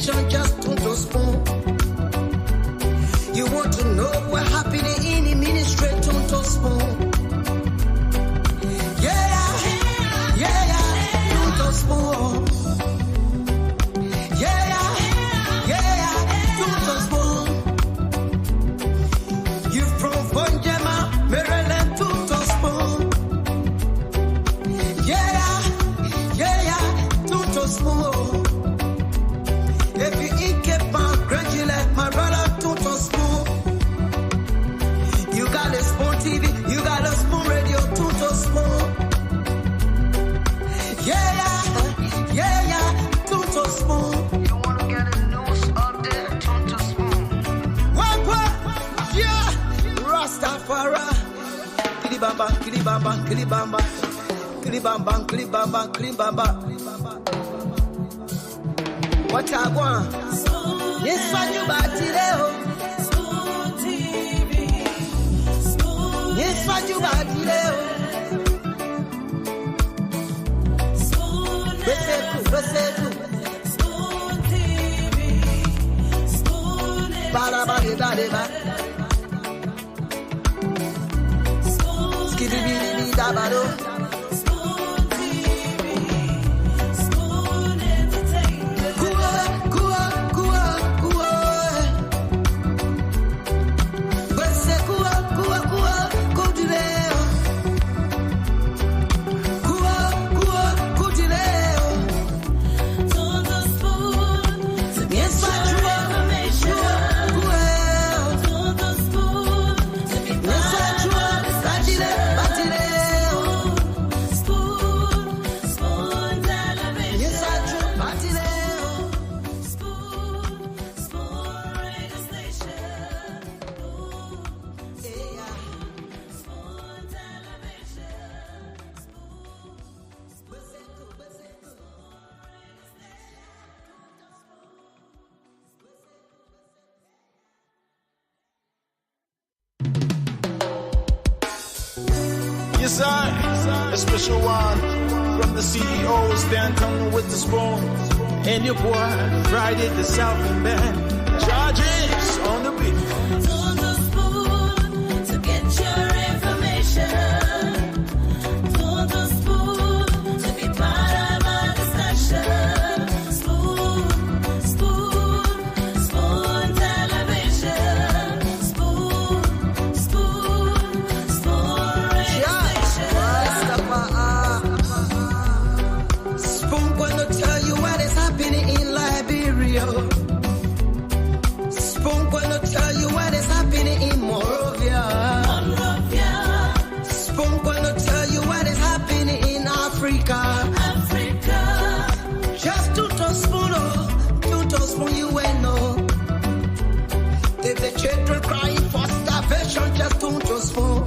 decision just to spoon. You want to know what happened in the ministry to spoon. Yeah, to spoon. Yeah, to spoon. You from Fonjema, Maryland to spoon. Yeah, to spoon. If you eat keep on congratulate my brother to spoon. You got a spoon TV, you got a spoon radio to spoon. Yeah, to spoon. You wanna get a news update to spoon. What? Yeah, Rastafari. Kilibamba, kilibamba, kilibamba. Kilibamba, kilibamba, kilibamba. What I want? Yes, I do batileo. Spoon TV. Yes, I do batileo. Spoon TV. Spoon Bada. Skidibidi dabado. Yes, I, a special one from the CEOs, Dan coming with the spoon. And your boy, Friday the Southern Band, charges on the beat. To the spoon to get your information. To the spoon to be part of our discussion. Spoon television. Spoon radio station. Spoon gonna tell you what is happening in Liberia. Spoon gonna tell you what is happening in Monrovia. Spoon gonna tell you what is happening in Africa. Just to spoon, you will know. If the children crying for starvation, just to spoon.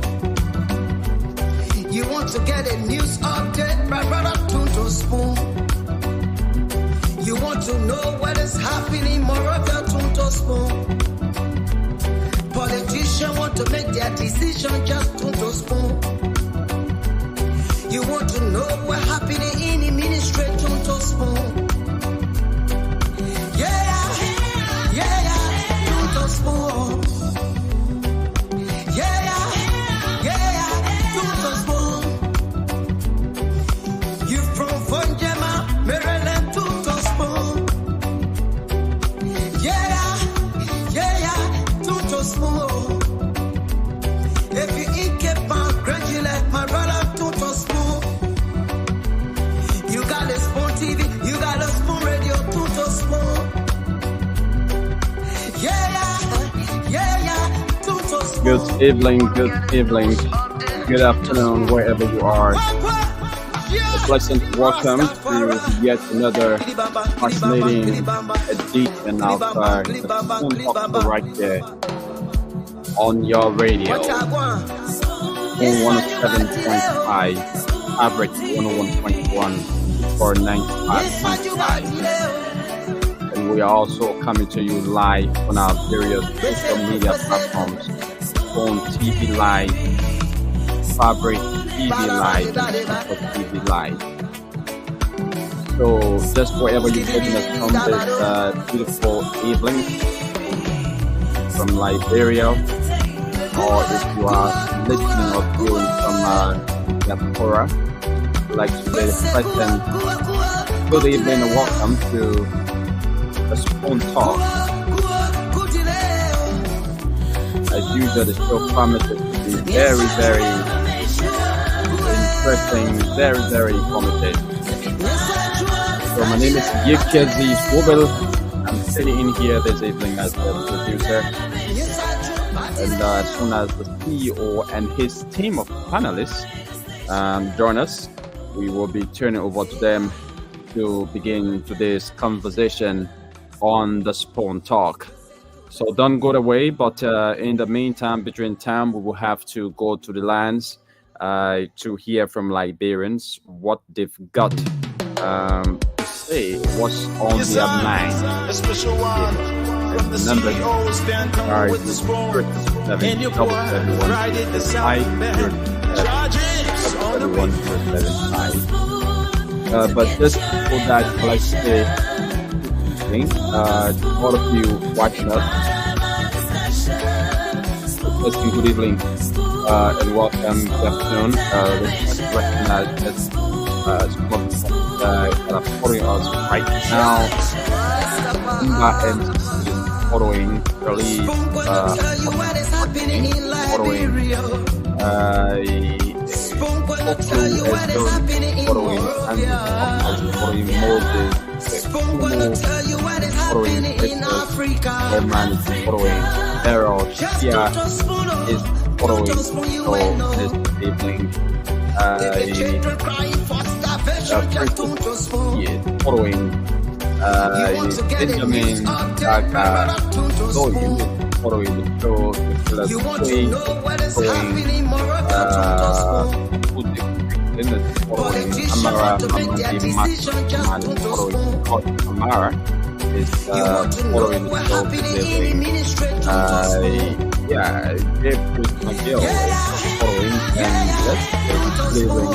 You want to get a news update, my brother, to spoon. You want to know what is happening in Moravia, to spoon. Politicians want to make their decision, just to spoon. You want to know what happening in the ministry, to spoon. Yeah, to spoon. Yeah, to spoon. You from Fonjema, Maryland to spoon. Yeah, to spoon. If you eat keep on congratulate my brother to spoon. You got a spoon TV, you got a spoon radio to spoon. Yeah, to spoon. Good evening, good afternoon, wherever you are. A pleasant welcome to yet another fascinating edition of the Spoon Talk right there on your radio. On 107.5, average 101.1 for 95.5. And we are also coming to you live on our various social media platforms, on TV Live, Fabric TV Live, and Super TV Live. So just wherever you're getting us from this beautiful evening from Liberia, or if you are listening or viewing from diaspora, I'd like to say a pleasant good evening and welcome to the Spoon Talk. As usual, the show promises to be very, very interesting, very, very informative. So my name is Yekezi Swobel. I'm sitting in here this evening as the producer. And as soon as the CEO and his team of panelists join us, we will be turning over to them to begin today's conversation on the Spoon Talk. So don't go away, but in the meantime, between time, we will have to go to the lands to hear from Liberians what they've got to say, what's on Yes, their sir. mind. A special one from the Remember, CEOs, Dan Tony with the spoon. And your boy, Friday the South Band. Charges on the radio. But just for that, let's say, all of you watching us, good evening, and welcome. Good afternoon. Let's recognize this that are following us right now. And following early, following Moses, following Herman is following Errol, Shia is following, so this evening, Princess is following, Benjamin Gaga, Zoe is following the show, Nicholas Quay is following Amara, Amadi Max, is following Scott Amara is following the show today. Dave McGill is following, and let's delivering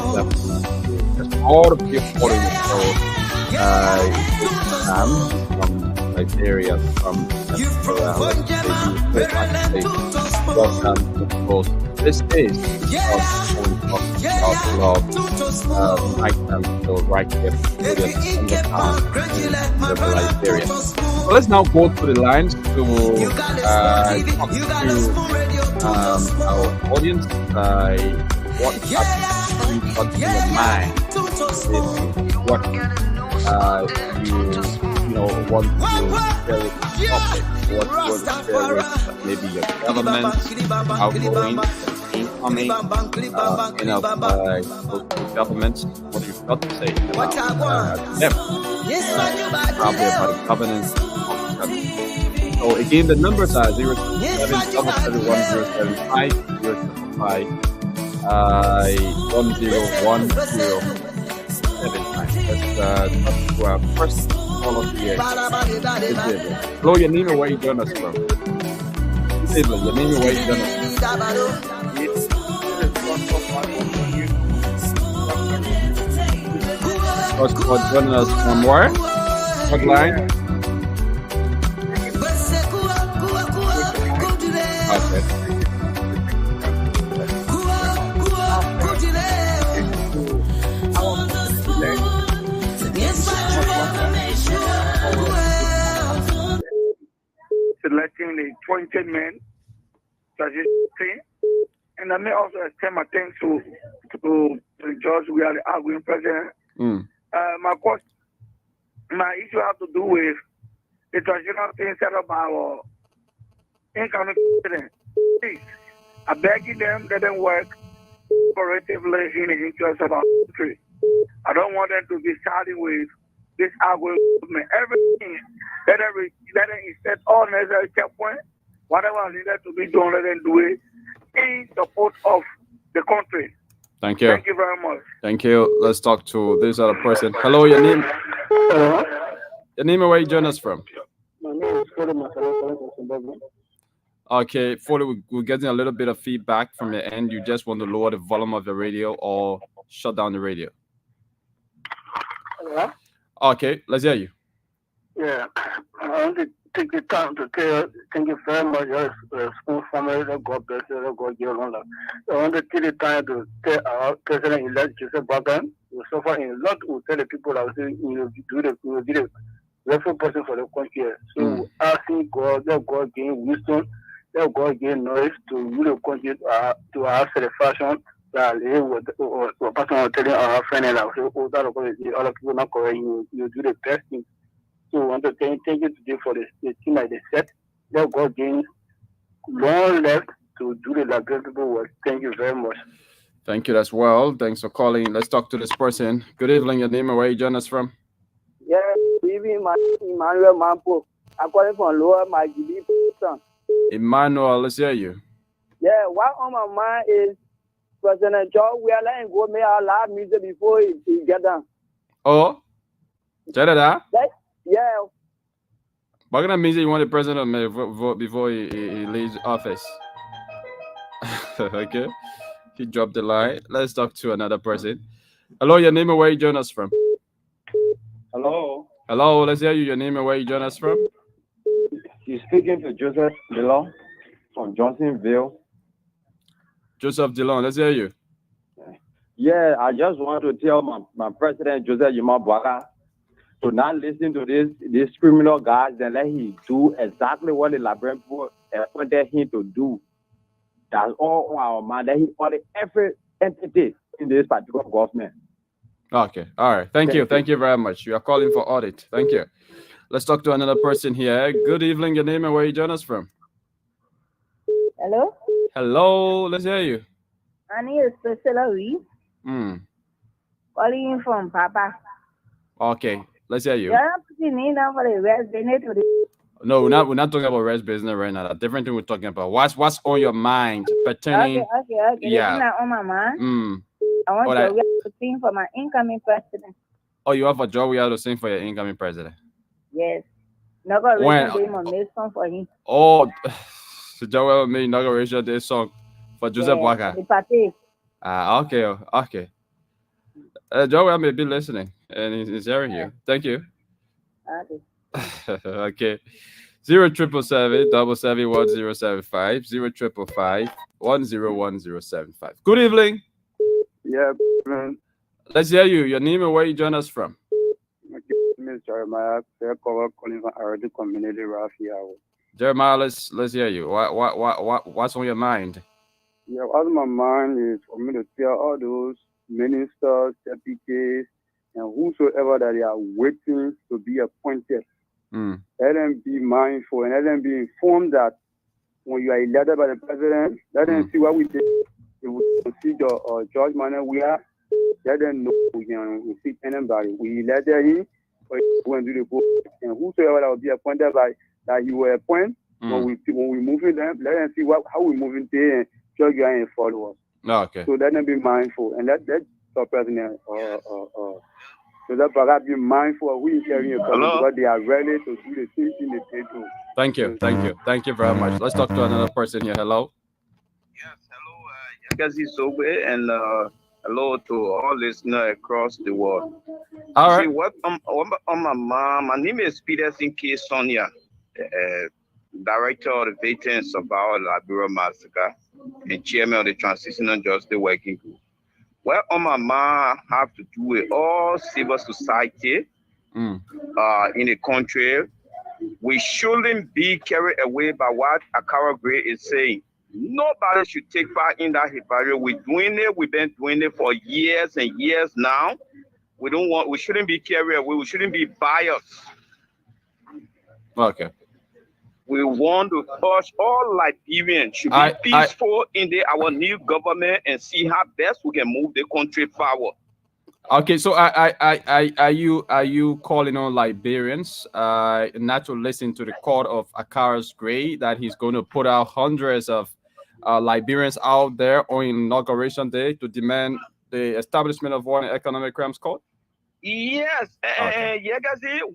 all of you following the show. From Liberia, from welcome to the post. This is about love, right time, so right here, Liberia. So let's now go to the lines to talk to our audience. What's in your mind? What you want to share with the public? What you want to share with maybe your government, outgoing, incoming, local governments? What you've got to say about them? Probably about the governance. So again, the numbers are 077 101075. That's our first call of the year. Hello, your name and where you join us from? Your name and where you join us from? First call joining us from where? What line? Okay. Selecting the 20 men, and I may also extend my thanks to the judge. We are the outgoing president. My issue has to do with the traditional thing set up by our incoming president. Please, I beg them, let them work cooperatively in the interest of our country. I don't want them to be starting with this outgoing government. Everything, let them instead all necessary checkpoints. Whatever needed to be done, let them do it in support of the country. Thank you. Thank you very much. Thank you. Let's talk to this other person. Hello, your name? Hello. Your name and where you join us from? My name is Foley Masala. Okay, Foley, we're getting a little bit of feedback from your end. You just want to lower the volume of the radio or shut down the radio? Hello? Okay, let's hear you. Yeah, I want to take the time to tell you, thank you very much, your school family, that God bless you, that God give you long life. I want to take the time to tell our President-elect Joseph Bagan, who suffer in a lot, who tell the people that you will be the rightful person for the country. Mm. So asking God, let God gain wisdom, let God gain knowledge to rule the country to our satisfaction. That what person was telling our friend and I say, oh, that other people not correct, you do the best thing. So I want to thank you today for the team that they set. Let God gain long left to do the laboratory work. Thank you very much. Thank you as well. Thanks for calling. Let's talk to this person. Good evening. Your name and where you join us from? Yeah, even Emmanuel Mampo. I'm calling from Lower Magidi. Emmanuel, let's hear you. Yeah, what on my mind is President John. We are letting go make our live music before he get done. Oh, Jeddah. Like, yeah, What kind of music you want the president to vote before he leaves office? Okay. He dropped the line. Let's talk to another person. Hello, your name and where you join us from? Hello, Hello, let's hear you. Your name and where you join us from? you're speaking to Joseph Dillon from Johnsonville. Joseph Dillon, let's hear you. Yeah, I just want to tell my president, Joseph Yuma Bwaka, to not listen to this criminal guys and let him do exactly what the Liberian people appointed him to do. That's all on our mind. That he audit every entity in this particular government. Okay. All right. Thank you. Thank you very much. You are calling for audit. Thank you. Let's talk to another person here. Good evening. Your name and where you join us from? Hello, Hello. Let's hear you. my name is Priscilla Reed, Hmm. calling you from Papa. Okay. Let's hear you. You're not putting me down for the rest. They need to No, we're not talking about rest business right now. A different thing we're talking about. What's on your mind pertaining? Okay. Yeah. It's not on my mind. Hmm. I want Alright. to sing for my incoming president. Oh, you have a job we have to sing for your incoming president. Yes. Inauguration When- day, my make song for him. Oh, Joel made inauguration this song for Joseph Waka. The party. Okay. Joel may be listening and he's hearing you. Thank you. Okay. Okay. 077771075 05551011075. Good evening. Yeah, man. Let's hear you. Your name and where you join us from. My name is Jeremiah. They're calling from Aradu Community Rafia. Jeremiah, let's hear you. What's on your mind? Yeah, what's on my mind is for me to tell all those ministers, deputies, and whosoever that they are waiting to be appointed. Mm. Let them be mindful and let them be informed that when you are elected by the president, let them see what we did. If we see the George Manuel, we are, let them know we can see anybody. We elected him, but he went to do the vote. And whosoever that will be appointed by, that he will appoint, when we moving them, let them see how we moving there and judge and follow us. Okay. So let them be mindful and let the president so that perhaps be mindful of who is hearing your comment because they are ready to do the same thing they do. Thank you very much. Let's talk to another person here. Hello. Yes, hello, Yagazi Sobe, and hello to all listeners across the world. All right. See, what on my name is Peterson K. Sonia, Director of the Veterans of our Liberia Massacre and Chairman of the Transitional Justice Working Group. Well, on my mind have to do with all civil society in the country. We shouldn't be carried away by what Akara Gray is saying. Nobody should take part in that hypocrisy. We're doing it. We've been doing it for years and years now. We shouldn't be carried away. We shouldn't be biased. Okay. We want to urge all Liberians should be peaceful in our new government and see how best we can move the country forward. Okay, so are you calling on Liberians not to listen to the court of Akara's Gray that he's going to put out hundreds of Liberians out there on inauguration day to demand the establishment of one economic crimes court? Yes, and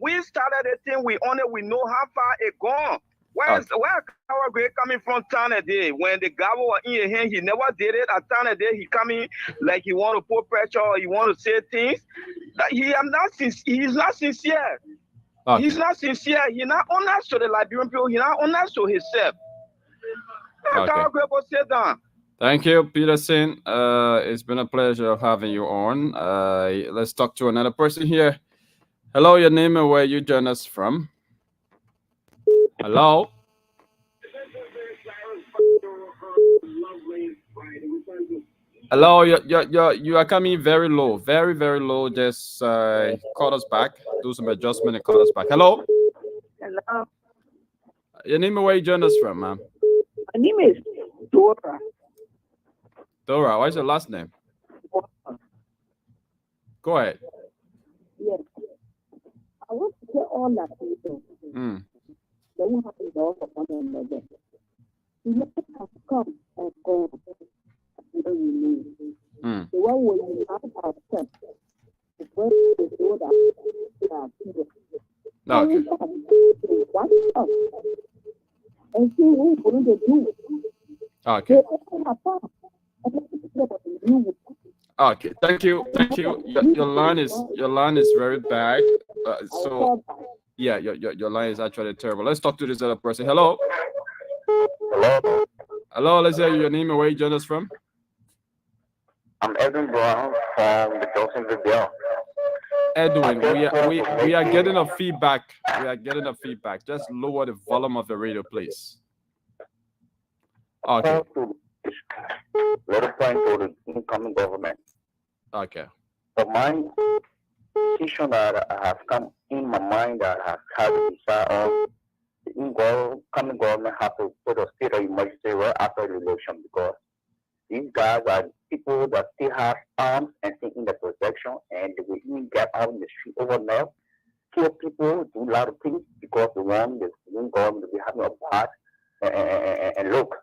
we started the thing. We know how far it gone. Where Kawa Great coming from town a day? When the gavel was in your hand, he never did it. At town a day, he coming like he want to put pressure or he want to say things. He's not sincere. Okay. He's not sincere. He's not honest to the Liberian people. He's not honest to himself. Okay. Kawa Great will sit down. Thank you, Peterson. It's been a pleasure having you on. Let's talk to another person here. Hello, your name and where you join us from. Hello. Hello, you are coming very low, very, very low. Just call us back, do some adjustment and call us back. Hello. Hello. Your name and where you join us from, ma'am? My name is Dora. Dora, what's your last name? Go ahead. Yes. I want to tell all that people. They will have to go for one another. You have come and go. The one where you have accept the way they do that. Okay. And see who's going to do it. Okay. Okay. Thank you. Your line is very bad. So yeah, your line is actually terrible. Let's talk to this other person. Hello. Hello. Let's hear your name and where you join us from. I'm Edwin Brown from the Dawsonville Bill. Edwin, we are getting a feedback. Just lower the volume of the radio, please. Okay. Let us point to the incoming government. Okay. For my decision that I have come in my mind that I have had to decide on, the incoming government have to put a state of emergency right after the election because these guys are people that still have arms and still in the protection and they will even get out in the street overnight, kill people, do a lot of things because they want the new government to be having a bad and look.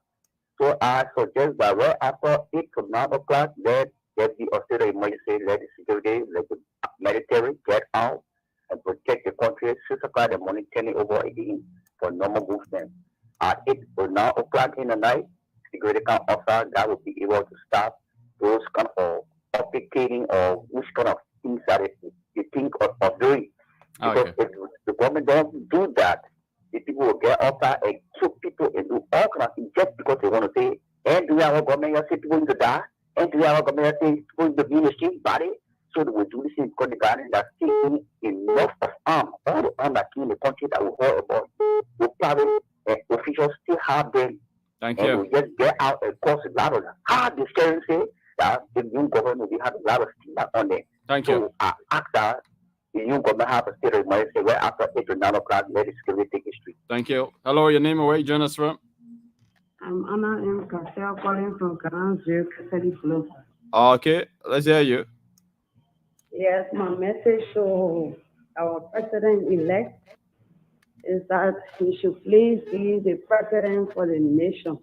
So I suggest that right after 8 to 9 o'clock, let there be a state of emergency, let the security, let the military get out and protect the country. 6 o'clock, the money turn it over again for normal movement. At 8 or 9 o'clock in the night, security kind of officer that will be able to stop those kind of complicating or which kind of things that you think of doing. Because if the government don't do that, the people will get outside and kill people and do all kinds of things just because they want to say, and do our government say people need to die, and do our government say people need to be in the street body. So they will do this in because the government that's taking enough of arm, all the arm that's in the country that will hold about the private officials still have them. Thank and you. we just get out and cause a lot of hard discrepancy that the new government will have a lot of stigma on them. Thank so you. After the new government have a state of emergency, right after 8 to 9 o'clock, let the security take the street. Thank you. Hello, your name and where you join us from? I'm Anna M. Cassell calling from Karanzio, Catholic Flow. Okay, let's hear you. Yes, my message to our president-elect is that he should please be the president for the nation,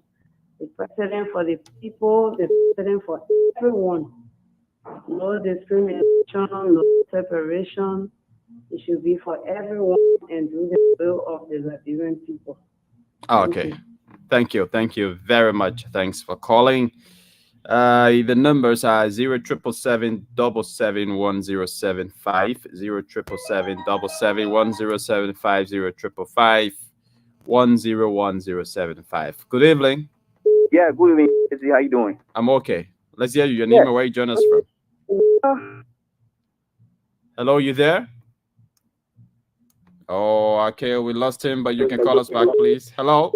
the president for the people, the president for everyone. No discrimination, no separation. It should be for everyone and do the will of the Liberian people. Okay. Thank you very much. Thanks for calling. The numbers are 0777 771 0777 771 0555 101075. Good evening. Yeah, good evening. How you doing? I'm okay. Let's hear you. Your name and where you join us from. Hello, you there? Oh, okay. We lost him, but you can call us back, please. Hello.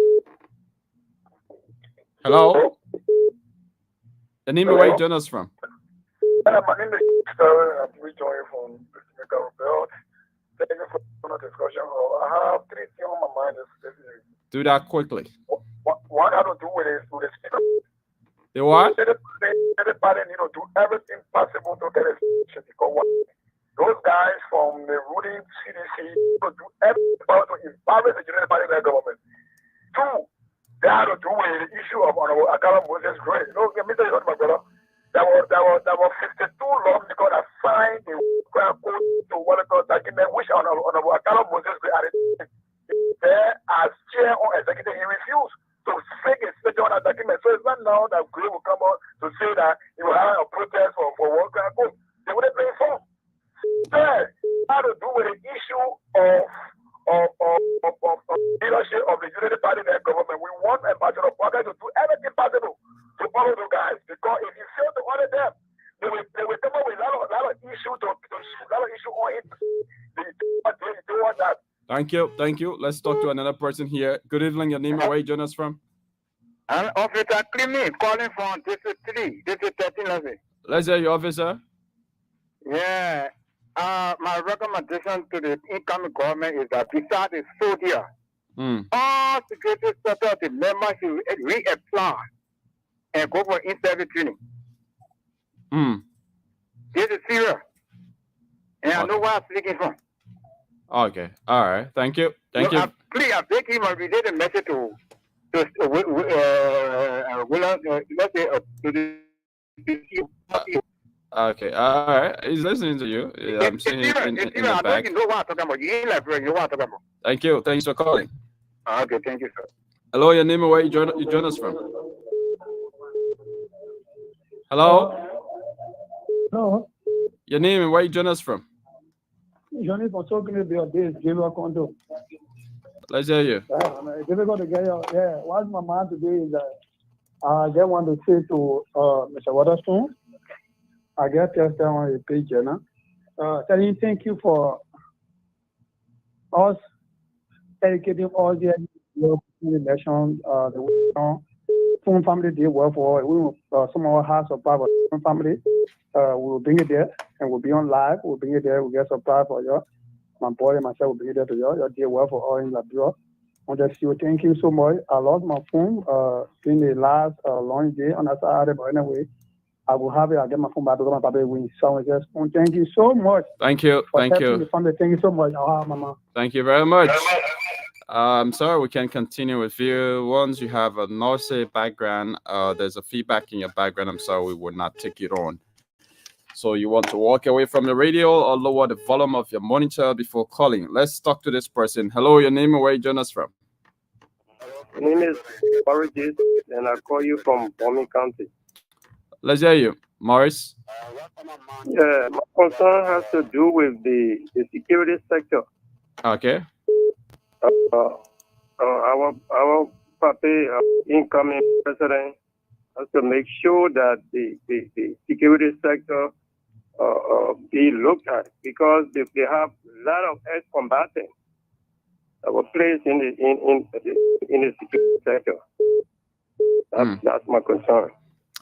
Hello. The name and where you join us from. My name is Star. I'm rejoining from Jamaica Belt. Thank you for the discussion. I have 3 things on my mind. Do that quickly. One had to do with it. The what? Everybody need to do everything possible to get a solution because those guys from the ruling CDC to do everything to empower the general body of the government. 2, they had to do with the issue of Akala Moses Gray. Let me tell you what, my brother. There were 52 lawmakers that signed the code to what I call document which on Akala Moses Gray are there as chair on executive. He refused to take a statement on that document. So it's not now that Gray will come out to say that he will have a protest for worker code. They wouldn't be informed. Third, had to do with the issue of leadership of the Unity Party and government. We want Ambassador Parker to do everything possible to honor those guys, because if you fail to honor them, they will come up with a lot of issue on it. They want that. Thank you. Let's talk to another person here. Good evening. Your name and where you join us from? I'm Officer Clement calling from District 3, District 13. Let's hear you, officer. Yeah. My recommendation to the incoming government is that besides the soldier, all security sector members should reapply and go for in-service training. This is serious. And I know where I'm speaking from. Okay. All right. Thank you. Thank you. Please, I beg him to relay the message to Okay. All right. He's listening to you. Yeah, I'm seeing him in the back. You know what I'm talking about. You ain't like you know what I'm talking about. Thank you. Thanks for calling. Okay. Thank you, sir. Hello. Your name and where you join us from? Hello. Hello. Your name and where you join us from? Johnny from talking about this Gabriel Condo. Let's hear you. It's difficult to get your, what's my mind today is that I just want to say to Mr. Waterstone, I get just on the page, telling thank you for us educating all the election, the phone family did well for some of our house of private family. We will bring it there and we'll be on live. We'll bring it there. We'll get supply for you. My boy and myself will bring it there to you. You did well for all in Liberia. I just you thank you so much. I lost my phone in the last long day on that Saturday, but anyway, I will have it. I'll get my phone back to my baby when so just thank you so much. Thank you. Thank you. The family. Thank you so much. Mama. Thank you very much. I'm sorry we can continue with you. Once you have a noisy background, there's a feedback in your background. I'm sorry we will not take it on. So you want to walk away from the radio or lower the volume of your monitor before calling. Let's talk to this person. Hello, your name and where you join us from? My name is Morris, and I call you from Bombing County. Let's hear you, Morris. Yeah, my concern has to do with the security sector. Okay. Our party incoming president has to make sure that the security sector be looked at, because they have a lot of ex-combatants that were placed in the security sector. That's my concern.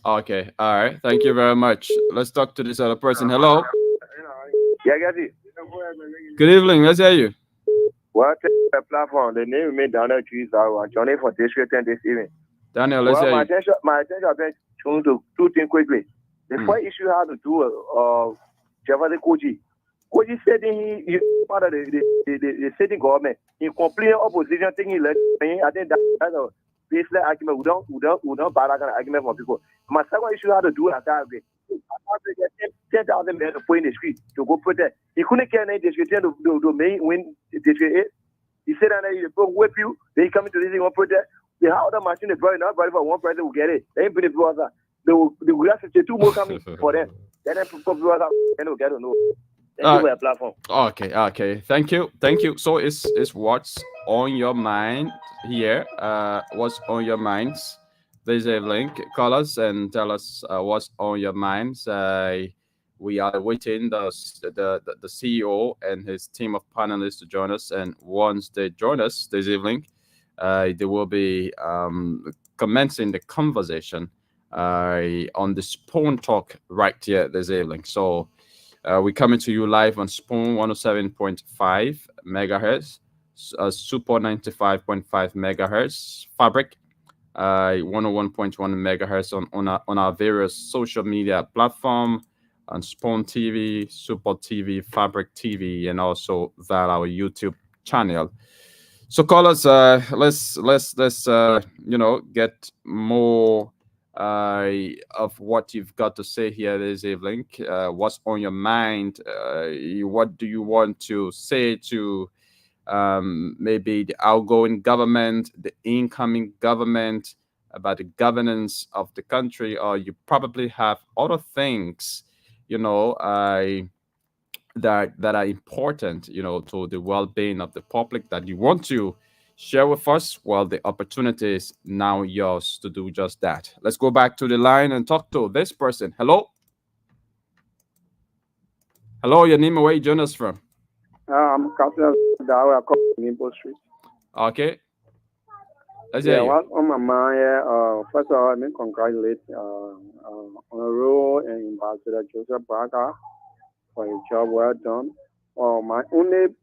Okay. All right. Thank you very much. Let's talk to this other person. Hello. Yeah, I got it. Good evening. Let's hear you. Well, the platform, the name remains Daniel Trees. I'm joining for District 10 this evening. Daniel, let's hear you. My attention has been tuned to two things quickly. The first issue has to do with Jefferson Koji. Koji said he part of the sitting government. He complained opposition taking election. I think that's a baseless argument. We don't buy that kind of argument from people. My second issue has to do with that. 10,000 men to put in the street to go protest. He couldn't care any district 10 to win district 8. He said that he go whip you. They come into this thing on protest. The other machine is not ready for one president will get it. They ain't been people outside. They will have 52 more coming for them. Then people outside and will get to know. Thank you for your platform. Okay. Thank you. So it's what's on your mind here. What's on your minds? There's a link. Call us and tell us what's on your minds. We are waiting the CEO and his team of panelists to join us. And once they join us this evening, they will be commencing the conversation on the Spoon Talk right here this evening. So we're coming to you live on Spoon 107.5 megahertz, Super 95.5 megahertz, Fabric 101.1 megahertz on our various social media platform, on Spoon TV, Super TV, Fabric TV, and also via our YouTube channel. So call us. Let's get more of what you've got to say here this evening. What's on your mind? What do you want to say to maybe the outgoing government, the incoming government, about the governance of the country, or you probably have other things, that are important, to the well-being of the public that you want to share with us. Well, the opportunity is now yours to do just that. Let's go back to the line and talk to this person. Hello. Hello, your name and where you join us from? I'm Captain Dawa, Nimbo Street. Okay. Let's hear you. What's on my mind? First of all, let me congratulate Honorable and Ambassador Joseph Braga for a job well done. My only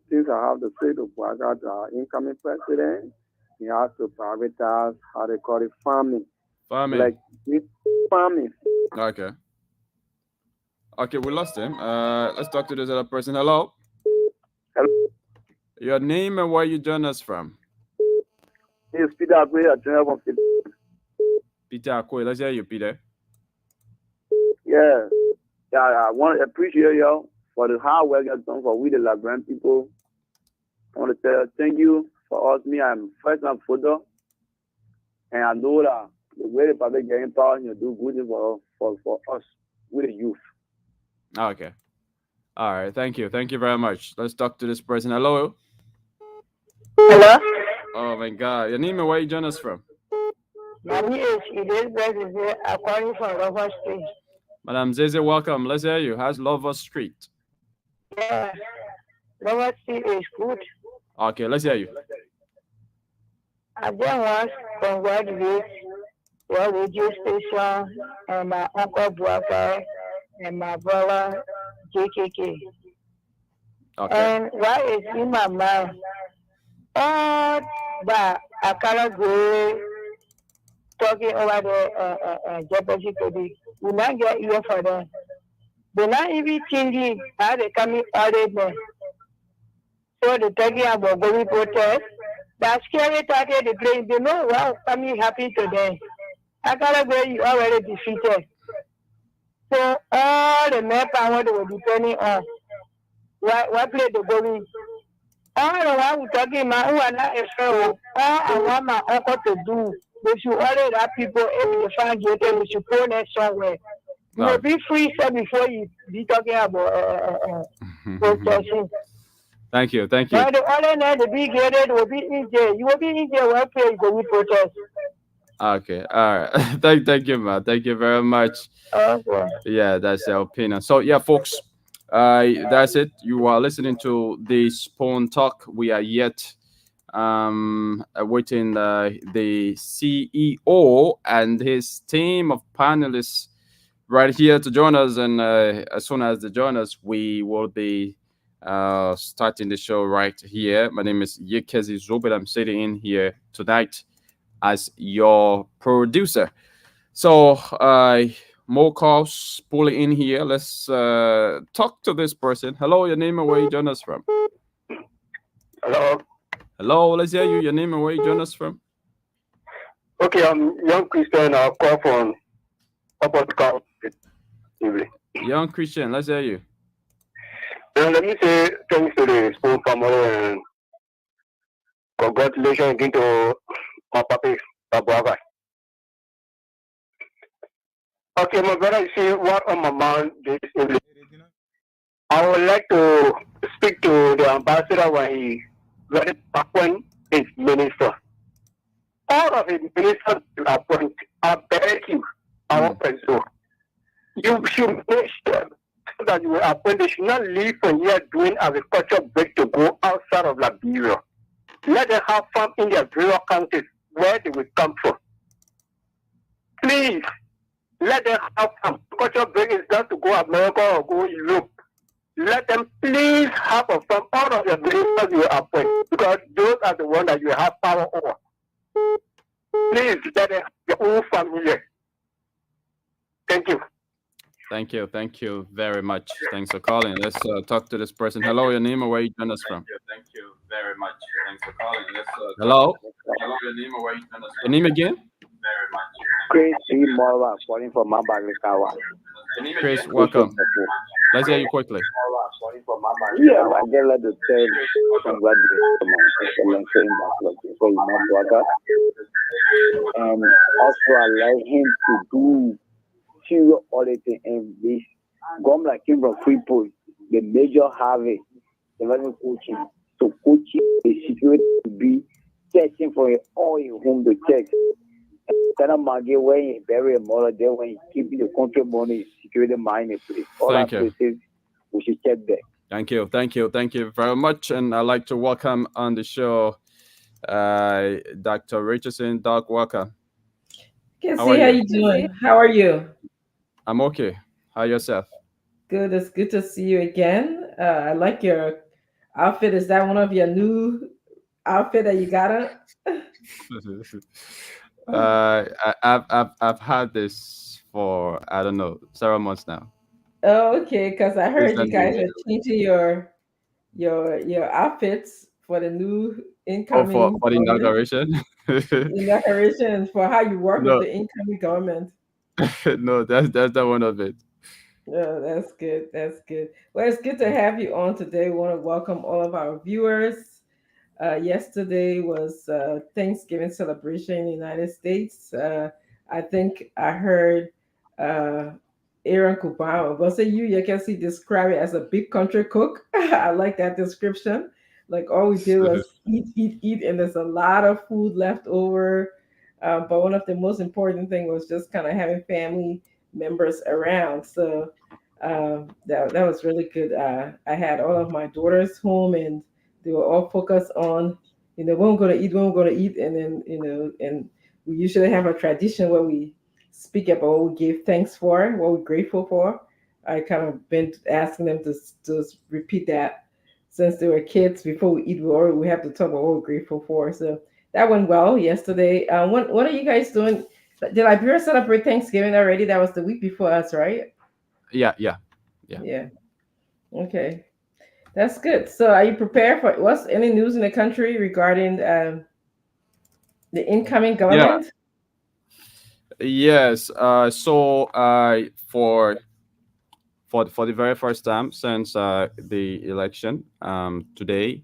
things I have to say to Braga, the incoming president, he has to privatize, how they call it, farming. Farming. Like farming. Okay. Okay, we lost him. Let's talk to this other person. Hello. Hello. Your name and where you join us from? It's Peter Akwe, I join from Peter Akwe. Let's hear you, Peter. Yeah. I want to appreciate y'all for the hard work you've done for we the Liberian people. I want to tell you thank you for us. I'm first time photo, and I know that the way the public getting power, you do good for us, with the youth. Okay. All right. Thank you. Thank you very much. Let's talk to this person. Hello. Hello. Oh my God. Your name and where you join us from? My name is Elizabeth. I'm calling from Lover Street. Madam Zeze, welcome. Let's hear you. How's Lover Street? Yeah. Lover Street is good. Okay, let's hear you. I just want to congratulate your radio station and my uncle Buaka and my brother JKK. Okay. And what is in my mind? All that I cannot go talking over the Jeopardy today. We not get here for them. They're not even thinking how they coming out of there. So they're talking about going protest. That's scary talking the place. They know what coming happen to them. I gotta go, you already defeated. So all the men power they were depending on. What place they going? All the one we talking about who are not all I want my uncle to do. They should already have people if they find guilty, we should put them somewhere. You will be free so before you be talking about protesting. Thank you. Thank you. Now the other night the big headed will be in jail. You will be in jail one place when you protest. Okay. All right. Thank you, man. Thank you very much. Okay. Yeah, that's your opinion. So yeah, folks, that's it. You are listening to the Spoon Talk. We are yet awaiting the CEO and his team of panelists right here to join us, and as soon as they join us, we will be starting the show right here. My name is Yekezi Zobel. I'm sitting in here tonight as your producer. So more calls pulling in here. Let's talk to this person. Hello, your name and where you join us from? Hello. Hello, let's hear you. Your name and where you join us from? Okay, I'm Young Christian. I'll call from Upper County. Young Christian, let's hear you. Let me say thanks to the Spoon family and congratulations again to my papi, Babuaga. Okay, my brother, you see what on my mind this evening. I would like to speak to the ambassador when he ready to appoint his minister. All of his ministers to appoint, I beg you, I want to do. You should make sure that you will appoint, they should not leave from here doing agriculture break to go outside of Liberia. Let them have farm in their various counties where they will come from. Please, let them have farm. Agriculture break is not to go America or go Europe. Let them please have a farm. All of your ministers you will appoint, because those are the ones that you have power over. Please let them have your own family. Thank you. Thank you. Thank you very much. Thanks for calling. Let's talk to this person. Hello, your name or where you join us from? Thank you very much. Thanks for calling. Let's Hello. Hello, your name or where you join us Your name again? Very much. Chris C. Morva calling from Mabagli Kawa. Chris, welcome. Let's hear you quickly. Yeah, I just like to say congratulations to my excellency in Bachelor for my brother. And also allow him to do serious auditing and this gum like him from Freeport, the major Harvey, the level coaching. So coaching the security to be searching for all in whom to check. Then I'm again when you bury a mother there when you keep the country money security mine in place. All Thank that you. places we should check there. Thank you very much. And I'd like to welcome on the show Dr. Richardson. Doc, welcome. Can see how you doing. How are you? I'm okay. How yourself? Good. It's good to see you again. I like your outfit. Is that one of your new outfit that you got? I've had this for I don't know several months now. Oh, okay. Because I heard you guys Recently. are changing your outfits for the new incoming For the government. inauguration. Inauguration for how you work No. with the incoming government. No, that's not one of it. No, that's good. That's good. Well, it's good to have you on today. We want to welcome all of our viewers. Yesterday was Thanksgiving celebration in the United States. I think I heard Aaron Kubama. Was it you? You can see describe it as a big country cook. I like that description. Like all we did was eat, and there's a lot of food left over. But one of the most important thing was just kind of having family members around. So that was really good. I had all of my daughters home, and they were all focused on, when we're going to eat, and then, and we usually have a tradition where we speak about what we give thanks for, what we're grateful for. I kind of been asking them to repeat that since they were kids. Before we eat, we have to talk about what we're grateful for. So that went well yesterday. What are you guys doing? Did Liberia celebrate Thanksgiving already? That was the week before us, right? Yeah. Okay, that's good. So, are you prepared for what's any news in the country regarding the incoming government? Yes. So for the very first time since the election today,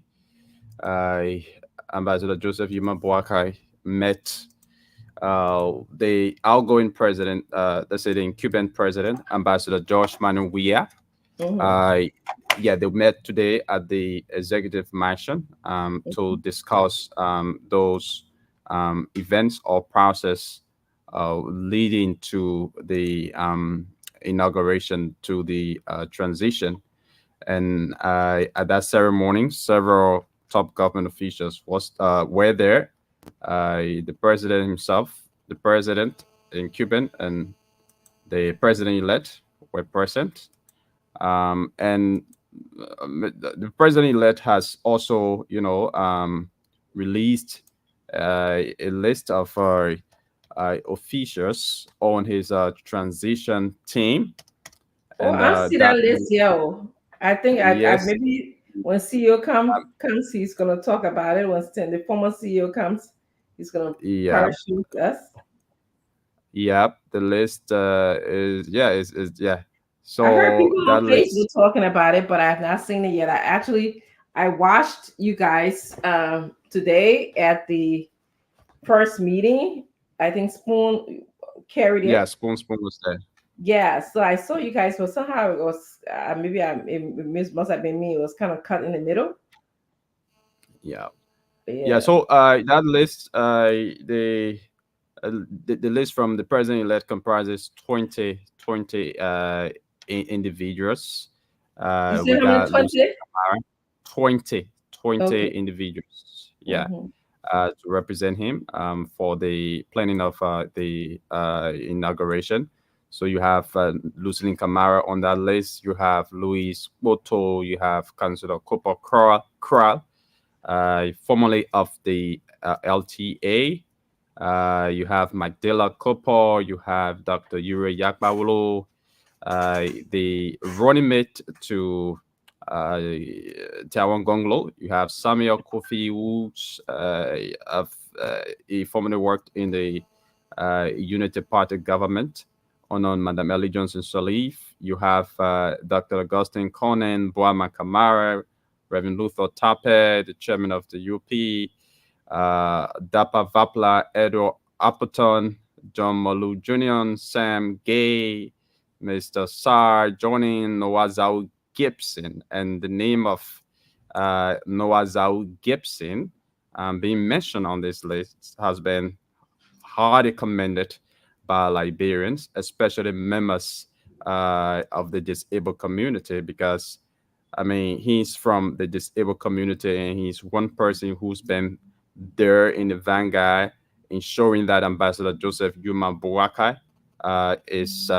Ambassador Joseph Yuma Boakai met the outgoing president, the sitting Cuban president, Ambassador George Manuel Weah. They met today at the executive mansion to discuss those events or process leading to the inauguration, to the transition. And at that ceremony, several top government officials were there. The president himself, the president in Cuban, and the president-elect were present. And the president-elect has also, released a list of officials on his transition team. Oh, I see that list, yo. I think Yes. I maybe when CEO comes, he's gonna talk about it. When the former CEO comes, he's gonna parachute us. Yep, the list is So I heard people that on list, Facebook talking about it, but I have not seen it yet. I watched you guys today at the first meeting. I think Spoon carried it. Spoon was there. Yeah, so I saw you guys, but somehow it was it must have been me. It was kind of cut in the middle. Yeah. So that list, the list from the president-elect comprises 20 individuals. You said how many? 20 Okay. individuals. Mhm. To represent him for the planning of the inauguration. So you have Lucilene Camara on that list. You have Luis Boto. You have Councilor Cooper Kral, formerly of the LTA. You have Magdala Cooper. You have Dr. Yure Yakbawolo, the running mate to Tawan Gonglo. You have Samuel Kofi Woods. He formerly worked in the Unity Party government. Honored Madam Ellie Johnson Sirleaf. You have Dr. Augustine Conan, Boama Kamara, Reverend Luther Tape, the chairman of the UP, Dapa Vapla, Edward Appleton, John Malu Jr., Sam Gay, Mr. Sar joining Noah Zau Gibson. And the name of Noah Zau Gibson being mentioned on this list has been highly commended by Liberians, especially members of the disabled community, because I mean, he's from the disabled community and he's one person who's been there in the vanguard, ensuring that Ambassador Joseph Yuma Boakai is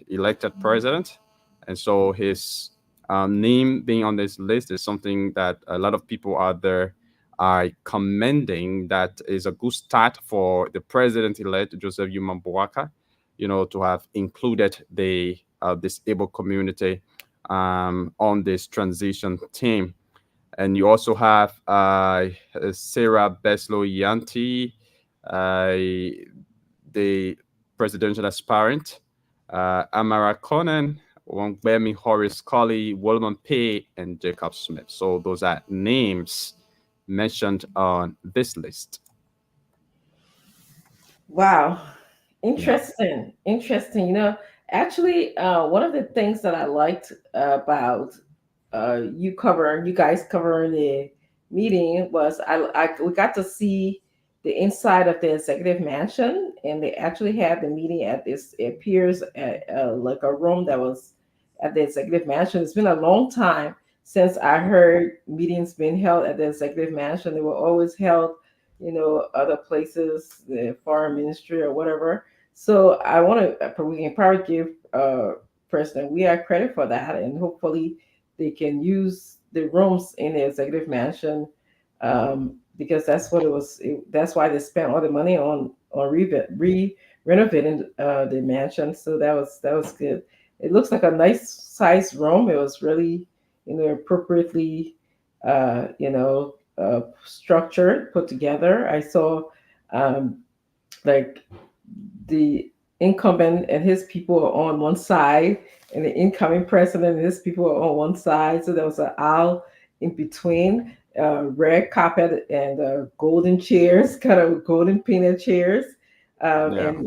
elected president. And so his name being on this list is something that a lot of people out there are commending. That is a good start for the president-elect Joseph Yuma Boakai, to have included the disabled community on this transition team. And you also have Sarah Beslow Yanti, the presidential aspirant, Amara Conan, Wangbemi Horace Colley, Wolman Pay, and Jacob Smith. So those are names mentioned on this list. Wow. Interesting. Actually, one of the things that I liked about you guys covering the meeting was we got to see the inside of the executive mansion, and they actually had the meeting at this. It appears like a room that was at the executive mansion. It's been a long time since I heard meetings being held at the executive mansion. They were always held, other places, the foreign ministry or whatever. So we can probably give President Weah credit for that, and hopefully they can use the rooms in the executive mansion because that's what it was. That's why they spent all the money on renovating the mansion. So that was good. It looks like a nice size room. It was really, appropriately, structured, put together. I saw like the incumbent and his people are on one side, and the incoming president and his people are on one side. So there was an aisle in between, red carpet and golden chairs, kind of golden painted chairs. And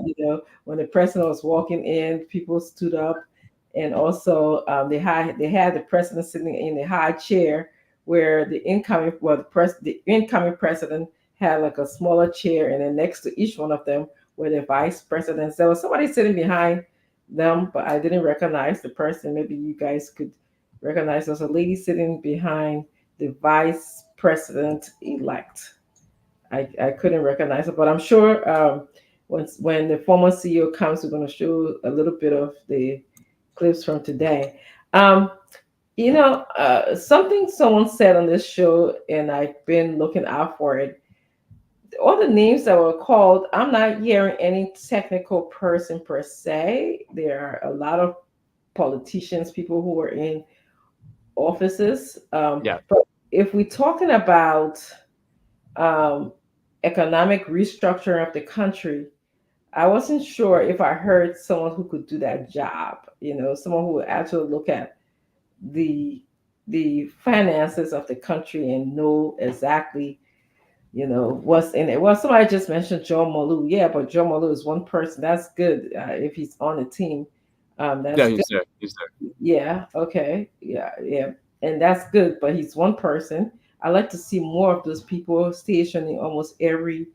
when the president was walking in, people stood up, and also they had the president sitting in the high chair, where the incoming president had like a smaller chair, and then next to each one of them were the vice presidents. There was somebody sitting behind them, but I didn't recognize the person. Maybe you guys could recognize. There's a lady sitting behind the vice president elect. I couldn't recognize her, but I'm sure when the former CEO comes, we're going to show a little bit of the clips from today. Something someone said on this show, and I've been looking out for it. All the names that were called, I'm not hearing any technical person per se. There are a lot of politicians, people who are in offices. But if we're talking about economic restructuring of the country, I wasn't sure if I heard someone who could do that job. Someone who would actually look at the finances of the country and know exactly what's in it. Well, somebody just mentioned Joe Malu. Yeah, but Joe Malu is one person. That's good if he's on the team. He's there. Yeah. Okay. Yeah. And that's good. But he's one person. I like to see more of those people stationed in almost every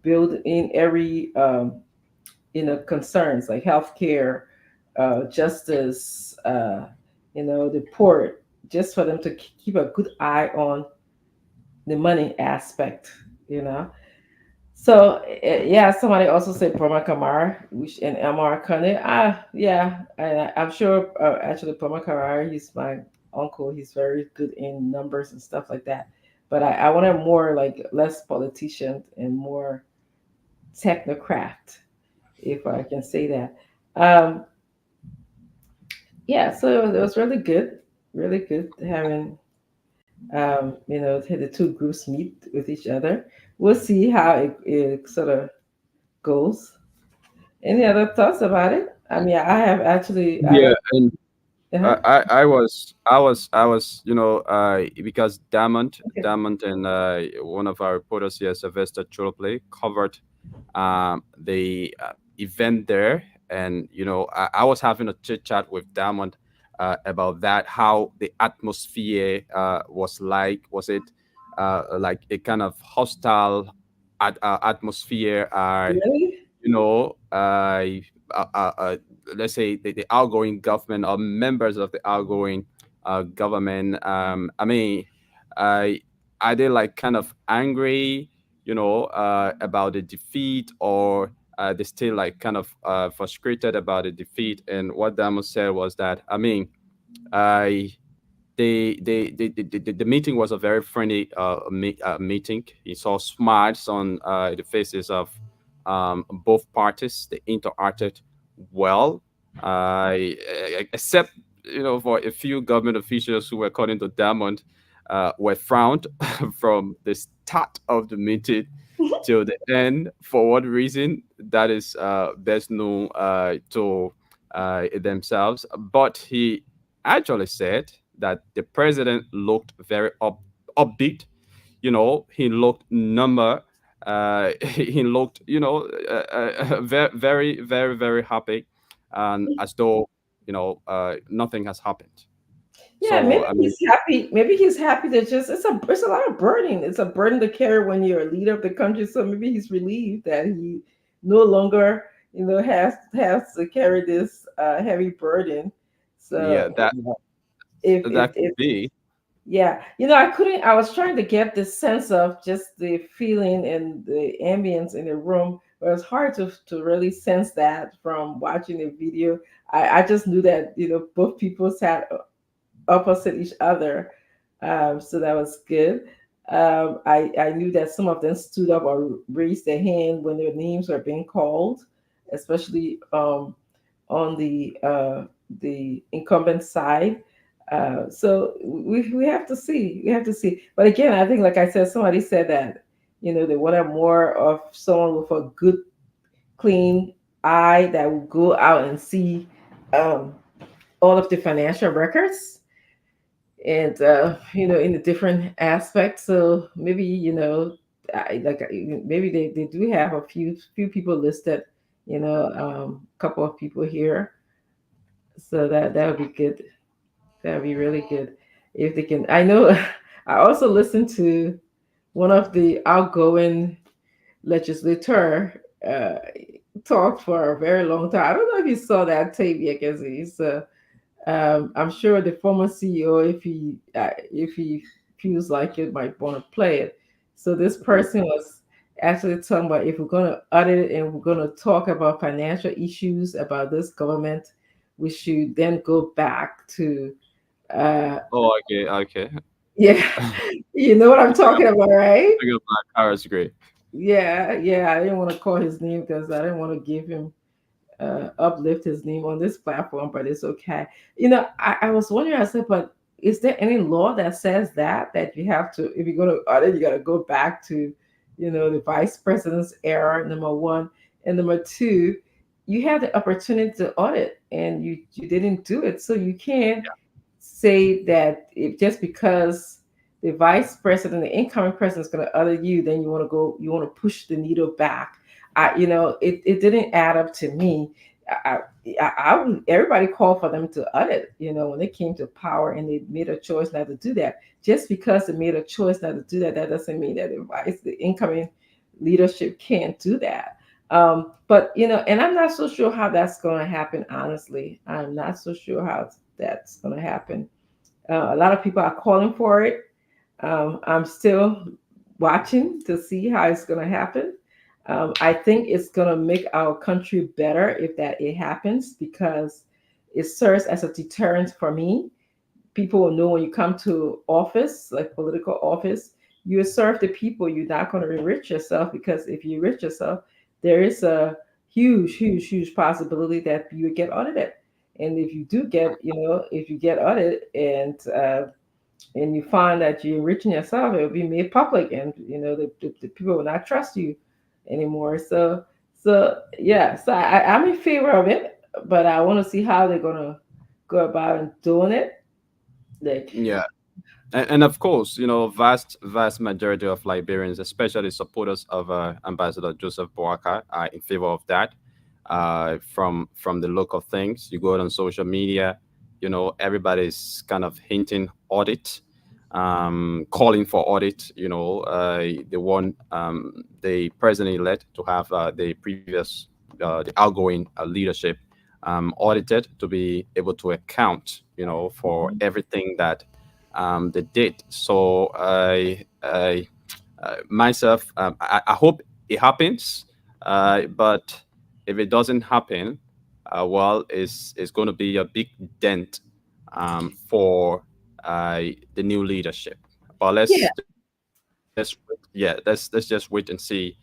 building, in every concerns like healthcare, justice, the port, just for them to keep a good eye on the money aspect, So somebody also said Poma Kamara and Amar Kane. I'm sure actually Poma Kamara, he's my uncle. He's very good in numbers and stuff like that. But I wanted more like less politician and more technocrat, if I can say that. So it was really good having the two groups meet with each other. We'll see how it sort of goes. Any other thoughts about it? I mean, I have actually. I Yeah, don't. and Uh-huh. I was, because Okay. Diamond and one of our reporters here, Sylvester Choloplay, covered the event there, and I was having a chit chat with Diamond about that, how the atmosphere was like. Was it like a kind of hostile atmosphere? Really? You know, uh, uh, uh, let's say the outgoing government or members of the outgoing government. I mean, uh, are they like kind of angry, about the defeat, or they still like kind of frustrated about the defeat? And what Damo said was that, I mean, I the meeting was a very friendly meeting. He saw smiles on the faces of both parties. They interacted well, except for a few government officials who, according to Diamond, were frowned from the start of the meeting till the end. For what reason? That is best known to themselves. But he actually said that the president looked very upbeat. He looked number. He looked, very, very, very, very happy, and as though nothing has happened. Yeah, So maybe I mean, he's happy. Maybe he's happy that just it's a lot of burden. It's a burden to carry when you're a leader of the country. So maybe he's relieved that he no longer, has to carry this heavy burden. yeah, So that could if be. yeah, I was trying to get this sense of just the feeling and the ambience in the room, but it's hard to really sense that from watching the video. I just knew that, both people sat opposite each other. So that was good. I knew that some of them stood up or raised their hand when their names were being called, especially on the incumbent side. So we have to see. We have to see. But again, I think, like I said, somebody said that they wanted more of someone with a good, clean eye that will go out and see um, all of the financial records and in the different aspects. So maybe maybe they do have a few people listed, a couple of people here. So that would be good. That would be really good if they can. I know. I also listened to one of the outgoing legislator talk for a very long time. I don't know if you saw that tape yet, because he's I'm sure the former CEO, if he feels like it, might want to play it. So this person was actually talking about, if we're going to audit it and we're going to talk about financial issues about this government, we should then go back to Oh, okay, okay. yeah, you know what I'm talking about, right? I got Black Harris great. Yeah, yeah. I didn't want to call his name because I didn't want to give him uplift his name on this platform, but it's okay. I was wondering, I said, but is there any law that says that you have to, if you're going to audit, you got to go back to, the vice president's era, number one, and number two, you had the opportunity to audit and you didn't do it, so you can't say that just because the vice president, the incoming president, is going to audit you, then you want to push the needle back. It didn't add up to me. Everybody called for them to audit, when they came to power, and they made a choice not to do that. Just because they made a choice not to do that, that doesn't mean that the incoming leadership can't do that. But and I'm not so sure how that's going to happen. Honestly, I'm not so sure how that's going to happen. A lot of people are calling for it. I'm still watching to see how it's going to happen. I think it's going to make our country better if it happens, because it serves as a deterrent for me. People will know when you come to office, like political office, you serve the people. You're not going to enrich yourself, because if you enrich yourself, there is a huge, huge, huge possibility that you get audited. And if you do get, if you get audited and you find that you're enriching yourself, it will be made public, and the people will not trust you anymore. So yeah, so I'm in favor of it. but I want to see how they're gonna go about and doing it. Like, Yeah. And of course, vast majority of Liberians, especially supporters of Ambassador Joseph Boakai, are in favor of that. From the look of things, you go out on social media, everybody's kind of hinting audit, calling for audit. They want the president-elect to have the previous, the outgoing leadership audited to be able to account, for everything that they did. So myself, I hope it happens, but if it doesn't happen, well, it's going to be a big dent for the new leadership. But let's just wait and see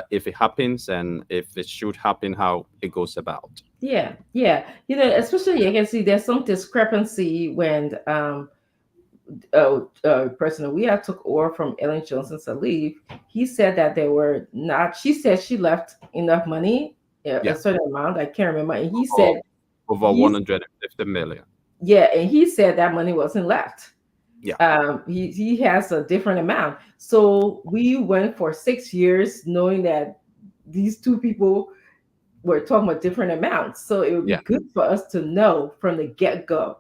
if it happens, and if it should happen, how it goes about. Yeah. Especially you can see there's some discrepancy when President Weah took over from Ellen Johnson Sirleaf. He said that they were not. She said she left enough money, a certain amount. I can't remember. And he said over 150 million. Yeah, and he said that money wasn't left. Yeah. He has a different amount. So we went for 6 years knowing that these two people were talking about different amounts. So it would be good for us to know from the get-go,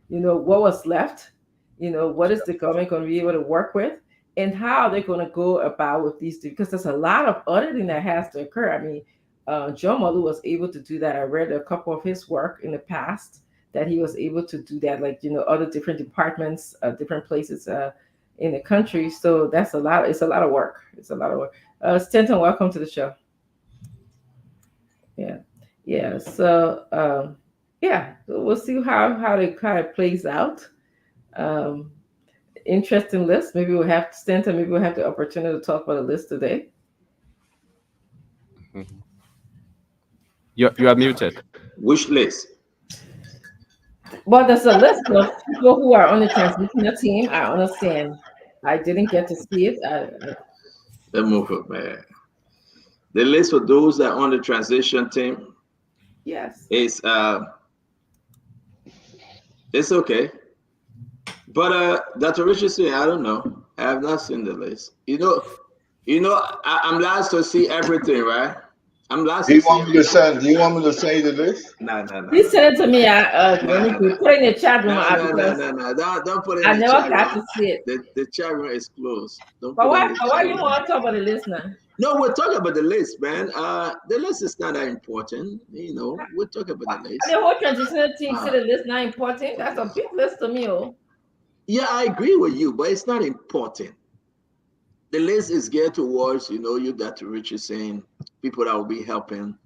what was left, what is the government going to be able to work with, and how they're going to go about with these, because there's a lot of auditing that has to occur. I mean, Joe Malu was able to do that. I read a couple of his work in the past that he was able to do that, like, other different departments, different places in the country. So it's a lot of work. It's a lot of work. Stanton, welcome to the show. Yeah. So, we'll see how it kind of plays out. Interesting list. Maybe we'll have Stanton. Maybe we'll have the opportunity to talk about the list today. Mm-hmm. You are muted. Which list? Well, there's a list of people who are on the transitional team. I understand. I didn't get to see it. Let's move it, man. The list for those that are on the transition team. Yes. It's okay. But Dr. Richardson, I don't know. I have not seen the list. I'm last to see everything, right? I'm last. Do you want me to say the list? No. He said it to me. Put it in the chat room. No. Don't put it in I the never chat got room. to see it. The chat room is closed. But why you want to talk about the list now? No, we're talking about the list, man. The list is not that important. We're talking about the list. The whole transitional team said the list not important. That's a big list to me. Yeah, I agree with you, but it's not important. The list is geared towards, you Dr. Richard saying people that will be helping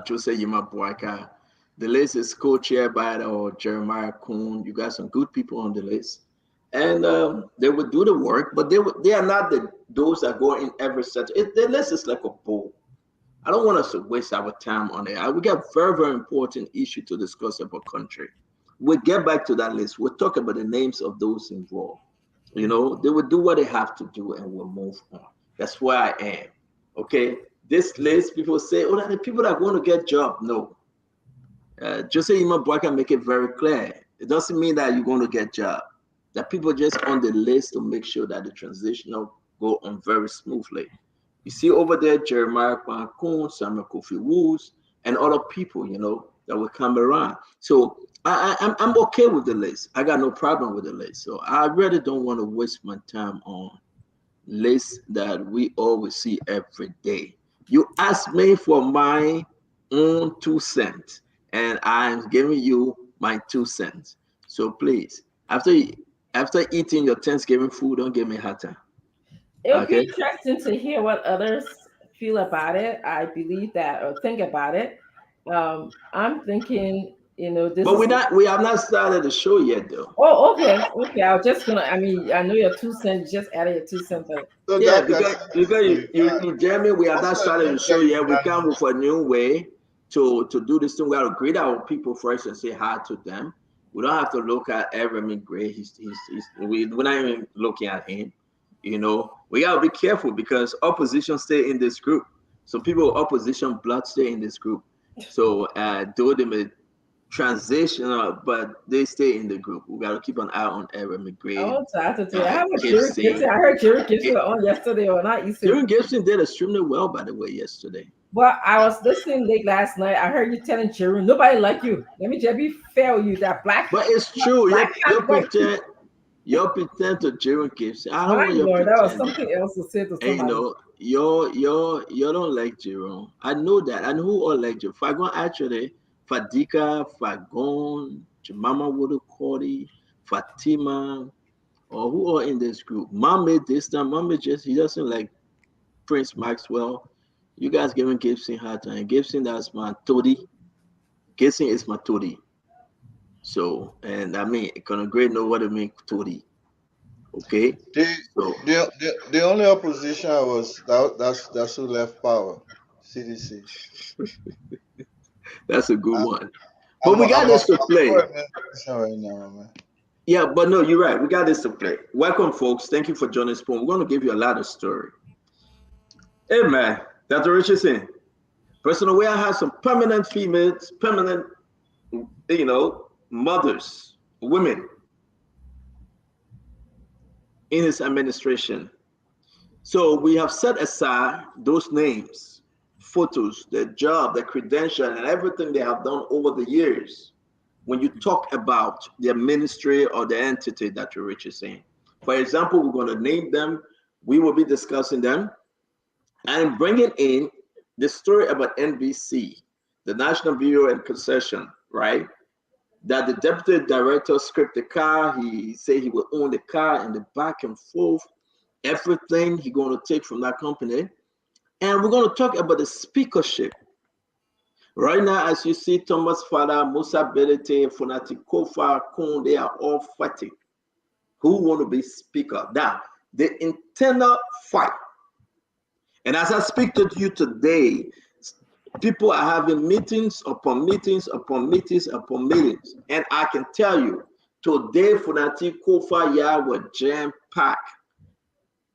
Joseph Yima Boakai. The list is co-chaired by Jeremiah Kuhn. You got some good people on the list. And they would do the work, but they are not those that go in every set. The list is like a bowl. I don't want us to waste our time on it. We got very, very important issue to discuss about country. We'll get back to that list. We'll talk about the names of those involved. They will do what they have to do, and we'll move on. That's where I am. Okay. This list, people say, that the people that want to get job. No. Joseph Yima Boakai make it very clear. It doesn't mean that you're going to get job. That people just on the list to make sure that the transition go on very smoothly. You see over there, Jeremiah Kuhn, Samuel Kofi Woods, and other people, that will come around. So I'm okay with the list. I got no problem with the list. So I really don't want to waste my time on lists that we always see every day. You asked me for my own 2 cents, and I'm giving you my 2 cents. So please, after eating your Thanksgiving food, don't give me a hard time. It would be interesting to hear what others feel about it. I believe that, or think about it. I'm thinking, this. But we have not started the show yet, though. Oh, okay. I was just gonna. I mean, I know your 2 cents. You just added your 2 cents. But yeah, because you Jeremy, we have not started the show yet. We come with a new way to do this thing. We have to greet our people first and say hi to them. We don't have to look at Everett Gray. We're not even looking at him. We gotta be careful because opposition stay in this group. So people with opposition blood stay in this group. So though they may transition, but they stay in the group. We got to keep an eye on Aaron McGray. I want to add to I have a Jerry Gibson. I heard Jerry Gibson on yesterday or not. Jerry Gibson did extremely well, by the way, yesterday. Well, I was listening late last night. I heard you telling Jerry, nobody like you. Let me just be fair with you, that black. But it's true. You pretend to Jerry Gibson. I don't want you to that was something else to say to somebody. You don't like Jerome. I know that. I know who all like Jerome. Fagon actually, Fadika, Fagon, Jemama Wodo Cordy, Fatima, or who are in this group. Mohammed this time. Mohammed he doesn't like Prince Maxwell. You guys giving Gibson hard time. Gibson, that's my Todi. Gibson is my Todi. So, and I mean, Conor Gray know what I mean, Todi. Okay. The only opposition was that's who left power, CDC. That's a good one. But we got this to play. Right now, man. Yeah, but no, you're right. We got this to play. Welcome, folks. Thank you for joining Spoon. We're going to give you a lot of story. Hey, man, Dr. Richardson. Personal way, I have some permanent females, permanent, mothers, women in his administration. So we have set aside those names, photos, their job, their credential, and everything they have done over the years when you talk about their ministry or the entity that you're saying. For example, we're going to name them. We will be discussing them and bringing in the story about NBC, the National Bureau and Concession, right? That the deputy director scrapped the car. He said he will own the car and the back and forth, everything he's going to take from that company. And we're going to talk about the speakership. Right now, as you see, Thomas Fada, Musa Belete, Fonati Kofa, Kun, they are all fighting. Who want to be speaker? Now, the internal fight. And as I speak to you today, people are having meetings upon meetings upon meetings upon meetings. And I can tell you, today, Fonati Kofa, were jam-packed.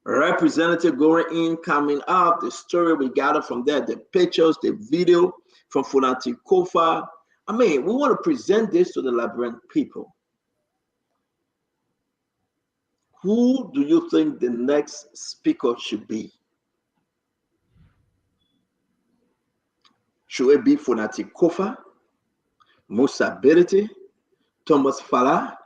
Representative going in, coming up, the story we gathered from there, the pictures, the video from Fonati Kofa. I mean, we want to present this to the Labyrinth people. Who do you think the next speaker should be? Should it be Fonati Kofa, Musa Belete, Thomas Fala?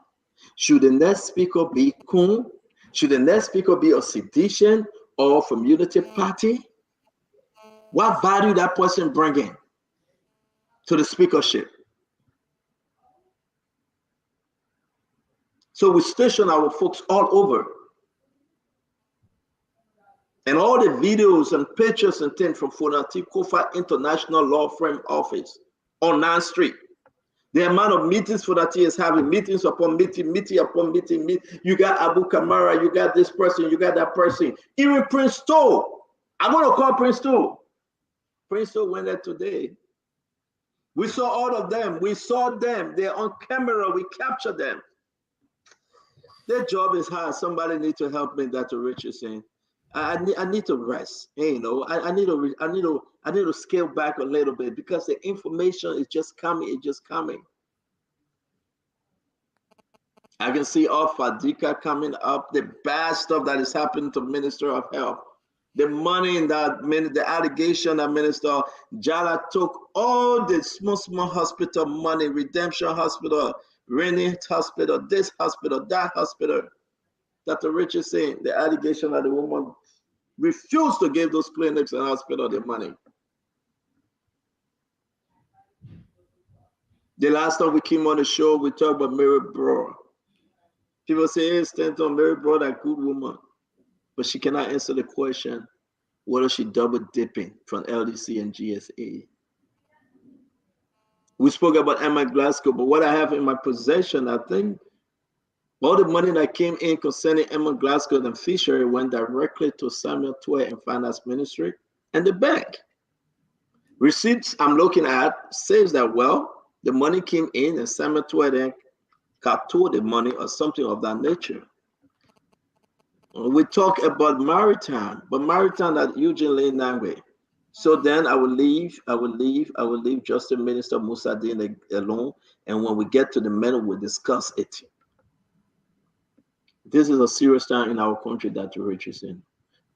Should the next speaker be Kun? Should the next speaker be a sedition or from Unity Party? What value that person bringing to the speakership? So we station our folks all over. And all the videos and pictures and things from Fonati Kofa International Law Firm Office on 9th Street. The amount of meetings Fonati is having, meetings upon meeting, meeting upon meeting. You got Abu Kamara, you got this person, you got that person. Even Prince Toh. I'm going to call Prince Toh. Prince Toh went there today. We saw all of them. We saw them. They're on camera. We captured them. Their job is hard. Somebody needs to help me, Dr. Richardson. I need to rest. Hey, I need to scale back a little bit because the information is just coming. It's just coming. I can see all Fadika coming up, the bad stuff that is happening to Minister of Health. The money in that, the allegation that Minister Jala took all the small hospital money, Redemption Hospital, Rainy Hospital, this hospital, that hospital. Dr. Richard saying the allegation that the woman refused to give those clinics and hospital the money. The last time we came on the show, we talked about Mary Broad. People say, hey, Stanton, Mary Broad, a good woman. But she cannot answer the question, whether she double dipping from LDC and GSA. We spoke about Emma Glasgow, but what I have in my possession, I think all the money that came in concerning Emma Glasgow and Fisher went directly to Samuel Tway and Finance Ministry and the bank. Receipts I'm looking at says that, well, the money came in and Samuel Tway then got to the money or something of that nature. We talk about Maritime, but Maritime that Eugene Lane Nangwe, So then I will leave Justice Minister Musa Dine alone. And when we get to the menu, we'll discuss it. This is a serious time in our country that Rich is in.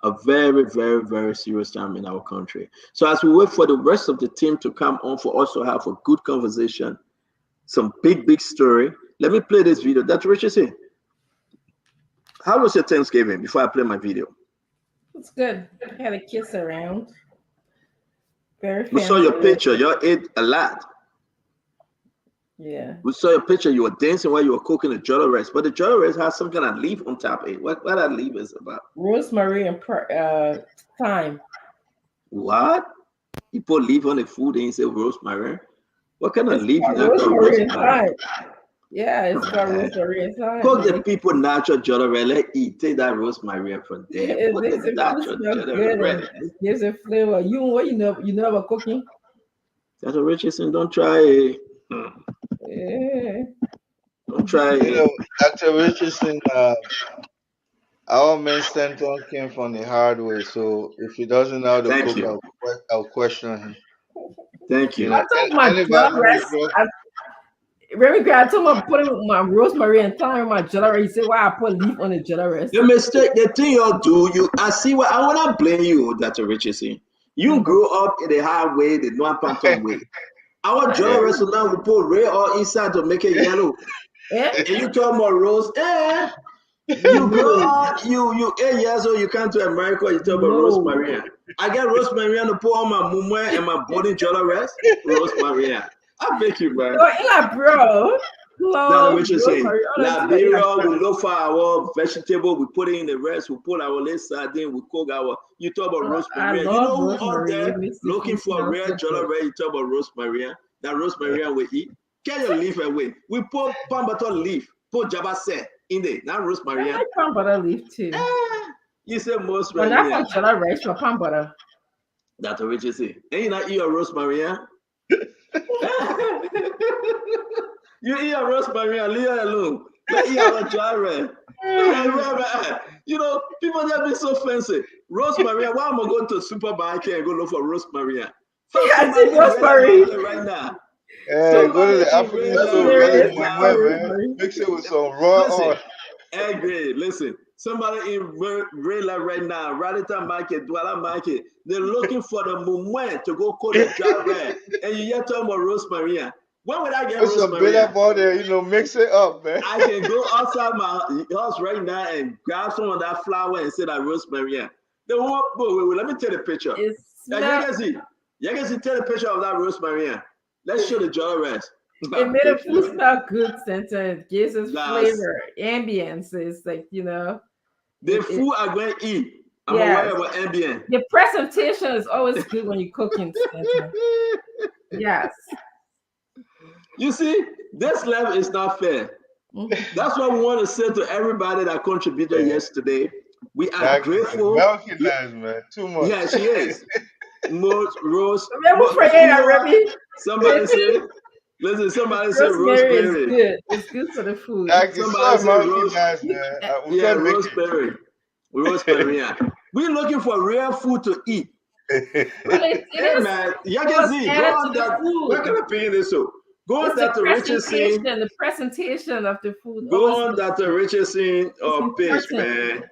A very, very, very serious time in our country. So as we wait for the rest of the team to come on for us to have a good conversation, some big story, let me play this video. Dr. Richardson, how was your Thanksgiving before I play my video? It's good. I had a kiss around. Very fancy. We saw your picture. You ate a lot. Yeah. We saw your picture. You were dancing while you were cooking the jollof rice. But the jollof rice has some kind of leaf on top of it. What that leaf is about? Rosemary and thyme. What? You put leaf on the food and you say rosemary? What kind of leaf is that? Rosemary and thyme. Yeah, it's called rosemary and thyme. Cause the people natural jollof rice. Let eat. Take that rosemary from them. It makes it good. It gives it flavor. You know about cooking? Dr. Richardson, don't try it. Yeah. Don't try it. You know, Dr. Richardson, our main Stanton came from the hard way. So if he doesn't know how to cook, I'll question him. Thank you. I told my jollof rice. Remy Grant told me putting my rosemary and thyme in my jollof rice. He said, "Why I put leaf on the jollof rice?" The mistake, the thing you do, I see what I wanna blame you, Dr. Richardson. You grew up in the hard way, the non-panton way. Our jollof rice now we put red oil inside to make it yellow. And you talk about rose. You grow up, you 8 years old, you come to America, you talk about rosemary. I get rosemary to put on my mumu and my body jollof rice. Rosemary. I beg you, man. Bro. That's what you're saying. Liberia, we look for our vegetable, we put it in the rest, we put our little sardine, we cook our. You talk about rosemary. You know who out there looking for a real jollof rice? You talk about rosemary. That rosemary we eat. Can you leaf away? We put palm butter leaf, put jabase in there. Not rosemary. I like palm butter leaf too. You say most right. When I for jollof rice for palm butter. That's what you say. And you not eat your rosemary. You eat a rosemary and leave it alone. Let eat our jollof rice. You know, people that be so fancy. Rosemary, why am I going to the supermarket and go look for rosemary? I see rosemary right now. Yeah, go to the African store, man. Mix it with some raw oil. Hey, listen. Somebody in real life right now, Radita Market, Douala Market, they're looking for the moment to go call the jollof, and you hear talking about rosemary. When would I get rosemary? Some bitter butter, mix it up, man. I can go outside my house right now and grab some of that flour and say that rosemary. Wait, let me take a picture. You can see, take a picture of that rosemary. Let's show the jollof rice. It made the food smell good, Santa. It gives us flavor, ambience. It's like, the food I'm going to eat. I'm aware about ambient. The presentation is always good when you're cooking, Santa. Yes. You see, this level is not fair. That's what we want to say to everybody that contributed yesterday. We are grateful. Melky nice, man. Too much. Yeah, she is. Rose. Somebody said, listen, somebody said rosemary. Is good. It's good for the food. Somebody said rosemary. Rosemary. We're looking for real food to eat. Man, you can see. Go on that. Where can I pay this up? Go on that to Richardson. The presentation of the food. Go on that to Richardson page, man.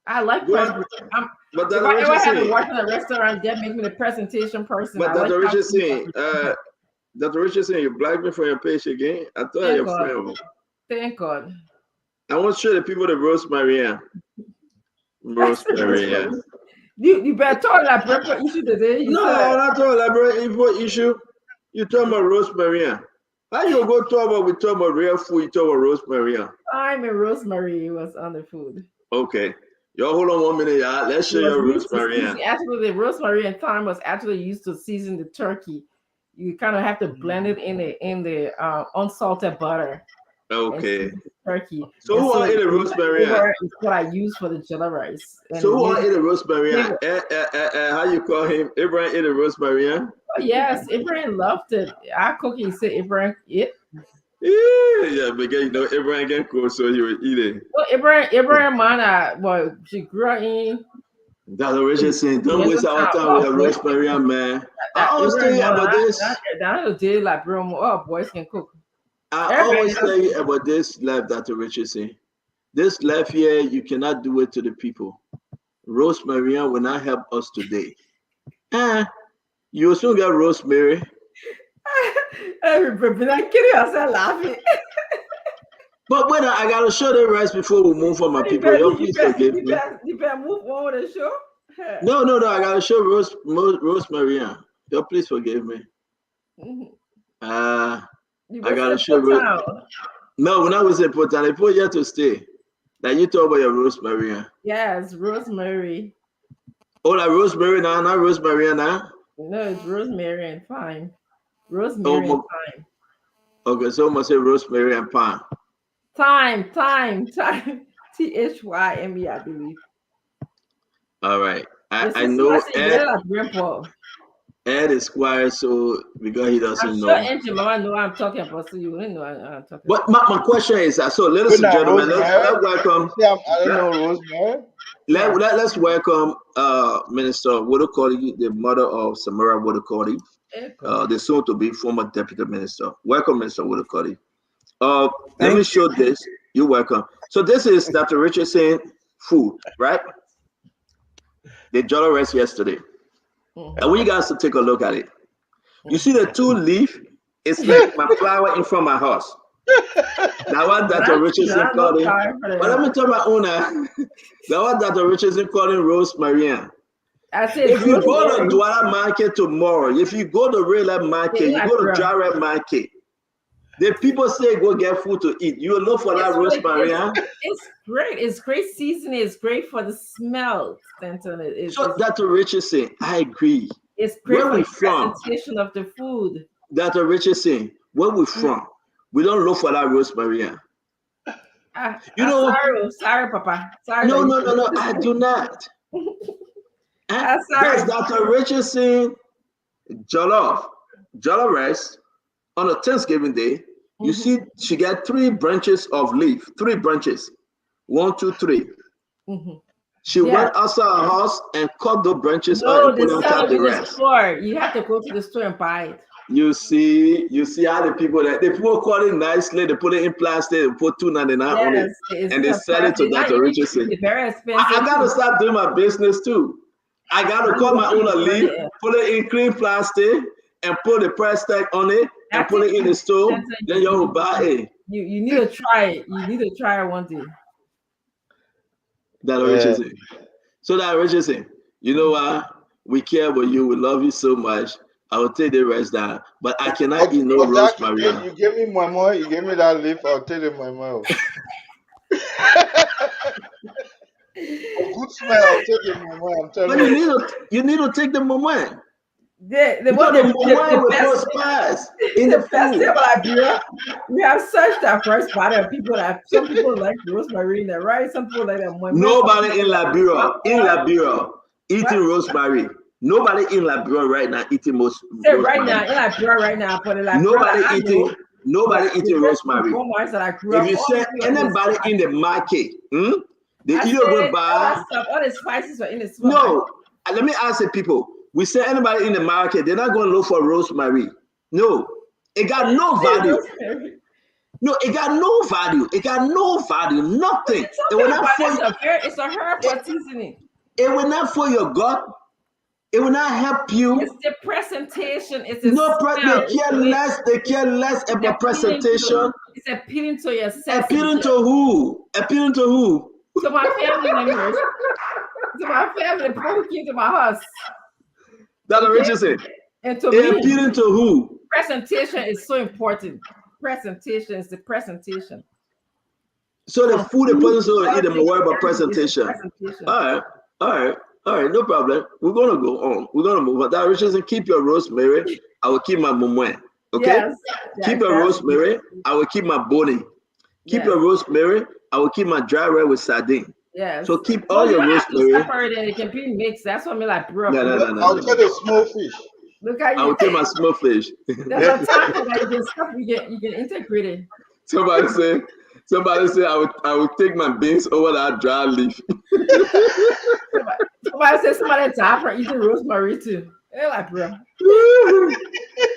I like presentation. But if I have to work in a restaurant, that makes me the presentation person. But Dr. Richardson, you blacked me for your page again. I thought you're a friend. Thank God. I want to show the people the rosemary. Rosemary. You better talk about issue today. No, not talk about issue. You talk about rosemary. How you go talk about we talk about real food? You talk about rosemary. I'm a rosemary was on the food. Okay. Y'all hold on 1 minute, y'all. Let's show you rosemary. Actually, the rosemary and thyme was actually used to season the turkey. You kind of have to blend it in the unsalted butter. Okay. Turkey. So who are eating rosemary? Is what I use for the jollof rice. So who are eating rosemary? How you call him? Abraham eating rosemary? Oh, yes, Abraham loved it. I cook it. He said Abraham it. Yeah, because Abraham can cook, so he would eat it. Well, Abraham, man, she grew up in Dr. Richardson, don't waste our time with Rosemary, man. I always tell you about this. Boys can cook. I always tell you about this life, Dr. Richardson. This life here, you cannot do it to the people. Rosemary will not help us today. You will soon get Rosemary. I'm kidding yourself laughing. But when I gotta show the rest before we move on, my people. You please forgive me. You better move on with the show. No. I gotta show Rosemary. You please forgive me. I gotta show No, we're not wasting important. I put you to stay. Like you talk about your Rosemary. Yes, Rosemary. Oh, like Rosemary now, not Rosemary now. No, it's Rosemary and Pine. Rosemary and Pine. Okay, so I'm gonna say Rosemary and Pine. Time. THYME, I believe. All right. I know Ed is quiet, so because he doesn't know. I'm sure Mama know I'm talking about, so you know I'm talking. But my question is, so ladies and gentlemen, let's welcome. I don't know Rosemary. Let's welcome Minister Wodokodi, the mother of Samara Wodokodi, the soon-to-be former deputy minister. Welcome, Minister Wodokodi. Let me show this. You're welcome. So this is Dr. Richardson food, right? They jolly rice yesterday. I want you guys to take a look at it. You see the 2 leaf? It's like my flower in front of my house. That what Dr. Richardson called it. But let me tell my owner. That what Dr. Richardson called it Rosemary. If you go to Douala Market tomorrow, if you go to Real Market, you go to Jarrett Market, the people say go get food to eat. You look for that Rosemary. It's great. It's great seasoning. It's great for the smell. So Dr. Richardson, I agree. It's great for the presentation of the food. Dr. Richardson, where we from? We don't look for that Rosemary. You know. Sorry, Papa. Sorry. No. I do not. That's Dr. Richardson jollof rice. On a Thanksgiving day, you see she got 3 branches of leaf, 3 branches, 1, 2, 3. She went outside her house and cut the branches out and put on top the rest. You have to go to the store and buy it. You see how the people cut it nicely, they put it in plastic, they put $2.99 on it, and they sell it to Dr. Richardson. Very expensive. I gotta start doing my business too. I gotta cut my own leaf, put it in clean plastic, and put the price tag on it and put it in the store. Then you will buy it. You need to try it. You need to try it one day. Dr. Richardson. So Dr. Richardson, you know what? We care about you. We love you so much. I will take the rest down, but I cannot eat no Rosemary. You give me my money. You give me that leaf. I'll take it my mouth. Good smell. I'll take it my mouth. I'm telling you. You need to take the moment. The we have such diverse body of people that some people like rosemary, right? Some people like that. Nobody in Liberia eating rosemary. Nobody in Liberia right now eating rosemary. Right now in Liberia nobody eating rosemary. If you say anybody in the market, they either go buy all the spices are in the supermarket. No, let me ask the people. We say anybody in the market, they're not going to look for rosemary. No, it got no value. No, it got no value. It got no value. Nothing. It will not it's a herb for seasoning. It will not for your gut. It will not help you. It's the presentation. It's they care less about presentation. It's appealing to your sense. Appealing to who? Appealing to who? To my family members. To my family, people who came to my house. Dr. Richardson. And to me, appealing to who? Presentation is so important. Presentation is the presentation. So the food the person will eat, them worry about presentation. All right, no problem. We're gonna go on. We're gonna move on. Dr. Richardson, keep your rosemary. I will keep my mumwen. Okay? Yes. Keep your rosemary. I will keep my boni. Keep your rosemary. I will keep my dry red with sardine. Yes. So keep all your rosemary. Separate and it can be mixed. That's what I mean, like bro. No. I'll get a small fish. Look at you. I will take my small fish. There's a time for that you can integrate it. Somebody say I will take my beans over that dry leaf. Somebody said somebody died from eating rosemary too. Hey, like, bro.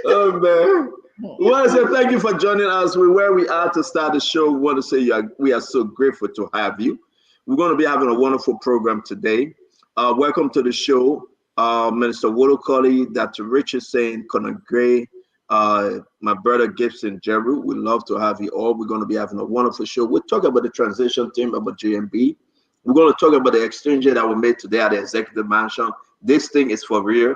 Oh man. We want to say thank you for joining us. We're where we are to start the show. We want to say we are so grateful to have you. We're going to be having a wonderful program today. Welcome to the show, Minister Wodokoli, Dr. Richard Saint, Conor Gray, my brother Gibson Jeru. We'd love to have you all. We're going to be having a wonderful show. We'll talk about the transition team, about JMB. We're going to talk about the exchange that we made today at the Executive Mansion. This thing is for real.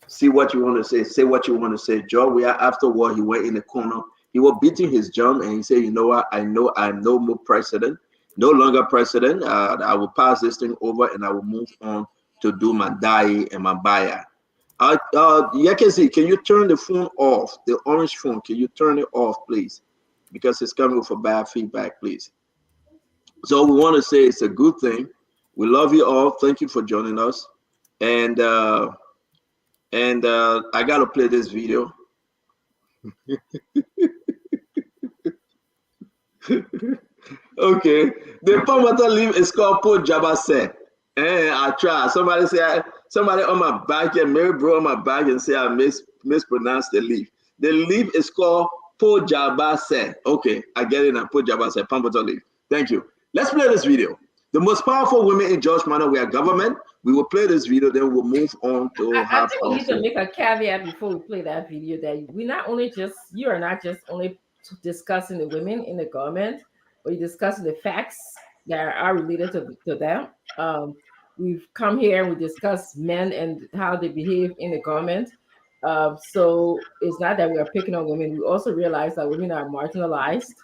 See what you want to say. Say what you want to say. Joe, we are afterward. He went in the corner. He was beating his drum and he said, you know what? I know I'm no more president, no longer president. I will pass this thing over and I will move on to do my Dai and my Baya. Yakezi, can you turn the phone off? The orange phone, can you turn it off, please? Because it's coming with a bad feedback, please. So we want to say it's a good thing. We love you all. Thank you for joining us. And I got to play this video. Okay. The Palmata leaf is called Po Jabase. And I try. Somebody on my back and Mary bro on my back and say I mispronounced the leaf. The leaf is called Po Jabase. Okay, I get it now. Po Jabase, Palmata leaf. Thank you. Let's play this video. The most powerful women in George Manor were government. We will play this video, then we'll move on to I think we need to make a caveat before we play that video that you are not just only discussing the women in the government, but you're discussing the facts that are related to them. We've come here and we discuss men and how they behave in the government. So it's not that we are picking on women. We also realize that women are marginalized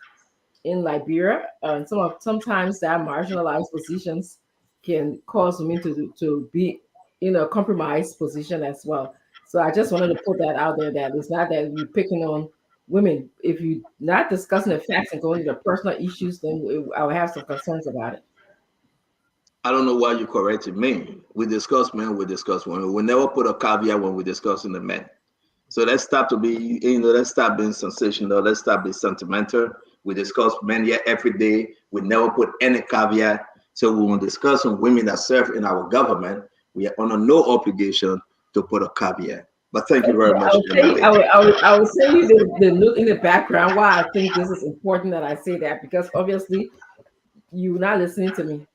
in Liberia, and sometimes that marginalized positions can cause women to be in a compromised position as well. So I just wanted to put that out there, that it's not that we're picking on women. If you're not discussing the facts and going to the personal issues, then I will have some concerns about it. I don't know why you corrected me. We discuss men, we discuss women. We never put a caveat when we're discussing the men. So let's stop let's stop being sensational. Let's stop being sentimental. We discuss men here every day. We never put any caveat. So when we're discussing women that serve in our government, we are under no obligation to put a caveat. But thank you very much. I will say you the note in the background why I think this is important that I say that, because obviously you're not listening to me.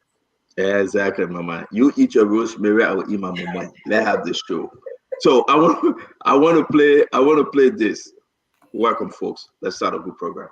Yeah, exactly, Mama. You eat your rosemary, I will eat my mama. Let's have this show. So I want to play this. Welcome, folks. Let's start a good program.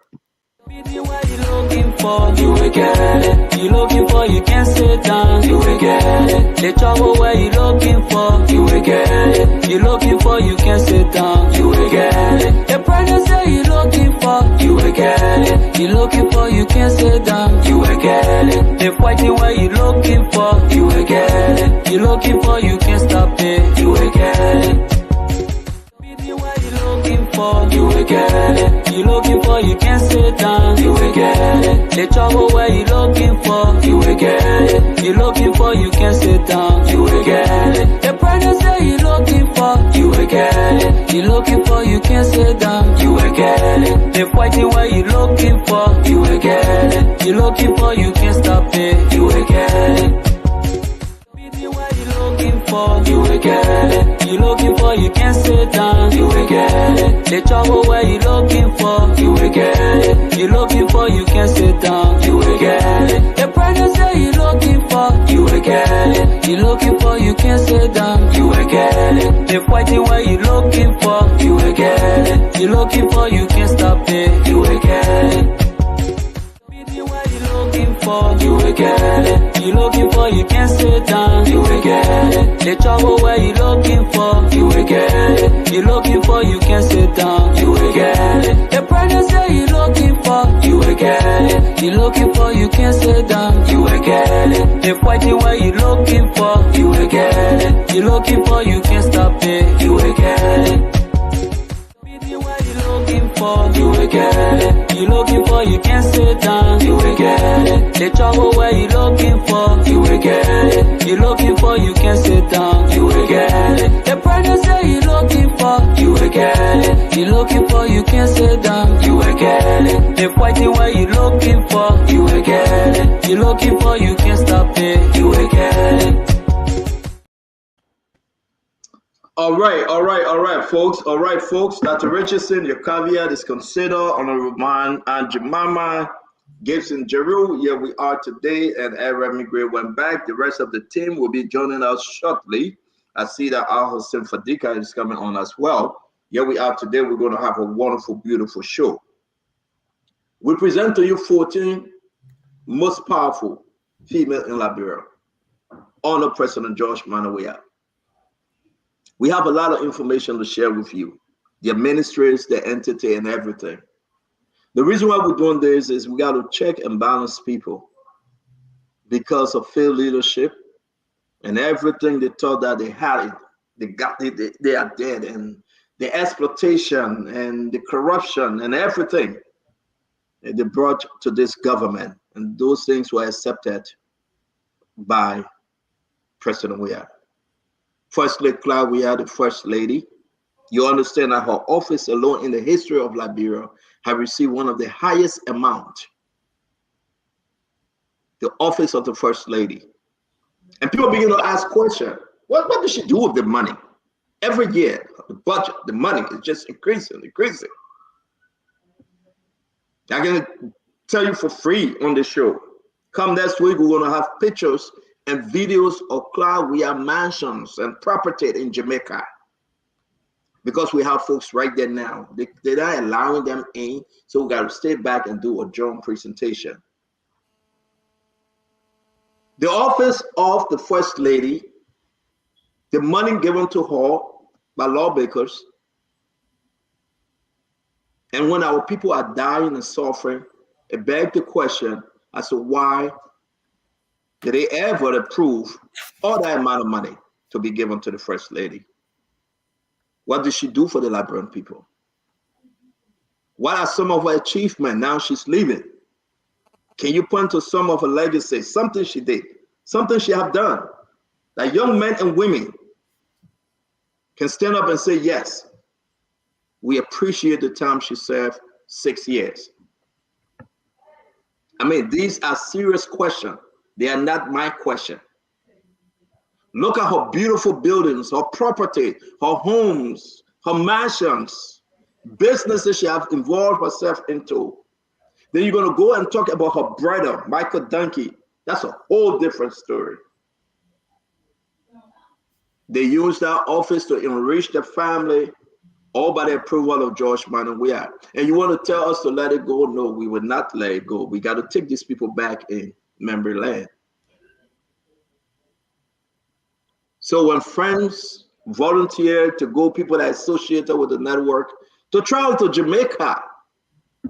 What you looking for, you will get it. You looking for, you can't sit down, you will get it. The trouble where you looking for, you will get it. You looking for, you can't sit down, you will get it. The pregnancy you looking for, you will get it. You looking for, you can't sit down, you will get it. The fighting where you looking for, you will get it. You looking for, you can't stop it, you will get it. For, you will get it. You looking for, you can't sit down, you will get it. The trouble where you looking for, you will get it. You looking for, you can't sit down, you will get it. The pregnancy you looking for, you will get it. You looking for, you can't sit down, you will get it. The fighting where you looking for, you will get it. You looking for, you can't stop it, you will get it. For, you will get it. You looking for, you can't sit down, you will get it. The trouble where you looking for, you will get it. You looking for, you can't sit down, you will get it. The pregnancy you looking for, you will get it. You looking for, you can't sit down, you will get it. The fighting where you looking for, you will get it. You looking for, you can't stop it, you will get it. For, you will get it. You looking for, you can't sit down, you will get it. The trouble where you looking for, you will get it. You looking for, you can't sit down, you will get it. The pregnancy you looking for, you will get it. You looking for, you can't sit down, you will get it. The fighting where you looking for, you will get it. You looking for, you can't stop it, you will get it. For, you will get it. You looking for, you can't sit down, you will get it. The trouble where you looking for, you will get it. You looking for, you can't sit down, you will get it. The pregnancy you looking for, you will get it. You looking for, you can't sit down, you will get it. The fighting where you looking for, you will get it. You looking for, you can't stop it, you will get it. All right, folks. Dr. Richardson, your caveat is considered. Honorable Man and Jemima Gibson Jeru. Here we are today, and Aaron Migray went back. The rest of the team will be joining us shortly. I see that Al Hussein Fadika is coming on as well. Here we are today. We're going to have a wonderful, beautiful show. We present to you 14 most powerful female in Liberia. Honor President George Manneh. We have a lot of information to share with you, their ministries, their entity, and everything. The reason why we're doing this is we got to check and balance people because of failed leadership and everything they thought that they had, they are dead, and the exploitation and the corruption and everything they brought to this government, and those things were accepted by President Weah. First Lady Cloud, we are the First Lady. You understand that her office alone in the history of Liberia have received one of the highest amount. The office of the First Lady. And people begin to ask questions. What does she do with the money? Every year, the budget, the money is just increasing. I can tell you for free on the show. Come next week, we're going to have pictures and videos of Cloud Weah mansions and property in Jamaica. Because we have folks right there now. They're not allowing them in, so we got to stay back and do a joint presentation. The office of the First Lady, the money given to her by lawmakers, and when our people are dying and suffering, it begs the question as to why did they ever approve all that amount of money to be given to the First Lady? What did she do for the Liberian people? What are some of her achievements now she's leaving? Can you point to some of her legacy, something she did, something she have done, that young men and women can stand up and say, yes, we appreciate the time she served 6 years. I mean, these are serious questions. They are not my question. Look at her beautiful buildings, her property, her homes, her mansions, businesses she has involved herself into. Then you're going to go and talk about her brother, Michael Dunke. That's a whole different story. They used that office to enrich the family, all by the approval of George Manneh. And you want to tell us to let it go? No, we will not let it go. We got to take these people back in memory lane. So when friends volunteer to go, people that are associated with the network, to travel to Jamaica,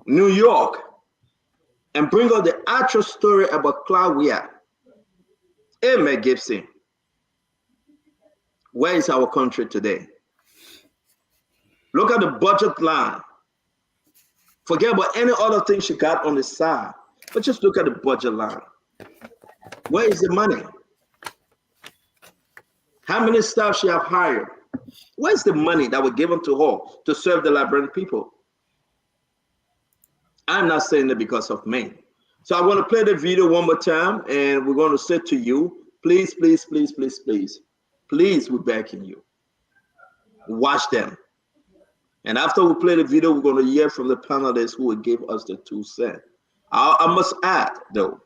New York, and bring out the actual story about Cloud Weah. Amen, Gibson. Where is our country today? Look at the budget line. Forget about any other thing she got on the side, but just look at the budget line. Where is the money? How many staff she have hired? Where's the money that was given to her to serve the Liberian people? I'm not saying it because of me. So I want to play the video one more time, and we're going to say to you, please, please, please, please, please, please, we're begging you. Watch them. And after we play the video, we're going to hear from the panelists who will give us the 2 cents. I must add, though,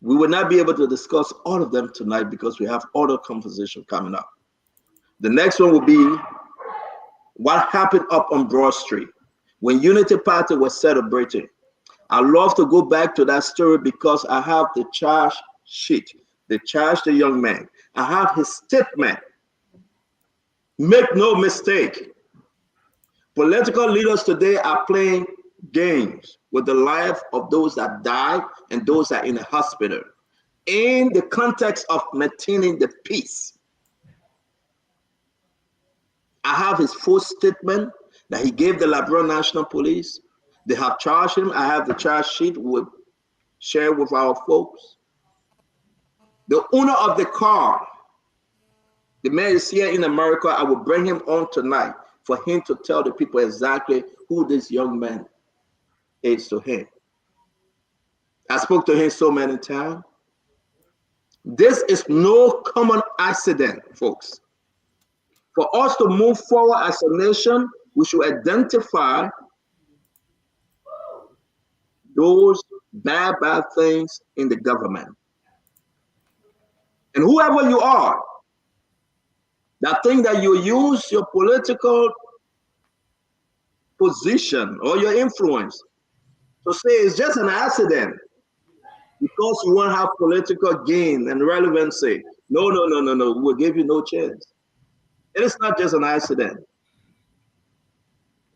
we will not be able to discuss all of them tonight because we have other conversation coming up. The next one will be what happened up on Broad Street when Unity Party was celebrating. I love to go back to that story because I have the charge sheet. They charged the young man. I have his statement. Make no mistake. Political leaders today are playing games with the life of those that died and those that are in the hospital in the context of maintaining the peace. I have his full statement that he gave the Liberian National Police. They have charged him. I have the charge sheet we'll share with our folks. The owner of the car, the man is here in America. I will bring him on tonight for him to tell the people exactly who this young man is to him. I spoke to him so many times. This is no common accident, folks. For us to move forward as a nation, we should identify those bad things in the government. And whoever you are, that thing that you use your political position or your influence to say it's just an accident because you want to have political gain and relevancy. No, we'll give you no chance. It is not just an accident.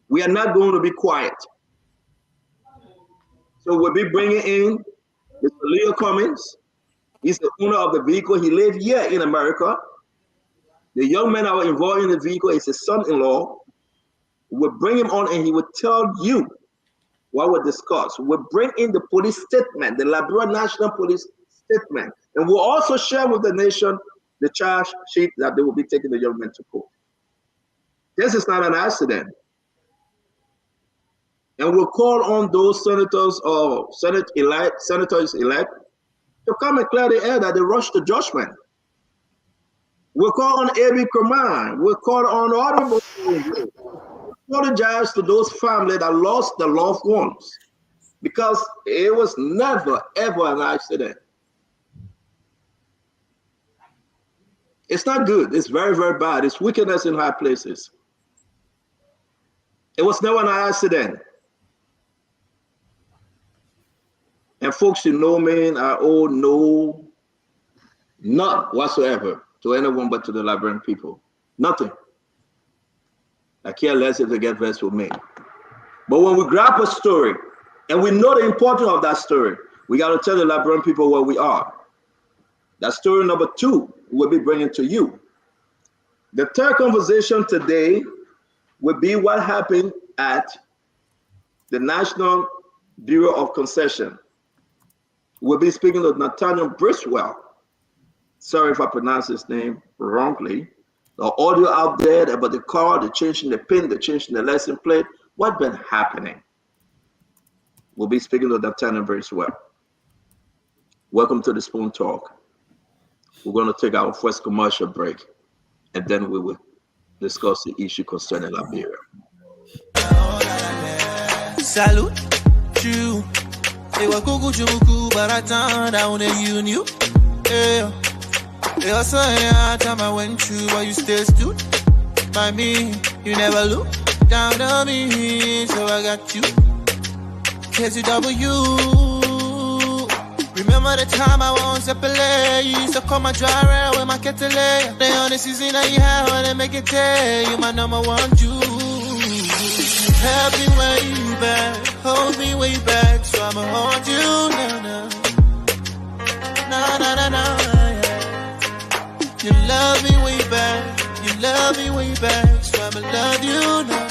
We are not going to be quiet. So we'll be bringing in Mr. Leo Cummings. He's the owner of the vehicle. He lives here in America. The young man that was involved in the vehicle is his son-in-law. We'll bring him on and he will tell you what we discuss. We'll bring in the police statement, the Liberia National Police statement. And we'll also share with the nation the charge sheet that they will be taking the young man to court. This is not an accident. And we'll call on those senators or senators elect to come and clear the air that they rush to judgment. We'll call on Abiy Kerman. We'll call on Audible. Apologize to those families that lost their loved ones, because it was never, ever an accident. It's not good. It's very, very bad. It's wickedness in high places. It was never an accident. And folks, you know me, I owe no, none whatsoever to anyone but to the Liberian people. Nothing. I care less if they get vexed with me. But when we grab a story and we know the importance of that story, we got to tell the Liberian people where we are. That story number 2 we'll be bringing to you. The third conversation today will be what happened at the National Bureau of Concession. We'll be speaking to Nathaniel Briswell. Sorry if I pronounce his name wrongly. The audio out there about the car, the changing the pin, the changing the license plate, what's been happening? We'll be speaking to Nathaniel Briswell. Welcome to the Spoon Talk. We're going to take our first commercial break, and then we will discuss the issue concerning Liberia. Salute you. They were cuckoo chuku, but I turned down you knew. Yeah. They also had time I went through, but you still stood by me. You never looked down on me, so I got you. KCW. Remember the time I was a play. You used to call my driver with my kettle. The only season that you have when they make it tell you my number one Jew. Help me way back, hold me way back, so I'ma hold you now. You love me way back, you love me way back, so I'ma love you now.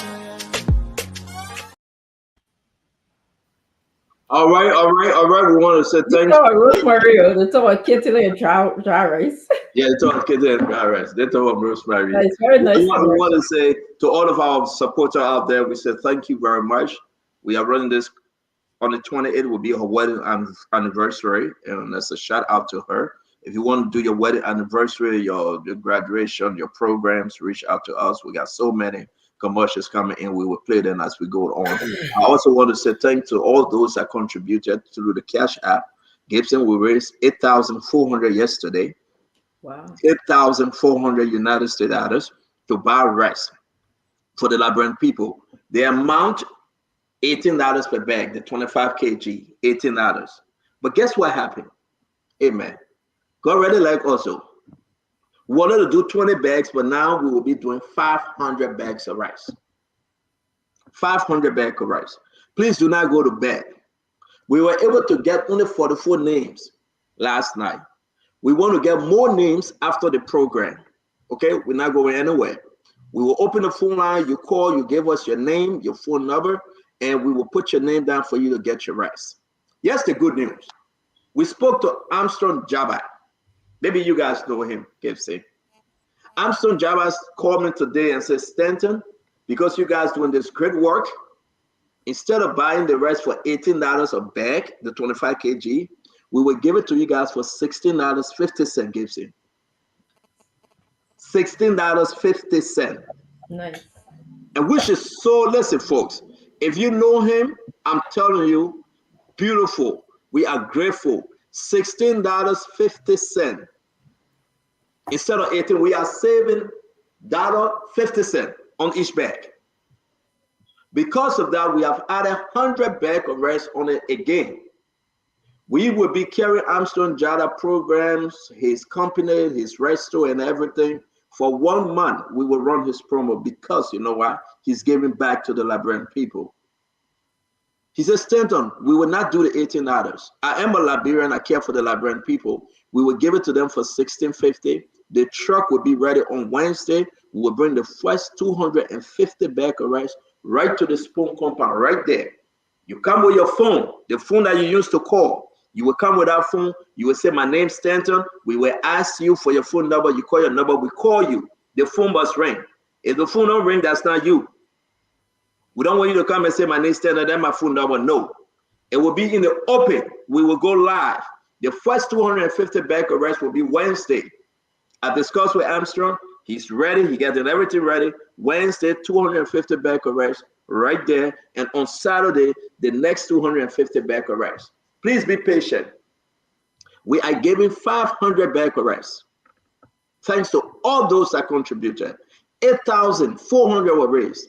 All right. We want to say thanks. They talk about Rosemary. They talk about Kitty and dry rice. Yeah, they talk about Kitty and dry rice. They talk about Rosemary. It's very nice. We want to say to all of our supporters out there, we say thank you very much. We are running this on the 28th. Will be her wedding anniversary, and that's a shout out to her. If you want to do your wedding anniversary, your graduation, your programs, reach out to us. We got so many commercials coming in. We will play them as we go on. I also want to say thanks to all those that contributed through the Cash App. Gibson, we raised $8,400 yesterday. Wow. 8,400 United States dollars to buy rice for the Liberian people. The amount, $18 per bag, the 25 kg, $18. But guess what happened? Amen. God really like also. We wanted to do 20 bags, but now we will be doing 500 bags of rice. 500 bags of rice. Please do not go to bed. We were able to get only 44 names last night. We want to get more names after the program. Okay, we're not going anywhere. We will open the phone line. You call, you give us your name, your phone number, and we will put your name down for you to get your rice. Yes, the good news. We spoke to Armstrong Jabba. Maybe you guys know him, KFC. Armstrong Jabba called me today and said, Stanton, because you guys doing this great work, instead of buying the rice for $18 a bag, the 25 kg, we will give it to you guys for $16.50, Gibson. $16.50. Nice. And which is so, listen, folks, if you know him, I'm telling you, beautiful. We are grateful. $16.50. Instead of 18, we are saving $1.50 on each bag. Because of that, we have added 100 bag of rice on it again. We will be carrying Armstrong Jada programs, his company, his restaurant, and everything. For 1 month, we will run his promo because, you know what? He's giving back to the Liberian people. He says, Stanton, we will not do the $18. I am a Liberian. I care for the Liberian people. We will give it to them for $16.50. The truck will be ready on Wednesday. We will bring the first 250 bag of rice right to the Spoon compound, right there. You come with your phone, the phone that you used to call. You will come with that phone. You will say, my name's Stanton. We will ask you for your phone number. You call your number. We call you. The phone must ring. If the phone don't ring, that's not you. We don't want you to come and say, my name's Stanton, that's my phone number. No. It will be in the open. We will go live. The first 250 bag of rice will be Wednesday. I discussed with Armstrong. He's ready. He got everything ready. Wednesday, 250 bag of rice right there. And on Saturday, the next 250 bag of rice. Please be patient. We are giving 500 bag of rice. Thanks to all those that contributed. 8,400 were raised.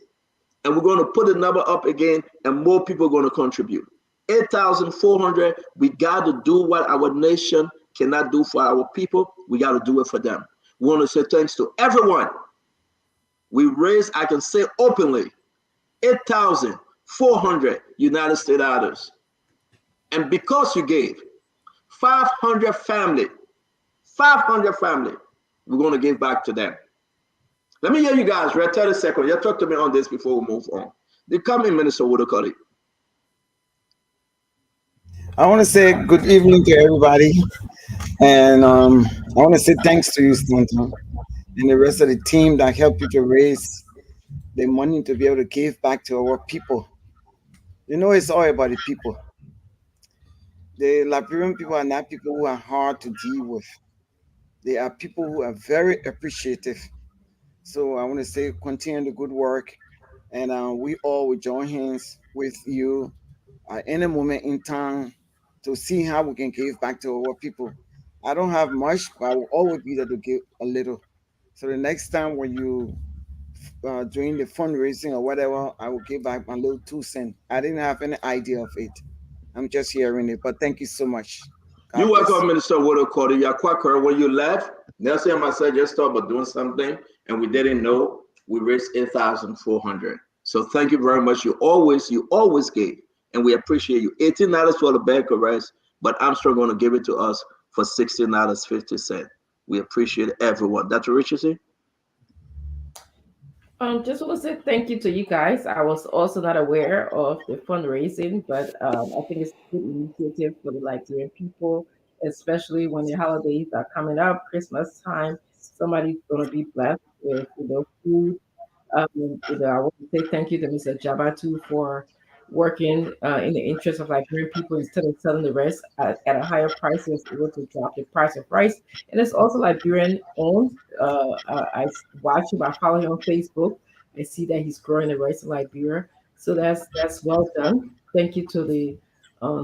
And we're going to put the number up again, and more people are going to contribute. 8,400. We got to do what our nation cannot do for our people. We got to do it for them. We want to say thanks to everyone. We raised, I can say openly, 8,400 United States dollars. And because you gave 500 family, we're going to give back to them. Let me hear you guys, right? 30 seconds. You talk to me on this before we move on. They come in, Minister Woodacuddy. I want to say good evening to everybody. And I want to say thanks to you, Stanton, and the rest of the team that helped you to raise the money to be able to give back to our people. You know, it's all about the people. The Liberian people are not people who are hard to deal with. They are people who are very appreciative. So I want to say continue the good work, and we all will join hands with you at any moment in time to see how we can give back to our people. I don't have much, but I will always be there to give a little. So the next time when you doing the fundraising or whatever, I will give back my little 2 cents. I didn't have any idea of it. I'm just hearing it, but thank you so much. You're welcome, Minister Woodacuddy. You're quite correct. When you left, Nelson and myself just thought about doing something, and we didn't know. We raised 8,400. So thank you very much. You always gave, and we appreciate you. $18 for the bag of rice, but I'm still going to give it to us for $16.50. We appreciate everyone. Dr. Richardson? Just want to say thank you to you guys. I was also not aware of the fundraising, but I think it's a good initiative for the Liberian people, especially when the holidays are coming up, Christmas time. Somebody's going to be blessed with food. I want to say thank you to Mr. Jabatu for working in the interest of Liberian people instead of selling the rest at a higher price. He was able to drop the price of rice, and it's also Liberian owned. I watch him. I follow him on Facebook. I see that he's growing the rice in Liberia, so that's well done. Thank you to the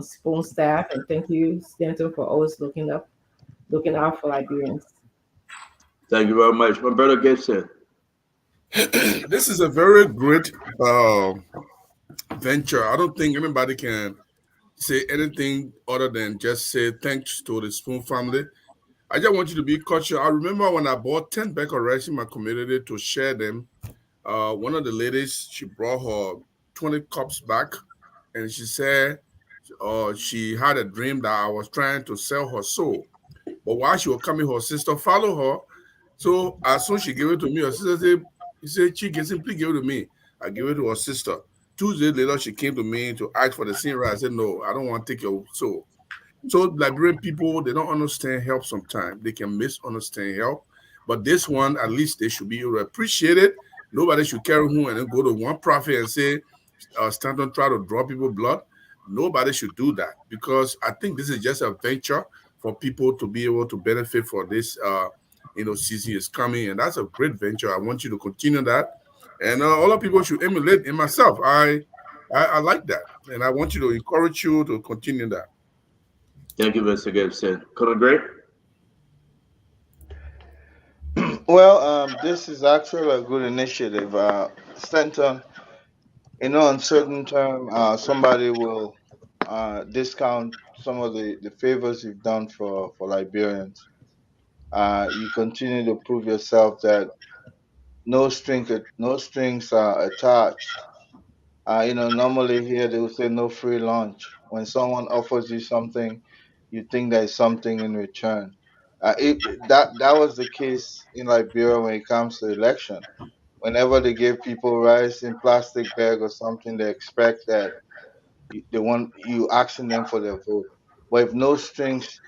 Spoon staff, and thank you, Stanton, for always looking out for Liberians. Thank you very much, my brother Gibson. This is a very great venture. I don't think anybody can say anything other than just say thanks to the Spoon family. I just want you to be cautious. I remember when I bought 10 bags of rice in my community to share them. One of the ladies, she brought her 20 cups back, and she said she had a dream that I was trying to sell her soul. But while she was coming, her sister followed her. So as soon as she gave it to me, her sister said, Chike, simply give it to me. I gave it to her sister. 2 days later, she came to me to ask for the same rice. I said, no, I don't want to take your soul. So Liberian people, they don't understand help sometimes. They can misunderstand help. But this one, at least they should be able to appreciate it. Nobody should carry home and then go to one prophet and say, Stanton try to draw people blood. Nobody should do that, because I think this is just a venture for people to be able to benefit for this season is coming, and that's a great venture. I want you to continue that, and a lot of people should emulate. And myself, I like that, and I want you to encourage you to continue that. Thank you, Mr. Gibson. Colonel Gray? Well, this is actually a good initiative. Stanton, on certain term, somebody will discount some of the favors you've done for Liberians. You continue to prove yourself that no strings are attached. Normally here they will say no free lunch. When someone offers you something, you think there is something in return. That was the case in Liberia when it comes to election. Whenever they give people rice in plastic bag or something, they expect that they want you asking them for their vote. But if no strings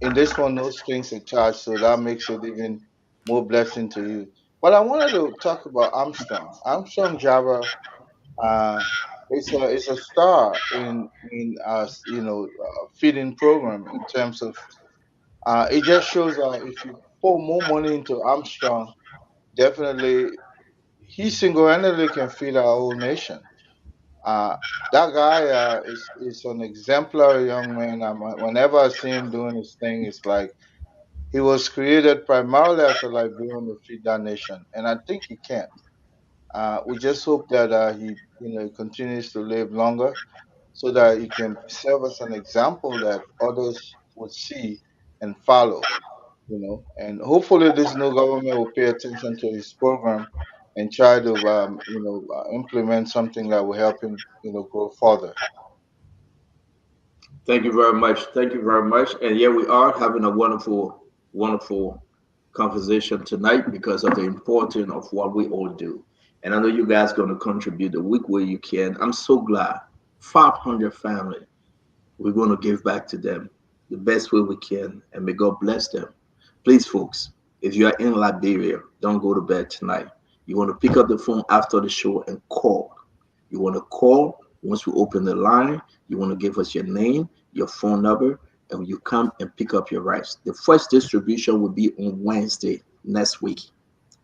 in this one, no strings attached, so that makes it even more blessing to you. But I wanted to talk about Armstrong. Armstrong Jabba it's a star in feeding program in terms of it just shows if you pour more money into Armstrong, definitely he single-handedly can feed our whole nation. That guy is an exemplary young man. Whenever I see him doing his thing, it's like he was created primarily as a Liberian to feed that nation, and I think he can. We just hope that he continues to live longer so that he can serve as an example that others would see and follow. And hopefully this new government will pay attention to his program and try to implement something that will help him grow further. Thank you very much. Thank you very much. And yeah, we are having a wonderful, wonderful conversation tonight because of the importance of what we all do. And I know you guys going to contribute the week where you can. I'm so glad. 500 family. We're going to give back to them the best way we can, and may God bless them. Please, folks, if you are in Liberia, don't go to bed tonight. You want to pick up the phone after the show and call. You want to call once we open the line. You want to give us your name, your phone number, and you come and pick up your rice. The first distribution will be on Wednesday next week,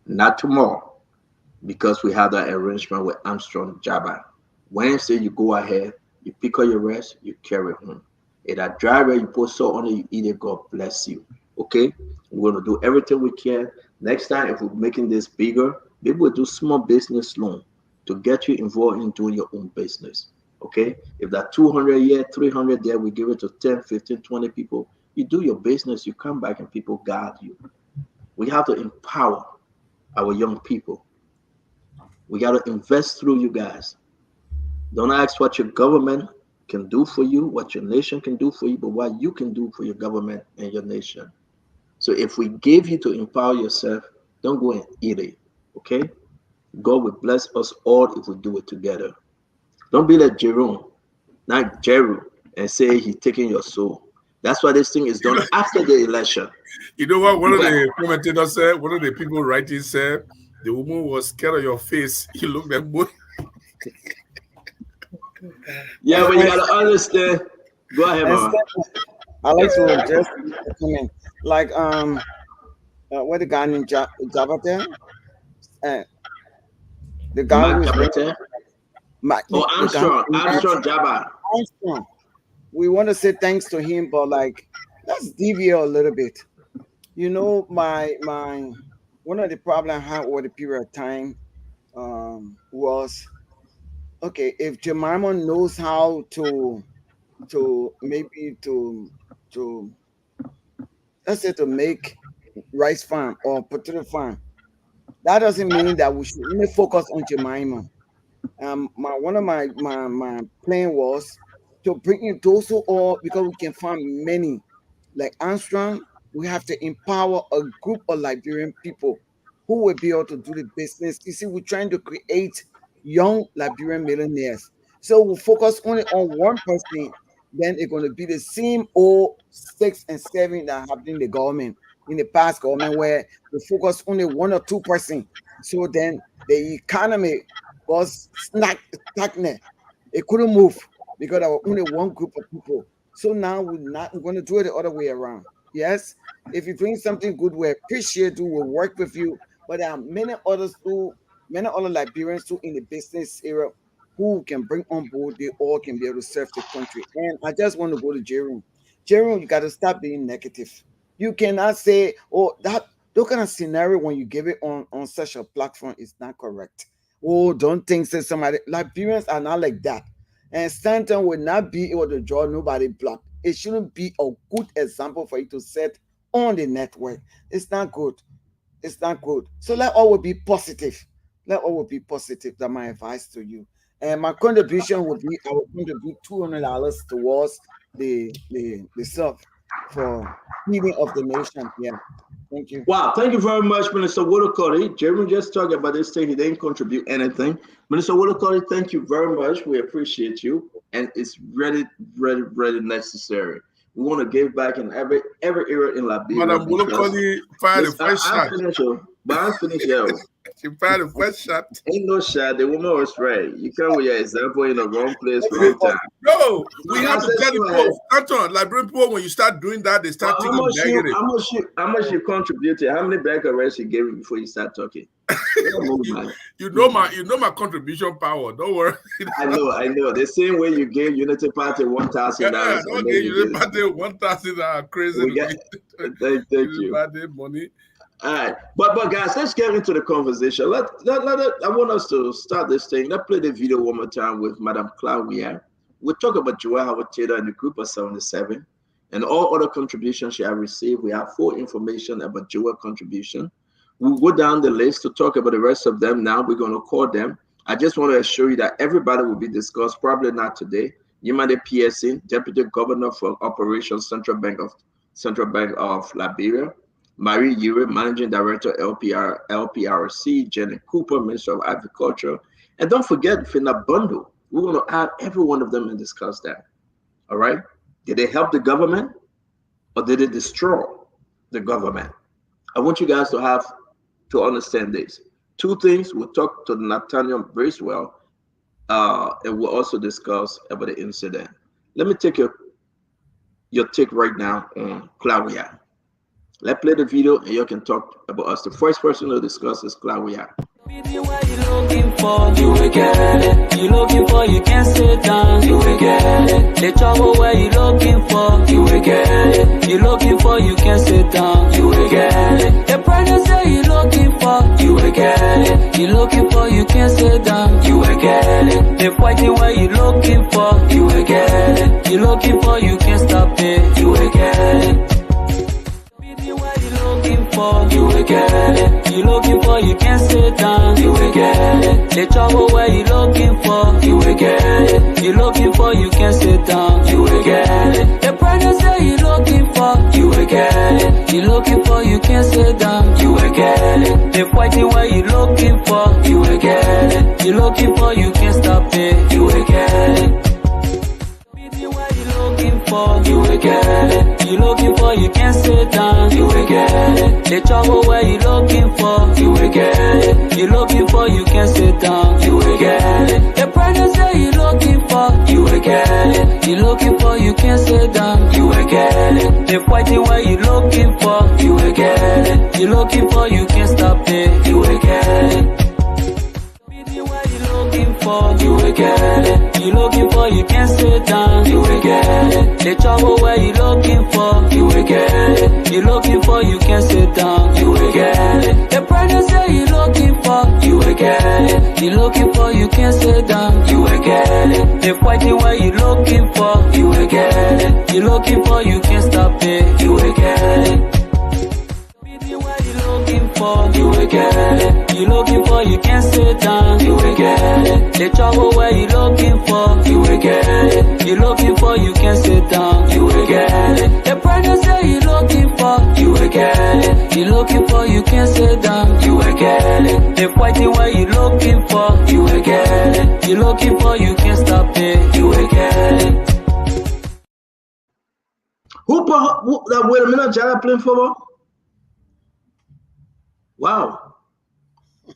not tomorrow, because we have that arrangement with Armstrong Jabba. Wednesday, you go ahead, you pick up your rice, you carry home. If that driver you put salt on it, you eat it, God bless you. Okay? We're going to do everything we can. Next time, if we're making this bigger, maybe we'll do small business loan to get you involved in doing your own business. Okay? If that 200 here, 300 there, we give it to 10, 15, 20 people. You do your business, you come back and people guide you. We have to empower our young people. We got to invest through you guys. Don't ask what your government can do for you, what your nation can do for you, but what you can do for your government and your nation. So if we gave you to empower yourself, don't go and eat it. Okay? God will bless us all if we do it together. Don't be like Jerome, not Jeru, and say he's taking your soul. That's why this thing is done after the election. You know what? One of the commentators said, one of the people writing said, the woman was scared of your face. You look like boy. Yeah, but you gotta understand. Go ahead, Mama. I like to just comment. Like what the guy named Jabba the guy who's Armstrong Jabba. Armstrong. We want to say thanks to him, but like let's deviate a little bit. My one of the problems I had over the period of time was okay, if Jemima knows how to let's say to make rice farm or potato farm, that doesn't mean that we should only focus on Jemima. One of my plan was to bring in those who all, because we can find many like Armstrong. We have to empower a group of Liberian people who will be able to do the business. You see, we're trying to create young Liberian millionaires. So we focus only on one person, then it's going to be the same old 6 and 7 that happened in the government, in the past government, where we focus only 1 or 2%. So then the economy was stagnant. It couldn't move because there was only one group of people. So now we're going to do it the other way around. Yes, if you're doing something good, we appreciate you, we'll work with you. But there are many others too, many other Liberians too in the business area who can bring on board, they all can be able to serve the country. And I just want to go to Jerome. Jerome, you got to stop being negative. You cannot say, oh, that kind of scenario when you give it on such a platform is not correct. Oh, don't think that somebody, Liberians are not like that. And Stanton will not be able to draw nobody block. It shouldn't be a good example for you to set on the network. It's not good. It's not good. So let all be positive. Let all be positive. That's my advice to you. And my contribution would be, I will contribute $200 towards the sub for healing of the nation. Yeah. Thank you. Wow, thank you very much, Minister Wodokori. Jeremy just talked about this thing. He didn't contribute anything. Minister Wodokori, thank you very much. We appreciate you. And it's really, really, really necessary. We want to give back in every area in Liberia. Madam Wodokori fired the first shot. But I'm finished here. She fired the first shot. Ain't no shot. The woman was right. You come with your example in the wrong place, wrong time. No, we have to tell people. Anton, Liberian people, when you start doing that, they start thinking negative. How much you contributed? How many back arrests you gave before you start talking? you know my contribution power. Don't worry. I know. The same way you gave Unity Party $1,000. Don't give Unity Party $1,000. Crazy. Thank you. Money. All right, but guys, let's get into the conversation. I want us to start this thing. Let's play the video one more time with Madam Claudia. We'll talk about Joel Howard Taylor and the group of 77 and all other contributions she has received. We have full information about Joel's contribution. We'll go down the list to talk about the rest of them. Now we're going to call them. I just want to assure you that everybody will be discussed, probably not today. Yimade Pearson, Deputy Governor for Operations, Central Bank of Liberia. Marie Ure, Managing Director, LPRC, Jenny Cooper, Minister of Agriculture. And don't forget Fina Bundle. We're going to add every one of them and discuss that. All right? Did they help the government or did they destroy the government? I want you guys to understand this. Two things. We'll talk to Nathaniel Bracewell and we'll also discuss about the incident. Let me take your take right now on Claudia. Let's play the video and you can talk about us. The first person to discuss is Claudia. You looking for, you will get it. You looking for, you can't sit down, you will get it. The trouble where you looking for, you will get it. You looking for, you can't sit down, you will get it. The pregnancy you looking for, you will get it. You looking for, you can't sit down, you will get it. The fighting where you looking for, you will get it. You looking for, you can't stop it, you will get it. For, you will get it. You looking for, you can't sit down, you will get it. The trouble where you looking for, you will get it. You looking for, you can't sit down, you will get it. The pregnancy you looking for, you will get it. You looking for, you can't sit down, you will get it. The fighting where you looking for, you will get it. You looking for, you can't stop it, you will get it. For, you will get it. You looking for, you can't sit down, you will get it. The trouble where you looking for, you will get it. You looking for, you can't sit down, you will get it. The pregnancy you looking for, you will get it. You looking for, you can't sit down, you will get it. The fighting where you looking for, you will get it. You looking for, you can't stop it, you will get it. For, you will get it. You looking for, you can't sit down, you will get it. The trouble where you looking for, you will get it. You looking for, you can't sit down, you will get it. The pregnancy you looking for, you will get it. You looking for, you can't sit down, you will get it. The fighting where you looking for, you will get it. You looking for, you can't stop it, you will get it. For, you will get it. You looking for, you can't sit down, you will get it. The trouble where you looking for, you will get it. You looking for, you can't sit down, you will get it. The pregnancy you looking for, you will get it. You looking for, you can't sit down, you will get it. The fighting where you looking for, you will get it. You looking for, you can't stop it, you will get it. Who that wait a minute, Jara playing football? Wow.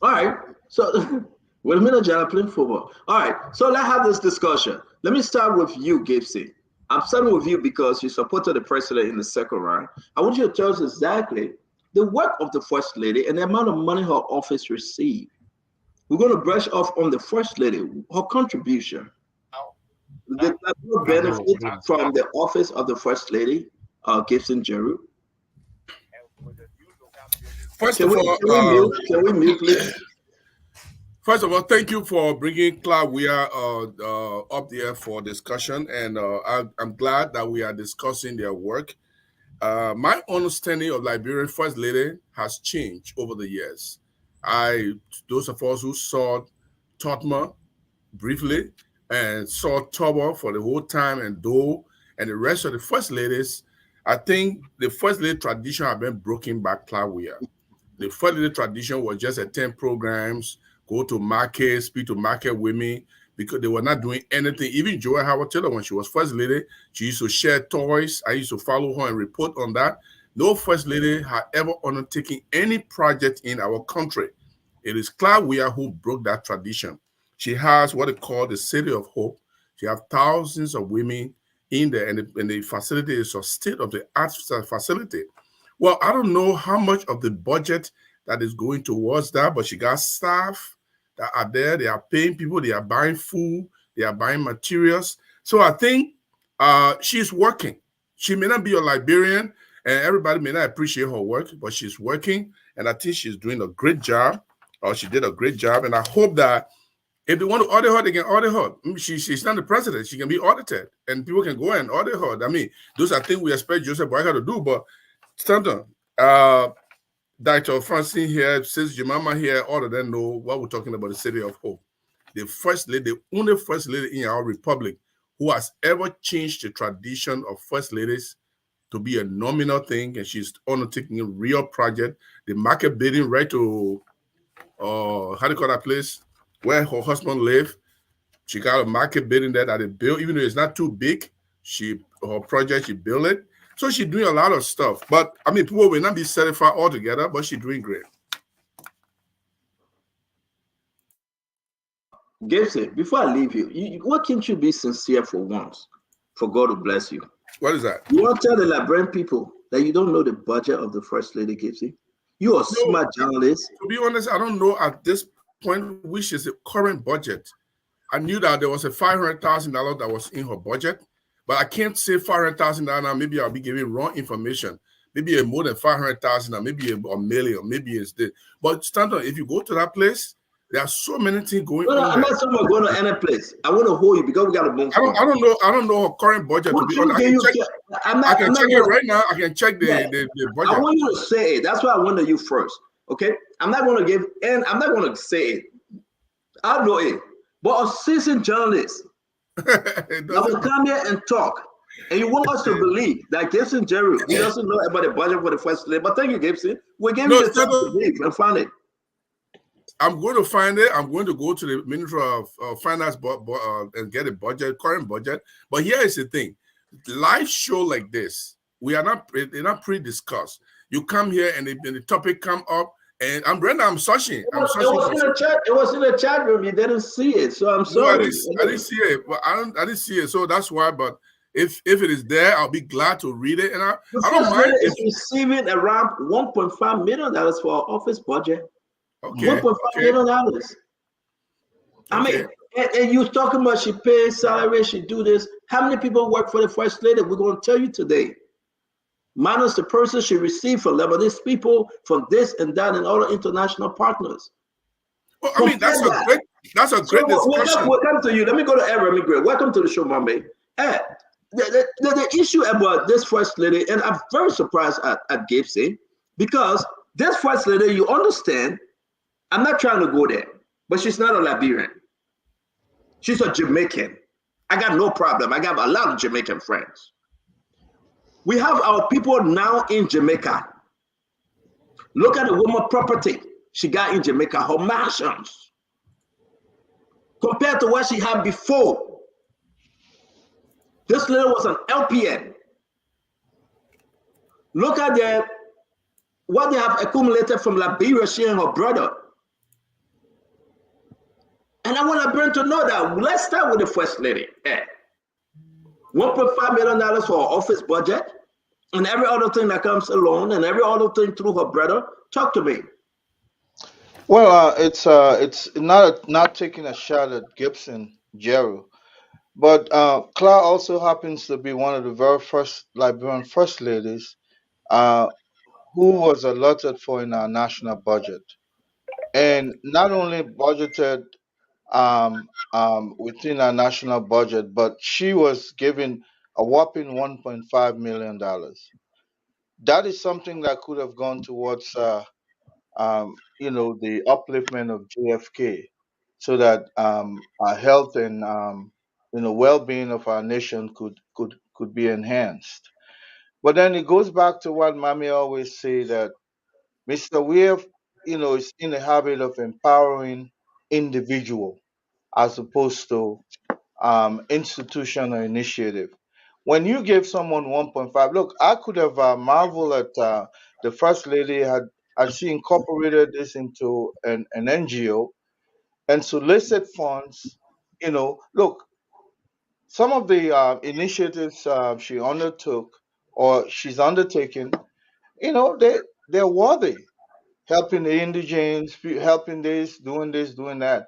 All right. So, wait a minute, Jana playing football. All right. So let's have this discussion. Let me start with you, Gibson. I'm starting with you because you supported the president in the second round. I want you to tell us exactly the work of the first lady and the amount of money her office received. We're going to brush off on the first lady, her contribution. The benefit from the office of the first lady, Gibson Jeru. First of all, can we mute, please? First of all, thank you for bringing Clark Weir up there for discussion, and I'm glad that we are discussing their work. My understanding of Liberian First Lady has changed over the years. Those of us who saw Totma briefly and saw Toba for the whole time, and Doe and the rest of the First Ladies, I think the First Lady tradition has been broken by Clark Weir. The First Lady tradition was just attend programs, go to market, speak to market women, because they were not doing anything. Even Joy Howard Taylor, when she was First Lady, she used to share toys. I used to follow her and report on that. No First Lady had ever undertaken any project in our country. It is Clark Weir who broke that tradition. She has what they call the City of Hope. She has thousands of women in there, and the facility is a state-of-the-art facility. Well, I don't know how much of the budget that is going towards that, but she got staff that are there. They are paying people. They are buying food. They are buying materials. So I think she's working. She may not be a Liberian, and everybody may not appreciate her work, but she's working, and I think she's doing a great job, or she did a great job, and I hope that if they want to audit her, they can audit her. She's not the president. She can be audited, and people can go and audit her. I mean, those are things we expect Joseph Boyka to do, but Stanton, Dr. Francine here, Sis Jemima here, all of them know what we're talking about, the City of Hope. The First Lady, the only First Lady in our republic who has ever changed the tradition of First Ladies to be a nominal thing, and she's undertaking a real project. The market bidding right to, how do you call that place? Where her husband lived. She got a market bidding there that they built, even though it's not too big. Her project, she built it. So she's doing a lot of stuff. But, I mean, people will not be certified altogether, but she's doing great. Gibson, before I leave you, why can't you be sincere for once? For God to bless you. What is that? You want to tell the Liberian people that you don't know the budget of the First Lady, Gibson? You're a smart journalist. To be honest, I don't know at this point which is the current budget. I knew that there was a $500,000 that was in her budget. But I can't say $500,000 now. Maybe I'll be giving wrong information. Maybe more than $500,000, maybe a million, maybe it's this. But Stanton, if you go to that place, there are so many things going on. I'm not talking about going to any place. I want to hold you because we got to move. I don't know her current budget. To be honest. I can check it right now. I can check the budget. I want you to say it. That's why I wanted you first. Okay, I'm not going to give, and I'm not going to say it. I know it, but a seasoned journalist. I will come here and talk, and you want us to believe that Gibson Jeru, he doesn't know about the budget for the First Lady. But thank you, Gibson. We gave you the time to believe and find it. I'm going to find it. I'm going to go to the Ministry of Finance and get a budget, current budget. But here is the thing: live show like this, they're not pre-discussed. You come here and the topic come up. And I'm searching. It was in the chat room. You didn't see it, so I'm sorry. No, I didn't see it. But I didn't see it, so that's why. But if it is there, I'll be glad to read it. And I don't mind. It's receiving around $1.5 million for our office budget. Okay. $1.5 million. I mean, and you talking about she pays salary, she do this. How many people work for the First Lady? We're going to tell you today. Minus the person she received from Lebanese people, from this and that, and other international partners. Well, I mean, that's a great discussion. Welcome to you. Let me go to Ever Great. Welcome to the show, my man. The issue about this First Lady, and I'm very surprised at Gibson, because this First Lady, you understand, I'm not trying to go there, but she's not a Liberian. She's a Jamaican. I got no problem. I got a lot of Jamaican friends. We have our people now in Jamaica. Look at the woman property she got in Jamaica, her mansions, compared to what she had before. This lady was an LPN. Look at what they have accumulated from Liberia, she and her brother. And I want to bring to know that, let's start with the First Lady. $1.5 million for her office budget, and every other thing that comes along, and every other thing through her brother. Talk to me. Well, it's not taking a shot at Gibson, Jeru, but Clara also happens to be one of the very first Liberian first ladies who was allotted for in our national budget, and not only budgeted within our national budget, but she was given a whopping $1.5 million. That is something that could have gone towards the upliftment of JFK, so that our health and well-being of our nation could be enhanced. But then it goes back to what Mami always say, that Mr. Weir, is in the habit of empowering individual as opposed to institution or initiative. When you give someone 1.5, look, I could have marveled at the first lady had she incorporated this into an NGO and solicit funds. Look, some of the initiatives she undertook or she's undertaking, they're worthy. Helping the indigents, helping this, doing that.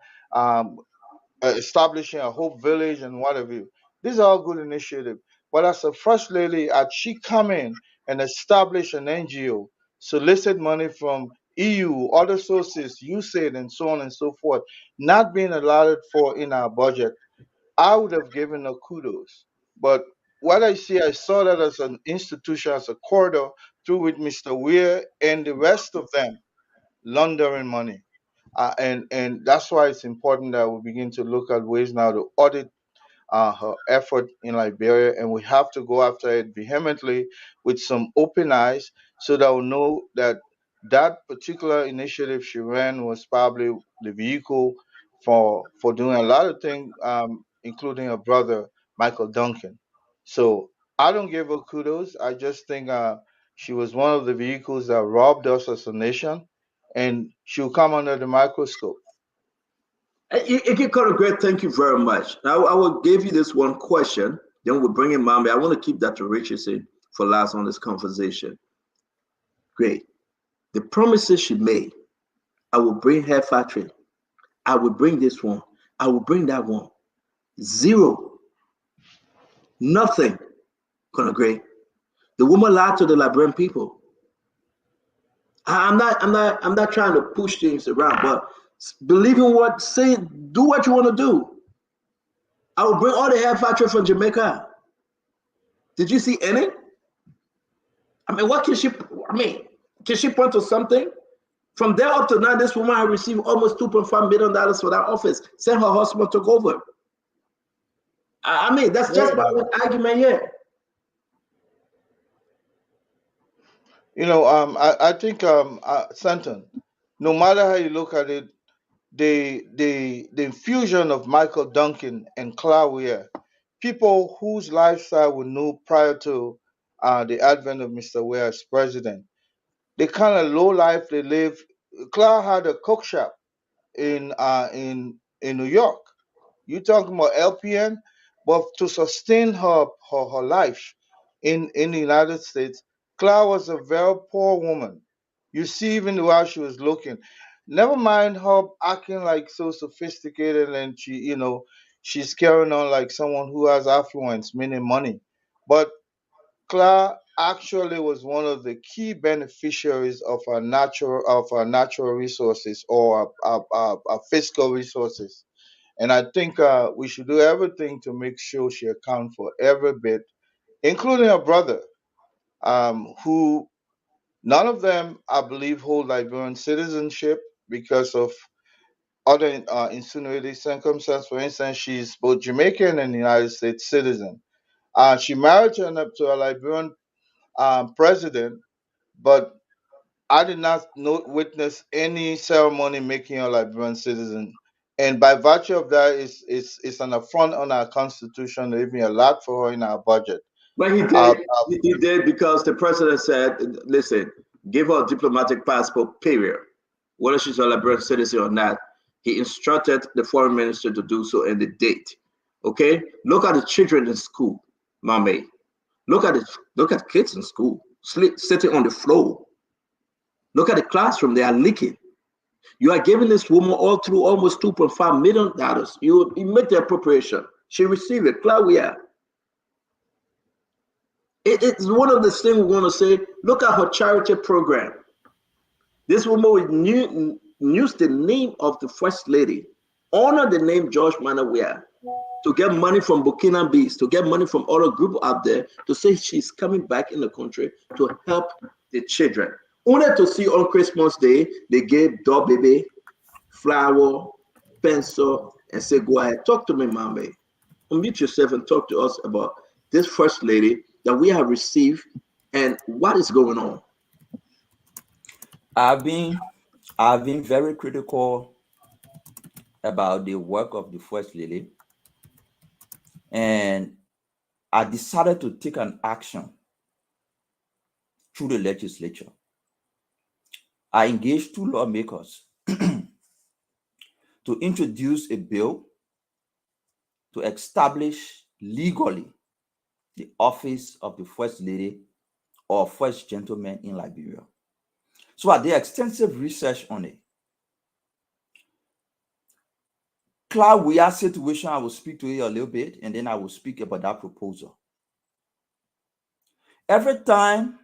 Establishing a Hope Village and what have you. These are all good initiatives. But as a first lady, had she come in and establish an NGO, solicit money from EU, other sources, USAID, and so on and so forth, not being allotted for in our budget, I would have given her kudos. But what I saw that as an institution, as a corridor through which Mr. Weir and the rest of them laundering money. And that's why it's important that we begin to look at ways now to audit her effort in Liberia, and we have to go after it vehemently with some open eyes, so that we'll know that that particular initiative she ran was probably the vehicle for doing a lot of things, including her brother Michael Duncan. So I don't give her kudos. I just think she was one of the vehicles that robbed us as a nation, and she'll come under the microscope. Ike Great, thank you very much. Now I will give you this one question, then we'll bring in Mami. I want to keep Dr. Richardson for last on this conversation. Great. The promises she made, I will bring her factory, I will bring this one, I will bring that one. Zero. Nothing. Great. The woman lied to the Liberian people. I'm not trying to push things around, but believe in what, say, do what you want to do. I will bring all the hair factory from Jamaica. Did you see any? I mean, what can she point to something? From there up to now, this woman has received almost $2.5 million for that office. Since her husband took over. I mean, that's just my argument here. I think, Santon, no matter how you look at it, the infusion of Michael Duncan and Clara Weir, people whose lifestyle we knew prior to the advent of Mr. Weir as president, the kind of low life they live. Clara had a cook shop in New York. You talking about LPN, but to sustain her life in the United States, Clara was a very poor woman. You see, even while she was looking, never mind her acting like so sophisticated, and she's carrying on like someone who has affluence, meaning money. But Clara actually was one of the key beneficiaries of our natural resources, or our fiscal resources. And I think we should do everything to make sure she accounts for every bit, including her brother, who none of them, I believe, hold Liberian citizenship because of other insinuating circumstances. For instance, she's both Jamaican and United States citizen. She married to a Liberian president, but I did not witness any ceremony making her a Liberian citizen. And by virtue of that, it's an affront on our constitution to even allot for her in our budget. But he did. He did because the president said, "Listen, give her a diplomatic passport. Period. Whether she's a Liberian citizen or not." He instructed the foreign minister to do so, and the date. Okay, look at the children in school. Mommy, look at it. Look at kids in school sitting on the floor. Look at the classroom; they are leaking. You are giving this woman all through almost $2.5 million. You make the appropriation. She received it. Claudia. It's one of the things we want to say. Look at her charity program. This woman will use the name of the First Lady, honor the name George Manawea, to get money from Burkina Faso, to get money from other group out there, to say she's coming back in the country to help the children. Only to see on Christmas Day, they gave Dog Baby flower, pencil, and say, go ahead, talk to me, Mame. Unmute yourself and talk to us about this First Lady that we have received and what is going on. I've been very critical about the work of the First Lady, and I decided to take an action through the legislature. I engaged 2 lawmakers to introduce a bill to establish legally the office of the First Lady or First Gentleman in Liberia. So I did extensive research on it. Claudia situation, I will speak to it a little bit, and then I will speak about that proposal. Every time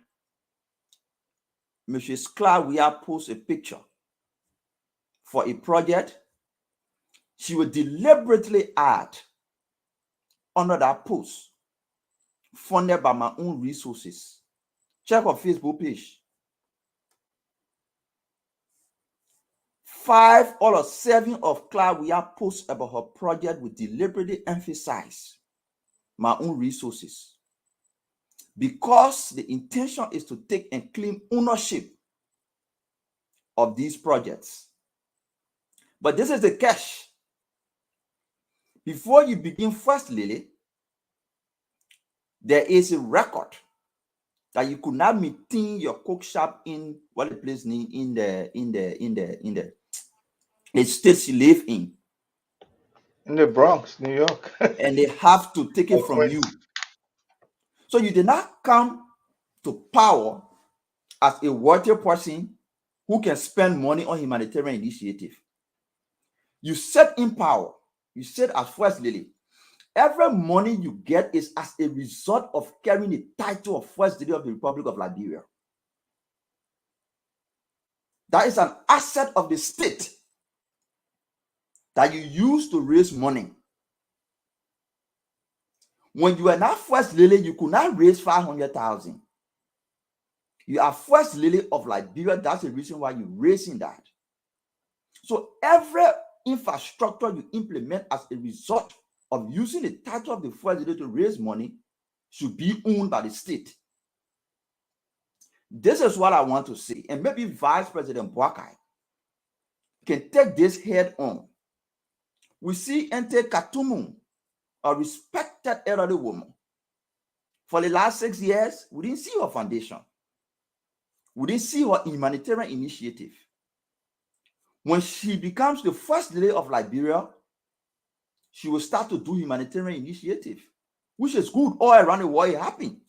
Mrs. Claudia posts a picture for a project, she will deliberately add under that post, funded by my own resources. Check her Facebook page. 5 or 7 of Claudia posts about her project will deliberately emphasize my own resources, because the intention is to take and claim ownership of these projects. But this is the catch. Before you begin First Lady, there is a record that you could not maintain your cook shop in what the place name in the state you live in the Bronx, New York. And they have to take it from you. So you did not come to power as a wealthy person who can spend money on humanitarian initiative. You set in power. You said as First Lady, every money you get is as a result of carrying the title of First Lady of the Republic of Liberia. That is an asset of the state that you use to raise money. When you are not First Lady, you could not raise 500,000. You are First Lady of Liberia. That's the reason why you're raising that. So every infrastructure you implement as a result of using the title of the First Lady to raise money should be owned by the state. This is what I want to say. And maybe Vice President Boakai can take this head on. We see Ente Katumu, a respected elderly woman. For the last 6 years, we didn't see her foundation. We didn't see her humanitarian initiative. When she becomes the First Lady of Liberia, she will start to do humanitarian initiative, which is good all around the world. It happened.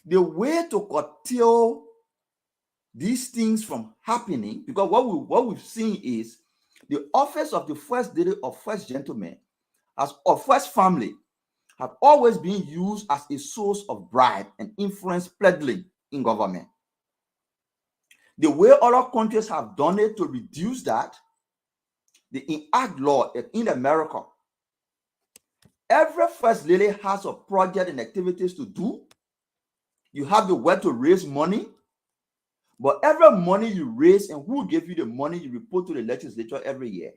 The way to curtail these things from happening, because what we've seen is the office of the First Lady or First Gentleman or First Family have always been used as a source of bribe and influence peddling in government. The way other countries have done it to reduce that, they enact law in America. Every First Lady has a project and activities to do. You have the way to raise money, but every money you raise and who gave you the money, you report to the legislature every year.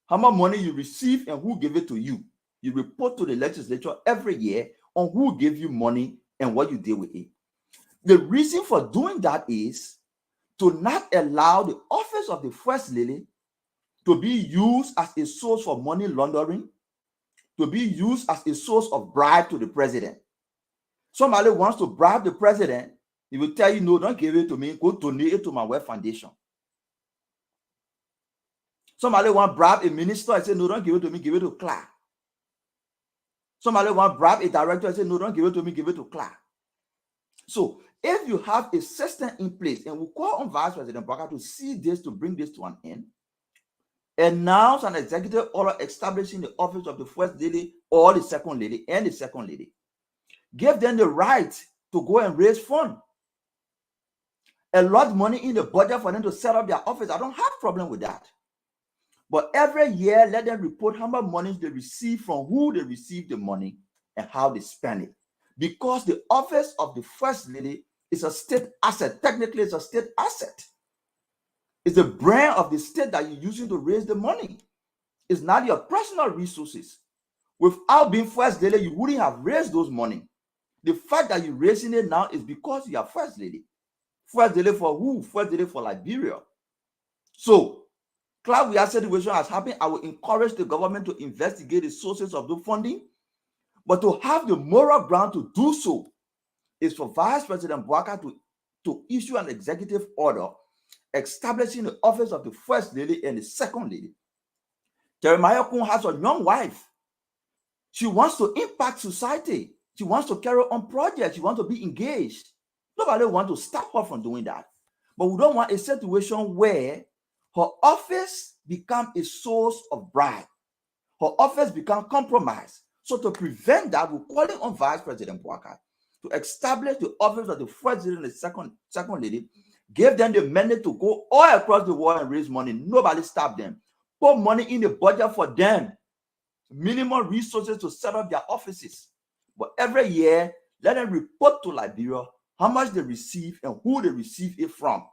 How much money you receive and who gave it to you, you report to the legislature every year on who gave you money and what you did with it. The reason for doing that is to not allow the office of the First Lady to be used as a source for money laundering, to be used as a source of bribe to the president. Somebody wants to bribe the president, he will tell you, no, don't give it to me, go donate it to my Wealth Foundation. Somebody want to bribe a minister and say, no, don't give it to me, give it to Clark. Somebody want to bribe a director and say, no, don't give it to me, give it to Clark. So if you have a system in place, and we call on Vice President Bouakai to see this, to bring this to an end, announce an executive order establishing the office of the First Lady or the Second Lady and the Second Lady. Give them the right to go and raise funds. A lot of money in the budget for them to set up their office. I don't have problem with that. But every year, let them report how much money they receive, from who they receive the money, and how they spend it. Because the office of the First Lady is a state asset. Technically, it's a state asset. It's the brand of the state that you're using to raise the money. It's not your personal resources. Without being First Lady, you wouldn't have raised those money. The fact that you're raising it now is because you are First Lady. First Lady for who? First Lady for Liberia. So, Clark Weah situation has happened. I will encourage the government to investigate the sources of the funding, but to have the moral ground to do so is for Vice President Bouakai to issue an executive order establishing the office of the First Lady and the Second Lady. Jeremiah Kun has a young wife. She wants to impact society. She wants to carry on projects. She wants to be engaged. Nobody wants to stop her from doing that. But we don't want a situation where her office becomes a source of bribe. Her office becomes compromised. So to prevent that, we're calling on Vice President Bouakai to establish the office of the First Lady and the Second Lady, give them the mandate to go all across the world and raise money. Nobody stop them. Put money in the budget for them. Minimum resources to set up their offices. But every year, let them report to Liberia how much they receive and who they receive it from,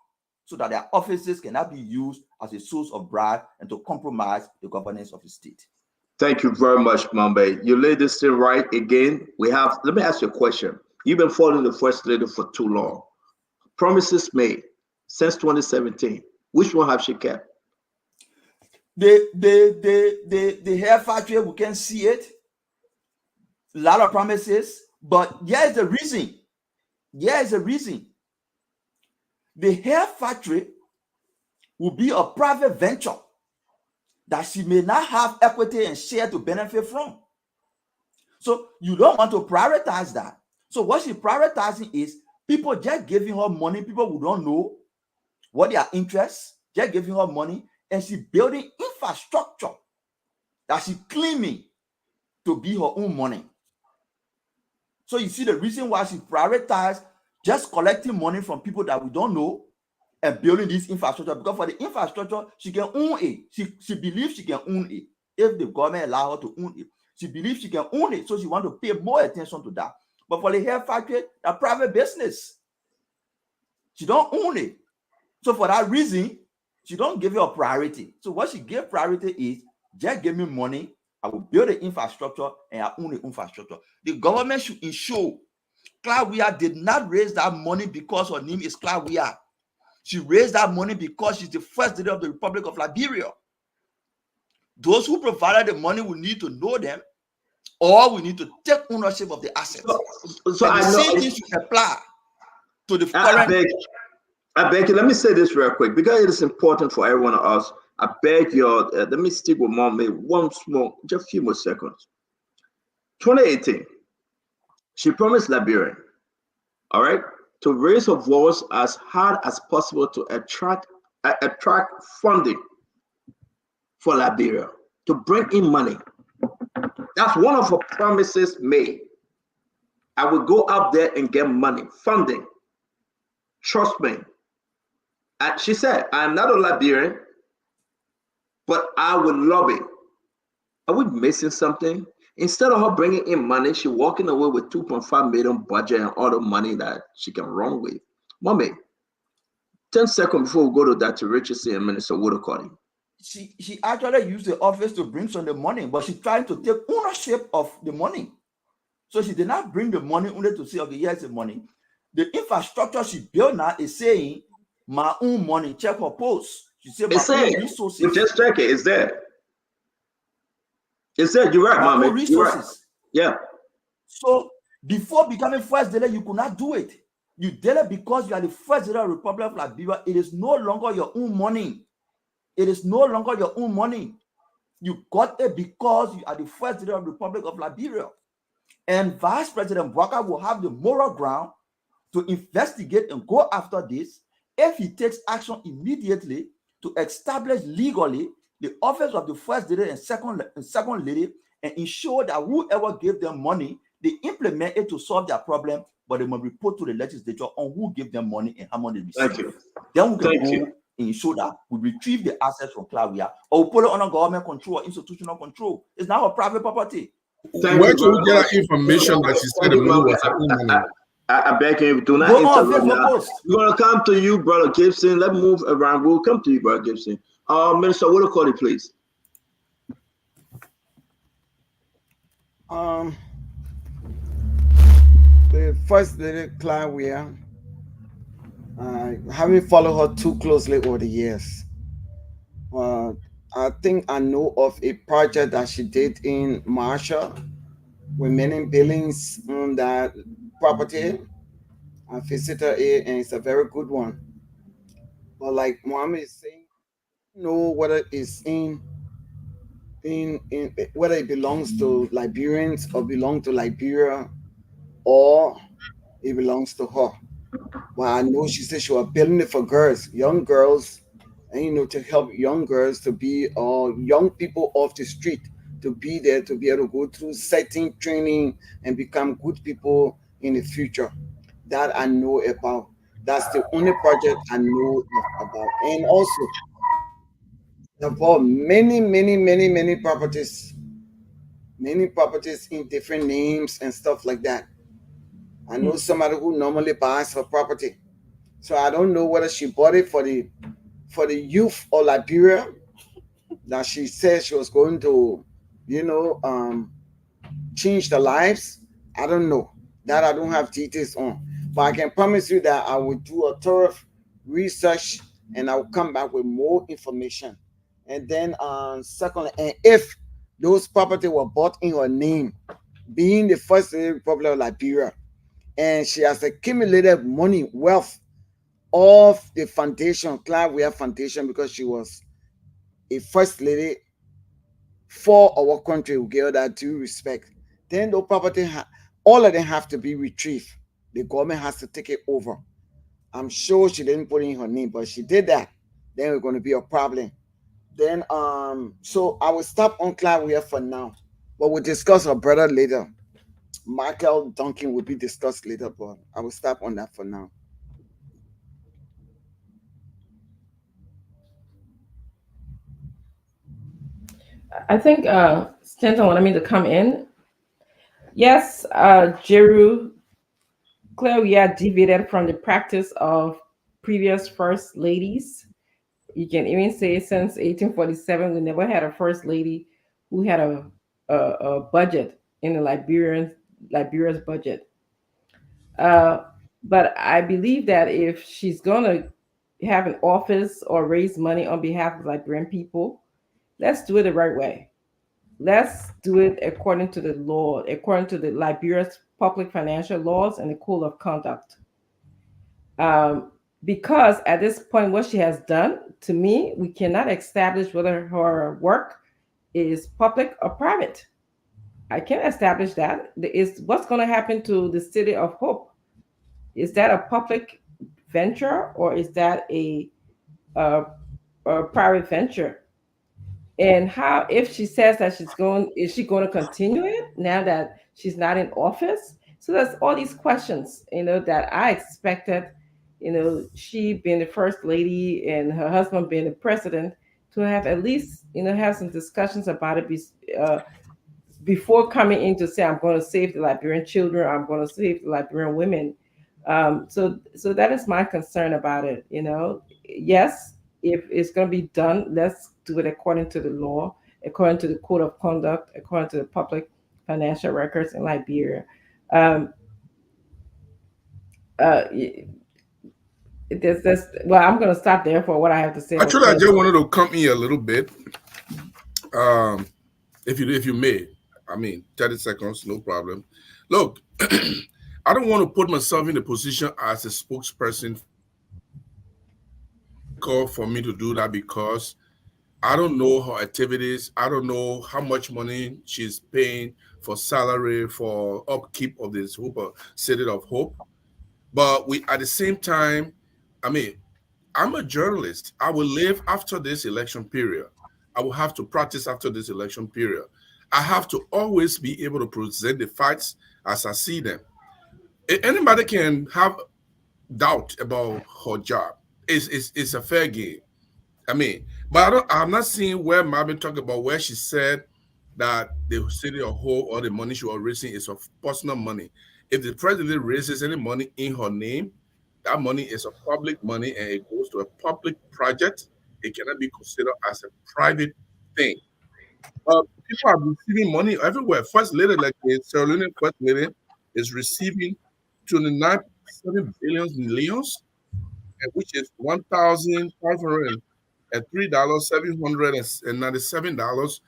so that their offices cannot be used as a source of bribe and to compromise the governance of the state. Thank you very much, Mambe. You laid this thing right again. Let me ask you a question. You've been following the First Lady for too long. Promises made since 2017. Which one have she kept? The hair factory, we can see it. A lot of promises, but here's the reason. Here's the reason. The hair factory will be a private venture that she may not have equity and share to benefit from. So you don't want to prioritize that. So what she's prioritizing is people just giving her money, people who don't know what their interests, just giving her money, and she's building infrastructure that she's claiming to be her own money. So you see the reason why she prioritized just collecting money from people that we don't know and building this infrastructure, because for the infrastructure, she can own it. She believes she can own it. If the government allow her to own it, she believes she can own it. So she wants to pay more attention to that. But for the hair factory, a private business, she don't own it. So for that reason, she don't give it a priority. So what she gave priority is, just give me money, I will build the infrastructure and I own the infrastructure. The government should ensure Clark Weah did not raise that money because her name is Clark Weah. She raised that money because she's the First Lady of the Republic of Liberia. Those who provided the money will need to know them, or we need to take ownership of the assets. So I the know same thing should apply to the current. I beg you, let me say this real quick, because it is important for every one of us. I beg you, let me stick with Mom one small, just a few more seconds. 2018, she promised Liberia, all right, to raise her voice as hard as possible to attract funding for Liberia, to bring in money. That's one of her promises made. I will go out there and get money, funding. Trust me. And she said, I am not a Liberian, but I will lobby. Are we missing something? Instead of her bringing in money, she's walking away with 2.5 million budget and all the money that she can run with. Mommy, 10 seconds before we go to Dr. Richardson and Minister Woodacotty. She actually used the office to bring some of the money, but she's trying to take ownership of the money. So she did not bring the money only to say, okay, here's the money. The infrastructure she built now is saying, my own money, check her post. She said, my own resources. You just check it, it's there. It's there, you're right, Mommy. Resources. Right. Yeah. So before becoming First Lady, you could not do it. You did it because you are the First Lady of the Republic of Liberia. It is no longer your own money. It is no longer your own money. You got it because you are the First Lady of the Republic of Liberia. And Vice President Bwaka will have the moral ground to investigate and go after this if he takes action immediately to establish legally the office of the first lady and second lady and ensure that whoever gave them money, they implement it to solve their problem, but they must report to the legislature on who gave them money and how much they received. Thank you. Then we can Thank you. and ensure that we retrieve the assets from Claudia or put it under government control or institutional control. It's now a private property. Where should we get that information that she said the money was her own money? I beg you, do not interrupt now. We're going to come to you, Brother Gibson. Let's move around. We'll come to you, Brother Gibson. Minister, what do you call it, please? The first lady, Claudia, having followed her too closely over the years, I think I know of a project that she did in Marshall with many buildings on that property. I visited it, and it's a very good one. But like Mohammed is saying, know whether it's in whether it belongs to Liberians or belongs to Liberia or it belongs to her. Well, I know she said she was building it for girls, young girls, and to help young girls to be young people off the street, to be there, to be able to go through certain training and become good people in the future. That I know about. That's the only project I know about. And also about many properties in different names and stuff like that. I know somebody who normally buys her property. So I don't know whether she bought it for the youth of Liberia that she said she was going to, change their lives. I don't know. That I don't have details on. But I can promise you that I will do a thorough research and I will come back with more information. And then secondly, and if those properties were bought in her name, being the first lady Republic of Liberia, and she has accumulated money, wealth of the foundation, Claudia Foundation, because she was a first lady for our country, we give her that due respect. Then those property, all of them have to be retrieved. The government has to take it over. I'm sure she didn't put in her name, but she did that. Then we're going to be a problem. Then, so I will stop on Claudia for now, but we'll discuss her brother later. Michael Duncan will be discussed later, but I will stop on that for now. I think Stanton wanted me to come in. Yes, Jeru, Claudia deviated from the practice of previous first ladies. You can even say since 1847, we never had a first lady who had a budget in the Liberia's budget. But I believe that if she's going to have an office or raise money on behalf of Liberian people, let's do it the right way. Let's do it according to the law, according to the Liberia's public financial laws and the code of conduct. Because at this point, what she has done, to me, we cannot establish whether her work is public or private. I can't establish that. Is what's going to happen to the City of Hope? Is that a public venture or is that a private venture? And how, if she says that is she going to continue it now that she's not in office? So there's all these questions, that I expected, she being the first lady and her husband being the president, to have at least, have some discussions about it before coming in to say, I'm going to save the Liberian children, I'm going to save the Liberian women. So that is my concern about it. Yes, if it's going to be done, let's do it according to the law, according to the code of conduct, according to the public financial records in Liberia. Well, I'm going to stop there for what I have to say. Actually, I just wanted to come in a little bit, if you may. 30 seconds, no problem. Look, I don't want to put myself in a position as a spokesperson for me to do that, because I don't know her activities. I don't know how much money she's paying for salary, for upkeep of this City of Hope. But we, at the same time, I mean, I'm a journalist. I will live after this election period. I will have to practice after this election period. I have to always be able to present the facts as I see them. Anybody can have doubt about her job. It's a fair game. I mean, but I'm not seeing where Marvin talked about where she said that the City of Hope or the money she was raising is of personal money. If the president raises any money in her name, that money is a public money and it goes to a public project. It cannot be considered as a private thing. People are receiving money everywhere. First lady, like the Sierra Leone first lady, is receiving 29.7 billion millions, which is $1,503,797.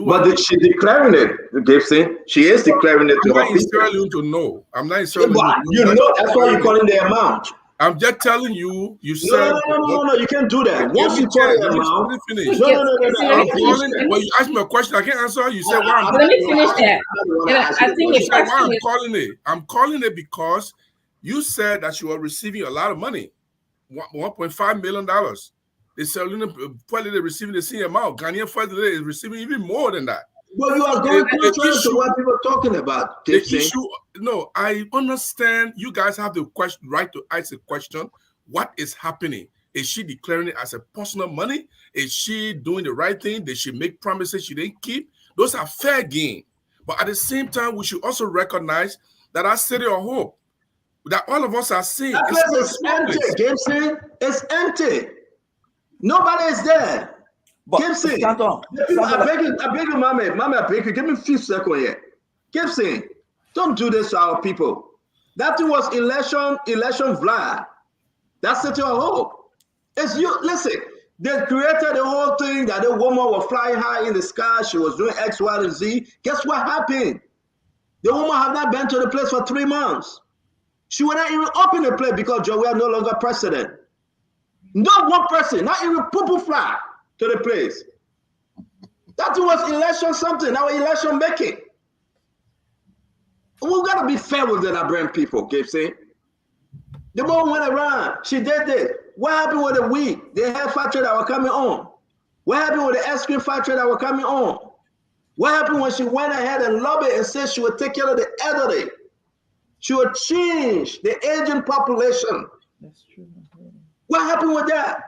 But she declaring it, Gibson. She is declaring it to her people. I'm not in to know. I'm not in Sierra Leone. You know, that's why you're calling the amount. I'm just telling you. You said no. You can't do that. Once you call the amount, no. I'm calling. When you ask me a question, I can't answer. You said why? Let me finish that. I think I'm calling it. I'm calling it because you said that you are receiving a lot of money, $1.5 million. The Sierra Leone probably receiving the same amount. Ghanaian first lady is receiving even more than that. Well, you are going contrary to what people are talking about. The issue, no, I understand you guys have the right to ask the question, what is happening? Is she declaring it as a personal money? Is she doing the right thing? Did she make promises she didn't keep? Those are fair game. But at the same time, we should also recognize that our City of Hope, that all of us are seeing. That place is empty, Gibson. It's empty. Nobody is there. Gibson, I beg you, Mama, I beg you, give me a few seconds here. Gibson, don't do this to our people. That was election flag. That's City of Hope. It's you. Listen, they created the whole thing that the woman was flying high in the sky. She was doing X, Y, and Z. Guess what happened? The woman have not been to the place for 3 months. She was not even up in the place because Joe, we are no longer president. Not one person, not even Pupu fly to the place. That was election something, our election making. We gotta be fair with the Liberian people, Gibson. The woman went around, she did this. What happened with the wheat? The hair factory that were coming on? What happened with the ice cream factory that were coming on? What happened when she went ahead and lobbied and said she would take care of the elderly? She would change the aging population. That's true. What happened with that?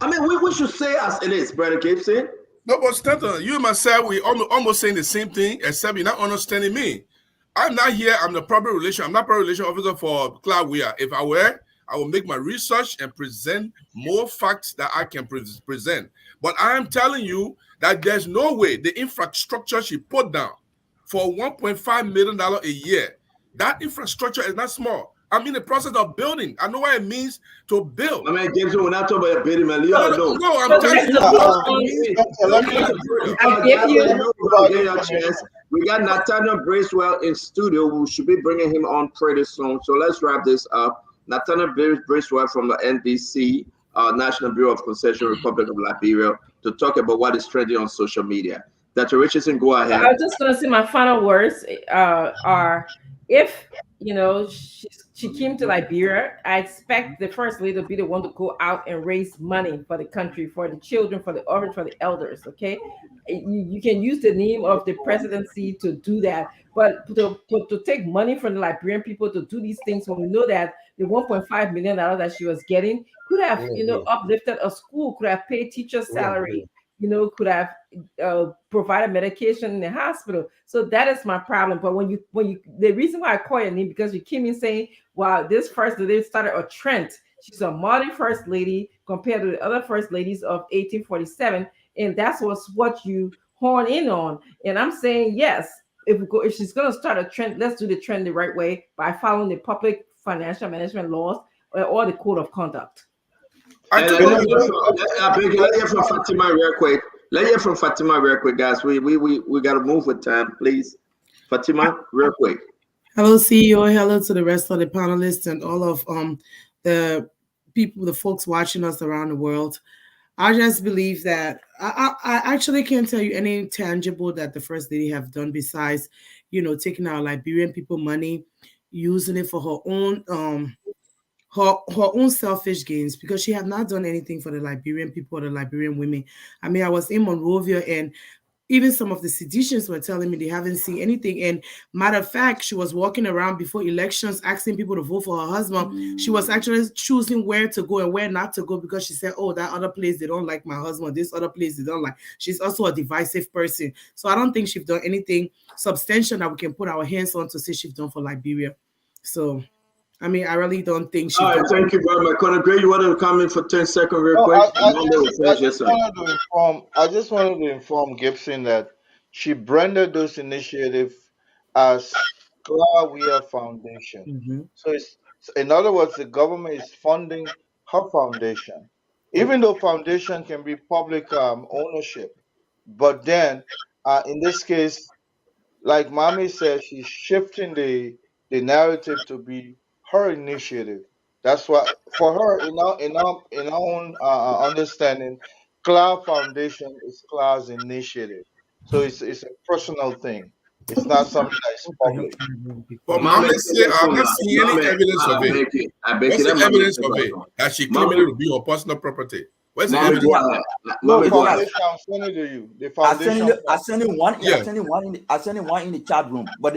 I mean, we should say as it is, Brother Gibson. No, but Stanton, you and myself, we almost saying the same thing, except you're not understanding me. I'm not here. I'm the public relation. I'm not public relation officer for Cloud Weir. If I were, I will make my research and present more facts that I can present. But I am telling you that there's no way the infrastructure she put down for $1.5 million a year, that infrastructure is not small. I'm in the process of building. I know what it means to build. I mean, James, we're not talking about building, man. No, I'm telling you. We got Nathaniel Bracewell in studio. We should be bringing him on pretty soon. So let's wrap this up. Nathaniel Bracewell from the NBC, National Bureau of Concession, Republic of Liberia, to talk about what is trending on social media. Dr. Richardson, go ahead. I was just going to say my final words are, if, you know, she came to Liberia, I expect the first lady to be the one to go out and raise money for the country, for the children, for the orphans, for the elders, okay? You can use the name of the presidency to do that, but to take money from the Liberian people to do these things when we know that the $1.5 million that she was getting could have, you know, uplifted a school, could have paid teachers' salary, you know, could have provided medication in the hospital. So that is my problem. But when you, the reason why I call your name, because you came in saying, wow, this first lady started a trend. She's a modern first lady compared to the other first ladies of 1847. And that's what you horn in on. And I'm saying, yes, if she's going to start a trend, let's do the trend the right way by following the public financial management laws or the code of conduct. Let's hear from Fatima real quick. Let's hear from Fatima real quick, guys. We got to move with time, please. Fatima, real quick. Hello, CEO. Hello to the rest of the panelists and all of the people, the folks watching us around the world. I just believe that I actually can't tell you any tangible that the first lady have done besides, taking our Liberian people money, using it for her own selfish gains, because she have not done anything for the Liberian people or the Liberian women. I mean, I was in Monrovia, and even some of the seditionists were telling me they haven't seen anything. And matter of fact, she was walking around before elections asking people to vote for her husband. She was actually choosing where to go and where not to go, because she said, oh, that other place, they don't like my husband. This other place, they don't like. She's also a divisive person. So I don't think she's done anything substantial that we can put our hands on to say she's done for Liberia. So, I mean, I really don't think she's All right, thank you very much. Conor Gray, you wanted to comment for 10 seconds real quick? I just wanted to inform Gibson that she branded those initiatives as Clawia Foundation. So it's, in other words, the government is funding her foundation, even though foundation can be public ownership. But then, in this case, like Mommy said, she's shifting the narrative to be her initiative. That's what for her in our own understanding, Cloud Foundation is Cloud's initiative. So it's a personal thing. It's not something that's public. But Mama say I'm not seeing any evidence of it. What's the evidence of it? That she claimed it to be her personal property. Where's the evidence? No, foundation, I'm sending to you. The foundation. I sent it one in the chat room. But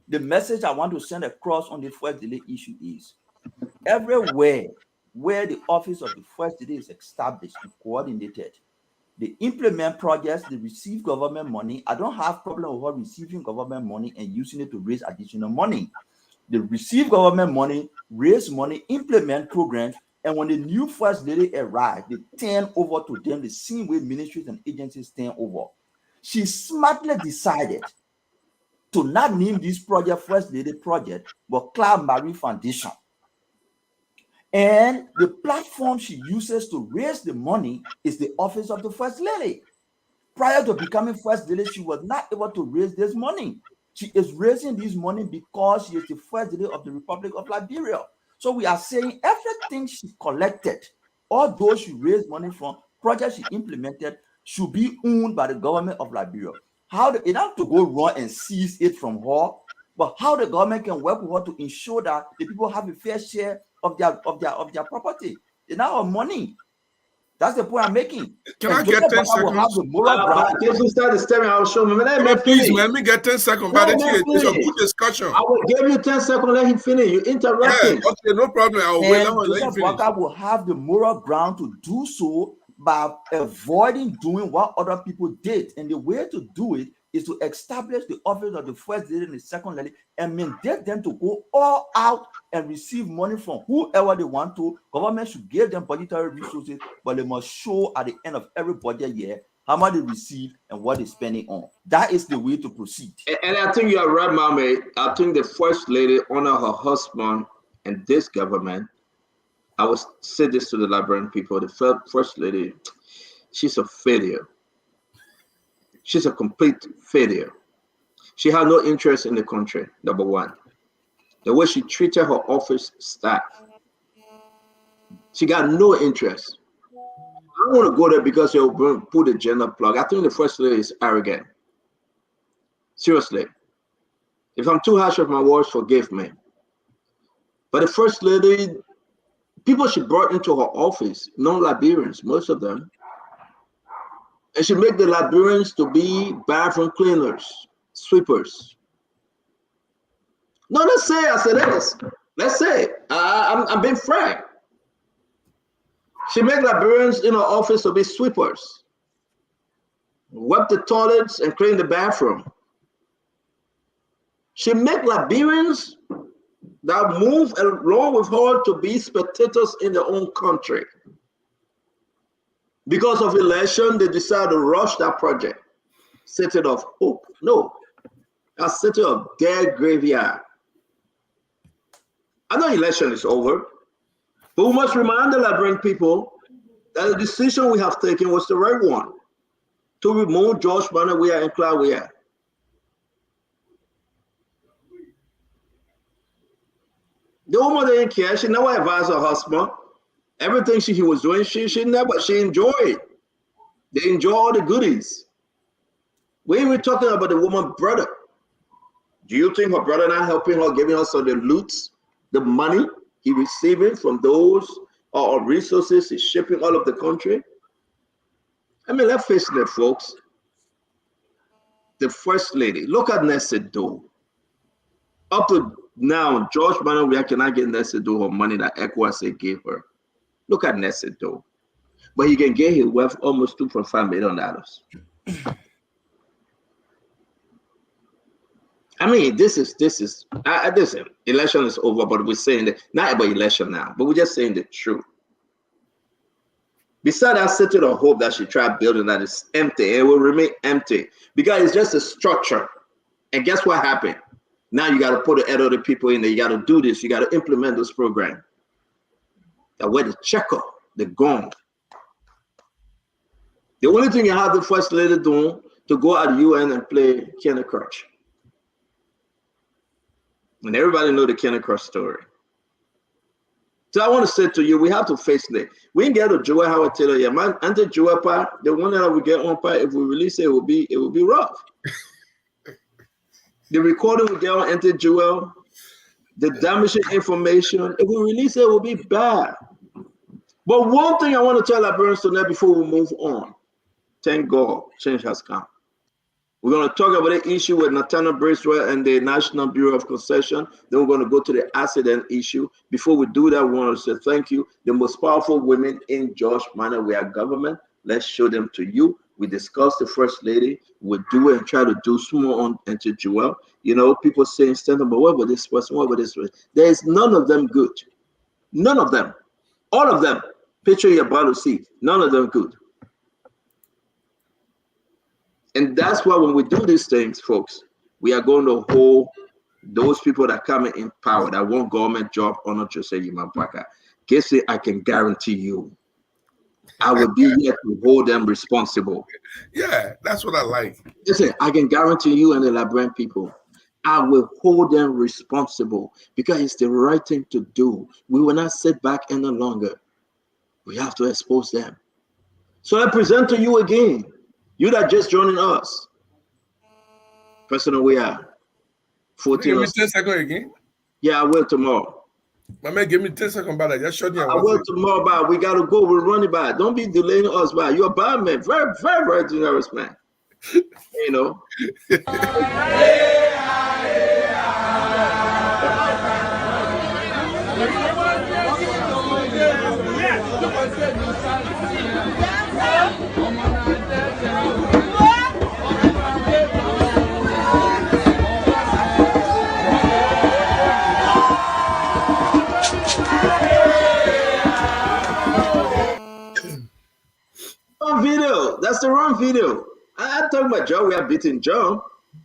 the message I want to send across on the first delay issue is everywhere where the office of the first delay is established and coordinated, they implement projects, they receive government money. I don't have problem with her receiving government money and using it to raise additional money. They receive government money, raise money, implement programs, and when the new first lady arrived, they turn over to them the same way ministries and agencies turn over. She smartly decided to not name this project First Lady Project, but Cloud Marie Foundation. And the platform she uses to raise the money is the office of the First Lady. Prior to becoming First Lady, she was not able to raise this money. She is raising this money because she is the First Lady of the Republic of Liberia. So we are saying everything she collected, all those she raised money from, projects she implemented, should be owned by the government of Liberia. It has to go run and seize it from her, but how the government can work with her to ensure that the people have a fair share of their property. It's not our money. That's the point I'm making. Can I get 10 seconds? Jason started staring. I will show him. Please, let me get 10 seconds. It's a good discussion. I will give you 10 seconds. Let him finish. You interrupting. Yeah, okay, no problem. I will wait. Let him finish. Walker will have the moral ground to do so by avoiding doing what other people did. And the way to do it is to establish the office of the first lady and the second lady and mandate them to go all out and receive money from whoever they want to. Government should give them budgetary resources, but they must show at the end of every budget year how much they receive and what they're spending on. That is the way to proceed. And I think you are right, Mama. I think the first lady honor her husband and this government. I will say this to the Liberian people. The first lady, she's a failure. She's a complete failure. She had no interest in the country, number one. The way she treated her office staff, she got no interest. I don't want to go there because they'll put a gender plug. I think the first lady is arrogant. Seriously. If I'm too harsh with my words, forgive me. But the first lady, people she brought into her office, non-Liberians, most of them, and she made the Liberians to be bathroom cleaners, sweepers. No, let's say as it is. Let's say I'm being frank. She made Liberians in her office to be sweepers, wipe the toilets and clean the bathroom. She made Liberians that move along with her to be spectators in their own country. Because of election, they decided to rush that project. City of hope. No, a city of dead graveyard. I know election is over, but we must remind the Liberian people that the decision we have taken was the right one to remove George Banawea and Clawia. The woman didn't care. She never advised her husband. Everything she was doing, she enjoyed. They enjoy all the goodies. We were talking about the woman brother. Do you think her brother not helping her, giving her some of the loot, the money he receiving from those or resources he's shipping all of the country? I mean, let's face it, folks. The first lady, look at Nessa Doe. Up to now, George Manneh cannot get Nessa Doe her money that ECOWAS gave her. Look at Nessa Doe. But he can get his wealth almost $2.5 million. I mean, this is election is over, but we're saying that not about election now, but we're just saying the truth. Besides that city of hope that she tried building that is empty, it will remain empty because it's just a structure. And guess what happened? Now you got to put the other people in there. You got to do this. You got to implement this program. That where the checker, the gong. The only thing you have the first lady doing to go at the UN and play Candy Crush. And everybody know the Candy Crush story. So I want to say to you, we have to face it. We can get to Joel Howard Taylor. Yeah, man, Auntie Joel part, the one that we get on part, if we release it, it will be rough. The recording we get on Auntie Joel, the damaging information, if we release it, it will be bad. But one thing I want to tell Liberians tonight before we move on, thank God, change has come. We're going to talk about the issue with Nathaniel Bracewell and the National Bureau of Concession. Then we're going to go to the accident issue. Before we do that, we want to say thank you. The most powerful women in George Manneh, we are government. Let's show them to you. We discussed the first lady. We'll do it and try to do small on Auntie Joel. You know, people saying, stand up, but what about this person? What about this person? There is none of them good. None of them. All of them. Picture you're about to see. None of them good. And that's why when we do these things, folks, we are going to hold those people that come in power, that want government job, Honor Jose Yimapaka. Guess it, I can guarantee you, I will be here to hold them responsible. Yeah, that's what I like. Listen, I can guarantee you and the Liberian people, I will hold them responsible because it's the right thing to do. We will not sit back any longer. We have to expose them. So I present to you again, you that just joining us. Personal, we are 14. Give me 10 seconds again. Yeah, I will tomorrow. My man, give me 10 seconds about that. Just show me. I will tomorrow, but we gotta go. We're running by. Don't be delaying us, by. You're a bad man, very, very, very generous man. You know. Video. That's the wrong video. I'm talking about John. We are beating John.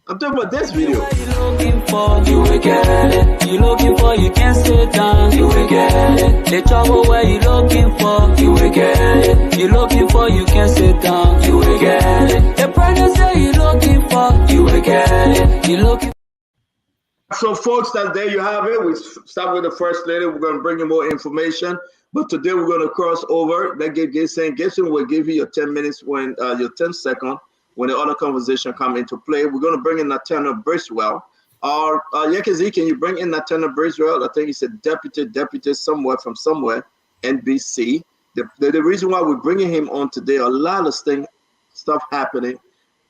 I'm talking about this video. You looking for, you will get it. You looking for, you can't sit down. You will get it. The trouble where you looking for, you will get it. You looking for, you can't sit down. You will get it. The pregnancy you looking for, you will get it. You looking. So, folks, that there you have it. We start with the first lady. We're going to bring you more information. But today we're going to cross over. That Gibson will give you your 10 minutes when your 10 seconds when the other conversation come into play. We're going to bring in Nathaniel Bracewell. Yekezi, can you bring in Nathaniel Bracewell? I think he's a deputy somewhere from somewhere, NBC. The reason why we're bringing him on today, a lot of stuff happening.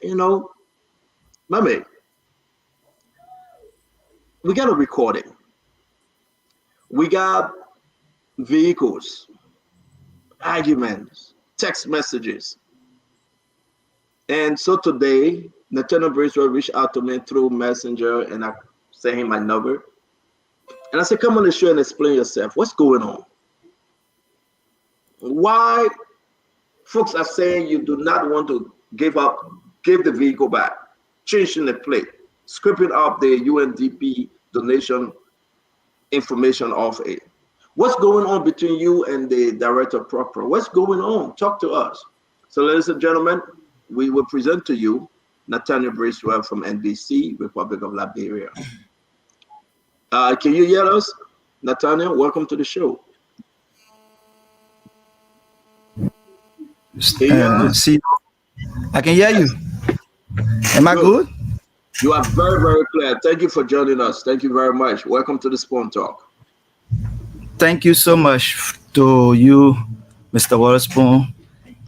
You know, Mame, we got a recording. We got vehicles, arguments, text messages. And so today, Nathaniel Bracewell reached out to me through Messenger and I sent him my number. And I said, come on the show and explain yourself. What's going on? Why folks are saying you do not want to give the vehicle back, changing the plate, scraping up the UNDP donation information off it. What's going on between you and the director proper? What's going on? Talk to us. So, ladies and gentlemen, we will present to you Nathaniel Bracewell from NBC, Republic of Liberia. Can you hear us? Nathaniel, welcome to the show. See, I can hear you. Am I good? You are very, very clear. Thank you for joining us. Thank you very much. Welcome to the Spoon Talk. Thank you so much to you, Mr. Waterspoon,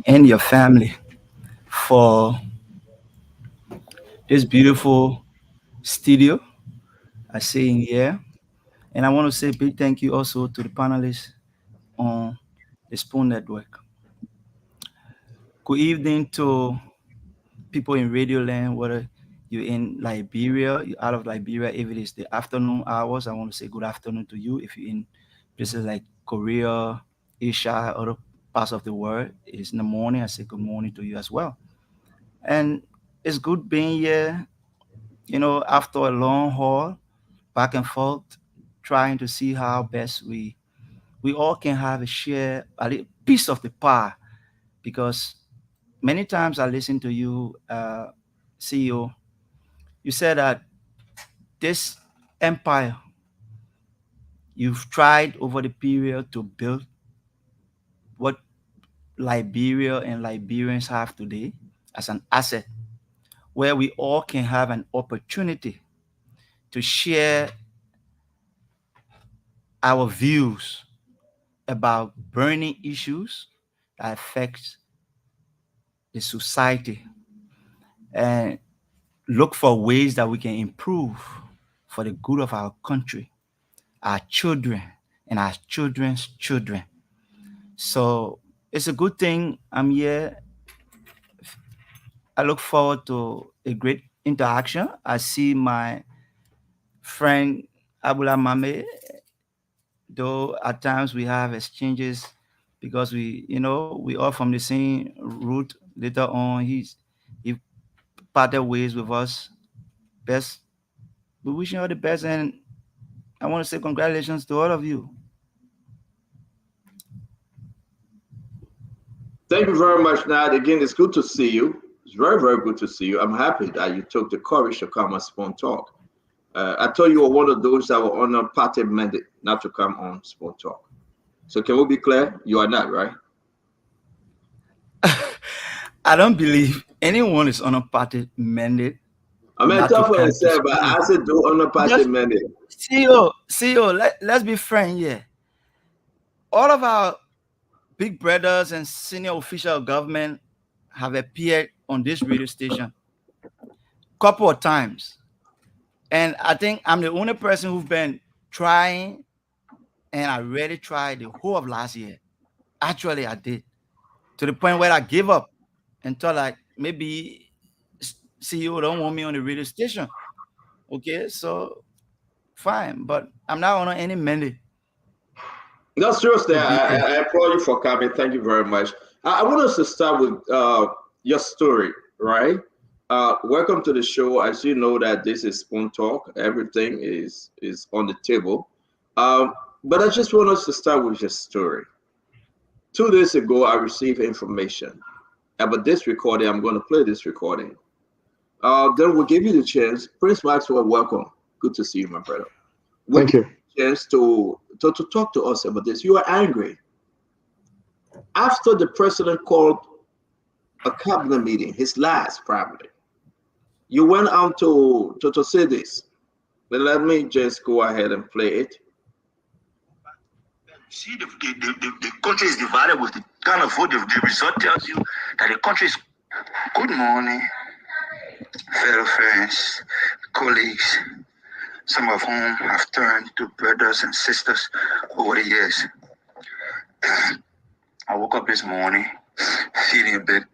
and your family for this beautiful studio I see in here. And I want to say a big thank you also to the panelists on the Spoon Network. Good evening to people in Radio Land, whether you're in Liberia, you're out of Liberia, if it is the afternoon hours, I want to say good afternoon to you. If you're in places like Korea, Asia, other parts of the world, it's in the morning, I say good morning to you as well. And it's good being here, you know, after a long haul, back and forth, trying to see how best we all can have a share, a little piece of the pie, because many times I listen to you, CEO, you said that this empire you've tried over the period to build what Liberia and Liberians have today as an asset, where we all can have an opportunity to share our views about burning issues that affect the society and look for ways that we can improve for the good of our country, our children, and our children's children. So it's a good thing I'm here. I look forward to a great interaction. I see my friend Abula Mame, though at times we have exchanges because we all from the same root. Later on, he parted ways with us. Best, we wish you all the best, and I want to say congratulations to all of you. Thank you very much, Nad. Again, it's good to see you. It's very, very good to see you. I'm happy that you took the courage to come on Spoon Talk. I told you were one of those that were on a party mandate not to come on Spoon Talk. So can we be clear? You are not, right? I don't believe anyone is on a party mandate. I mean, tough for yourself, but I said do on a party mandate. CEO, let's be frank here. All of our big brothers and senior officials of government have appeared on this radio station a couple of times. And I think I'm the only person who's been trying, and I really tried the whole of last year. Actually, I did. To the point where I gave up and thought like maybe CEO don't want me on the radio station. Okay, so fine, but I'm not on any mandate. No, seriously, I applaud you for coming. Thank you very much. I want us to start with your story, right? Welcome to the show. As you know that this is Spoon Talk. Everything is on the table. But I just want us to start with your story. 2 days ago, I received information about this recording. I'm going to play this recording. Then we'll give you the chance. Prince Maxwell, welcome. Good to see you, my brother. Thank you. Chance to talk to us about this. You are angry. After the president called a cabinet meeting, his last probably, you went out to say this. But let me just go ahead and play it. See, the country is divided with the kind of vote. The result tells you that the country is. Good morning, fellow friends, colleagues, some of whom have turned to brothers and sisters over the years. I woke up this morning feeling a bit,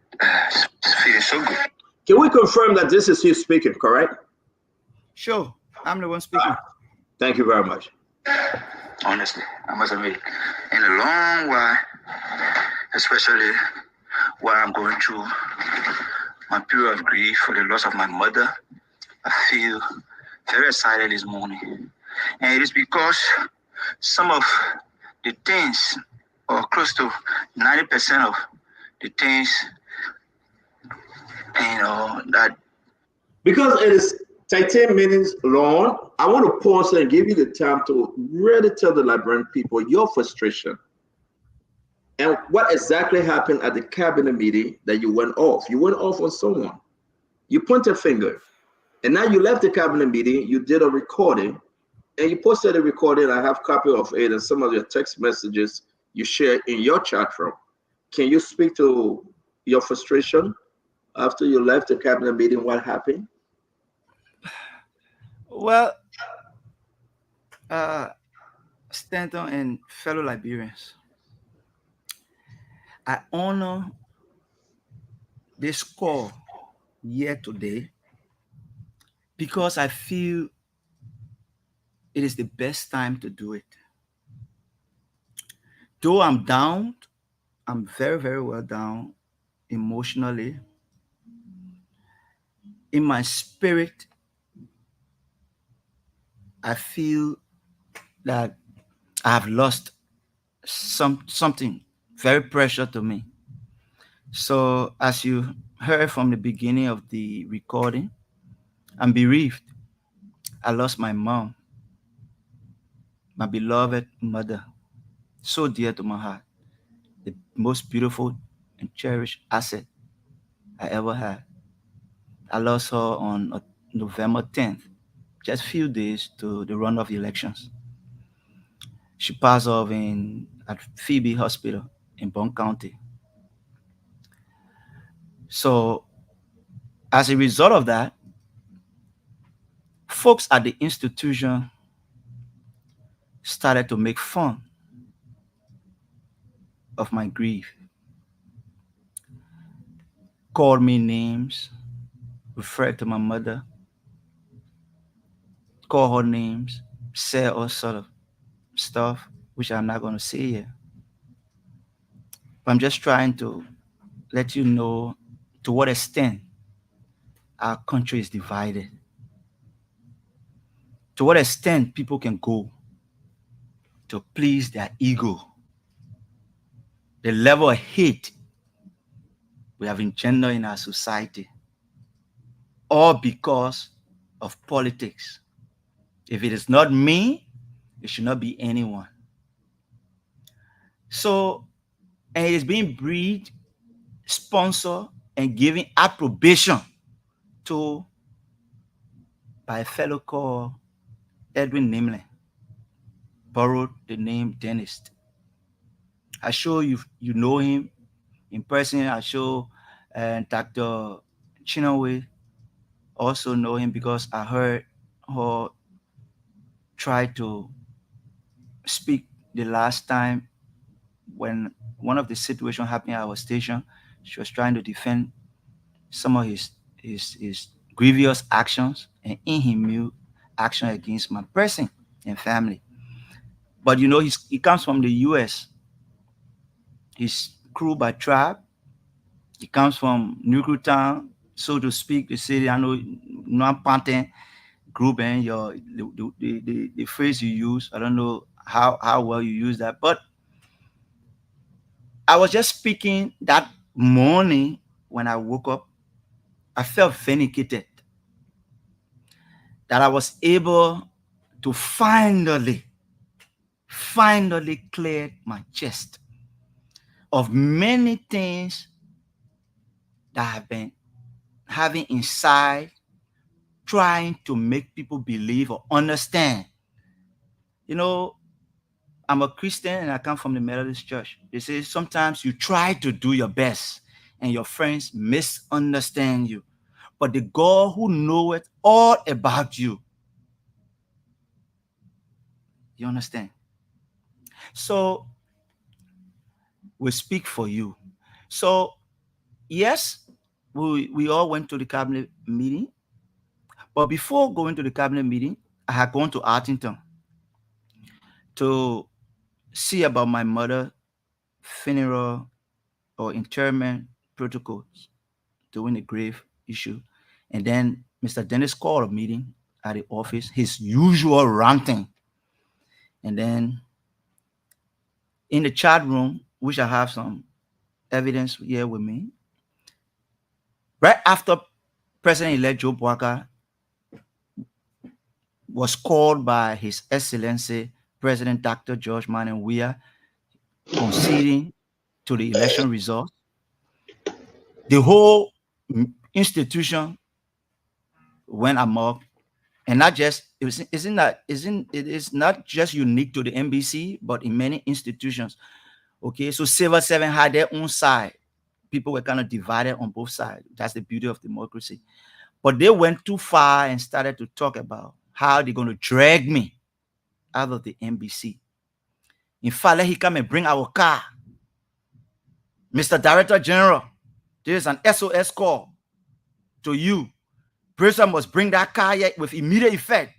feeling so good. Can we confirm that this is you speaking, correct? Sure, I'm the one speaking. Thank you very much. Honestly, I must admit, in a long while, especially while I'm going through my period of grief for the loss of my mother, I feel very excited this morning. And it is because some of the things, or close to 90% of the things, that. Because it is 13 minutes long, I want to pause and give you the time to really tell the Liberian people your frustration And what exactly happened at the cabinet meeting that you went off? You went off on someone. You pointed a finger. And now you left the cabinet meeting, you did a recording, and you posted a recording. I have a copy of it and some of your text messages you shared in your chat room. Can you speak to your frustration after you left the cabinet meeting? What happened? Well, Stanton and fellow Liberians, I honor this call here today because I feel it is the best time to do it. Though I'm down, I'm very, very well down emotionally. In my spirit, I feel that I have lost something very precious to me. So as you heard from the beginning of the recording, I'm bereaved. I lost my mom, my beloved mother, so dear to my heart, the most beautiful and cherished asset I ever had. I lost her on November 10th, just a few days to the run of the elections. She passed off at Phoebe Hospital in Bond County. So as a result of that, folks at the institution started to make fun of my grief, called me names, referred to my mother, call her names, say all sort of stuff, which I'm not going to say here. But I'm just trying to let you know to what extent our country is divided, to what extent people can go to please their ego, the level of hate we have engendered in our society, all because of politics. If it is not me, it should not be anyone. So, and it is being breed, sponsored, and given approbation to by a fellow called Edwin Nimlin, borrowed the name Dennis. I show you know him in person. I show Dr. Chinaway also know him because I heard her try to speak the last time when one of the situations happened at our station. She was trying to defend some of his grievous actions and inhumane action against my person and family. But you know, he comes from the US. He's crew by tribe. He comes from Nuclear Town, so to speak. The city, I know, non-Pantin group, and the phrase you use, I don't know how well you use that, but I was just speaking that morning when I woke up. I felt vindicated that I was able to finally clear my chest of many things that I've been having inside, trying to make people believe or understand. You know, I'm a Christian and I come from the Methodist Church. They say sometimes you try to do your best and your friends misunderstand you. But the God who knoweth all about you, you understand? So we speak for you. So yes, we all went to the cabinet meeting. But before going to the cabinet meeting, I had gone to Arlington to see about my mother's funeral or interment protocols during the grave issue. And then Mr. Dennis called a meeting at the office, his usual ranting. And then in the chat room, which I have some evidence here with me, right after President-elect Joe Boakai was called by His Excellency President Dr. George Manning Weah, conceding to the election results. The whole institution went amok, and not just it is not just unique to the NBC, but in many institutions. Okay, so Civil 7 had their own side. People were kind of divided on both sides. That's the beauty of democracy. But they went too far and started to talk about how they're going to drag me out of the NBC. In fact, let he come and bring our car. Mr. Director General, there is an SOS call to you. Person must bring that car yet with immediate effect,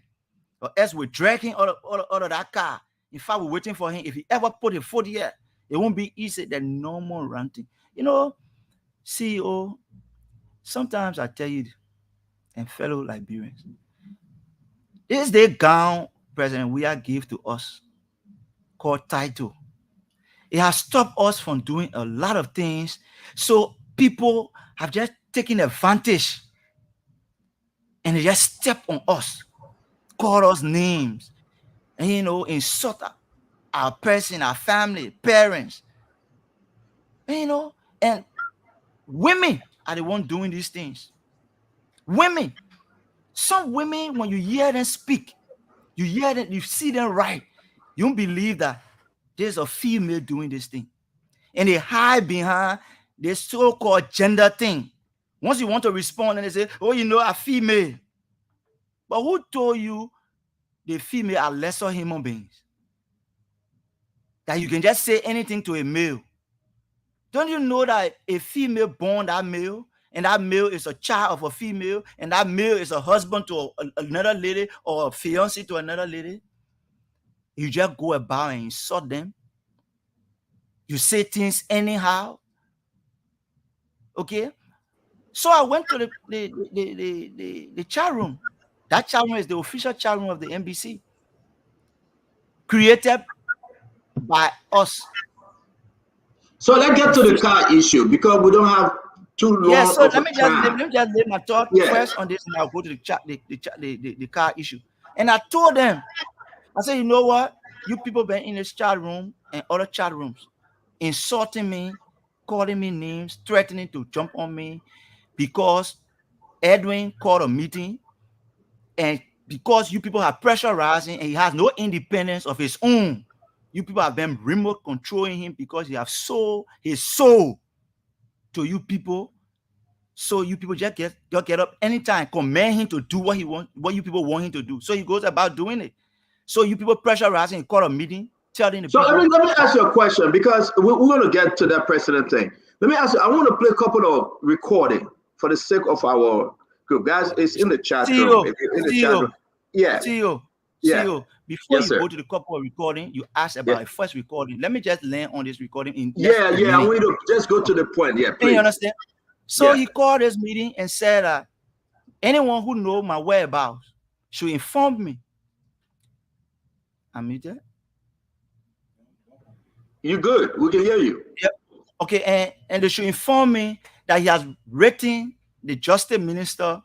or else we're dragging out of that car. In fact, we're waiting for him. If he ever put a foot here, it won't be easy than normal ranting. You know, CEO, sometimes I tell you, and fellow Liberians, this is the gown President Weah gave to us called title. It has stopped us from doing a lot of things. So people have just taken advantage and they just step on us, call us names, and, you know, insult our person, our family, parents. And, you know, and women are the ones doing these things. Women. Some women, when you hear them speak, you hear them, you see them right, you don't believe that there's a female doing this thing. And they hide behind this so-called gender thing. Once you want to respond and they say, oh, you know, a female. But who told you the female are lesser human beings? That you can just say anything to a male. Don't you know that a female born that male, and that male is a child of a female, and that male is a husband to another lady or a fiancé to another lady? You just go about and insult them. You say things anyhow. Okay? So I went to the chat room. That chat room is the official chat room of the NBC. Created by us. So let's get to the car issue because we don't have too long. Yeah, so let me just lay my thought first on this, and I'll go to the car issue. And I told them, I said, you know what? You people been in this chat room and other chat rooms, insulting me, calling me names, threatening to jump on me because Edwin called a meeting, and because you people are pressurizing and he has no independence of his own. You people have been remote controlling him because he have sold his soul to you people. So you people just get up anytime, command him to do what he want, what you people want him to do. So he goes about doing it. So you people pressurizing, call a meeting, telling the people. So let me ask you a question because we're going to get to that precedent thing. Let me ask you, I want to play a couple of recording for the sake of our group. Guys, it's in the chat room. In the chat room. Yeah. CEO, before you go to the couple of recording, you asked about a first recording. Let me just land on this recording. I want you to just go to the point. Yeah, please. You understand? So he called this meeting and said, anyone who knows my whereabouts should inform me. I'm muted. You good? We can hear you. Yep. Okay, and they should inform me that he has written the Justice Minister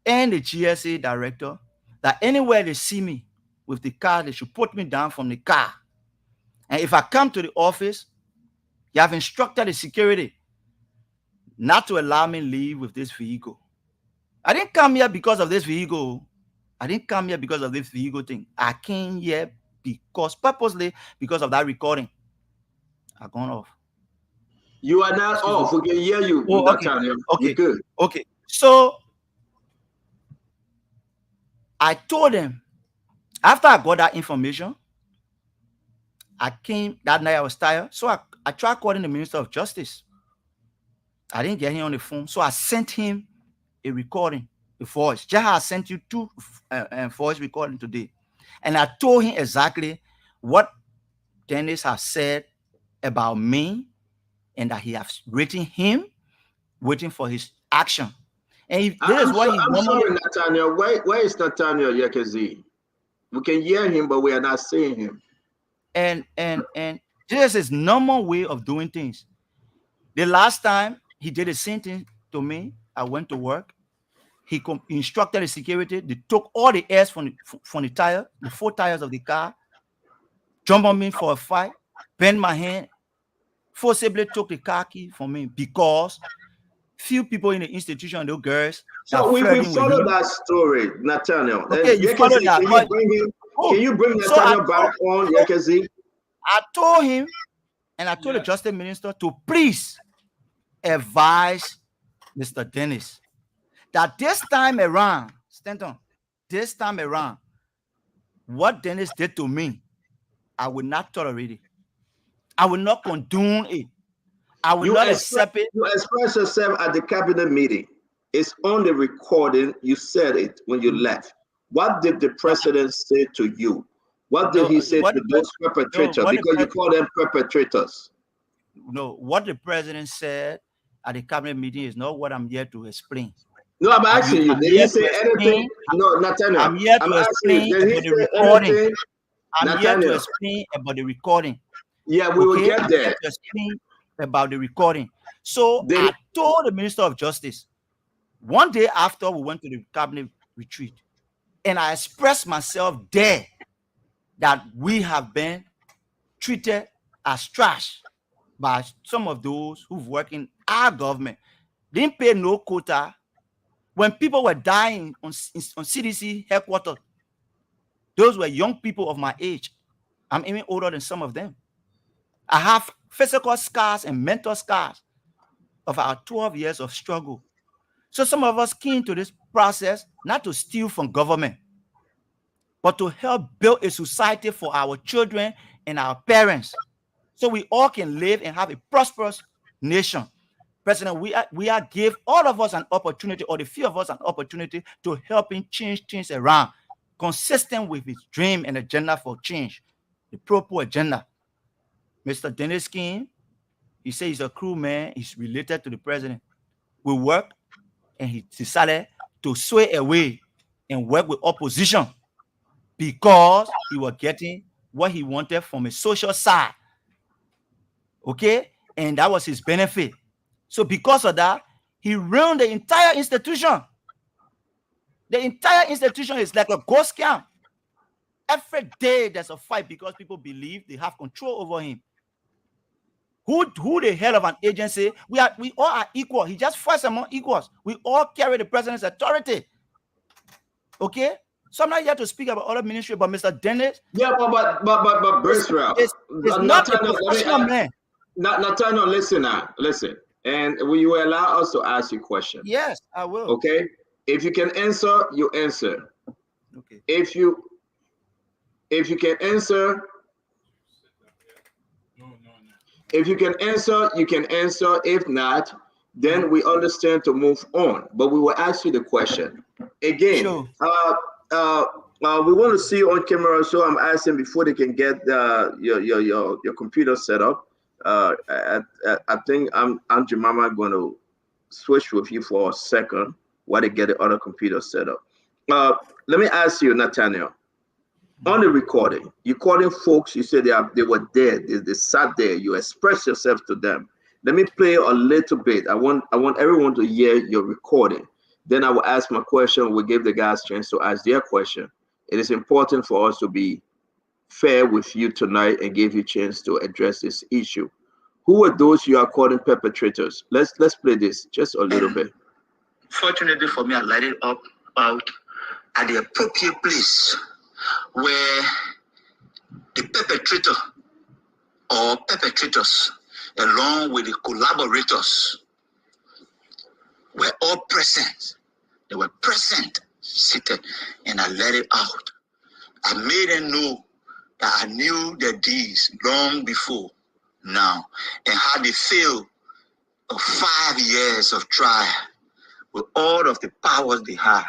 and the GSA Director that anywhere they see me with the car, they should put me down from the car. And if I come to the office, you have instructed the security not to allow me leave with this vehicle. I didn't come here because of this vehicle. I didn't come here because of this vehicle thing. I came here purposely because of that recording. I've gone off. You are not off. We can hear you. Oh, okay. Okay. Good. Okay. So I told them, after I got that information, I came that night, I was tired. So I tried calling the Minister of Justice. I didn't get him on the phone. So I sent him a recording, a voice. Just I sent you 2 voice recording today. And I told him exactly what Dennis has said about me and that he has written him, waiting for his action. And if this is what he I'm sorry, Nathaniel. Where is Nathaniel Yekezi? We can hear him, but we are not seeing him. And this is normal way of doing things. The last time he did the same thing to me, I went to work. He instructed the security. They took all the airs from the tire, the 4 tires of the car, jumped on me for a fight, bent my hand, forcibly took the car key from me because few people in the institution, those girls, so we follow that story, Nathaniel. Okay, you follow that. Can you bring Nathaniel back on, Yekezi? I told him, and I told the Justice Minister to please advise Mr. Dennis that this time around, Stanton, what Dennis did to me, I will not tolerate it. I will not condone it. I will not accept it. You expressed yourself at the cabinet meeting. It's on the recording. You said it when you left. What did the president say to you? What did he say to those perpetrators? Because you call them perpetrators. No, what the president said at the cabinet meeting is not what I'm here to explain. No, I'm asking you. Did he say anything? No, Nathaniel. I'm here to explain about the recording. I'm here to explain about the recording. Yeah, we will get there. I'm here to explain about the recording. So I told the Minister of Justice one day after we went to the cabinet retreat, and I expressed myself there that we have been treated as trash by some of those who've worked in our government. Didn't pay no quota. When people were dying on CDC headquarters, those were young people of my age. I'm even older than some of them. I have physical scars and mental scars of our 12 years of struggle. So some of us came to this process not to steal from government, but to help build a society for our children and our parents, so we all can live and have a prosperous nation. President, we are give all of us an opportunity, or the few of us an opportunity, to help him change things around, consistent with his dream and agenda for change, the proper agenda. Mr. Dennis King, he says he's a crew man, he's related to the president. We work, and he decided to sway away and work with opposition because he was getting what he wanted from a social side. Okay? And that was his benefit. So because of that, he ruined the entire institution. The entire institution is like a ghost camp. Every day there's a fight because people believe they have control over him. Who the hell of an agency? We all are equal. He just fights among equals. We all carry the president's authority. Okay? So I'm not here to speak about other ministry, but Mr. Dennis. Yeah, but Bertrand, it's not a professional man. Nathaniel, listen now. Listen. And will you allow us to ask you questions? Yes, I will. Okay. If you can answer, you answer. Okay. If you can answer, if you can answer, you can answer. If not, then we understand to move on. But we will ask you the question again. Sure. We want to see you on camera, so I'm asking before they can get your computer set up. I think I'm Jemima going to switch with you for a second while they get the other computer set up. Let me ask you, Nathaniel, on the recording, you calling folks, you said they were there, they sat there, you expressed yourself to them. Let me play a little bit. I want everyone to hear your recording. Then I will ask my question. We'll give the guys a chance to ask their question. It is important for us to be fair with you tonight and give you a chance to address this issue. Who are those you are calling perpetrators? Let's play this just a little bit. Fortunately for me, I light it up out at the appropriate place where the perpetrator or perpetrators, along with the collaborators, were all present. They were present, seated, and I let it out. I made them know that I knew their deeds long before now, and how they failed of 5 years of trial with all of the powers they had,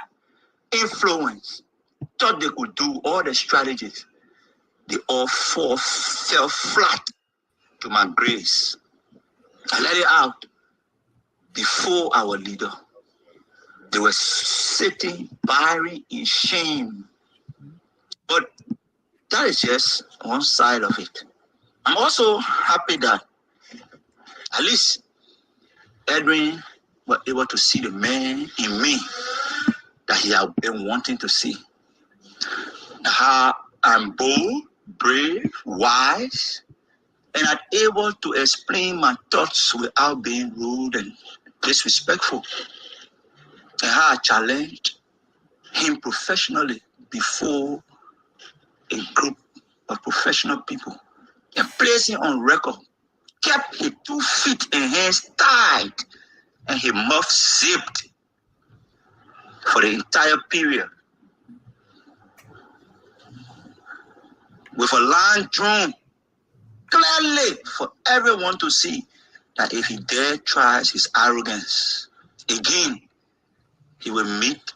influence, thought they could do all the strategies. They all fell flat to my grace. I let it out before our leader. They were sitting, buried in shame. But that is just one side of it. I'm also happy that at least Edwin was able to see the man in me that he had been wanting to see. How I'm bold, brave, wise, and I'm able to explain my thoughts without being rude and disrespectful, and how I challenged him professionally before a group of professional people and placed him on record, kept his 2 feet and hands tied and his mouth zipped for the entire period, with a line drawn clearly for everyone to see that if he dare tries his arrogance again, he will meet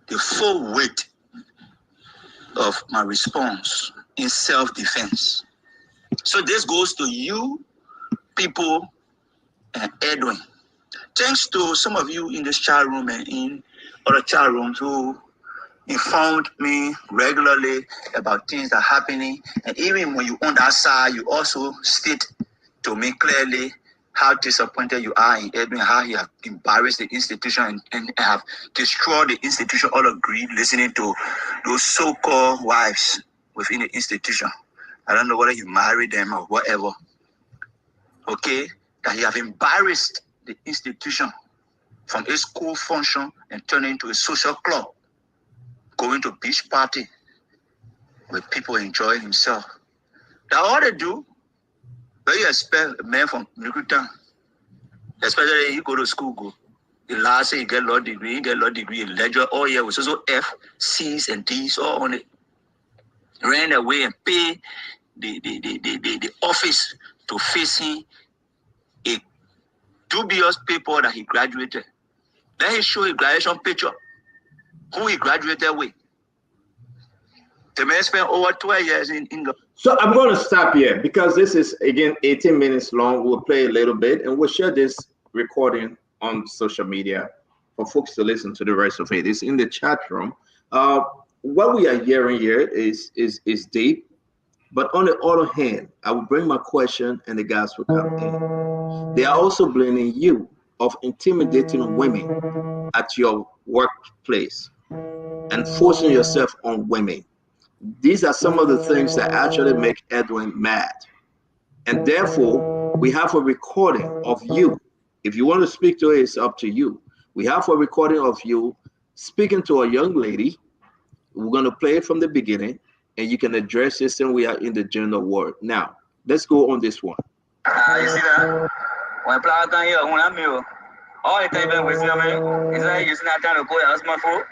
the full weight of my response in self-defense. So this goes to you people and Edwin. Thanks to some of you in this chat room and in other chat rooms who informed me regularly about things that are happening. And even when you're on that side, you also state to me clearly how disappointed you are in Edwin, how he has embarrassed the institution and have destroyed the institution. All agree listening to those so-called wives within the institution. I don't know whether you married them or whatever. Okay? That he have embarrassed the institution from a school function and turned it into a social club, going to beach party where people enjoy himself. That's all they do. But you expect a man from Nikutan, especially you go to school, the last year you get law degree, in lecture all year with also F, C's, and D's all on it. Ran away and pay the office to face him a dubious paper that he graduated. Then he showed a graduation picture, who he graduated with. The man spent over 12 years in England. So I'm going to stop here because this is, again, 18 minutes long. We'll play a little bit and we'll share this recording on social media for folks to listen to the rest of it. It's in the chat room. What we are hearing here is deep, but on the other hand, I will bring my question and the guys will come in. They are also blaming you of intimidating women at your workplace and forcing yourself on women. These are some of the things that actually make Edwin mad. And therefore, we have a recording of you. If you want to speak to it, it's up to you. We have a recording of you speaking to a young lady. We're going to play it from the beginning, and you can address this, and we are in the general word. Now, let's go on this one. You see that? When Plow can hear, when I'm here, all the time with me is like using that time to go out my phone.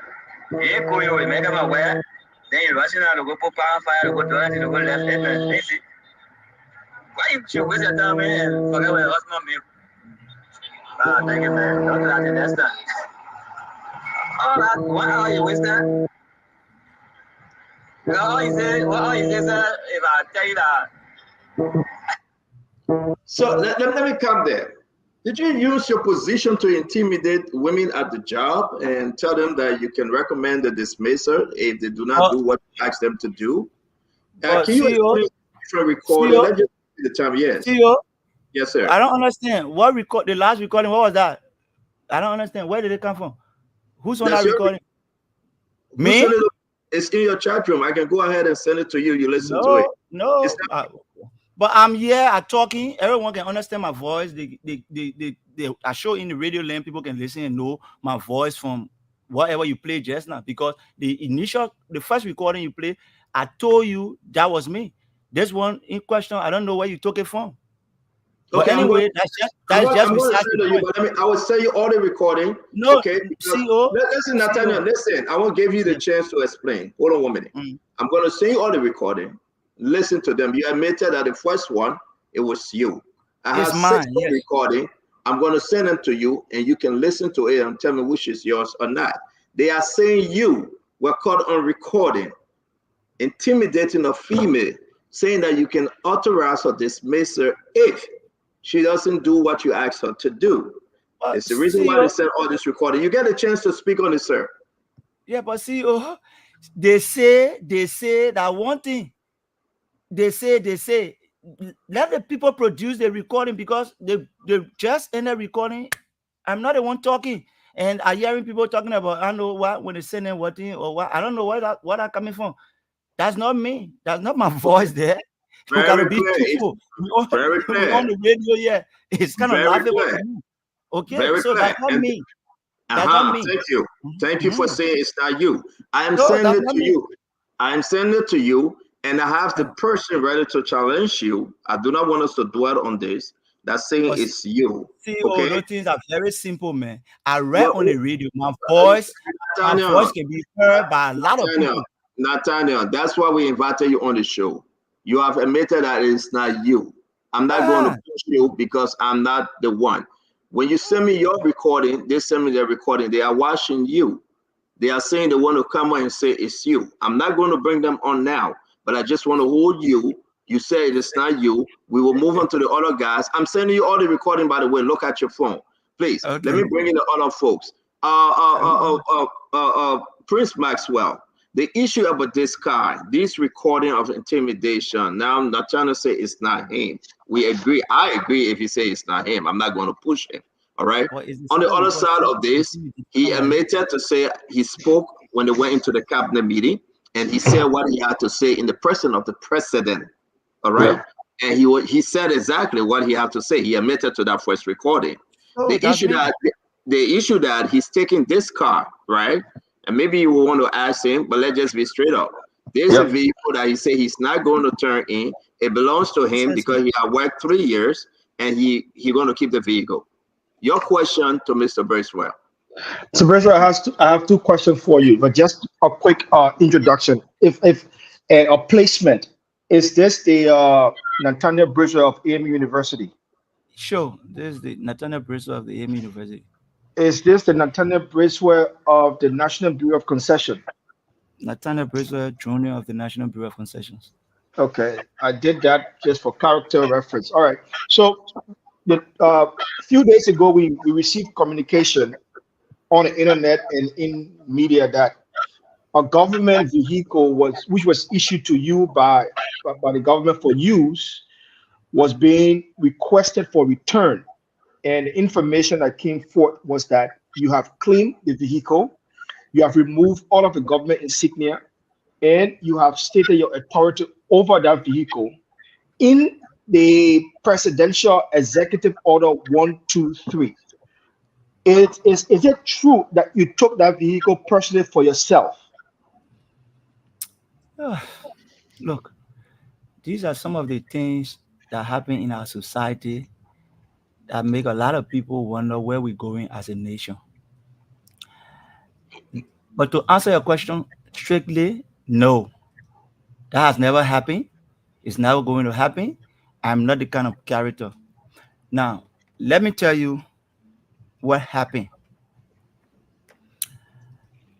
You go, you make them aware. Then you're rushing out to go put power fire, to go to right, to go left, and see. Why you should waste your time and forget what husband me? Thank you, man. Don't do that the next time. All that, what are you wasting? What are you say, sir, if I tell you that? So let me come there. Did you use your position to intimidate women at the job and tell them that you can recommend the dismissal if they do not do what you ask them to do? Can you explain different recording? Let's just see the time. Yes. CEO? Yes, sir. I don't understand. What record? The last recording, what was that? I don't understand. Where did it come from? Who's on that recording? Me? It's in your chat room. I can go ahead and send it to you. You listen to it. No. But I'm here, I'm talking. Everyone can understand my voice. I show in the radio land, people can listen and know my voice from whatever you played just now. Because the first recording you played, I told you that was me. This one in question, I don't know where you took it from. But anyway, that's just I will send you all the recording. No, okay. Listen, Nathaniel, listen. I won't give you the chance to explain. Hold on 1 minute. I'm going to send you all the recording. Listen to them. You admitted that the first one, it was you. I have 6 recording. I'm going to send them to you, and you can listen to it and tell me which is yours or not. They are saying you were caught on recording, intimidating a female, saying that you can authorize or dismiss her if she doesn't do what you asked her to do. It's the reason why they sent all this recording. You get a chance to speak on it, sir. Yeah, but see, they say that one thing. They say, let the people produce the recording because they just in the recording. I'm not the one talking, and I'm hearing people talking about I know what when they send in what thing or what. I don't know what that coming from. That's not me. That's not my voice there. We gotta Very be clear. truthful. Very We clear. on the radio here. It's kind of Very laughable clear. to me. Okay, Very so clear. that's not And me. That's not me. thank you. Thank you for saying it's not you. I am No, sending that's it not to me. you. I am sending it to you, and I have the person ready to challenge you. I do not want us to dwell on this. That's saying But it's you. See, Okay. those things are very simple, man. I read Well, on the radio. My voice Nathaniel, can be heard by a lot of people. Nathaniel, that's why we invited you on the show. You have admitted that it's not you. I'm not going to push you because I'm not the one. When you send me your recording, they send me their recording. They are watching you. They are saying they want to come on and say it's you. I'm not going to bring them on now, but I just want to hold you. You say it's not you. We will move on to the other guys. I'm sending you all the recording, by the way. Look at your phone. Please, Okay. let me bring in the other folks. Prince Maxwell, the issue about this guy, this recording of intimidation. Now I'm not trying to say it's not him. We agree. I agree if you say it's not him. I'm not going to push him. All right. On the other side of this, he admitted to say he spoke when they went into the cabinet meeting, and he said what he had to say in the presence of the president. All right. Yeah. And he said exactly what he had to say. He admitted to that first recording. The issue that he's taking this car, right? And maybe you will want to ask him, but let's just be straight up. There's a vehicle that he said he's not going to turn in. It belongs to him because he had worked 3 years, and he's going to keep the vehicle. Your question to Mr. Bracewell. So Bracewell, I have two questions for you, but just a quick introduction. If a placement, is this the Nathaniel Bracewell of AMU University? Sure, this is the Nathaniel Bracewell of the AMU University. Is this the Nathaniel Bracewell of the National Bureau of Concession? Nathaniel Bracewell Jr. of the National Bureau of Concessions. Okay, I did that just for character reference. All right, so a few days ago, we received communication on the internet and in media that a government vehicle which was issued to you by the government for use was being requested for return. And the information that came forth was that you have cleaned the vehicle, you have removed all of the government insignia, and you have stated your authority over that vehicle in the Presidential Executive Order 123. Is it true that you took that vehicle personally for yourself? Look, these are some of the things that happen in our society that make a lot of people wonder where we're going as a nation. But to answer your question strictly, no. That has never happened. It's never going to happen. I'm not the kind of character. Now, let me tell you what happened.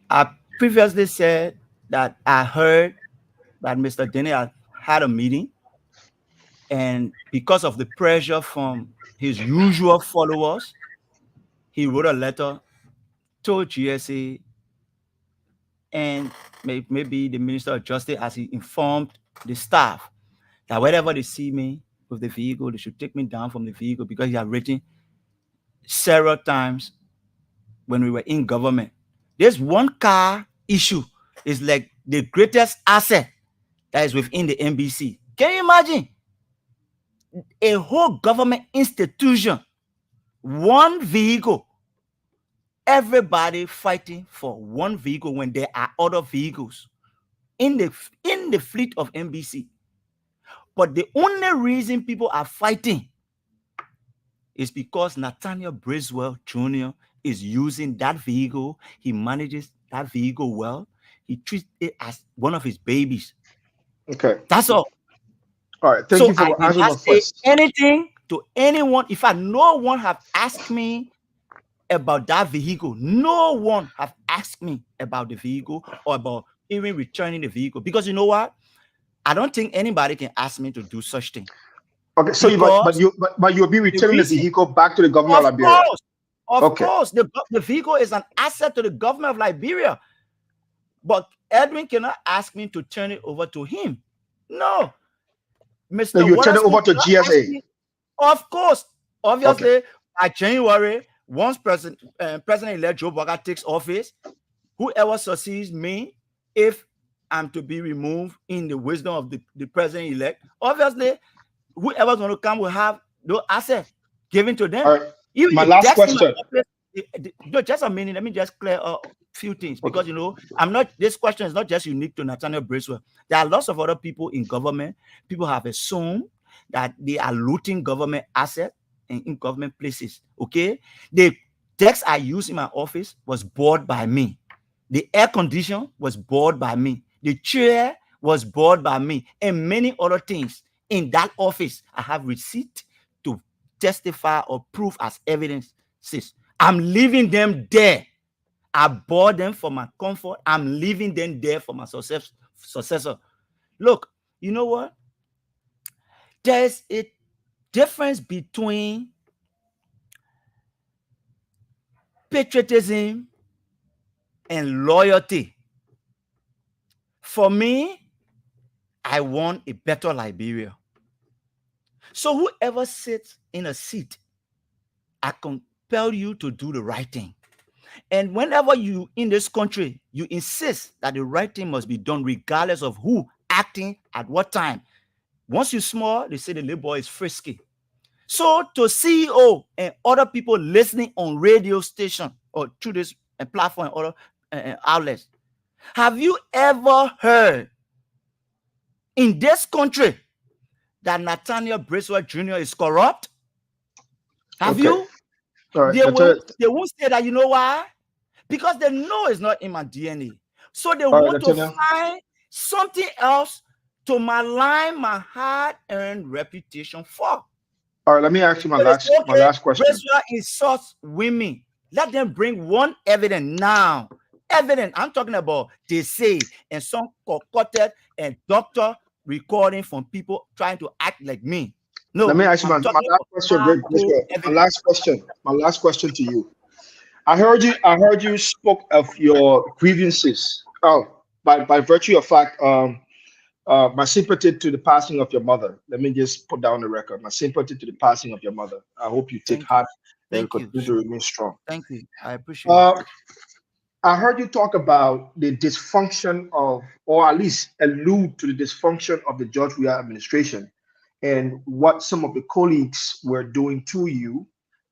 I previously said that I heard that Mr. Denny had a meeting, and because of the pressure from his usual followers, he wrote a letter to GSA and maybe the Minister of Justice, as he informed the staff that wherever they see me with the vehicle, they should take me down from the vehicle, because he had written several times when we were in government. This one car issue is like the greatest asset that is within the NBC. Can you imagine? A whole government institution, one vehicle, everybody fighting for one vehicle when there are other vehicles in the fleet of NBC. But the only reason people are fighting is because Nathaniel Bracewell Jr. is using that vehicle. He manages that vehicle well. He treats it as one of his babies. Okay. That's all. All right. Thank you for answering my question. Anything to anyone. In fact, no one have asked me about that vehicle. No one have asked me about the vehicle or about even returning the vehicle. Because you know what? I don't think anybody can ask me to do such thing. Okay, so you'll be returning the vehicle back to the government of Liberia. Of course, the vehicle is an asset to the government of Liberia. But Edwin cannot ask me to turn it over to him. No. Mr. So you turn it over to GSA. Of course. Obviously, by January, once President-elect Joe Boakai takes office, whoever succeeds me, if I'm to be removed in the wisdom of the president-elect, obviously, whoever's going to come will have no asset given to them. All right. Even My if last that's in my question. office, no, just a minute. Let me just clear a few things because I'm not. This question is not just unique to Nathaniel Bracewell. There are lots of other people in government. People have assumed that they are looting government assets in government places. Okay, the desk I use in my office was bought by me. The air conditioner was bought by me. The chair was bought by me, and many other things in that office. I have receipt to testify or prove as evidence. I'm leaving them there. I bought them for my comfort. I'm leaving them there for my successor. Look, you know what? There's a difference between patriotism and loyalty. For me, I want a better Liberia. So whoever sits in a seat, I compel you to do the right thing. And whenever you in this country, you insist that the right thing must be done regardless of who acting at what time. Once you're small, they say the little boy is frisky. So to CEO and other people listening on radio station or through this platform and other outlets, have you ever heard in this country that Nathaniel Bracewell Jr. is corrupt? Have you? All right. They won't say that. You know why? Because they know it's not in my DNA. So they want to find something else to malign my hard-earned reputation for. All right, let me ask you my last question. Bracewell insults women. Let them bring one evidence now. Evidence. I'm talking about they say and some concocted and doctor recording from people trying to act like me. No. Let me ask you my last question. My last question to you. I heard you spoke of your grievances. By virtue of fact, my sympathy to the passing of your mother. Let me just put down the record. My sympathy to the passing of your mother. I hope you take heart and continue to remain strong. Thank you. I appreciate it. I heard you talk about the dysfunction of, or at least allude to the dysfunction of the George Weah administration and what some of the colleagues were doing to you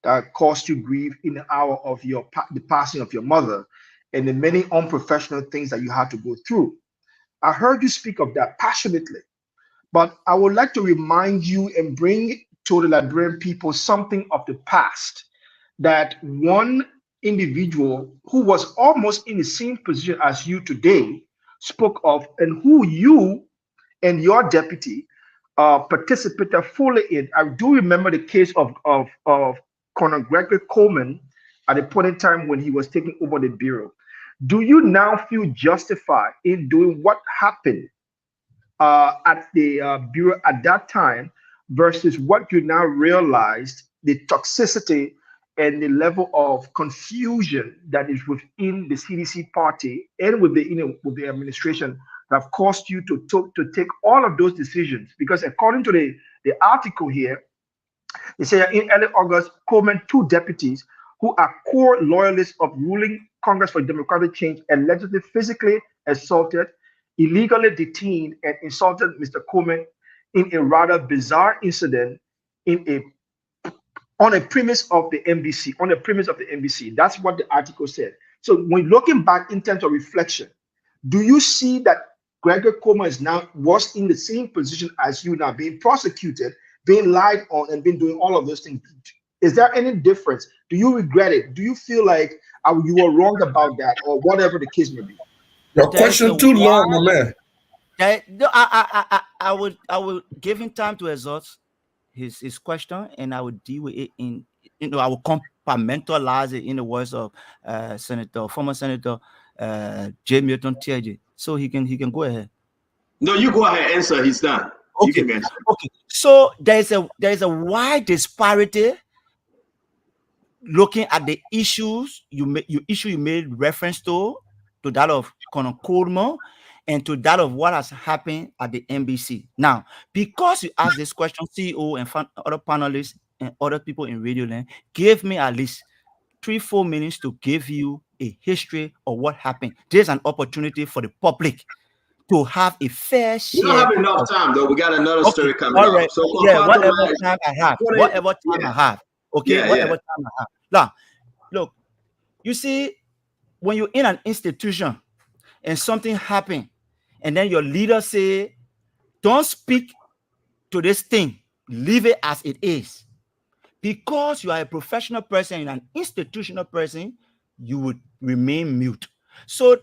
that caused you grief in the hour of the passing of your mother and the many unprofessional things that you had to go through. I heard you speak of that passionately, but I would like to remind you and bring to the Liberian people something of the past that one individual who was almost in the same position as you today spoke of, and who you and your deputy participated fully in. I do remember the case of Colonel Gregory Coleman at a point in time when he was taking over the bureau. Do you now feel justified in doing what happened at the bureau at that time versus what you now realized, the toxicity and the level of confusion that is within the CDC party and with the administration that have caused you to take all of those decisions? Because according to the article here, they say in early August, Coleman, 2 deputies who are core loyalists of ruling Congress for Democratic Change, allegedly physically assaulted, illegally detained, and insulted Mr. Coleman in a rather bizarre incident on a premise of the NBC. That's what the article said. So when looking back in terms of reflection, do you see that Gregory Coleman was in the same position as you now, being prosecuted, being lied on, and been doing all of those things? Is there any difference? Do you regret it? Do you feel like you were wrong about that, or whatever the case may be? Your question too long, my man. I would give him time to exhaust his question, and I would deal with it I will compartmentalize it in the words of former Senator J. Milton Tiaje. So he can go ahead. No, you go ahead, answer. He's done. Okay. You can answer. Okay. So there is a wide disparity looking at the issues you made reference to that of Colonel Coleman and to that of what has happened at the NBC. Now, because you asked this question, CEO and other panelists and other people in Radio Land gave me at least 3-4 minutes to give you a history of what happened. There's an opportunity for the public to have a fair share. We don't have enough time, though. We got another story coming all right. up. So Yeah, whatever time I have. Whatever time yeah. I have. Okay, Yeah, whatever yeah. time I have. Now, look, you see, when you're in an institution and something happen, and then your leader say, don't speak to this thing, leave it as it is. Because you are a professional person and an institutional person, you would remain mute. So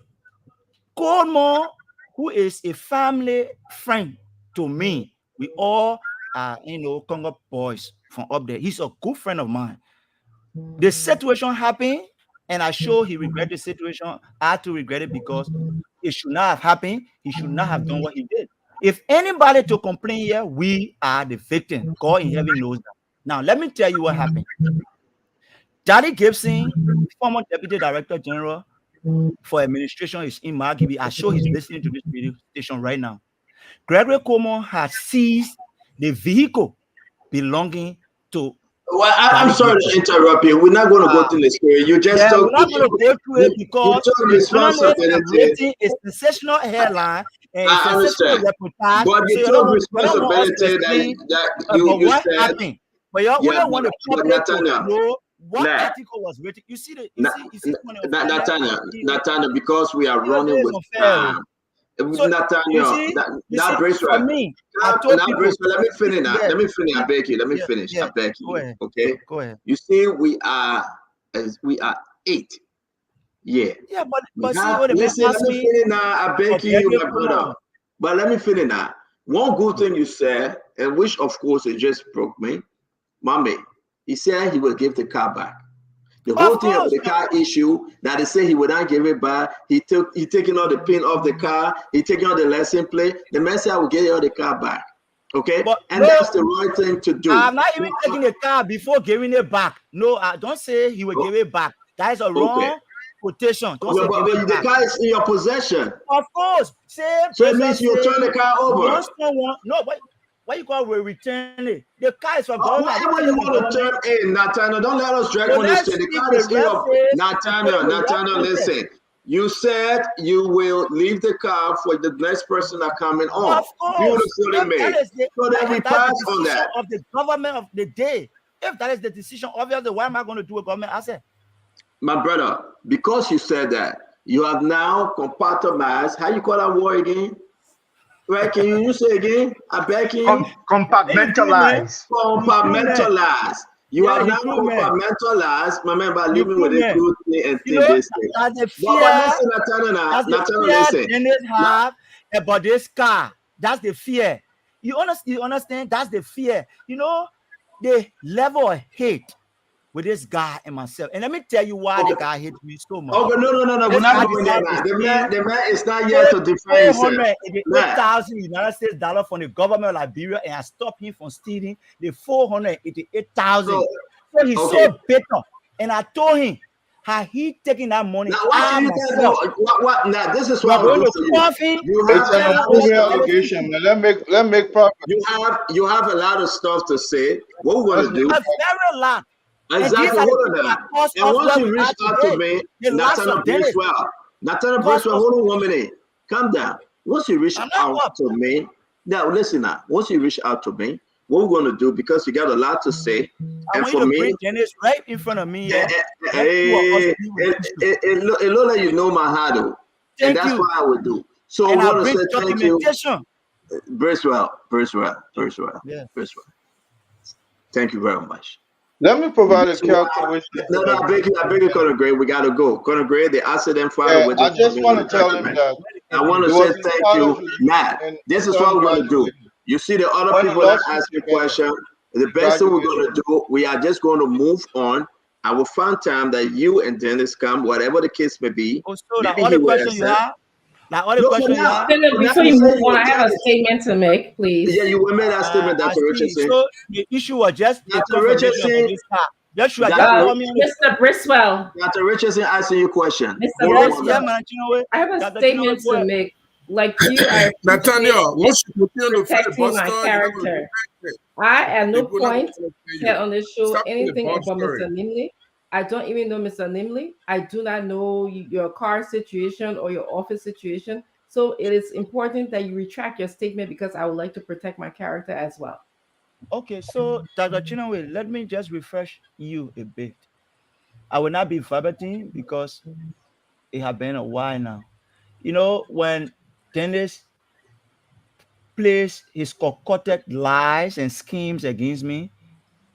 Coleman, who is a family friend to me, we all are, Congo boys from up there. He's a good friend of mine. The situation happened, and I sure he regret the situation. I had to regret it because it should not have happened. He should not have done what he did. If anybody to complain here, we are the victim. God in heaven knows that. Now, let me tell you what happened. Daddy Gibson, former Deputy Director General for Administration, is in Margibi. I sure he's listening to this radio station right now. Gregory Coleman has seized the vehicle belonging to. Well, I'm sorry to interrupt you. We're not going to go through the story. You just yeah, took. we're not going to go through it because the responsibility. It's sensational headline and I understand. Reportage. But you So took responsibility that you what said. happened. But y'all Yeah, want the but public to Nathaniel, know what nah. article was written. You see the Nathaniel, because we are running with time. So, Nathaniel, that Bracewell. For me, I told people, let me finish now. Yeah. Let me finish. I beg you. Let me Yeah, finish. yeah. I beg Go you. ahead. Okay. Go ahead. You see, we are 8. Yeah. Yeah, but Listen, let me finish now. I beg you, my brother. But let me finish now. One good thing you said, and which of course it just broke me, Mommy. He said he will give the car back. The whole thing of the car issue that they say he would not give it back. He taking all the pin off the car. He taking all the license plate. The man said I will get you all the car back. Okay, and that's the right thing to do. I'm not even taking the car before giving it back. No, don't say he will give it back. That is a wrong quotation. Don't say give it back. The car is in your possession. Of course. So it means you turn the car over. What you call we return it? The car is from government. Whatever you want to turn in, Nathaniel, don't let us drag on this thing. The car is in your Nathaniel, listen. You said you will leave the car for the next person that coming on. Of course. Beautifully made. So then we pass on that. Of the government of the day. If that is the decision, obviously, why am I going to do a government asset? My brother, because you said that, you have now compartmentalized. How you call that word again? Right? Can you say again? I beg you. Compartmentalize. Compartmentalize. You have now compartmentalized. Remember, living with a good thing and thing this thing. That's the fear. Listen. Have about this car. That's the fear. You understand? That's the fear. You know, the level of hate with this guy and myself. And let me tell you why the guy hates me so much. Okay, no. We're not going there now. The man is not yet to defend himself. $8,000 United States dollar from the government of Liberia, and I stopped him from stealing the $488,000. So he's so bitter. And I told him, how he taking that money? Now, what? Now, this is what we're it's an appropriate allegation. Let make profit. You have a lot of stuff to say. What we're going to do? A very lot. Exactly. Hold on now. And once you reach out to me, Nathaniel Bracewell, hold on 1 minute. Calm down. Once you reach out to me, now listen now. Once you reach out to me, what we're going to do, because you got a lot to say, and for me, bring Dennis right in front of me. It looks like you know my heart, and that's what I would do. So we're going to say thank you, Bracewell. Yeah. Bracewell. Thank you very much. Let me provide a characteristic. No, I beg you, Conor Gray. We gotta go. Conor Gray, the accident fire. Yeah, I just want to tell him that. I want to say thank you, Matt. This is what we're gonna do. You see the other people that ask you questions. The best thing we're gonna do, we are just going to move on. I will find time that you and Dennis come, whatever the case may be. So the other question you have. Before you move on, I have a statement to make, please. Yeah, you will make that statement, Dr. Richardson. So the issue was just Dr. Richardson. Mr. Bracewell. Dr. Richardson asking you a question. Mr. Bracewell, I have a statement to make. Like you are Nathaniel, protecting my character. I at no point said on this show anything about Mr. Nimley. I don't even know Mr. Nimley. I do not know your car situation or your office situation. So it is important that you retract your statement because I would like to protect my character as well. Okay, so Dr. Chinonwe, let me just refresh you a bit. I will not be verbatim because it has been a while now. You know, when Dennis plays his concocted lies and schemes against me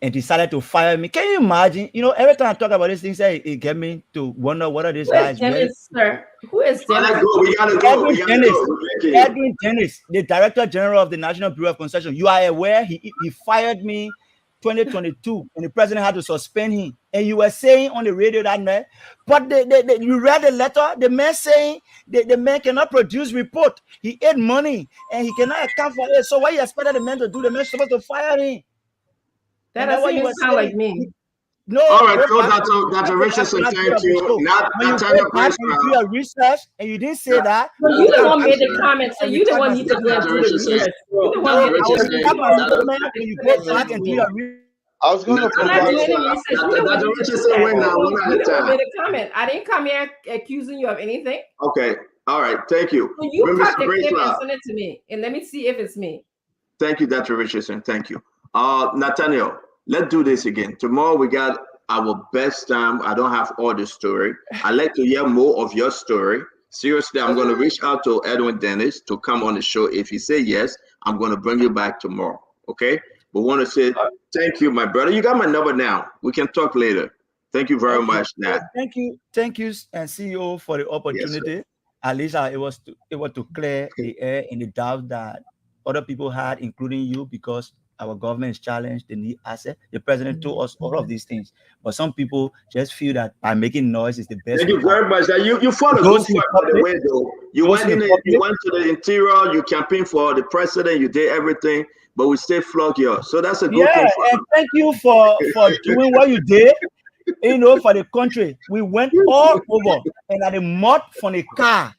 and decided to fire me, can you imagine? You know, every time I talk about these things, it get me to wonder what are these guys really. Sir? Who is Dennis? We gotta go. Edwin Dennis, the Director General of the National Bureau of Concession. You are aware he fired me 2022 and the president had to suspend him. And you were saying on the radio that man, but you read the letter, the man saying the man cannot produce report. He ate money and he cannot account for it. So what you expected the man to do? The man is supposed to fire him. That doesn't even sound like me. No. All right, so Dr. Richardson, thank you. Not Tanya your research, and you didn't say that. So you the one made the comment, so you the one need to go and do the research. You the one made the I was going to Dr. Richardson, wait now, one at a time. Made a comment. I didn't come here accusing you of anything. Okay, all right, thank you. So you cut the clip and send it to me, and let me see if it's me. Thank you, Dr. Richardson, thank you. Nathaniel, let's do this again. Tomorrow we got our best time. I don't have all the story. I'd like to hear more of your story. Seriously, I'm going to reach out to Edwin Dennis to come on the show. If he say yes, I'm going to bring you back tomorrow. Okay? We want to say thank you, my brother. You got my number now. We can talk later. Thank you very much, Nat. Thank you, and CEO for the opportunity. Yes, at least it was to clear the air and the doubt that other people had, including you, because our government is challenged, they need assets. The president told us all of these things, but some people just feel that by making noise is the best. Thank you very much. You fought a good fight, by the way, though. You went to the interior, you campaigned for the president, you did everything, but we stay flunk here. So that's a good thing. And thank you for doing what you did. You know, for the country, we went all over, and at the mud from the car,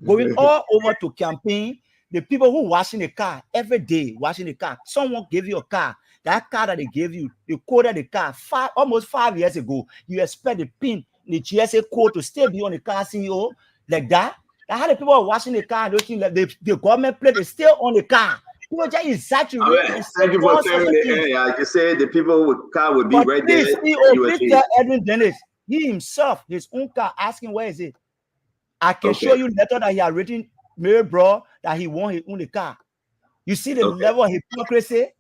going all over to campaign. The people who washing the car every day, washing the car. Someone gave you a car. That car that they gave you, they coded the car almost 5 years ago. You expect the pin, the GSA code to still be on the car CEO like that? That's how the people are washing the car. Those things like the government plate is still on the car. People just exaggerate. Thank you for clearing the air. Like you said, the people with car will be right there. Please tell Edwin Dennis, he himself, his own car, asking where is it? I can show you letter that he had written, Mary bro, that he won his own car. You see the level of hypocrisy?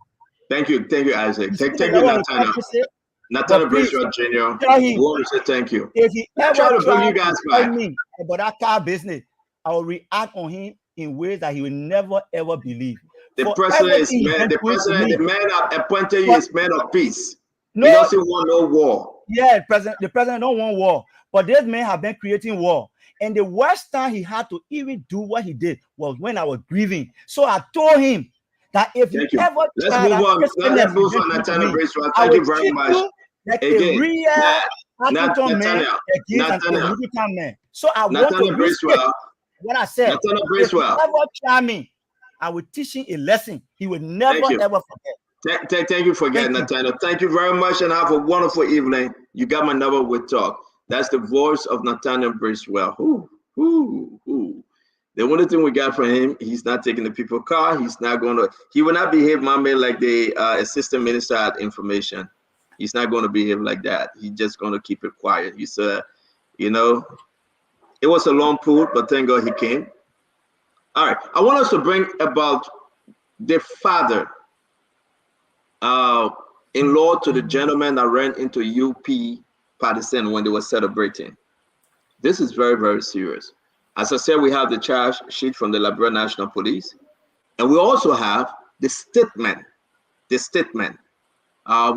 Thank you, Isaac. Thank you, Nathaniel. Nathaniel Bracewell Jr. We want to say thank you. If he ever try to bring you guys back me about that car business, I will react on him in ways that he will never ever believe. The president is man. The man that appointed you is man of peace. He doesn't want no war. Yeah, the president don't want war, but these men have been creating war. And the worst time he had to even do what he did was when I was grieving. So I told him that if you ever let's move on, Nathaniel Bracewell. Thank you very much. Like a real Nathaniel. So I want to restate what I said. Nathaniel Bracewell. If he ever try me, I will teach him a lesson. He will never ever forget. Thank you for getting Nathaniel. Thank you very much and have a wonderful evening. You got my number with talk. That's the voice of Nathaniel Bracewell. The only thing we got from him, he's not taking the people's car. He will not behave, Mame, like the assistant minister at information. He's not going to behave like that. He's just going to keep it quiet. He said, it was a long pull, but thank God he came. All right. I want us to bring about the father in-law to the gentleman that ran into UP partisan when they were celebrating. This is very, very serious. As I said, we have the charge sheet from the Liberia National Police, and we also have the statement. We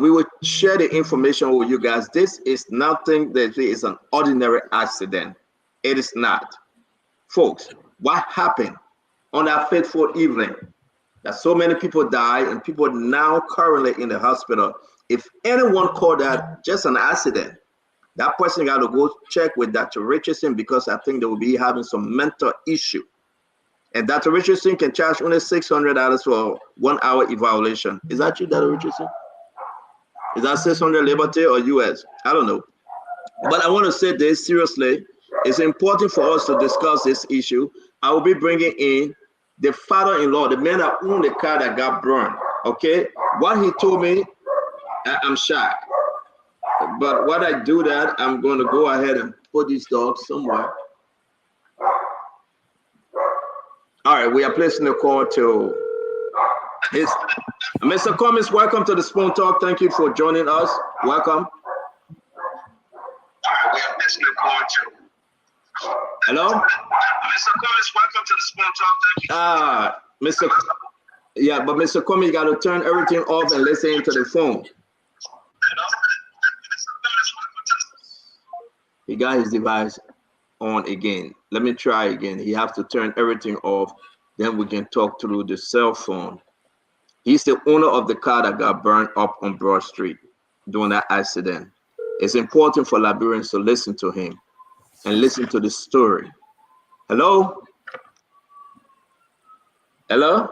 will share the information with you guys. This is nothing that is an ordinary accident. It is not. Folks, what happened on that fateful evening that so many people died and people now currently in the hospital? If anyone called that just an accident, that person got to go check with Dr. Richardson, because I think they will be having some mental issue. And Dr. Richardson can charge only $600 for 1 hour evaluation. Is that you, Dr. Richardson? Is that 600 Liberty or US? I don't know. But I want to say this seriously. It's important for us to discuss this issue. I will be bringing in the father-in-law, the man that owned the car that got burned. Okay, what he told me, I'm shocked. But what I do that, I'm going to go ahead and put these dogs somewhere. All right, we are placing the call to Mr. Cummins. Welcome to the Spoon Talk. Thank you for joining us. Welcome. All right, we are placing the call to. Hello? Mr. Cummins, welcome to the Spoon Talk. Thank you. But Mr. Cummins, you got to turn everything off and listen into the phone. He got his device on again. Let me try again. He has to turn everything off. Then we can talk through the cell phone. He's the owner of the car that got burned up on Broad Street during that accident. It's important for Liberians to listen to him and listen to the story. Hello? Hello?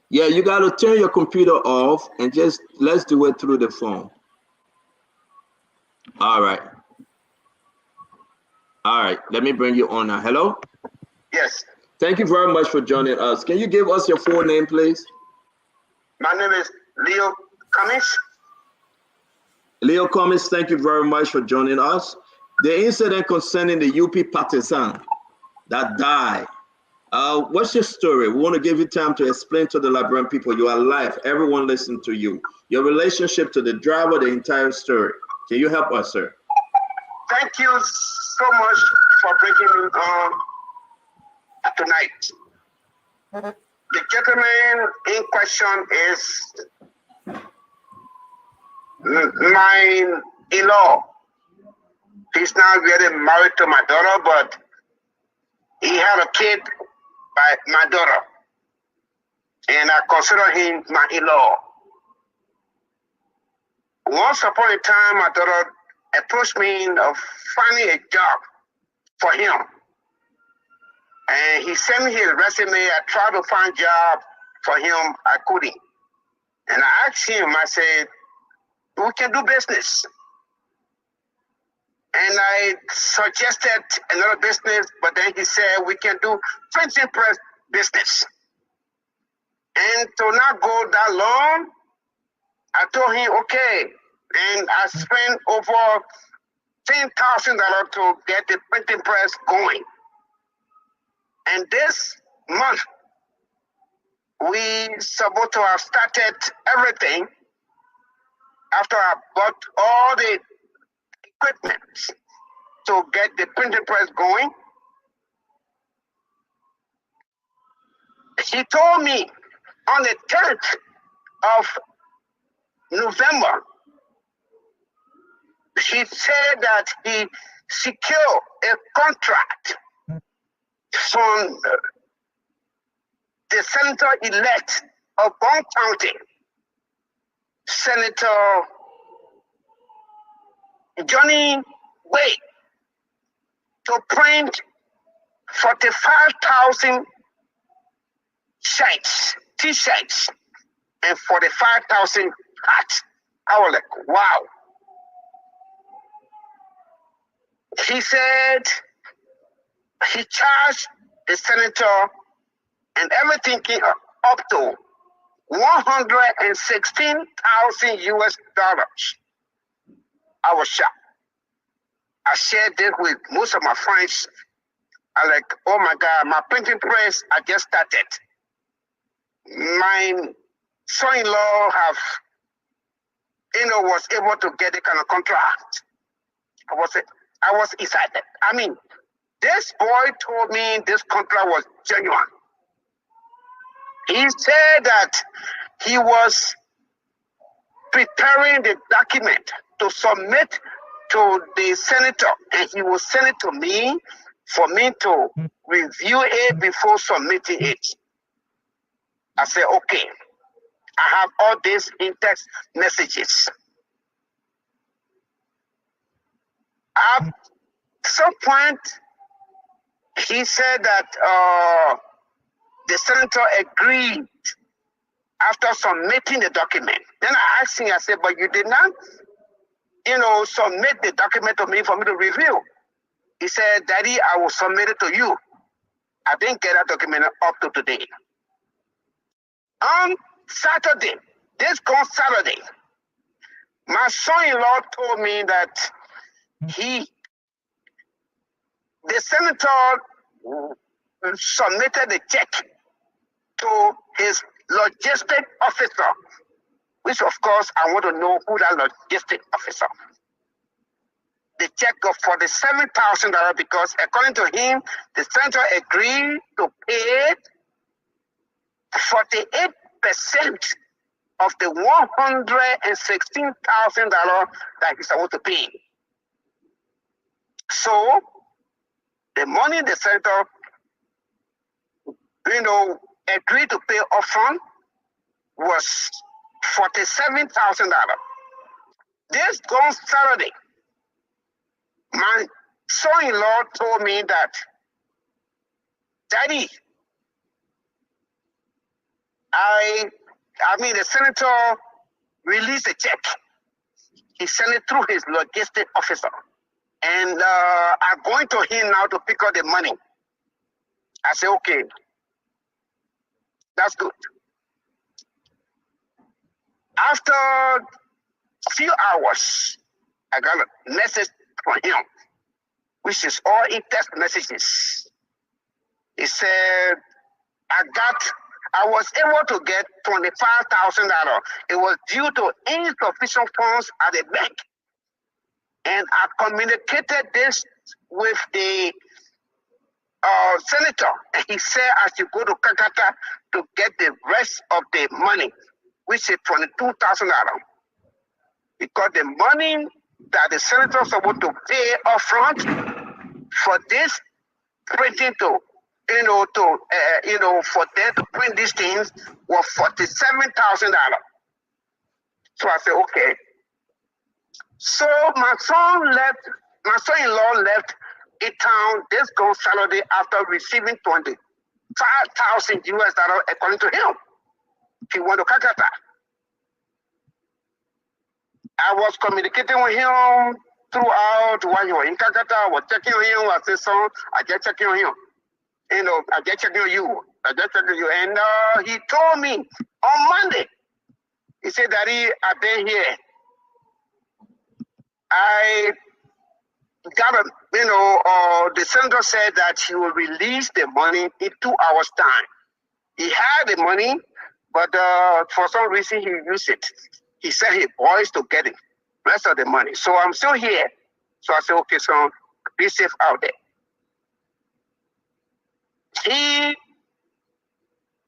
Yeah, you got to turn your computer off and just let's do it through the phone. All right. All right, let me bring you on now. Hello? Yes. Thank you very much for joining us. Can you give us your full name, please? My name is Leo Cummins. Leo Cummins, thank you very much for joining us. The incident concerning the UP partisan that died. What's your story? We want to give you time to explain to the Liberian people. You are live. Everyone listen to you. Your relationship to the driver, the entire story. Can you help us, sir? Thank you so much for bringing me on tonight. The gentleman in question is my in-law. He's now getting married to my daughter, but he had a kid by my daughter, and I consider him my in-law. Once upon a time, my daughter approached me of finding a job for him. And he sent me his resume. I tried to find a job for him. I couldn't. And I asked him, I said, we can do business. And I suggested another business, but then he said, we can do printing press business. And to not go that long, I told him, okay. And I spent over $10,000 to get the printing press going. And this month, we supposed to have started everything after I bought all the equipment to get the printing press going. He told me on the 10th of November, he said that he secured a contract from the senator-elect of Bond County, Senator Johnny Way, to print 45,000 shirts, t-shirts, and 45,000 hats. I was like, wow. He said he charged the senator and everything came up to $116,000 US. I was shocked. I shared this with most of my friends. I like, oh my God, my printing press, I just started. My son-in-law was able to get a kind of contract. I was excited. I mean, this boy told me this contract was genuine. He said that he was preparing the document to submit to the senator, and he will send it to me for me to review it before submitting it. I said, okay. I have all these in text messages. At some point, he said that the senator agreed after submitting the document. Then I asked him, I said, but you did not, submit the document to me for me to review. He said, Daddy, I will submit it to you. I didn't get that document up to today. On Saturday, this gone Saturday, my son-in-law told me that the senator submitted a check to his logistic officer, which of course I want to know who that logistic officer. The check of $47,000 because according to him, the senator agreed to pay 48% of the $116,000 that he's supposed to pay. So the money the senator, agreed to pay upfront was $47,000. This gone Saturday, my son-in-law told me that, Daddy, the senator released a check. He sent it through his logistic officer. And I'm going to him now to pick up the money. I said, okay, that's good. After a few hours, I got a message from him, which is all in text messages. He said, I was able to get $25,000. It was due to insufficient funds at the bank. And I communicated this with the senator. And he said I should go to Kakata to get the rest of the money, which is $22,000. Because the money that the senator was supposed to pay upfront for this printing for them to print these things was $47,000. So I said, okay. So my son-in-law left in town this gone Saturday after receiving $25,000 according to him. He went to Calcutta. I was communicating with him throughout while he was in Calcutta. I was checking on him. I said, son, I just checking on him. I just checking on you. I just checking on you. And he told me on Monday, he said, Daddy, I've been here. I got the senator said that he will release the money in 2 hours' time. He had the money, but for some reason he used it. He sent his boys to get it, rest of the money. So I'm still here. So I said, okay, son, be safe out there. He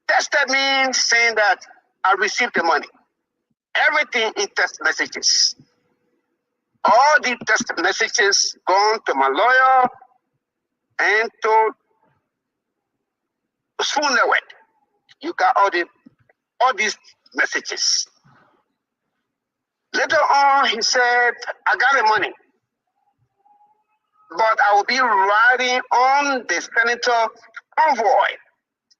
texted me saying that I received the money. Everything in text messages. All the text messages gone to my lawyer and to Spoon Network. You got all these messages. Later on, he said, I got the money, but I will be riding on the senator convoy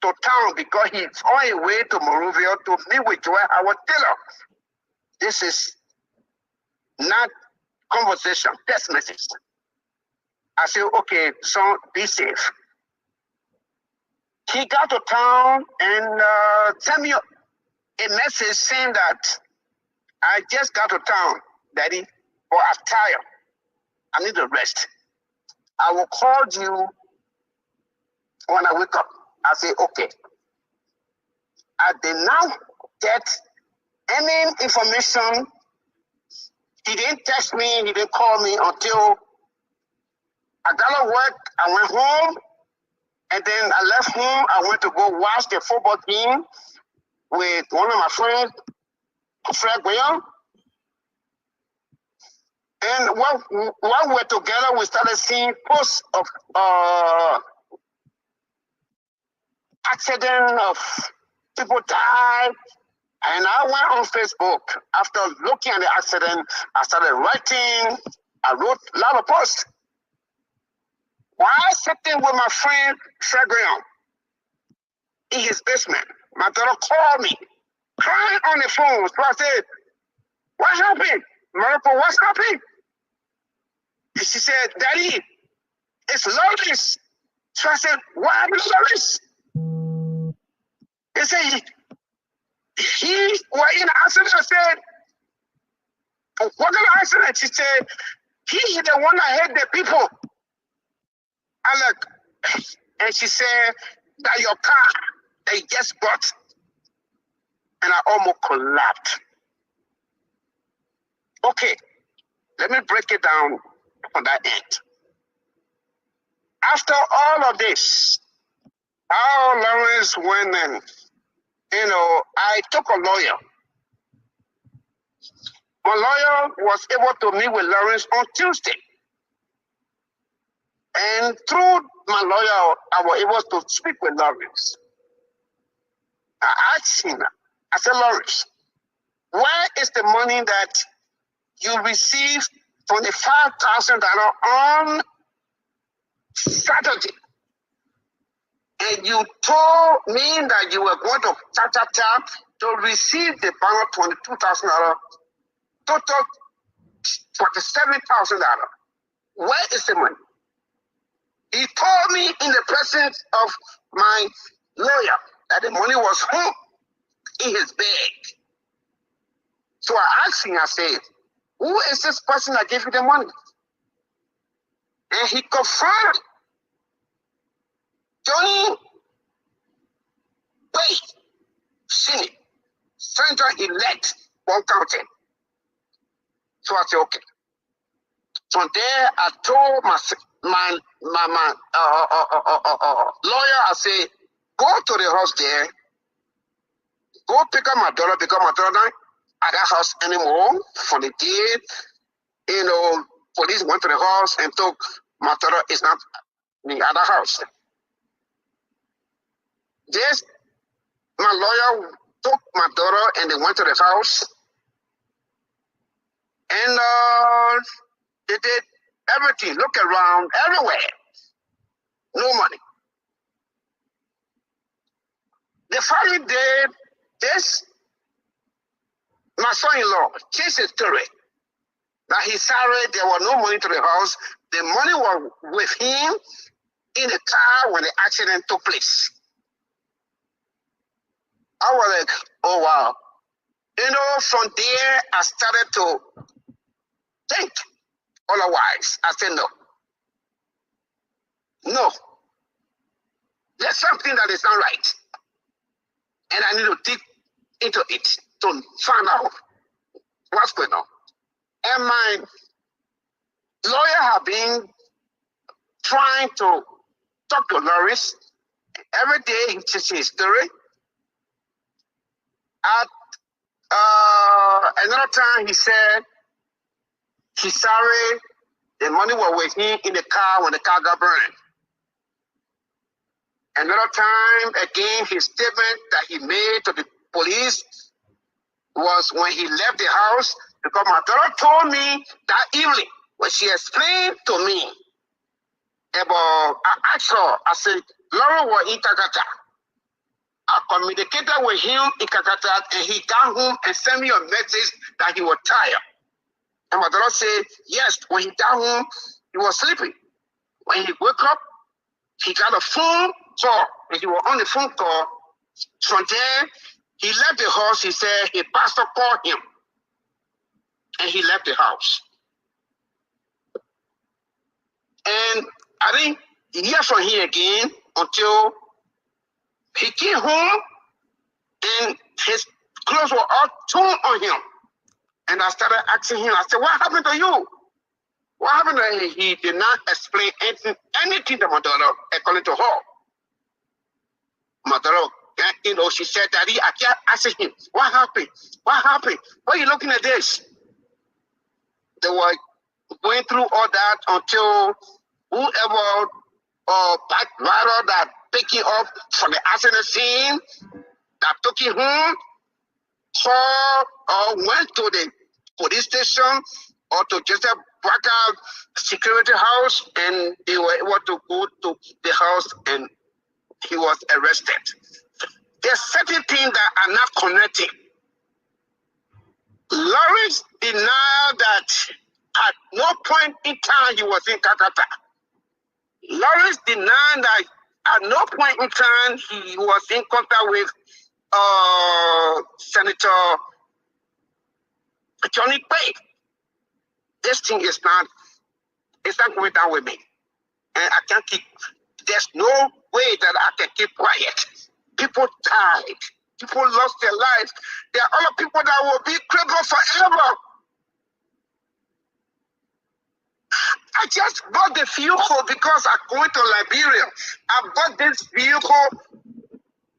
to town because he's on his way to Monrovia to meet with Joel Howard Taylor. This is not conversation, text message. I said, okay, son, be safe. He got to town and sent me a message saying that I just got to town, Daddy, but I'm tired. I need to rest. I will call you when I wake up. I say, okay. I did not get any information. He didn't text me, he didn't call me until I got to work. I went home, and then I left home. I went to go watch the football game with one of my friends, Fred William. And while we were together, we started seeing posts of accident of people died. And I went on Facebook. After looking at the accident, I started writing. I wrote a lot of posts. While sitting with my friend Fred Graham in his basement, my daughter called me, crying on the phone. So I said, what happened? Marco, what's happening? And she said, Daddy, it's Lourdes. So I said, what happened to Lawrence? They said, he was in an accident. I said, what kind of accident? She said, he's the one that hit the people. I look, and she said, that your car, they just bought. And I almost collapsed. Okay, let me break it down on that end. After all of this, how Lawrence went and, I took a lawyer. My lawyer was able to meet with Lawrence on Tuesday. And through my lawyer, I was able to speak with Lawrence. I asked him, I said, Lawrence, where is the money that you received $25,000 on Saturday? And you told me that you were going to to receive the balance $22,000, total $27,000. Where is the money? He told me in the presence of my lawyer that the money was home in his bag. So I asked him, I said, who is this person that gave you the money? And he confirmed, Johnny Wade, Senior, Senator-elect, Bon County. So I said, okay. From there, I told my lawyer, I said, go to the house there, go pick up my daughter, because my daughter not at that house anymore. For the day, police went to the house and took my daughter is not in the other house. Yes, my lawyer took my daughter and they went to the house. And they did everything, look around, everywhere. No money. The following day, my son-in-law changed his story. That he sorry there was no money to the house. The money was with him in the car when the accident took place. I was like, oh wow. From there I started to think. Otherwise, I said no. No. There's something that is not right. And I need to dig into it to find out what's going on. And my lawyer have been trying to talk to Lawrence. Every day he tells his story. At another time he said he's sorry the money was with him in the car when the car got burned. Another time, again, his statement that he made to the police was when he left the house, because my daughter told me that evening when she explained to me about, I asked her, I said, Laura was in Kakata. I communicated with him in Kakata and he got home and sent me a message that he was tired. And my daughter said, yes, when he got home, he was sleeping. When he woke up, he got a phone call, and he was on the phone call. From there, he left the house. He said a pastor called him, and he left the house. And I didn't hear from him again until he came home, and his clothes were all torn on him. And I started asking him, I said, what happened to you? What happened to him? He did not explain anything to my daughter, according to her. My daughter, she said, Daddy, I kept asking him, what happened? What happened? Why are you looking at this? They were going through all that until whoever back rider that picked him up from the accident scene, that took him home, went to the police station or to Joseph Braga security house, and they were able to go to the house and he was arrested. There's certain things that are not connected. Lawrence denied that at no point in time he was in Kakata. Lawrence denied that at no point in time he was in contact with Senator Johnny Quaid. This thing is not going down with me. And I can't keep, there's no way that I can keep quiet. People died. People lost their lives. There are other people that will be crippled forever. I just bought the vehicle because I'm going to Liberia. I bought this vehicle,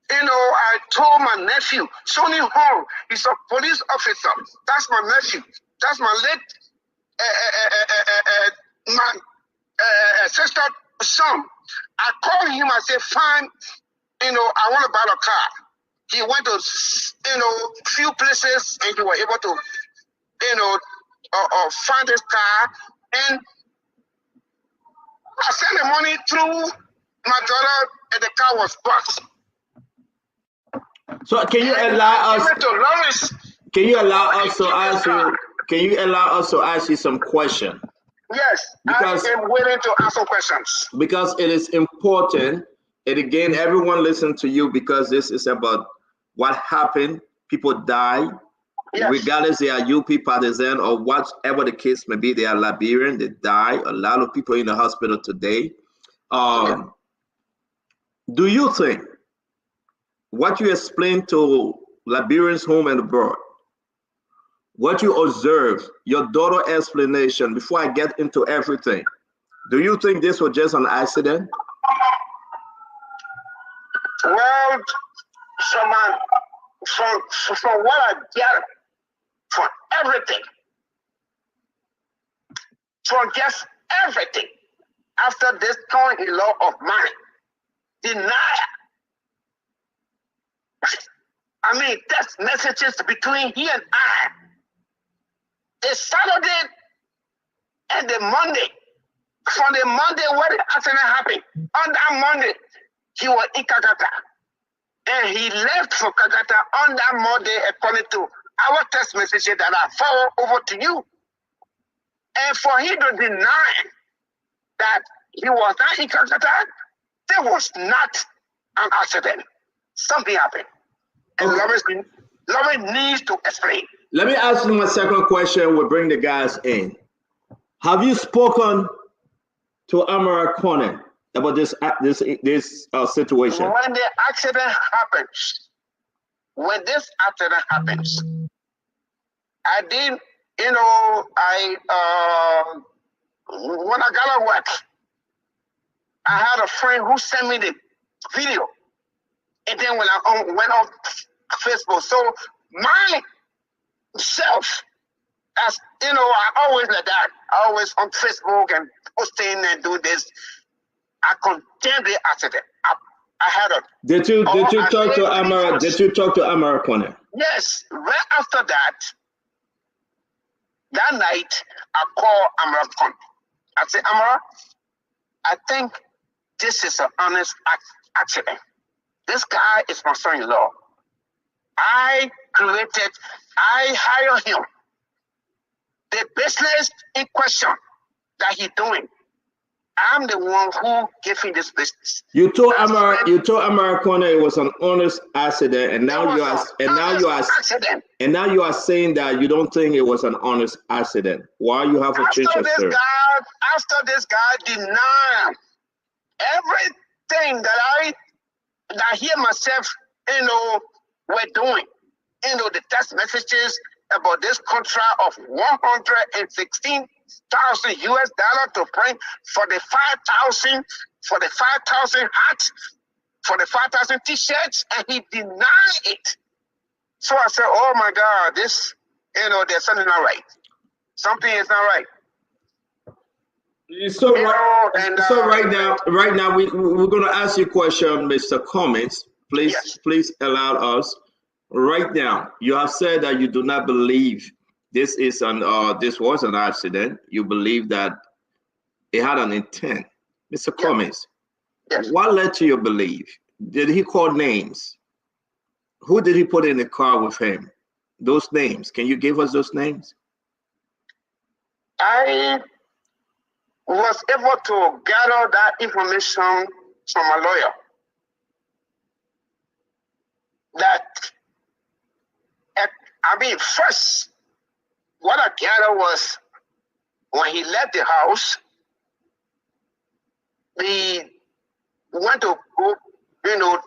I told my nephew, Sonny Hall, he's a police officer. That's my nephew. That's my late my sister son. I called him, I said, fine, I want to buy a car. He went to, few places and he was able to, find this car. And I sent the money through my daughter and the car was bought. So can you allow us? Can you allow us to ask you? Can you allow us to ask you some questions? Yes, because I am willing to answer questions. Because it is important, and again, everyone listen to you because this is about what happened. People die, yes. Regardless they are UP partisan or whatever the case may be. They are Liberian. They die. A lot of people in the hospital today. Do you think what you explained to Liberians home and abroad, what you observed, your daughter explanation, before I get into everything, do you think this was just an accident? Well, from what I get from everything, from just everything, after this son-in-law of mine, denied. I mean, text messages between he and I. The Saturday and the Monday. From the Monday where the accident happened, on that Monday, he was in Kagata. And he left for Kagata on that Monday according to our text messages that I forward over to you. And for him to deny that he was not in Kagata, there was not an accident. Something happened. And Lawrence needs to explain. Let me ask you my second question. We'll bring the guys in. Have you spoken to Amara Conan about this situation? When the accident happens, when I did, when I got to work, I had a friend who sent me the video. And then when I went on Facebook, so myself, as I always like that. I always on Facebook and posting and do this. I condemn the accident. I had a. Did you talk to Amara? Did you talk to Amara Conan? Yes. Right after that night, I called Amara Conan. I said, Amara, I think this is an honest accident. This guy is my son-in-law. I hired him. The business in question that he's doing, I'm the one who gave him this business. You told Amara Conan it was an honest accident, and now you are saying that you don't think it was an honest accident. Why you have a change of story? After this guy denied everything that I hear myself, we're doing, the text messages about this contract of $116,000 to print for the 5,000 hats, for the 5,000 t-shirts, and he denied it. So I said, oh my God, this, there's something not right. Something is not right. So right now, we're going to ask you a question, Mr. Cummings. Please, yes. Please allow us. Right now, you have said that you do not believe this was an accident. You believe that it had an intent. Mr. Cummings, yes. What led to your belief? Did he call names? Who did he put in the car with him? Those names. Can you give us those names? was able to gather that information from a lawyer. First, what I gathered was when he left the house, he went to go,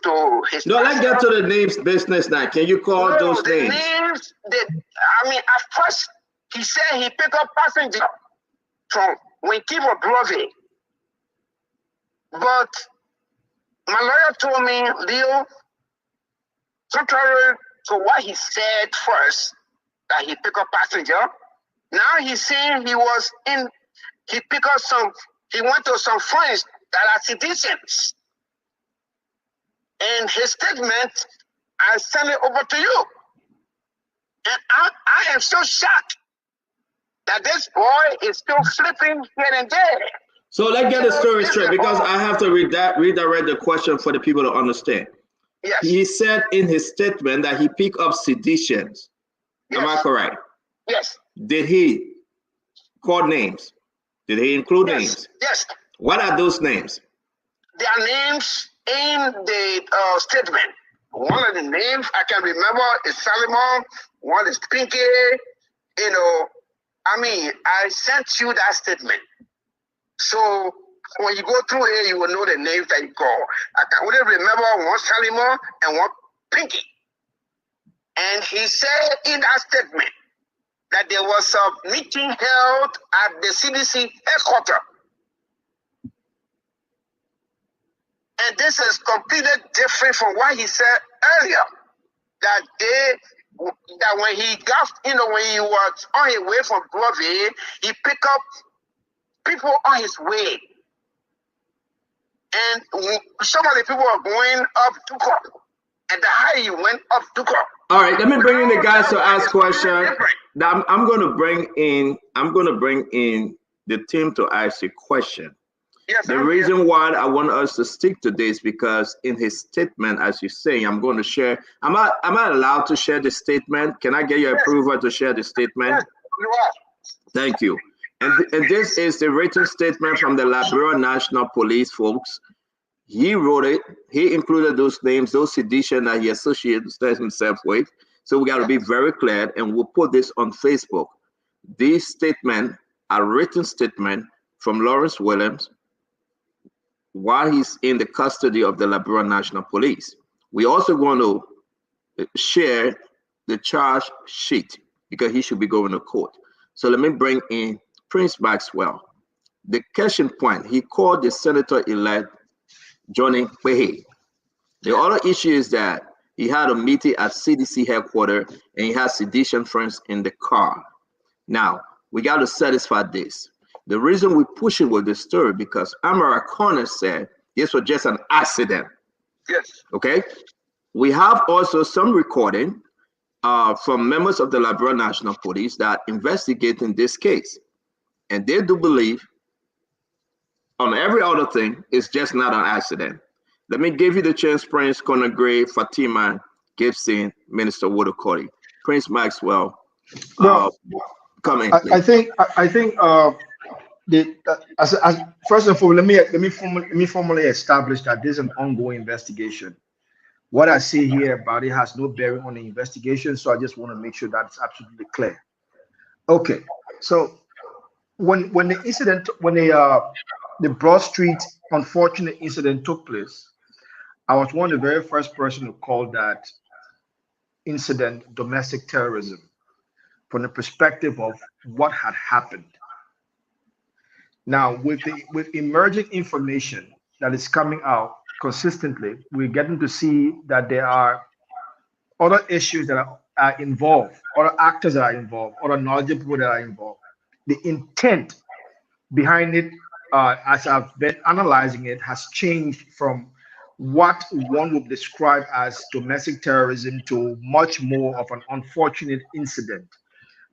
to his. No, let's get to the names business now. Can you call those names? At first, he said he picked up passenger from Winkivo Grove. But my lawyer told me, Leo, contrary to what he said first, that he picked up passenger, now he's saying he went to some friends that are citizens. And his statement, I send it over to you. And I am so shocked that this boy is still flipping here and there. So let's get the story straight, because I have to redirect the question for the people to understand. Yes. He said in his statement that he picked up seditions. Yes. Am I correct? Yes. Did he call names? Did he include names? Yes. What are those names? There are names in the statement. One of the names I can remember is Salimon. One is Pinky. I sent you that statement. So when you go through here, you will know the names that you call. I can only remember one Salimon and one Pinky. And he said in that statement that there was a meeting held at the CDC headquarters. And this is completely different from what he said earlier. That when he got, when he was on his way from Grove, he picked up people on his way. And some of the people were going up Duko. And the higher he went up Duko. All right, let me bring in the guys to ask questions. I'm going to bring in the team to ask a question. Yes, the reason why I want us to stick to this, because in his statement, as you say, I'm going to share. Am I allowed to share the statement? Can I get your approval to share the statement? Yes, you are. Thank you. And this is the written statement from the Liberia National Police folks. He wrote it. He included those names, those sedition that he associates himself with. So we got to be very clear, and we'll put this on Facebook. These statements are written statement from Lawrence Williams while he's in the custody of the Liberia National Police. We also going to share the charge sheet because he should be going to court. So let me bring in Prince Maxwell. The question point, he called the Senator-elect Johnny Kwehe. The other issue is that he had a meeting at CDC headquarters and he has sedition friends in the car. Now, we got to satisfy this. The reason we push it with this story, because Amara Connor said this was just an accident. Yes. Okay. We have also some recording from members of the Liberia National Police that investigating this case. And they do believe on every other thing, it's just not an accident. Let me give you the chance, Prince, Conor Gray, Fatima, Gibson, Minister Woodacotty. Prince Maxwell, come in. I think first and foremost, let me formally establish that this is an ongoing investigation. What I say here about it has no bearing on the investigation, so I just want to make sure that it's absolutely clear. Okay, so when the incident, when the Broad Street unfortunate incident took place, I was one of the very first person to call that incident domestic terrorism from the perspective of what had happened. Now, with emerging information that is coming out consistently, we're getting to see that there are other issues that are involved, other actors that are involved, other knowledgeable people that are involved. The intent behind it, as I've been analyzing it, has changed from what one would describe as domestic terrorism to much more of an unfortunate incident.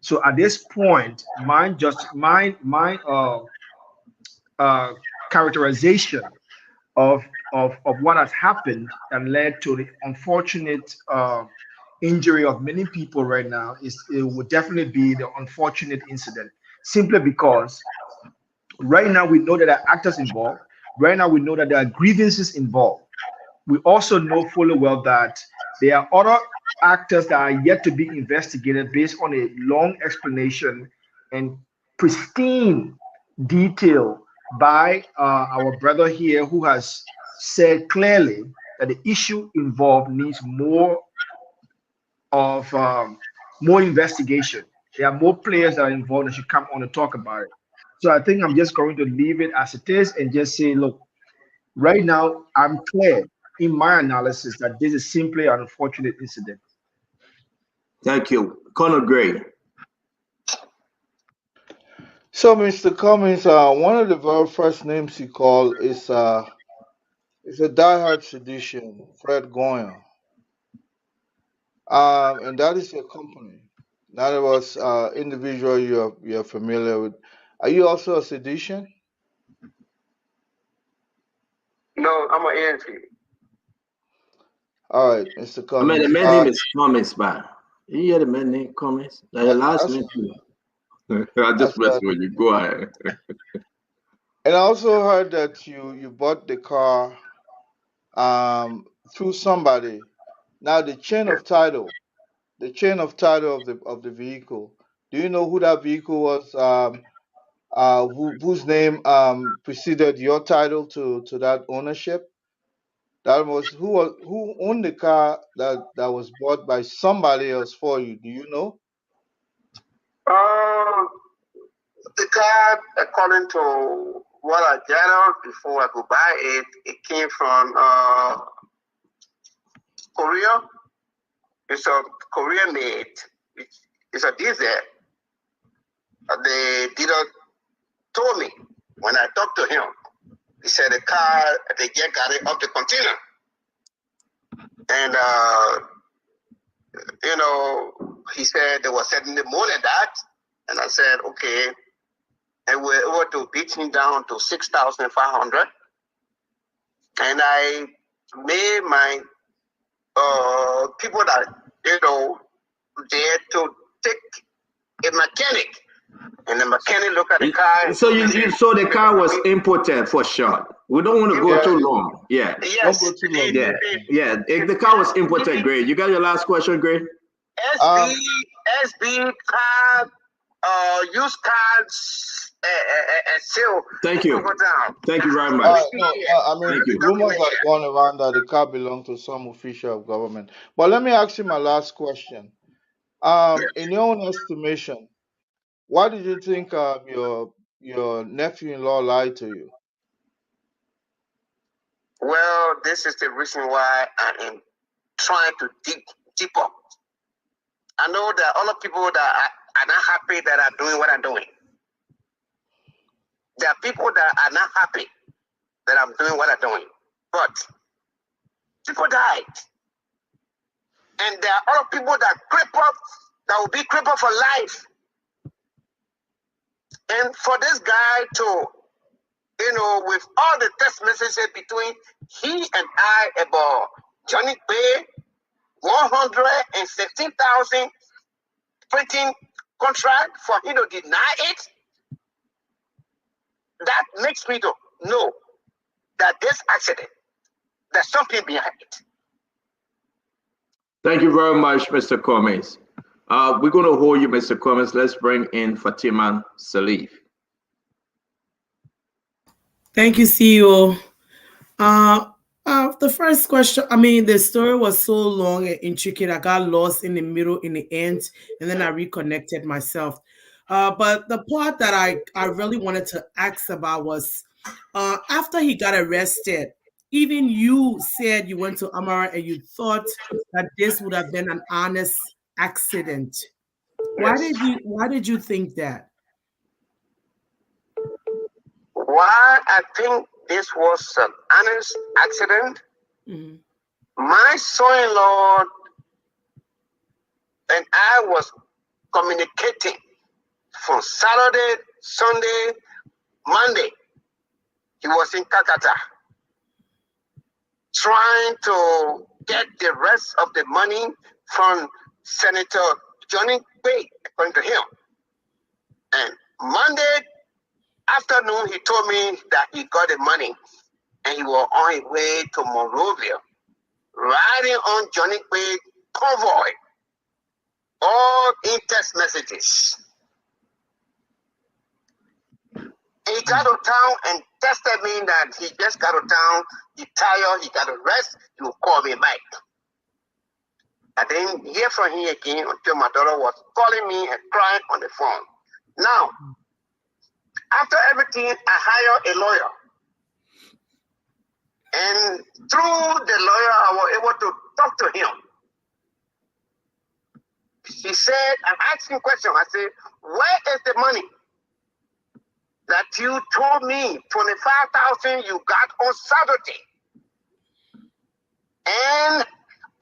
So at this point, my characterization of what has happened and led to the unfortunate injury of many people right now it would definitely be the unfortunate incident, simply because Right now, we know that there are actors involved. Right now, we know that there are grievances involved. We also know fully well that there are other actors that are yet to be investigated based on a long explanation and pristine detail by our brother here, who has said clearly that the issue involved needs more of more investigation. There are more players that are involved that should come on and talk about it. So I think I'm just going to leave it as it is and just say, look, right now I'm clear in my analysis that this is simply an unfortunate incident. Thank you. Conor Gray. So, Mr. Cummings, one of the very first names he called is a diehard sedition, Fred Goyan. And that is your company. That was individual you're familiar with. Are you also a sedition? No, I'm an ANC. All right, Mr. Cummings. The man's name is Cummings, man. You hear the man's name Cummings? The last name too. I just messing with you. Go ahead. And I also heard that you bought the car through somebody. Now the chain of title of the vehicle. Do you know who that vehicle was? Whose name preceded your title to that ownership? That was who owned the car that was bought by somebody else for you. Do you know? The car, according to what I gathered before I could buy it, it came from Korea. It's a Korean made. It's a diesel. The dealer told me when I talked to him, he said the car, they just got it off the container. And, he said they were sending the money that. And I said, okay. And we were able to beat him down to 6,500. And I made my people that, there to take a mechanic. And the mechanic looked at the car. So you saw the car was imported for sure. We don't want to go too long. Yeah. Yes. Yeah. The car was imported, Gray. You got your last question, Gray? SB card, used cards, sale. Thank you. Thank you very much. Rumors are going around that the car belonged to some official of government. But let me ask you my last question. In your own estimation, why did you think your nephew-in-law lied to you? Well, this is the reason why I am trying to dig deeper. I know there are other people that are not happy that I'm doing what I'm doing. There are people that are not happy that I'm doing what I'm doing. But people died. And there are other people that will be crippled for life. And for this guy to, with all the text messages between he and I about Johnny Bay, 116,000 printing contract for him to deny it, that makes me to know that this accident, there's something behind it. Thank you very much, Mr. Cummings. We're going to hold you, Mr. Cummings. Let's bring in Fatima Salif. Thank you, CEO. The first question, the story was so long and intricate. I got lost in the middle, in the end, and then I reconnected myself. But the part that I really wanted to ask about was after he got arrested, even you said you went to Amara and you thought that this would have been an honest accident. Yes. Why did you think that? Why I think this was an honest accident? Mm-hmm. My son-in-law and I was communicating from Saturday, Sunday, Monday. He was in Calcutta trying to get the rest of the money from Senator Johnny Bay, according to him. And Monday, Afternoon, he told me that he got the money and he was on his way to Monrovia, riding on Johnny Quaid convoy, all in text messages. He got to town and texted me that he just got to town, he tired, he got to rest, he will call me back. I didn't hear from him again until my daughter was calling me and crying on the phone. Now, after everything, I hired a lawyer. And through the lawyer, I was able to talk to him. He said, I'm asking questions. I said, where is the money that you told me, 25,000 you got on Saturday? And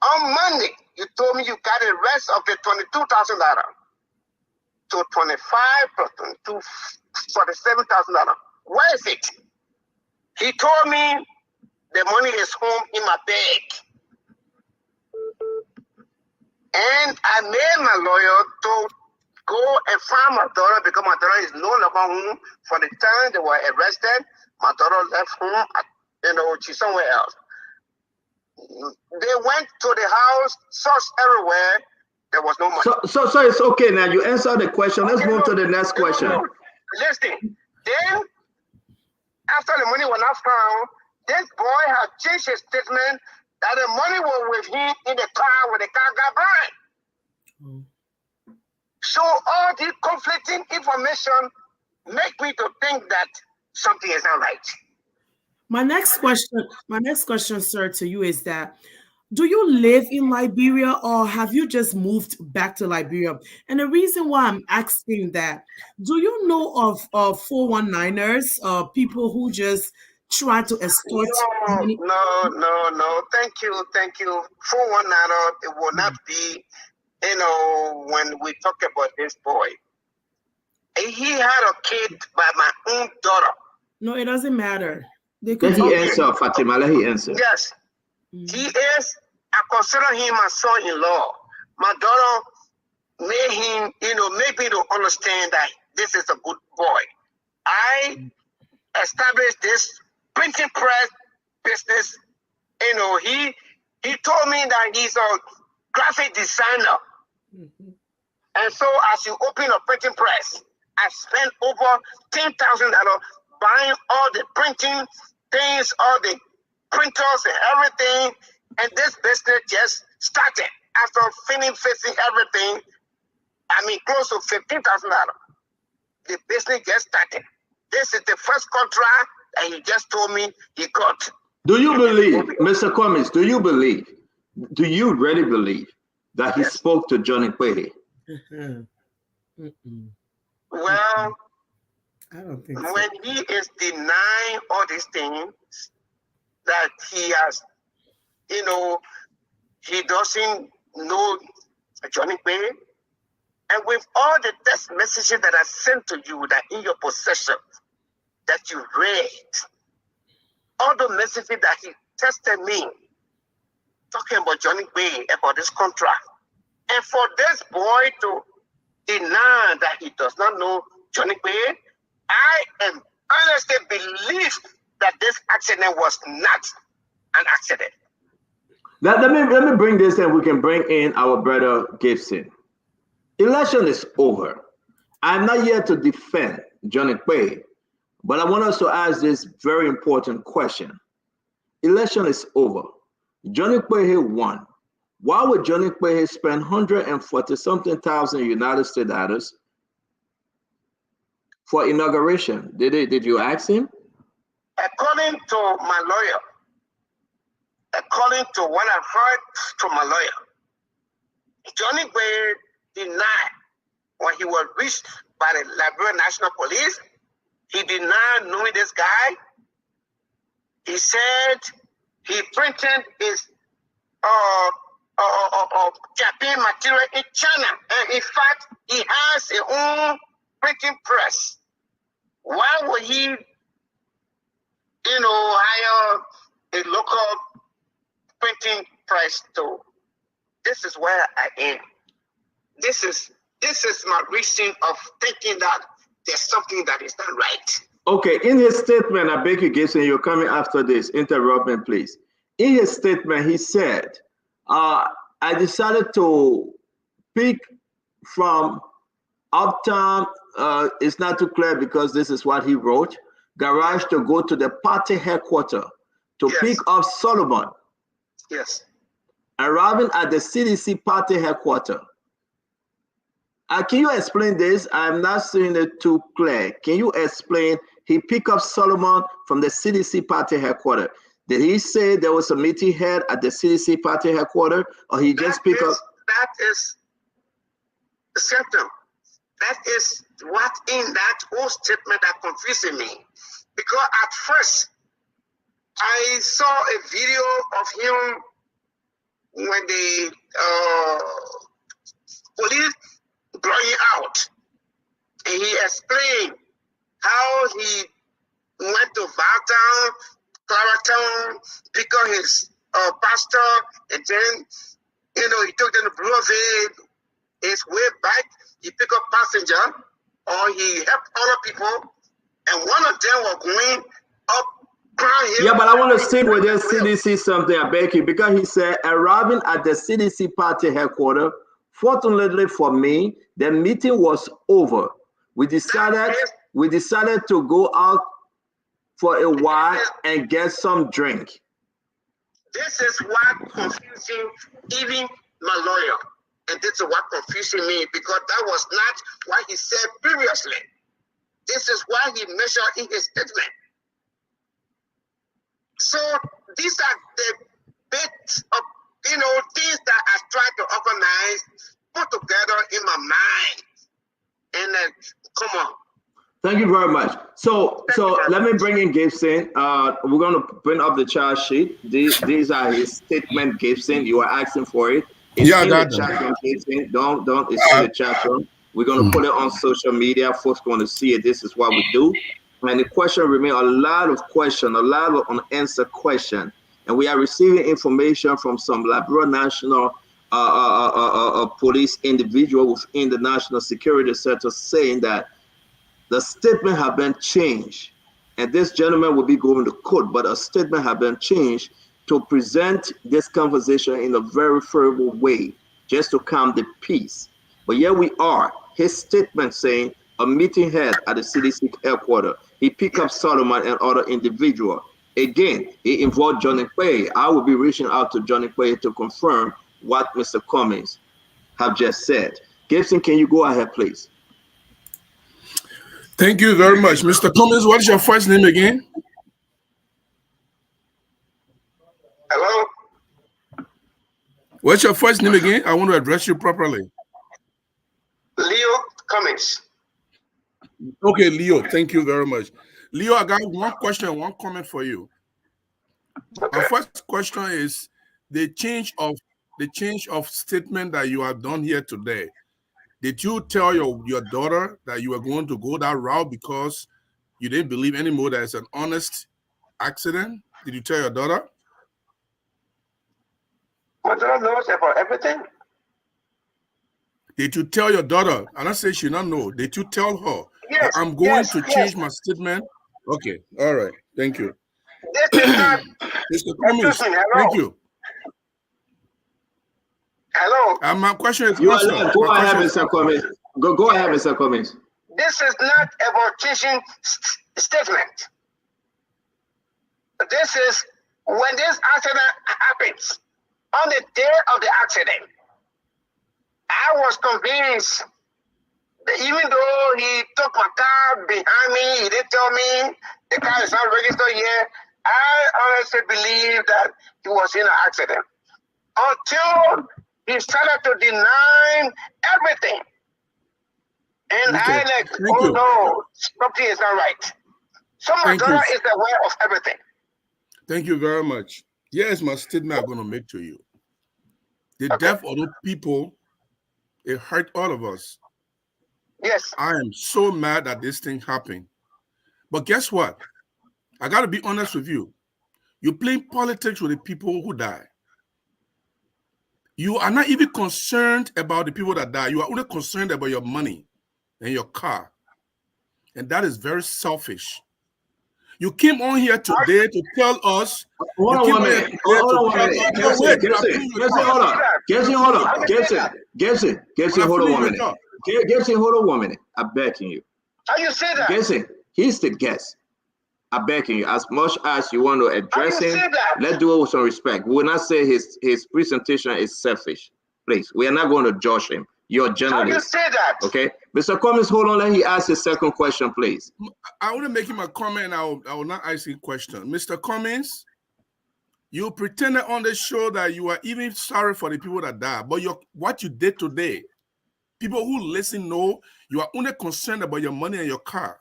on Monday, you told me you got the rest of the $22,000. So 25 plus 22, $47,000. Where is it? He told me the money is home in my bag. And I made my lawyer to go and find my daughter because my daughter is no longer home. For the time they were arrested, my daughter left home, she's somewhere else. They went to the house, searched everywhere. There was no money. So it's okay now. You answered the question. Let's move to the next question. Listen, then after the money was not found, this boy had changed his statement that the money was with him in the car when the car got burned. So all the conflicting information make me to think that something is not right. My next question, sir, to you is that, do you live in Liberia or have you just moved back to Liberia? And the reason why I'm asking that, do you know of 419ers, people who just try to extort money? No. Thank you. 419er, it will not be, when we talk about this boy. He had a kid by my own daughter. No, it doesn't matter. Let he answer, Fatima. Let he answer. Yes. He is, I consider him my son-in-law. My daughter made him, made me to understand that this is a good boy. I established this printing press business. He told me that he's a graphic designer. And so as you open a printing press, I spent over $10,000 buying all the printing things, all the printers and everything. And this business just started. After fixing everything, close to $15,000. The business just started. This is the first contract that he just told me he got. Do you believe, Mr. Cummings, do you really believe that he spoke to Johnny Quaid? Well, I don't think so. When he is denying all these things that he has, he doesn't know Johnny Quaid. And with all the text messages that I sent to you that in your possession, that you read, all the messages that he texted me, talking about Johnny Quaid, about this contract. And for this boy to deny that he does not know Johnny Quaid, I am honestly believe that this accident was not an accident. Let me bring this and we can bring in our brother Gibson. Election is over. I'm not here to defend Johnny Quaid, but I want us to ask this very important question. Election is over. Johnny Quaid won. Why would Johnny Quaid spend 140-something thousand United States dollars for inauguration? Did you ask him? According to my lawyer, according to what I've heard from my lawyer, Johnny Quaid denied when he was reached by the Liberia National Police. He denied knowing this guy. He said he printed his campaign material in China, and in fact, he has his own printing press. Why would he, hire a local printing press to? This is where I am. This is my reason of thinking that there's something that is not right. Okay, in his statement, I beg you, Gibson, you're coming after this. Interrupt me, please. In his statement, he said, I decided to pick from Uptown. It's not too clear because this is what he wrote. Garage to go to the party headquarters to pick up Solomon. Yes. Arriving at the CDC party headquarters. Can you explain this? I'm not seeing it too clear. Can you explain? He picked up Solomon from the CDC party headquarters. Did he say there was a meeting held at the CDC party headquarters, or he just picked up? That is the symptom. That is what in that whole statement that confusing me. Because at first, I saw a video of him when the police brought him out. And he explained how he went to Valtown, Claratown, pick up his pastor, and then, he took them to Blue Veil. His way back, he picked up passenger, or he helped other people, and one of them was going up Crown Hill. Yeah, but I want to stick with this CDC something, I beg you, because he said, arriving at the CDC party headquarters, fortunately for me, the meeting was over. We decided to go out for a while and get some drink. This is what confusing even my lawyer. And this is what confusing me, because that was not what he said previously. This is what he measured in his statement. So these are the bits of, things that I tried to organize, put together in my mind. And then, come on. Thank you very much. So let me bring in Gibson. We're going to bring up the charge sheet. These are his statement, Gibson. You are asking for it. It's in the chat room, Gibson. Don't. It's in the chat room. We're going to put it on social media. Folks going to see it. This is what we do. And the question remains, a lot of unanswered questions. And we are receiving information from some Liberia National police individual within the national security sector saying that the statement have been changed. And this gentleman will be going to court, but a statement have been changed to present this conversation in a very favorable way, just to calm the peace. But here we are, his statement saying a meeting held at the CDC headquarters. He picked up Solomon and other individual. Again, he involved Johnny Quay. I will be reaching out to Johnny Quay to confirm what Mr. Cummings have just said. Gibson, can you go ahead, please? Thank you very much. Mr. Cummings, what is your first name again? Hello? What's your first name again? I want to address you properly. Leo Cummings. Okay, Leo, thank you very much. Leo, I got one question and one comment for you. Okay. Our first question is the change of statement that you have done here today. Did you tell your daughter that you were going to go that route because you didn't believe anymore that it's an honest accident? Did you tell your daughter? My daughter knows about everything. Did you tell your daughter? And I say she not know. Did you tell her? Yes, I'm going to change my statement. Okay, all right. Thank you. This is not Mr. Cummings, thank you. Hello. My question is Go ahead, Mr. Cummings. Go ahead, Mr. Cummings. This is not about teaching statement. This is when this accident happens. On the day of the accident, I was convinced that even though he took my car behind me, he didn't tell me the car is not registered yet, I honestly believe that he was in an accident. Until he started to deny everything. And I no, something is not right. So my daughter is aware of everything. Thank you very much. Here's my statement I'm going to make to you. The death of those people, it hurt all of us. Yes. I am so mad that this thing happened. But guess what? I got to be honest with you. You're playing politics with the people who die. You are not even concerned about the people that die. You are only concerned about your money and your car. And that is very selfish. You came on here today to tell us. Hold on 1 minute. Hold on 1 minute. Gibson, hold on. Gibson, hold on. Gibson, hold on 1 minute. Gibson, hold on 1 minute. I'm begging you. How you say that? Gibson, he's the guest. I'm begging you. As much as you want to address him, let's do it with some respect. We will not say his presentation is selfish. Please, we are not going to judge him. You're a journalist. How you say that? Okay, Mr. Cummings, hold on. Let me ask his second question, please. I want to make him a comment. And I will not ask him a question. Mr. Cummings, you pretended on the show that you are even sorry for the people that died, but what you did today, people who listen know you are only concerned about your money and your car.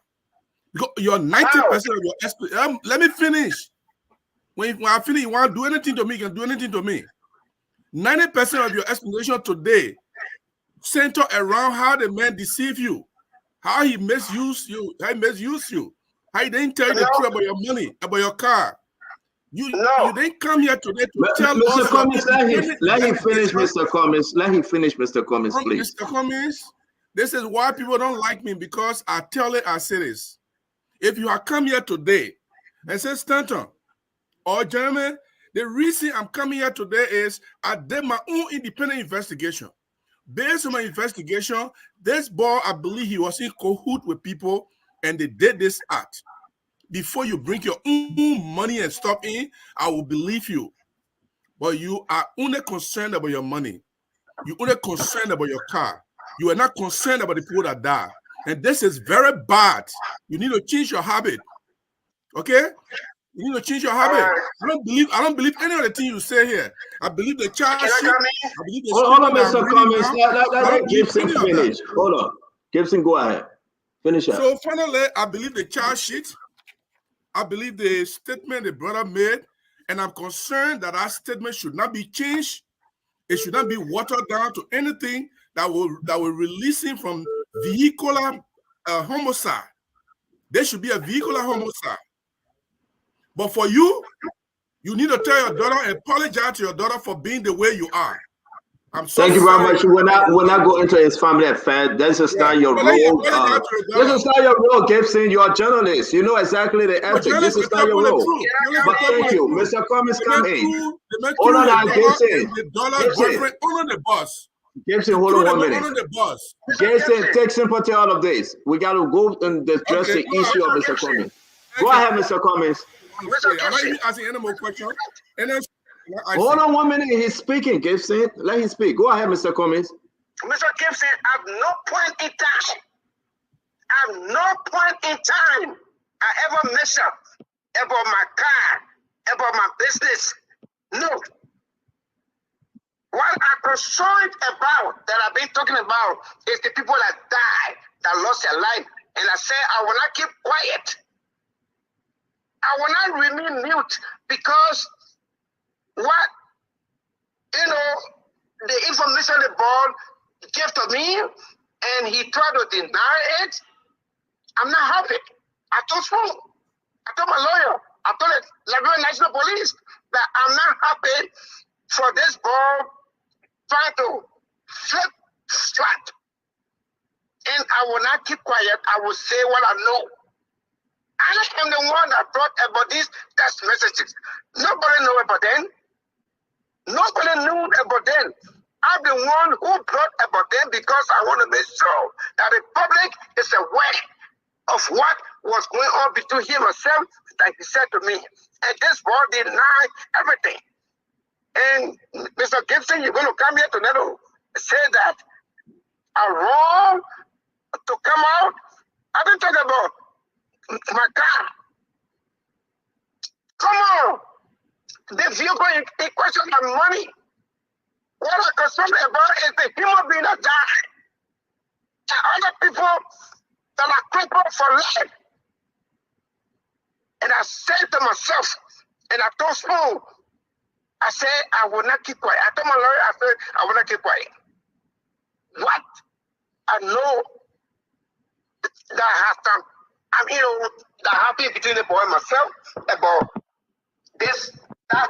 Because you're 90% of your let me finish. When I finish, you want to do anything to me, you can do anything to me. 90% of your explanation today center around how the man deceived you, how he misused you, how he didn't tell you the truth about your money, about your car. You didn't come here today to tell Mr. us. Cummings, let him finish, Mr. Cummings. Let him finish, Mr. Cummings, please. Mr. Cummings, this is why people don't like me, because I tell it as it is. If you have come here today and say, Stanton or gentlemen, the reason I'm coming here today is I did my own independent investigation. Based on my investigation, this boy, I believe he was in cahoot with people and they did this act. Before you bring your own money and stuff in, I will believe you. But you are only concerned about your money. You're only concerned about your car. You are not concerned about the people that die. And this is very bad. You need to change your habit. Okay? You need to change your habit. I don't believe any of the things you say here. I believe the charge sheet. Hold on, Mr. Cummings. Let Gibson finish. Hold on. Gibson, go ahead. Finish up. So finally, I believe the charge sheet. I believe the statement the brother made, and I'm concerned that statement should not be changed. It should not be watered down to anything that will release him from vehicular homicide. There should be a vehicular homicide. But for you, you need to tell your daughter and apologize to your daughter for being the way you are. I'm so Thank you very sorry. much. We're not going into his family affair. This is not your role. This is not your role, Gibson. You're a journalist. You know exactly the ethics. This is not your role. But thank you. Mr. Cummings, come in. Hold on now, Gibson. Gibson, hold on 1 minute. Gibson, take sympathy out of this. We got to go and address the issue of Mr. Cummings. Go ahead, Mr. Cummings. I'm not even asking any more questions. Hold on 1 minute. He's speaking, Gibson. Let him speak. Go ahead, Mr. Cummings. Mr. Gibson, at no point in time, I ever mess up about my car, about my business. No. What I'm concerned about, that I've been talking about, is the people that died, that lost their life. And I say I will not keep quiet. I will not remain mute, because what, the information the board gave to me, and he tried to deny it, I'm not happy. I told my lawyer, I told the Liberian National Police that I'm not happy for this board trying to flip strat. And I will not keep quiet. I will say what I know. I am the one that brought about these text messages. Nobody knew about them. Nobody knew about them. I'm the one who brought about them, because I want to make sure that the public is aware of what was going on between him and himself, like he said to me. And this board denied everything. And Mr. Gibson, you're going to come here to say that I'm wrong to come out. I've been talking about my car. Come on. The vehicle in question of money. What I'm concerned about is the human being that died. And other people that are crippled for life. And I said to myself, and I told Spoon, I said, I will not keep quiet. I told my lawyer, I said, I will not keep quiet. What? I know that has done. That happened between the boy and myself about this, that,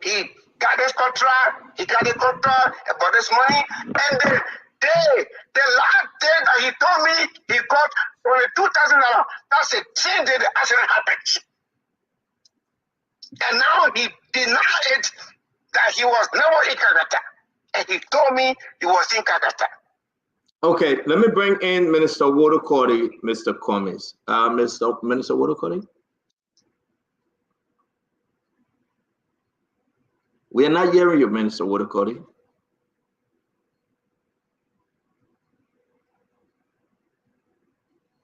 he got this contract, he got the contract about this money, and day, the last day that he told me he got $22,000, that's the same day the accident happened. And now he denied it that he was never in Kagata. And he told me he was in Kagata. Okay, let me bring in Minister Wodo-Kodi, Mr. Cummings. Minister Wodo-Kodi? We are not hearing you, Minister Wodo-Kodi.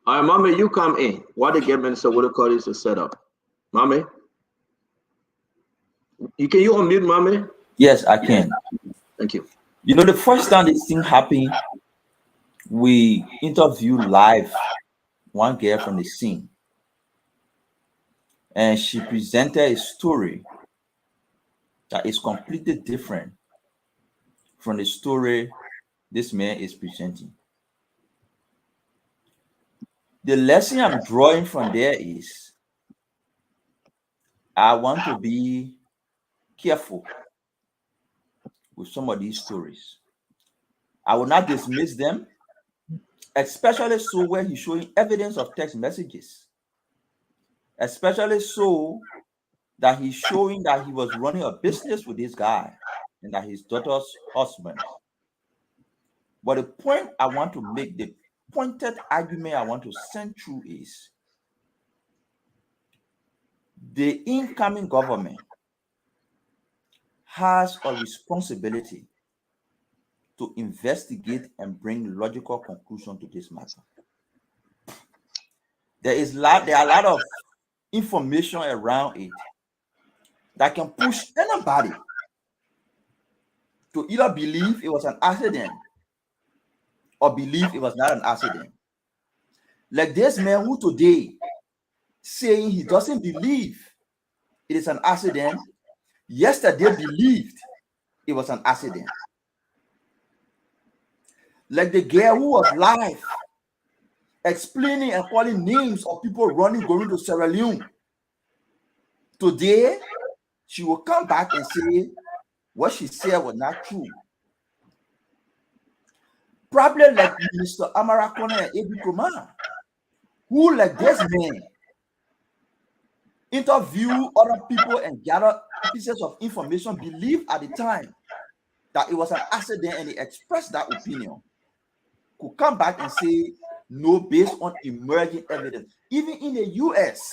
All right, Mommy, you come in. Why they get Minister Wodo-Kodi to set up? Mommy? You unmute, Mommy? Yes, I can. Thank you. You know, the first time this thing happened, we interviewed live one girl from the scene. And she presented a story that is completely different from the story this man is presenting. The lesson I'm drawing from there is I want to be careful with some of these stories. I will not dismiss them, especially so where he's showing evidence of text messages, especially so that he's showing that he was running a business with this guy and that his daughter's husband. But the point I want to make, the pointed argument I want to send through is the incoming government has a responsibility to investigate and bring logical conclusion to this matter. There are a lot of information around it that can push anybody to either believe it was an accident or believe it was not an accident. Like this man who today saying he doesn't believe it is an accident, yesterday believed it was an accident. Like the girl who was live explaining and calling names of people going to Sierra Leone. Today, she will come back and say what she said was not true. Probably like Mr. Amara Kone and Ebi Kumar, who like this man interview other people and gather pieces of information, believe at the time that it was an accident and he expressed that opinion, could come back and say no based on emerging evidence. Even in the US,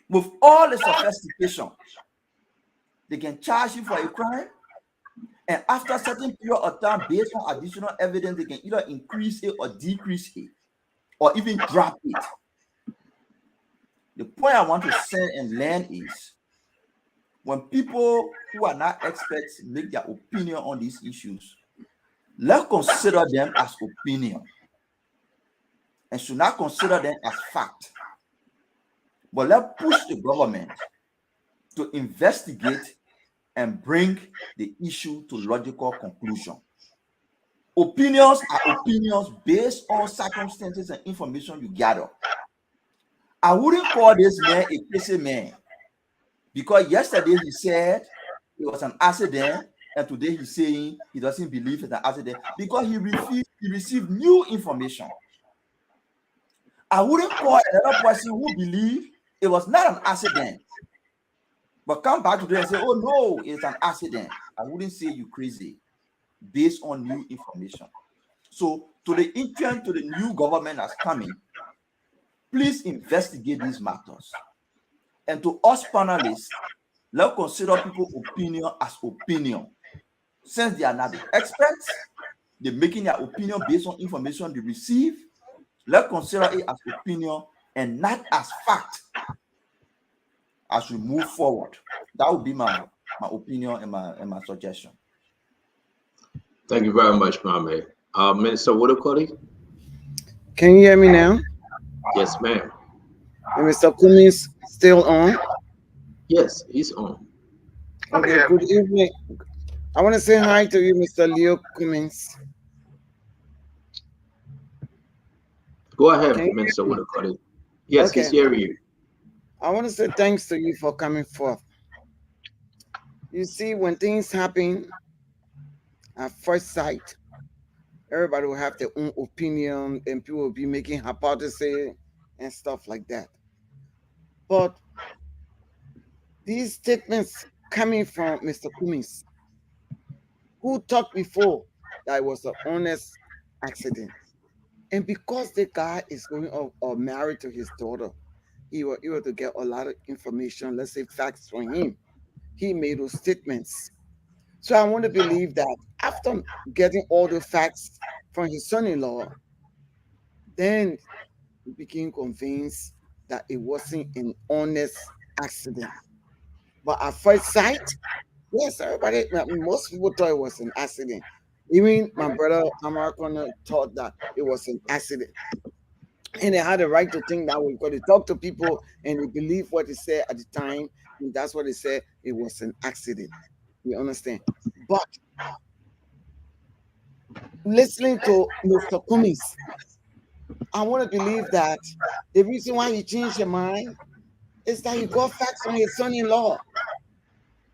with all the sophistication, they can charge you for a crime, and after a certain period of time, based on additional evidence, they can either increase it or decrease it, or even drop it. The point I want to send and learn is when people who are not experts make their opinion on these issues, let's consider them as opinion and should not consider them as fact. But let's push the government to investigate and bring the issue to logical conclusion. Opinions are opinions based on circumstances and information you gather. I wouldn't call this man a crazy man because yesterday he said it was an accident and today he's saying he doesn't believe it's an accident because he received new information. I wouldn't call another person who believed it was not an accident but come back today and say, oh no, it's an accident. I wouldn't say you crazy based on new information. So to the interim, to the new government that's coming, please investigate these matters. And to us panelists, let's consider people's opinion as opinion. Since they are not the experts, they're making their opinion based on information they receive. Let's consider it as opinion and not as fact as we move forward. That would be my opinion and my suggestion. Thank you very much, Mame. Minister Wodo-Kodi? Can you hear me now? Yes, ma'am. And Mr. Cummings still on? Yes, he's on. Okay, good evening. I want to say hi to you, Mr. Leo Cummings. Go ahead, Minister Wodo-Kodi. Yes, Okay. he's hearing you. I want to say thanks to you for coming forth. You see, when things happen at first sight, Everybody will have their own opinion, and people will be making hypotheses and stuff like that. But these statements coming from Mr. Cummings, who talked before that it was an honest accident, and because the guy is going or married to his daughter, he was able to get a lot of information, let's say facts from him. He made those statements. So I want to believe that after getting all the facts from his son-in-law, then he became convinced that it wasn't an honest accident. But at first sight, yes, most people thought it was an accident. Even my brother Amarcona thought that it was an accident. And they had a right to think that way because they talked to people and they believed what they said at the time. And that's what they said, it was an accident. You understand? But listening to Mr. Cummings, I want to believe that the reason why he changed his mind is that he got facts from his son-in-law.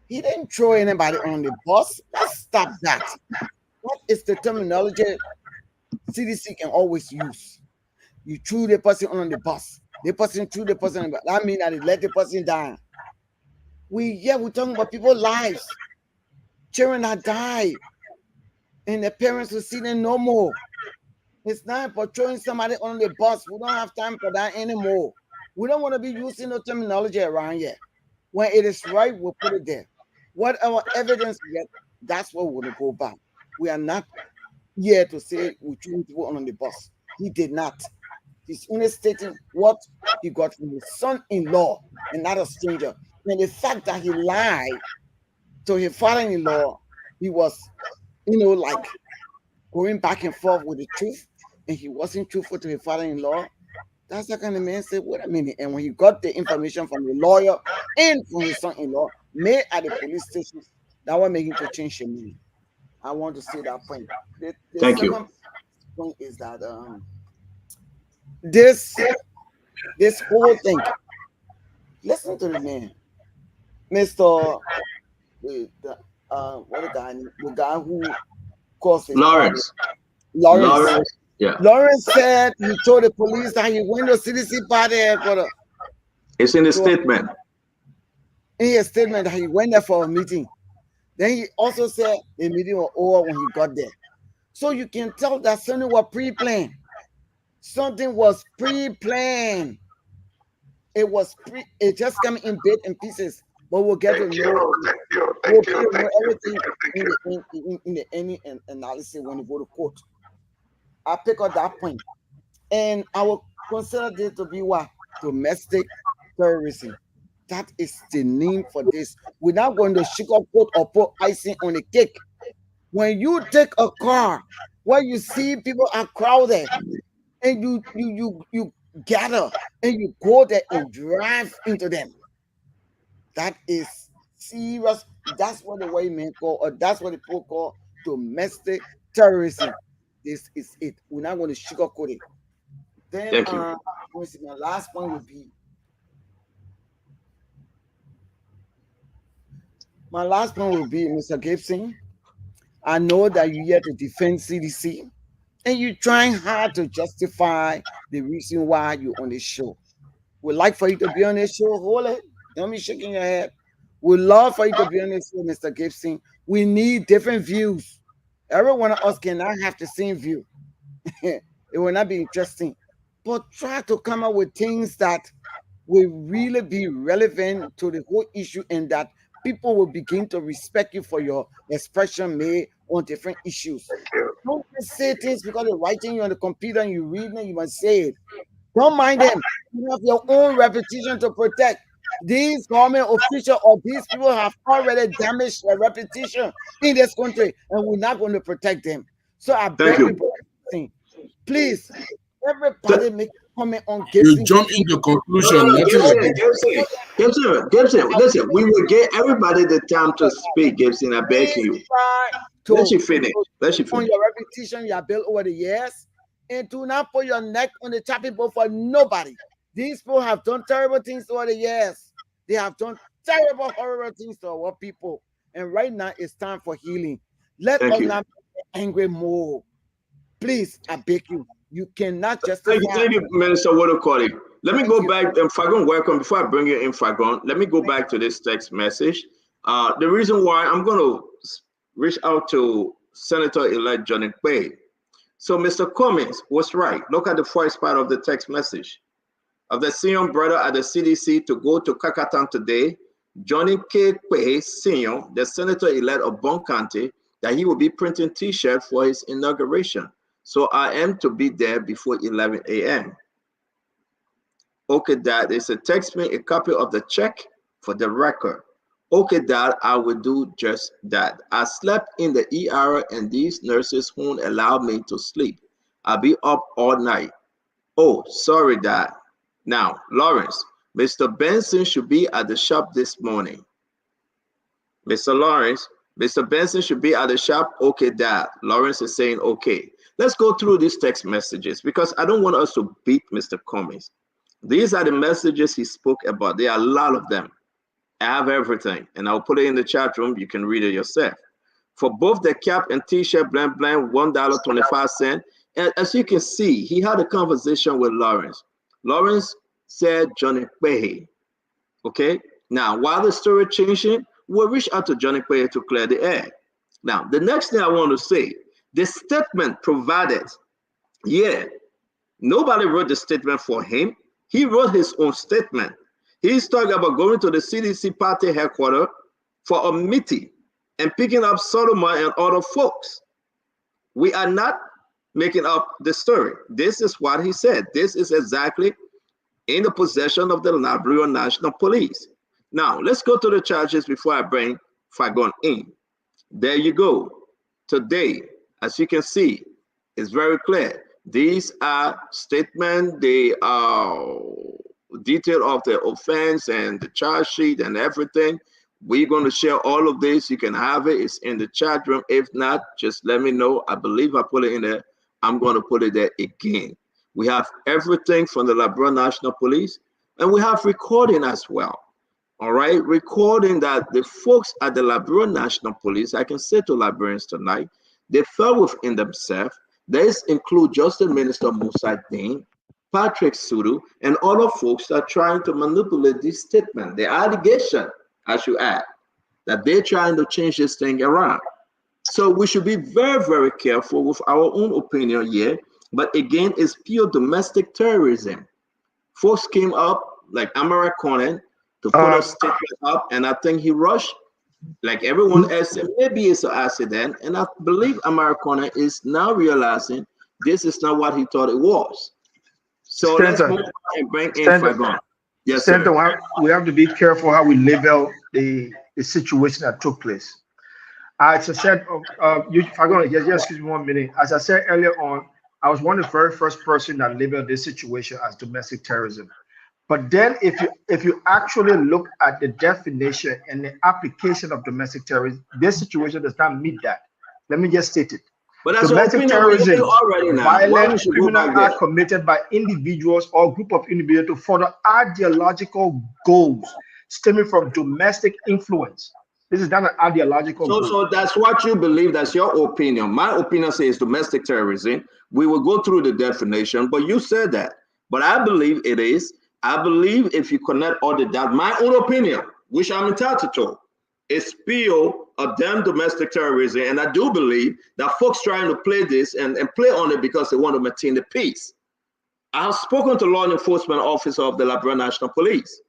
He didn't throw anybody on the bus. Let's stop that. What is the terminology CDC can always use? You threw the person on the bus. The person threw the person on the bus. That means that they let the person die. We're talking about people's lives. Children that died. And the parents will see them no more. It's not about throwing somebody on the bus. We don't have time for that anymore. We don't want to be using no terminology around here. When it is right, we'll put it there. Whatever evidence we get, that's what we're going to go back. We are not here to say we threw people on the bus. He did not. He's only stating what he got from his son-in-law and not a stranger. And the fact that he lied to his father-in-law, he was, like going back and forth with the truth, and he wasn't truthful to his father-in-law. That's the kind of man said, wait a minute. And when he got the information from the lawyer and from his son-in-law, made at the police station, that will make him to change his mind. I want to say that point. The Thank you. second point is that this whole thing. Listen to the man, Mr. The guy who caused it. Lawrence. Lawrence. Yeah. Lawrence said he told the police that he went to CDC party headquarters. It's in the statement. In his statement that he went there for a meeting. Then he also said the meeting was over when he got there. So you can tell that something was pre-planned. Something was pre-planned. It just came in bits and pieces. But we'll get to know everything in the any analysis when you go to court. I pick up that point. And I will consider this to be what? Domestic terrorism. That is the name for this. We're not going to sugarcoat or put icing on the cake. When you take a car where you see people are crowded and you gather and you go there and drive into them, that is serious. That's what the white men call, or that's what the people call domestic terrorism. This is it. We're not going to sugarcoat it. Then my last point would be Mr. Gibson. I know that you're here to defend CDC and you're trying hard to justify the reason why you're on this show. We'd like for you to be on this show. Hold it. Don't be shaking your head. We'd love for you to be on this show, Mr. Gibson. We need different views. Every one of us cannot have the same view. It will not be interesting. But try to come up with things that will really be relevant to the whole issue and that people will begin to respect you for your expression made on different issues. Don't just say things because they're writing you on the computer and you're reading it, you must say it. Don't mind them. You have your own reputation to protect. These government officials or these people have already damaged their reputation in this country, and we're not going to protect them. So I beg you, please, everybody make a comment on Gibson. You jump into conclusion. Gibson, listen, we will get everybody the time to speak, Gibson. I beg you. Let you finish. On your reputation you have built over the years, and do not put your neck on the chopping block for nobody. These people have done terrible things over the years. They have done terrible, horrible things to our people. And right now, it's time for healing. Let us not be angry more. Please, I beg you. You cannot justify. Thank you, Minister Wodokoli. Let me go back, Fagon, welcome. Before I bring you in, Fagon, let me go back to this text message. The reason why I'm going to reach out to Senator-elect Johnny Quaye. So Mr. Cummings was right. Look at the first part of the text message. Of the senior brother at the CDC to go to Kakatan today, Johnny K. Quaye Sr., the senator-elect of Bon County, that he will be printing T-shirts for his inauguration. So I am to be there before 11 a.m. Okay, Dad, they said text me a copy of the check for the record. Okay, Dad, I will do just that. I slept in the ER and these nurses won't allow me to sleep. I'll be up all night. Oh, sorry, Dad. Now, Lawrence, Mr. Benson should be at the shop this morning. Mr. Lawrence, Mr. Benson should be at the shop. Okay, Dad. Lawrence is saying okay. Let's go through these text messages because I don't want us to beat Mr. Cummings. These are the messages he spoke about. There are a lot of them. I have everything, and I'll put it in the chat room. You can read it yourself. For both the cap and T-shirt, $1.25. And as you can see, he had a conversation with Lawrence. Lawrence said Johnny Quaye. Okay. Now, while the story changing, we'll reach out to Johnny Quaye to clear the air. Now, the next thing I want to say, the statement provided. Yeah, nobody wrote the statement for him. He wrote his own statement. He's talking about going to the CDC party headquarters for a meeting and picking up Solomon and other folks. We are not making up the story. This is what he said. This is exactly in the possession of the Liberia National Police. Now, let's go to the charges before I bring Fagon in. There you go. Today, as you can see, it's very clear. These are statements, they are detail of the offense and the charge sheet and everything. We're going to share all of this. You can have it. It's in the chat room. If not, just let me know. I believe I put it in there. I'm going to put it there again. We have everything from the Liberia National Police, and we have recording as well. All right, recording that the folks at the Liberia National Police, I can say to Liberians tonight, they fell within themselves. This include Justice Minister Musa Dane, Patrick Sudu, and other folks that are trying to manipulate this statement. The allegation, I should add, that they're trying to change this thing around. So we should be very, very careful with our own opinion here. But again, it's pure domestic terrorism. Folks came up like Amara Conan to put a statement up, and I think he rushed like everyone else said, maybe it's an accident. And I believe Amara Conan is now realizing this is not what he thought it was. So let's move on and bring in Fagon. Yes, sir. We have to be careful how we label the situation that took place. As I said, Fagon, just excuse me 1 minute. As I said earlier on, I was one of the very first person that labeled this situation as domestic terrorism. But then if you actually look at the definition and the application of domestic terrorism, this situation does not meet that. Let me just state it. But that's domestic terrorism, violent criminal criminal act committed by individuals or group of individuals to further ideological goals stemming from domestic influence. This is not an ideological goal. So that's what you believe. That's your opinion. My opinion says domestic terrorism. We will go through the definition, but you said that. But I believe it is. I believe if you connect all the dots, my own opinion, which I'm entitled to, is still a damn domestic terrorism. And I do believe that folks trying to play this and play on it because they want to maintain the peace. I have spoken to law enforcement officer of the Liberia National Police.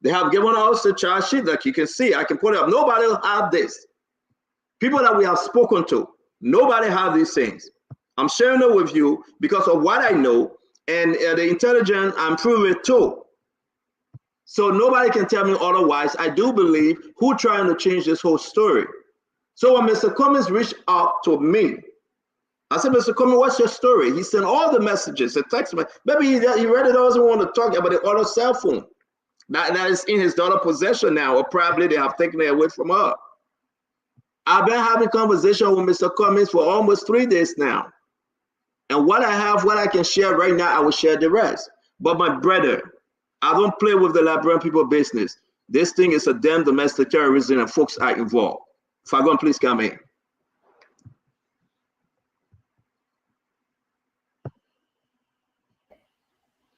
They have given us the charge sheet that you can see. I can put it up. Nobody will have this. People that we have spoken to, nobody have these things. I'm sharing it with you because of what I know, and the intelligence, I'm proving it too. So nobody can tell me otherwise. I do believe who trying to change this whole story. So when Mr. Cummings reached out to me, I said, Mr. Cummings, what's your story? He sent all the messages, the text message. Maybe he really doesn't want to talk about the other cell phone that is in his daughter's possession now, or probably they have taken it away from her. I've been having conversation with Mr. Cummings for almost 3 days now. And what I have, what I can share right now, I will share the rest. But my brother, I don't play with the Liberian people business. This thing is a damn domestic terrorism and folks are involved. Fagon, please come in.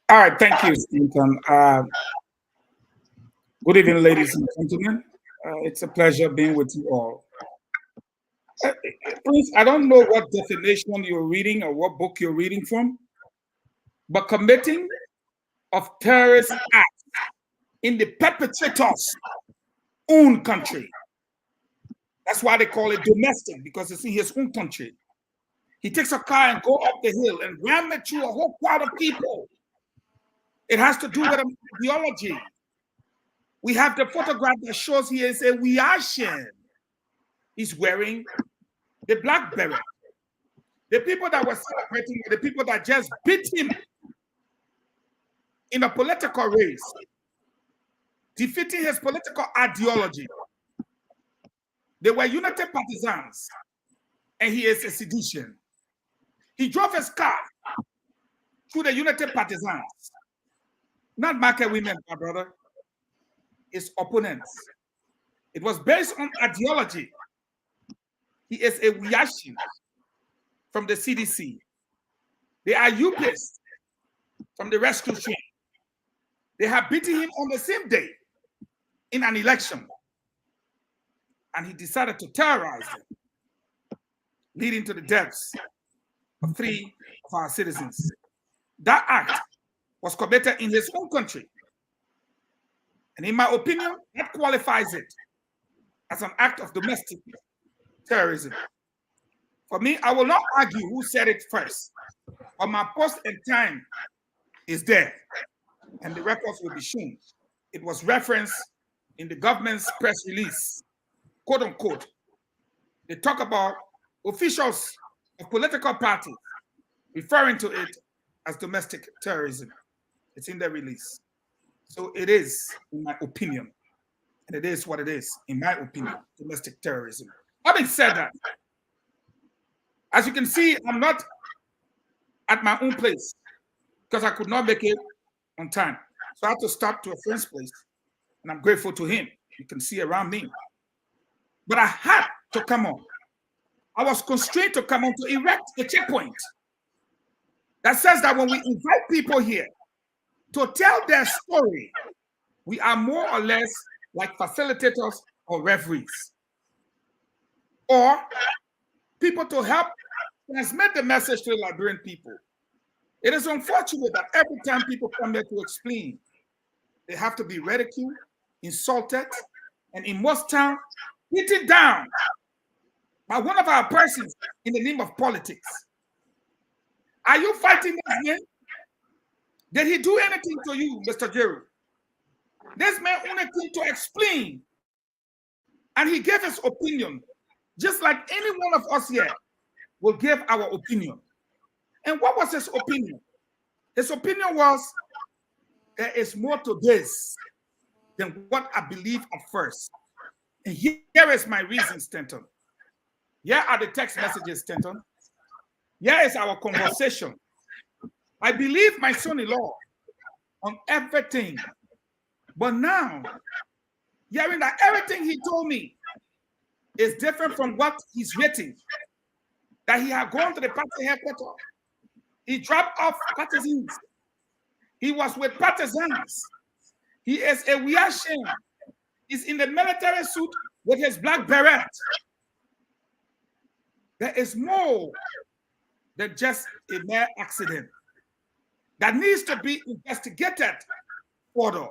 All right, thank you, Stanton. Good evening, ladies and gentlemen. It's a pleasure being with you all. Please, I don't know what definition you're reading or what book you're reading from, but committing of terrorist acts in the perpetrator's own country. That's why they call it domestic, because it's in his own country. He takes a car and go up the hill and ram it through a whole crowd of people. It has to do with ideology. We have the photograph that shows he is a Wiashin. He's wearing the black beret. The people that were celebrating were the people that just beat him in a political race, defeating his political ideology. They were United Partisans, and he is a sedition. He drove his car through the United Partisans, not market women, my brother. His opponents. It was based on ideology. He is a Wiashin from the CDC. They are UPS from the rescue team. They have beaten him on the same day in an election. And he decided to terrorize them, leading to the deaths of 3 of our citizens. That act was committed in his own country. And in my opinion, that qualifies it as an act of domestic terrorism. For me, I will not argue who said it first, but my post in time is there, and the records will be shown. It was referenced in the government's press release, quote unquote. They talk about officials of political parties referring to it as domestic terrorism. It's in the release. So it is, in my opinion, and it is what it is, in my opinion, domestic terrorism. Having said that, as you can see, I'm not at my own place because I could not make it on time. So I had to stop to a friend's place, and I'm grateful to him. You can see around me. But I had to come on. I was constrained to come on to erect a checkpoint that says that when we invite people here to tell their story, we are more or less like facilitators or referees, or people to help transmit the message to the Liberian people. It is unfortunate that every time people come there to explain, they have to be ridiculed, insulted, and in most towns, beaten down by one of our persons in the name of politics. Are you fighting this man? Did he do anything to you, Mr. Jeru? This man only came to explain, and he gave his opinion, just like any one of us here will give our opinion. And what was his opinion? His opinion was, there is more to this than what I believe at first. And here is my reason, Stanton. Here are the text messages, Stanton. Here is our conversation. I believe my son-in-law on everything. But now, hearing that everything he told me is different from what he's written, that he had gone to the party headquarters, he dropped off partisans. He was with partisans. He is a Wiashin. He's in the military suit with his black beret. There is more than just a mere accident that needs to be investigated further.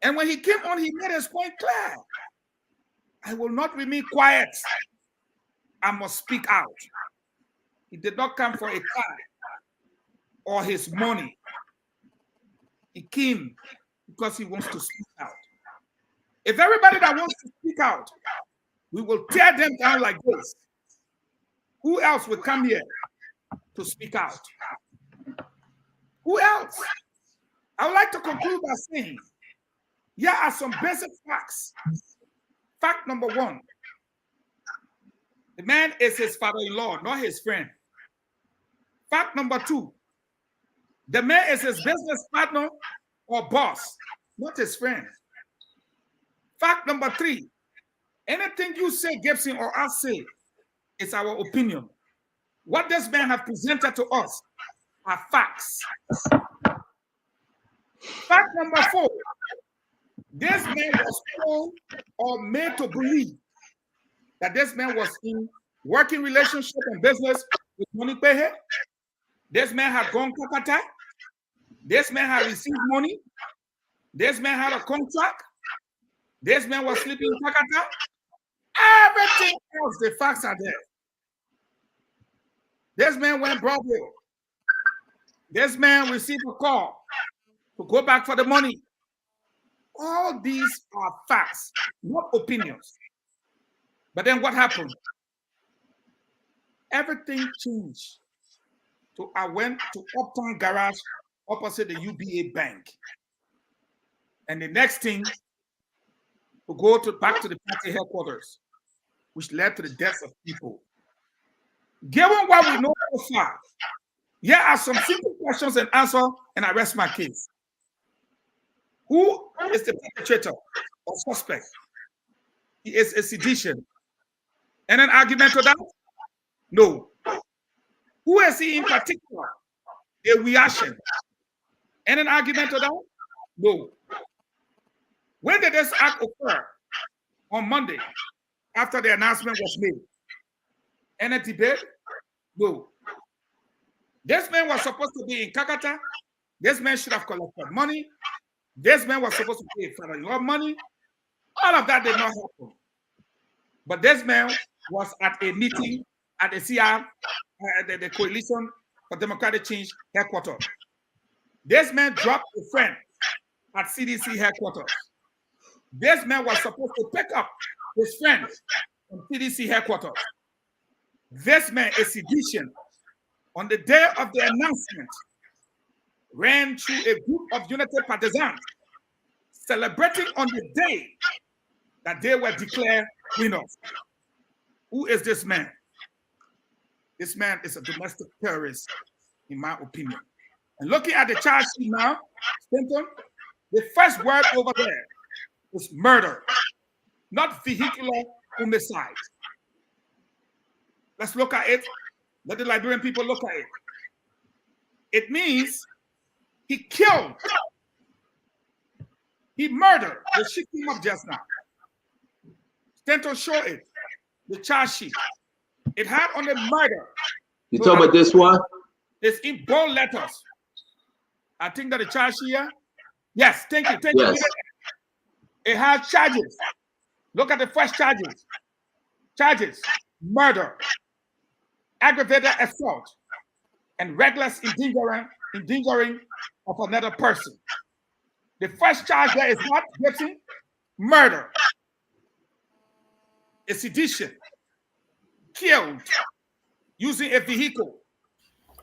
And when he came on, he made his point clear. I will not remain quiet. I must speak out. He did not come for a car or his money. He came because he wants to speak out. If everybody that wants to speak out, we will tear them down like this. Who else will come here to speak out? Who else? I would like to conclude by saying, here are some basic facts. Fact number 1, the man is his father-in-law, not his friend. Fact number 2, the man is his business partner or boss, not his friend. Fact number 3, anything you say, Gibson, or I say, is our opinion. What this man has presented to us are facts. Fact number 4. This man was told or made to believe that this man was in working relationship and business with Monique Pehe. This man had gone Kakata. This man had received money. This man had a contract. This man was sleeping in Kakata. Everything else, the facts are there. This man went Broadway. This man received a call to go back for the money. All these are facts, not opinions. But then what happened? Everything changed. So I went to Uptown Garage opposite the UBA Bank. And the next thing, to go back to the party headquarters, which led to the deaths of people. Given what we know so far, here are some simple questions and answers, and I rest my case. Who is the perpetrator or suspect? He is a sedition. And an argument to that? No. Who is he in particular? A reaction. And an argument to that? No. When did this act occur? On Monday, after the announcement was made. Any debate? No. This man was supposed to be in Kakata. This man should have collected money. This man was supposed to pay father-in-law money. All of that did not happen. But this man was at a meeting at the CR, the Coalition for Democratic Change headquarters. This man dropped a friend at CDC headquarters. This man was supposed to pick up his friend from CDC headquarters. This man, a sedition, on the day of the announcement, ran through a group of United Partisans, celebrating on the day that they were declared winners. Who is this man? This man is a domestic terrorist, in my opinion. And looking at the charge sheet now, Stanton, the first word over there is murder, not vehicular homicide. Let's look at it. Let the Liberian people look at it. It means he killed, he murdered. They shipped him up just now. Stanton showed it, the charge sheet. It had on the murder. You talk about this one? It's in bold letters. I think that the charge sheet here. Yes, thank you. Yes. It has charges. Look at the first charges. Charges: murder, aggravated assault, and reckless endangering of another person. The first charge there is what, Gibson? Murder. A sedition. Killed using a vehicle.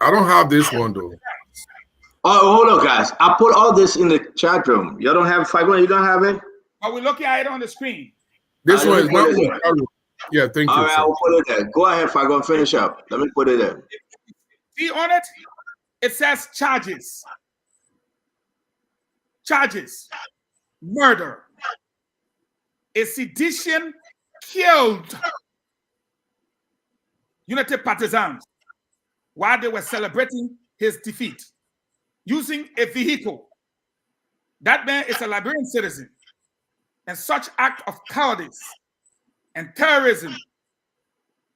I don't have this one though. Oh, hold on, guys. I put all this in the chat room. You don't have it? You don't have it? Are we looking at it on the screen? This one is not. Yeah, thank you. All right, I will put it there. Go ahead, Fagon. Finish up. Let me put it there. See on it? It says charges. Charges. Murder. A sedition killed United Partisans while they were celebrating his defeat using a vehicle. That man is a Liberian citizen, and such act of cowardice and terrorism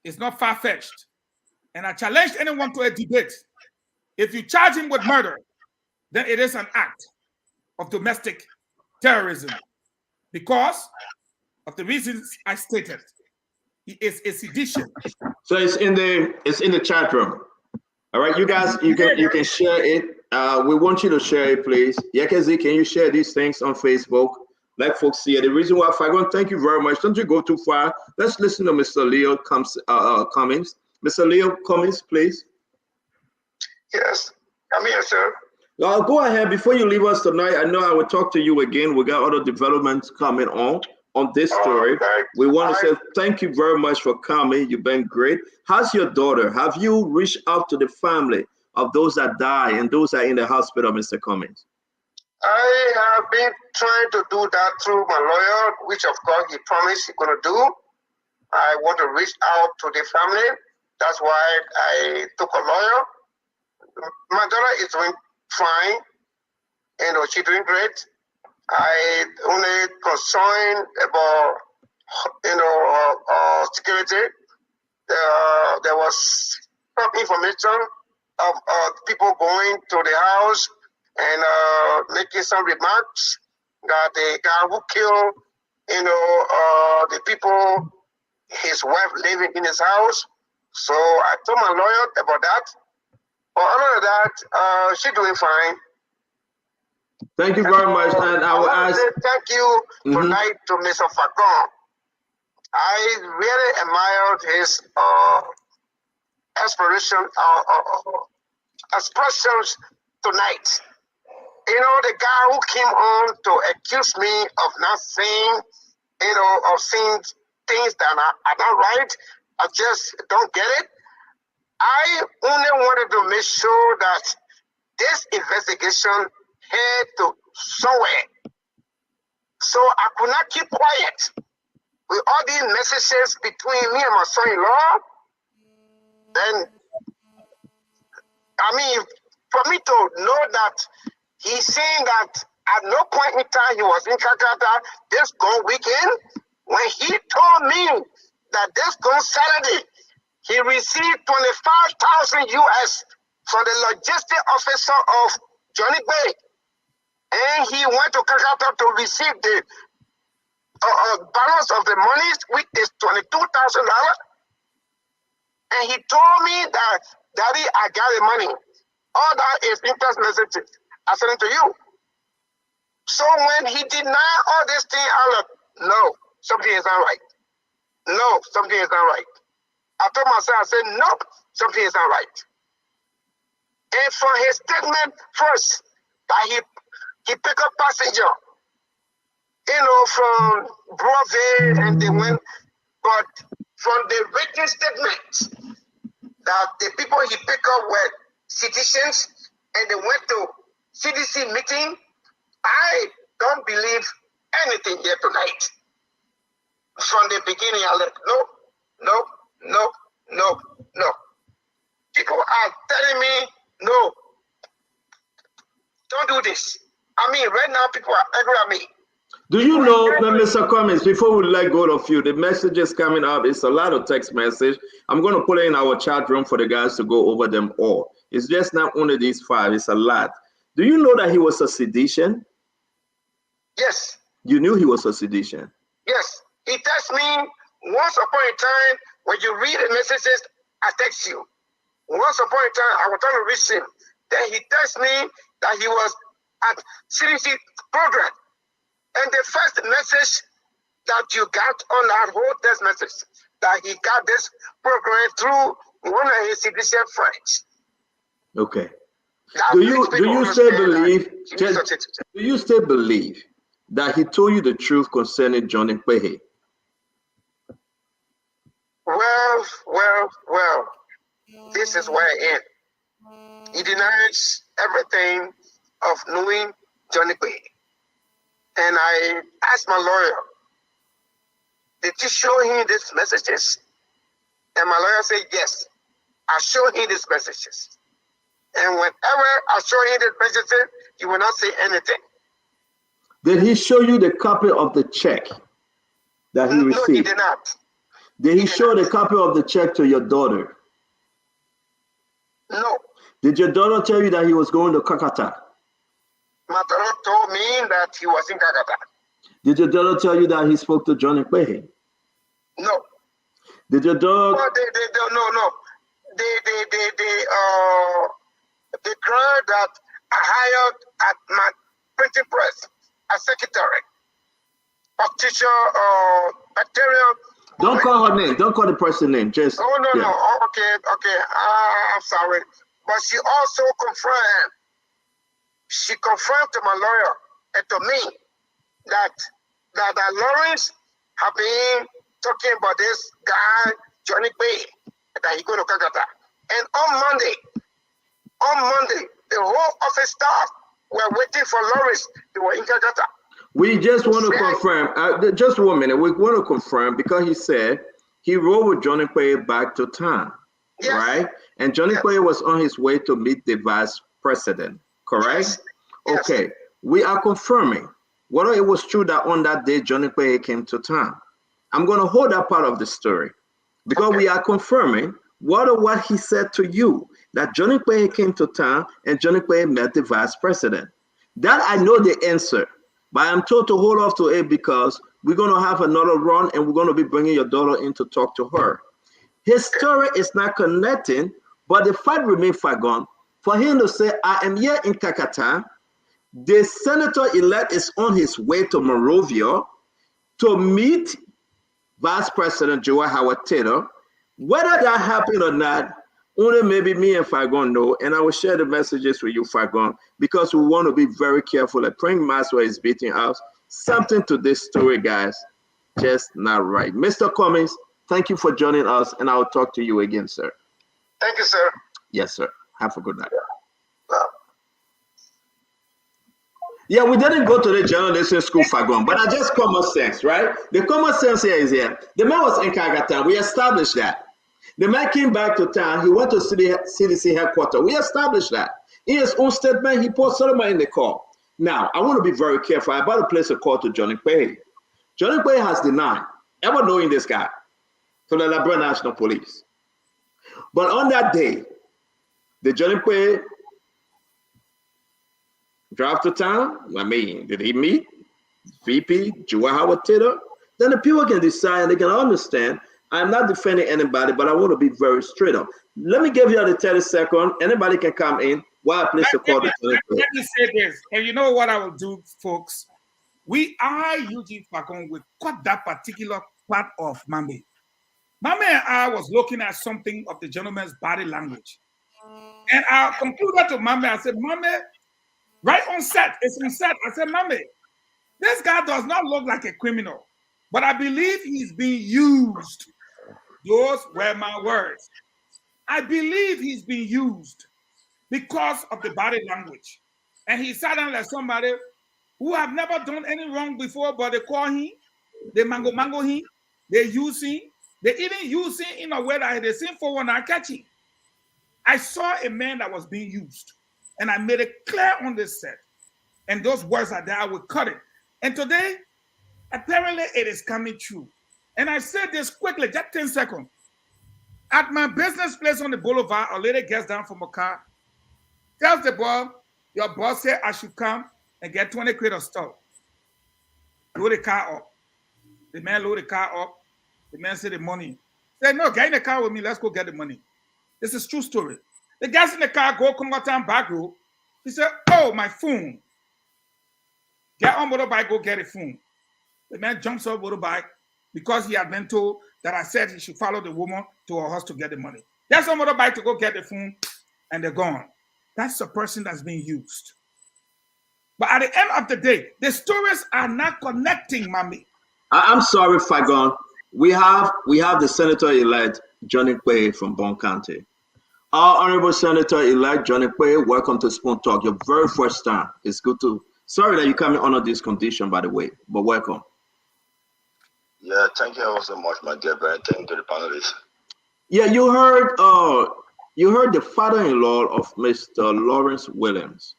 is not far-fetched. And I challenge anyone to a debate. If you charge him with murder, then it is an act of domestic terrorism because of the reasons I stated. He is a sedition. So it's in the chat room. All right, you guys, you can share it. We want you to share it, please. Yekezi, can you share these things on Facebook? Let folks see it. The reason why, Fagon, thank you very much. Don't you go too far. Let's listen to Mr. Leo Cummings. Mr. Leo Cummings, please. Yes, I'm here, sir. Go ahead. Before you leave us tonight, I know I will talk to you again. We got other developments coming on this story. Okay. We want to say thank you very much for coming. You've been great. How's your daughter? Have you reached out to the family of those that die and those that are in the hospital, Mr. Cummings? I have been trying to do that through my lawyer, which of course he promised he's going to do. I want to reach out to the family. That's why I took a lawyer. my daughter is doing fine. You know, she's doing great. I only concerned about, you know, security. There was some information of people going to the house and making some remarks that the guy who killed, you know, the people, his wife living in his house. So I told my lawyer about that. But other than that, she's doing fine. Thank you very much. And I will ask. Thank you tonight to Mr. Facon. I really admired his expressions tonight. You know, the guy who came on to accuse me of not saying, you know, of saying things that are not right. I just don't get it. I only wanted to make sure that this investigation head to somewhere. So I could not keep quiet with all these messages between me and my son-in-law. And I mean, for me to know that he's saying that at no point in time he was in Calcutta this gone weekend, when he told me that this gone Saturday, he received 25,000 US from the logistic officer of Johnny Bay. And he went to Calcutta to receive the balance of the money, which is $22,000. And he told me that, Daddy, I got the money. All that is interest messages. I sent it to you. So when he denied all this thing, I was like, no, something is not right. No, something is not right. I told myself, I said, nope, something is not right. And for his statement first, that he picked up passenger, you know, from Broadway, and they went, but from the written statement that the people he picked up were citizens and they went to CDC meeting, I don't believe anything here tonight. From the beginning, I like, no. People are telling me, no, don't do this. I mean, right now, people are angry at me. Do you know, Mr. Cummings, before we let go of you, the messages coming up, it's a lot of text message. I'm going to put it in our chat room for the guys to go over them all. It's just not only these 5, it's a lot. Do you know that he was a sedition? Yes. You knew he was a sedition? Yes. He texted me once upon a time. When you read the messages, I text you. Once upon a time, I was trying to reach him. Then he texted me that he was at CDC program. And the first message that you got on that whole text message, that he got this program through one of his CDC friends. Okay. Do you still believe? Do you still believe that he told you the truth concerning Johnny Kwehe? Well. This is where I am. He denies everything of knowing Johnny Kwehe. And I asked my lawyer, did you show him these messages? And my lawyer said, yes, I showed him these messages. And whenever I show him these messages, he will not say anything. Did he show you the copy of the check that he received? No, he did not. Did he show the copy of the check to your daughter? No. Did your daughter tell you that he was going to Calcutta? My daughter told me that he was in Calcutta. Did your daughter tell you that he spoke to Johnny Kwehe? No. Did your daughter? No. The girl that I hired at my printing press as secretary, Patricia Bacterial. Don't call her name. Don't call the person name. Just. Oh, no. Oh, okay. I'm sorry. But she also confirmed. She confirmed to my lawyer and to me that Lawrence have been talking about this guy, Johnny Kwehe, that he going to Calcutta. And on Monday, the whole office staff were waiting for Lawrence. They were in Calcutta. We just want to confirm, just 1 minute. We want to confirm because he said he rode with Johnny Kwehe back to town, right? And Johnny Quaye was on his way to meet the vice president, correct? Yes. Okay, we are confirming whether it was true that on that day Johnny Quaye came to town. I'm going to hold that part of the story because we are confirming what he said to you, that Johnny Quaye came to town and Johnny Quaye met the vice president. That I know the answer, but I'm told to hold off to it because we're going to have another run and we're going to be bringing your daughter in to talk to her. His story is not connecting, but the fact remains Fagon. For him to say, I am here in Kakata, the senator-elect is on his way to Monrovia to meet Vice President Joel Howard Taylor. Whether that happened or not, only maybe me and Fagon know, and I will share the messages with you, Fagon, because we want to be very careful. Like praying Maxwell is beating us. Something to this story, guys, just not right. Mr. Cummings, thank you for joining us, and I'll talk to you again, sir. Thank you, sir. Yes, sir. Have a good night. Yeah, we didn't go to the journalism school, Fagon, but I just common sense, right? The common sense here is here. The man was in Kakata. We established that. The man came back to town. He went to CDC headquarters. We established that. In his own statement, he put Solomon in the call. Now, I want to be very careful. I'm about to place a call to Johnny Quaye. Johnny Quaye has denied ever knowing this guy to the Labrador National Police. But on that day, the Johnny Quaye drive to town? I mean, did he meet VP Joel Howard Taylor? Then the people can decide and they can understand. I'm not defending anybody, but I want to be very straight up. Let me give you the 30 seconds. Anybody can come in while I place the call. Let me say this, and you know what I will do, folks? I, Eugene Fagon, will cut that particular part of Mame. Mame and I was looking at something of the gentleman's body language. And I concluded to Mame, I said, Mame, right on set, it's on set. I said, Mame, this guy does not look like a criminal, but I believe he's being used. Those were my words. I believe he's being used because of the body language. And he sat down like somebody who have never done any wrong before, but they call him, they mango him, they use him, they even use him in a way that they sing for when I catch him. I saw a man that was being used, and I made it clear on this set. And those words are there, I will cut it. And today, apparently it is coming true. And I said this quickly, just 10 seconds. At my business place on the boulevard, a lady gets down from a car, tells the boy, your boss said I should come and get 20 crates of stuff. Load the car up. The man load the car up. The man said the money. Said, no, get in the car with me. Let's go get the money. This is true story. The guys in the car go Congo Town back road. He said, oh, my phone. Get on motorbike, go get a phone. The man jumps off motorbike because he had been told that I said he should follow the woman to her house to get the money. Gets on motorbike to go get the phone, and they're gone. That's the person that's being used. But at the end of the day, the stories are not connecting, Mami. I'm sorry, Fagon. We have the senator-elect Johnny Quaye from Bond County. Our honorable senator-elect Johnny Quaye, welcome to Spoon Talk. Your very first time. It's good to. Sorry that you come in under this condition, by the way, but welcome. Yeah, thank you ever so much, my dear brother. Thank you to the panelists. Yeah, you heard the father-in-law of Mr. Lawrence Williams.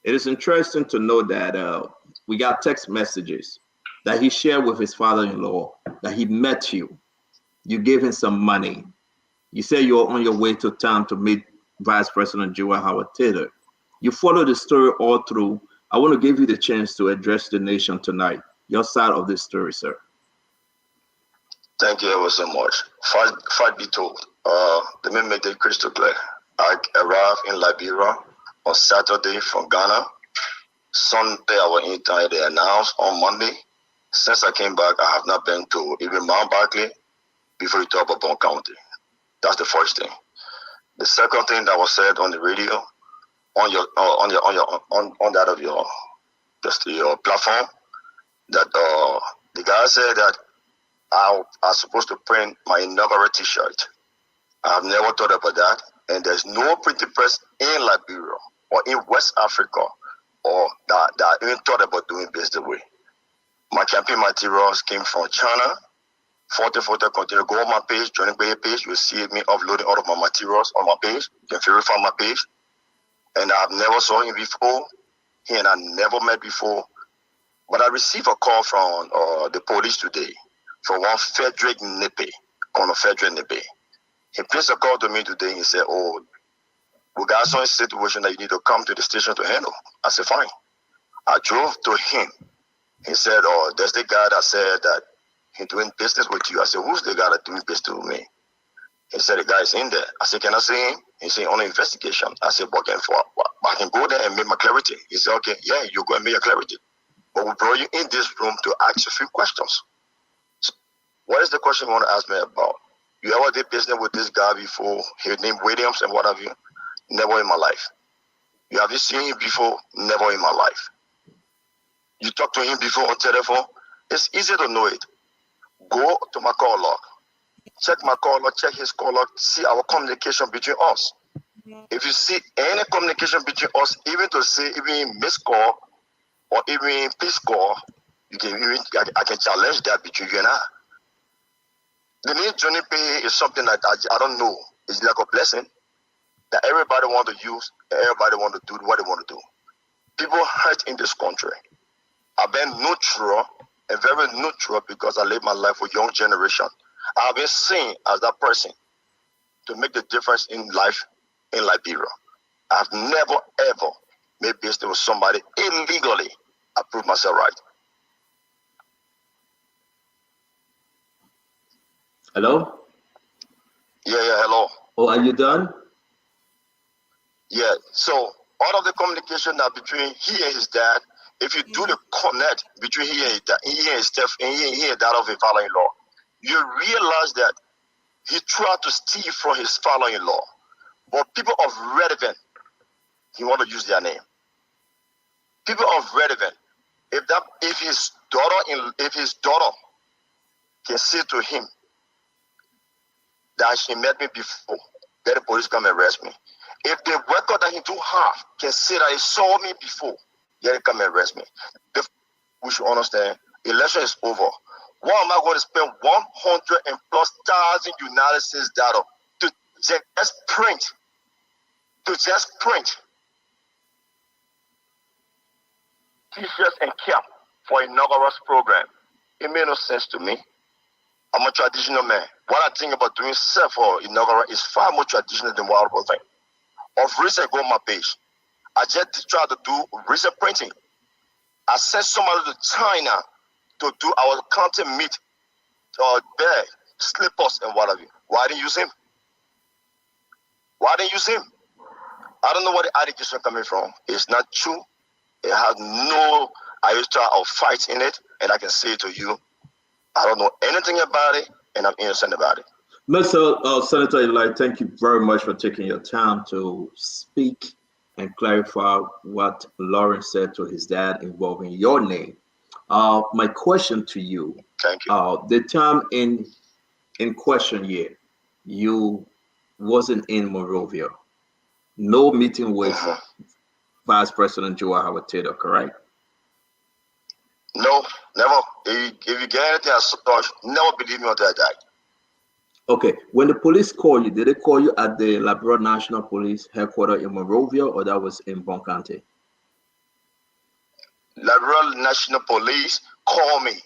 It is interesting to know that we got text messages that he shared with his father-in-law that he met you. You gave him some money. You said you were on your way to town to meet Vice President Joel Howard Taylor. You followed the story all through. I want to give you the chance to address the nation tonight. Your side of this story, sir. Thank you ever so much. Fact be told, let me make it crystal clear. I arrived in Liberia on Saturday from Ghana. Sunday, I was in town. They announced on Monday. Since I came back, I have not been to even Mount Barkley before you talk about Bond County. That's the first thing. The second thing that was said on the radio, on that of your platform, that the guy said that I was supposed to print my inaugural T-shirt. I have never thought about that, and there's no printing press in Liberia or in West Africa or that even thought about doing business the way. My campaign materials came from China, Forte continue. Go on my page, Johnny Bay page. You'll see me uploading all of my materials on my page. You can verify my page. And I've never saw him before. He and I never met before. But I received a call from the police today from one Frederick Nippe, Colonel Frederick Nippe. He placed a call to me today. He said, "Oh, we got some situation that you need to come to the station to handle." I said, "Fine." I drove to him. He said, "Oh, there's the guy that said that he's doing business with you." I said, "Who's the guy that doing business with me?" He said, "The guy's in there." I said, "Can I see him?" He said, "On investigation." I said, "But I can go there and make my clarity." He said, "Okay, yeah, you go and make your clarity. But we brought you in this room to ask a few questions." So, what is the question you want to ask me about? You ever did business with this guy before? His name Williams and what have you? Never in my life. You have you seen him before? Never in my life. You talked to him before on telephone? It's easy to know it. Go to my call log. Check my call log, check his call log, see our communication between us. If you see any communication between us, even to say even missed call or even please call, you can even I can challenge that between you and I. The name Johnny Bay is something that I don't know. It's like a blessing that everybody want to use, everybody want to do what they want to do. People hurt in this country. I've been neutral and very neutral because I live my life with young generation. I've been seen as that person to make the difference in life in Liberia. I've never ever made business with somebody illegally. I prove myself right. Hello? Yeah, hello. Oh, are you done? Yeah, so all of the communication that between he and his dad, if you do the connect between he and his dad, he and that of his father-in-law, you realize that he tried to steal from his father-in-law. But people of relevant, he want to use their name. People of relevant, if his daughter can say to him that she met me before, let the police come and arrest me. If the record that he do have can say that he saw me before, let him come and arrest me. We should understand, election is over. Why am I going to spend 100,000+ United States dollar to just print T-shirts and cap for inaugural program? It made no sense to me. I'm a traditional man. What I think about doing stuff for inaugural is far more traditional than what I think. Of recent, go on my page. I just tried to do recent printing. I sent somebody to China to do our content meat, bag, slippers, and what have you. Why didn't you use him? Why didn't you use him? I don't know where the allegation coming from. It's not true. It has no iota of fight in it, and I can say it to you. I don't know anything about it, and I'm innocent about it. Mr. Senator Eli, thank you very much for taking your time to speak and clarify what Lawrence said to his dad involving your name. My question to you, thank you. The time in question here, you wasn't in Monrovia. No meeting with Vice President Joel Howard Taylor, correct? No, never. If you get anything as such, never believe me until I die. Okay, when the police called you, did they call you at the Liberia National Police headquarters in Monrovia, or that was in Bon County? Liberia National Police called me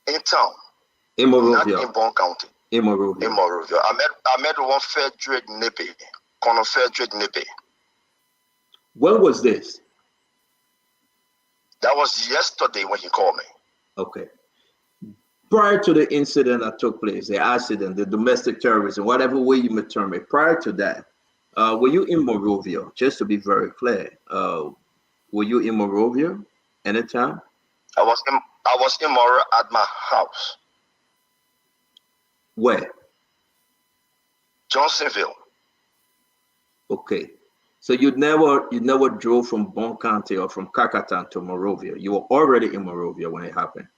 in town. In Monrovia? Not in Bon County. In Monrovia. In Monrovia. I met one Frederick Nippe, Colonel Frederick Nippe. When was this? That was yesterday when he called me. Okay. Prior to the incident that took place, the accident, the domestic terrorism, whatever way you may term it, prior to that, were you in Monrovia? Just to be very clear, were you in Monrovia anytime? I was in Monrovia at my house. Where? Johnsonville. Okay. So you never drove from Bon County or from Kakatan to Monrovia. You were already in Monrovia when it happened.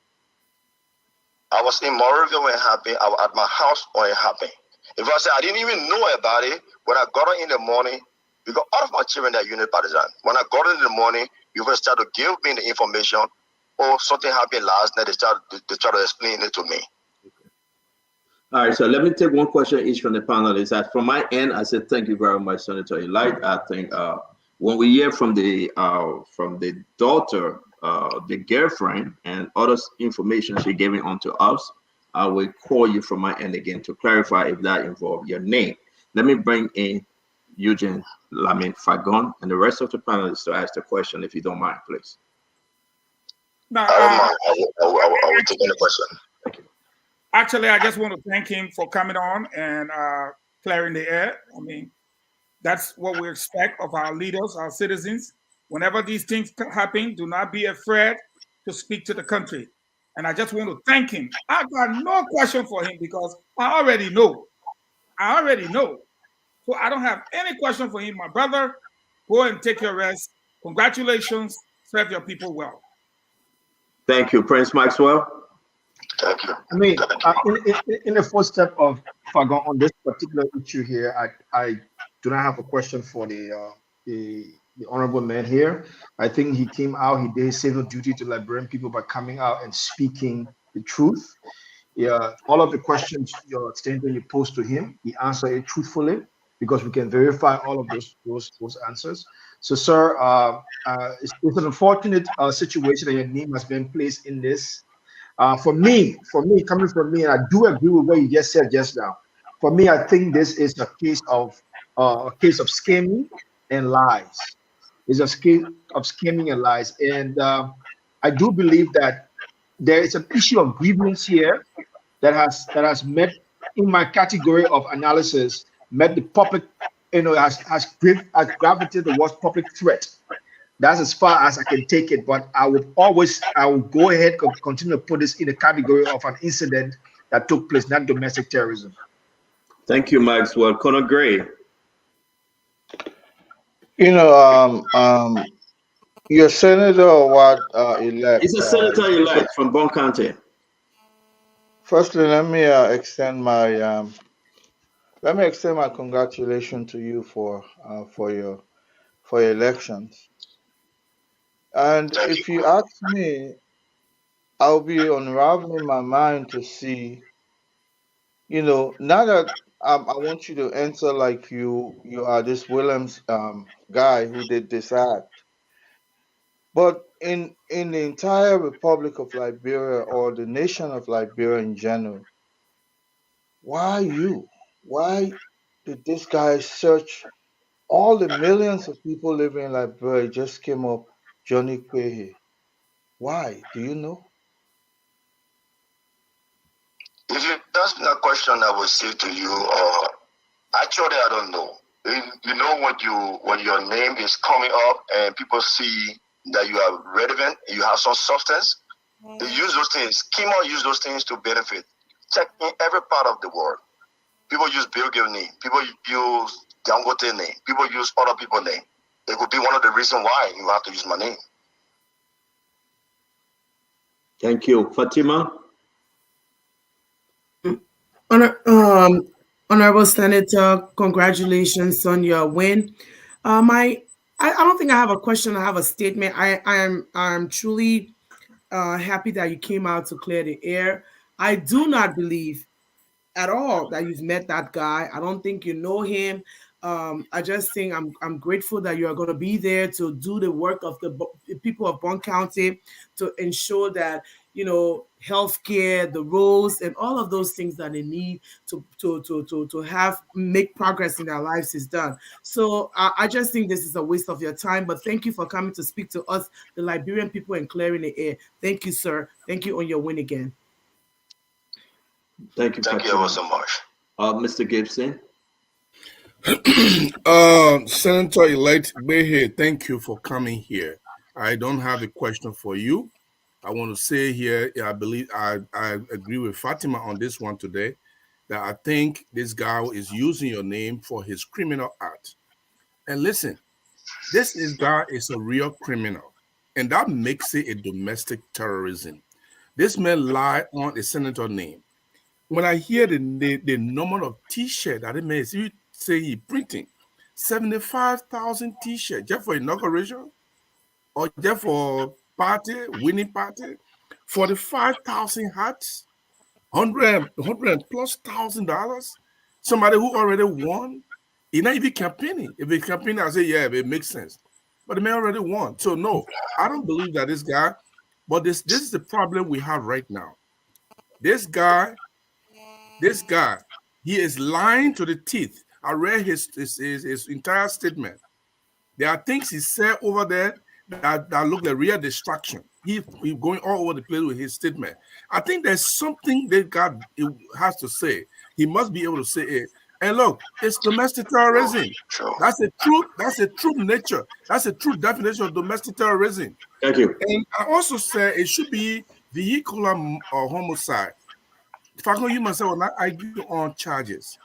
I was in Monrovia when it happened. I was at my house when it happened. If I say I didn't even know about it, when I got up in the morning, because all of my children are unit partisan. When I got in the morning, you first start to give me the information or something happened last night. They try to explain it to me. All right, so let me take one question each from the panelists. From my end, I said thank you very much, Senator Elite. I think when we hear from the daughter, the girlfriend, and other information she gave on to us, I will call you from my end again to clarify if that involved your name. Let me bring in Eugene Fagon and the rest of the panelists to ask the question, if you don't mind, please. Now, I will take any question. Actually, I just want to thank him for coming on and clearing the air. I mean, that's what we expect of our leaders, our citizens. Whenever these things happen, do not be afraid to speak to the country. And I just want to thank him. I got no question for him because I already know. So I don't have any question for him. My brother, go and take your rest. Congratulations. Serve your people well. Thank you, Prince Maxwell. Thank you. I mean, in the first step of Fagon on this particular issue here, I do not have a question for the honorable man here. I think he came out, he did his civil duty to Liberian people by coming out and speaking the truth. Yeah, all of the questions your statement you posed to him, he answered it truthfully because we can verify all of those answers. So, sir, it's an unfortunate situation that your name has been placed in this. For me, coming from me, and I do agree with what you just said just now. For me, I think this is a case of scamming and lies. It's a case of scamming and lies, and I do believe that there is an issue of grievance here that has met, in my category of analysis, met the public, has gravitated towards public threat. That's as far as I can take it, but I will go ahead and continue to put this in the category of an incident that took place, not domestic terrorism. Thank you, Maxwell. Conor Gray. Your senator or what elect? He's a senator elect from Bon County. Firstly, let me extend my congratulations to you for your elections. And if you ask me, I'll be unraveling my mind to see, now that I want you to answer like you are this Williams guy who did this act. But in the entire Republic of Liberia or the nation of Liberia in general, why you? Why did this guy search all the millions of people living in Liberia? Just came up, Johnny Kwehe. Why? Do you know? If you ask me that question, I will say to you, actually, I don't know. You know, when your name is coming up and people see that you are relevant, you have some substance, they use those things. Kimo use those things to benefit. Check in every part of the world. People use Bill Gates' name. People use Dangote name. People use other people's name. It could be one of the reasons why you have to use my name. Thank you. Fatima? Honorable Senator, congratulations on your win. I don't think I have a question. I have a statement. I'm truly happy that you came out to clear the air. I do not believe at all that you've met that guy. I don't think you know him. I just think I'm grateful that you are going to be there to do the work of the people of Bon County to ensure that healthcare, the roads, and all of those things that they need to make progress in their lives is done. So I just think this is a waste of your time. But thank you for coming to speak to us, the Liberian people, and clearing the air. Thank you, sir. Thank you on your win again. Thank you. Thank you ever so much. Mr. Gibson. Senator-elect Behe, thank you for coming here. I don't have a question for you. I want to say here, I believe I agree with Fatima on this one today, that I think this guy is using your name for his criminal act. And listen, this guy is a real criminal, and that makes it a domestic terrorism. This man lied on a senator name. When I hear the number of T-shirts that it makes, you say he printing 75,000 T-shirts just for inauguration or just for party, winning party, 45,000 hats, $100 plus $1,000. Somebody who already won. He's not even campaigning. If he's campaigning, I say, yeah, it makes sense. But the man already won. So no, I don't believe that this guy, but this is the problem we have right now. This guy, he is lying to the teeth. I read his entire statement. There are things he said over there that look like real distraction. He's going all over the place with his statement. I think there's something that God has to say. He must be able to say it. And look, it's domestic terrorism. That's a true nature. That's a true definition of domestic terrorism. Thank you. And I also said it should be vehicular homicide. Falcon, you must say, well, not argue on charges.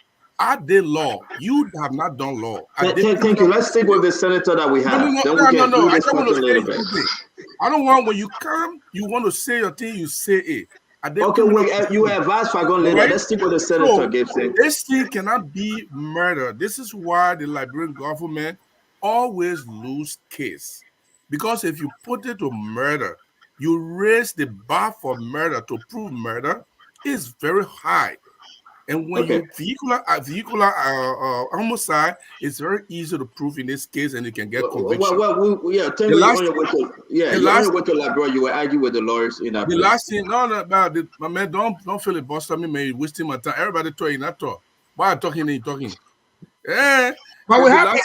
I did law. You have not done law. Thank you. Let's stick with the senator that we have. No. I don't want to say I don't want when you come, you want to say your thing, you say it. Okay, you advise Falcon later. Right? Let's stick with the senator, so, Gibson. This thing cannot be murder. This is why the Liberian government always lose case. Because if you put it to murder, you raise the bar for murder to prove murder is very high. And when you vehicular homicide, it's very easy to prove in this case, and you can get conviction. Tell me you're on your way to Labrador, you will argue with the lawyers in that. The last thing, my man, don't filibuster me, man. You're wasting my time. Everybody talking, not talk. Why I'm talking and you talking? Yeah. But we have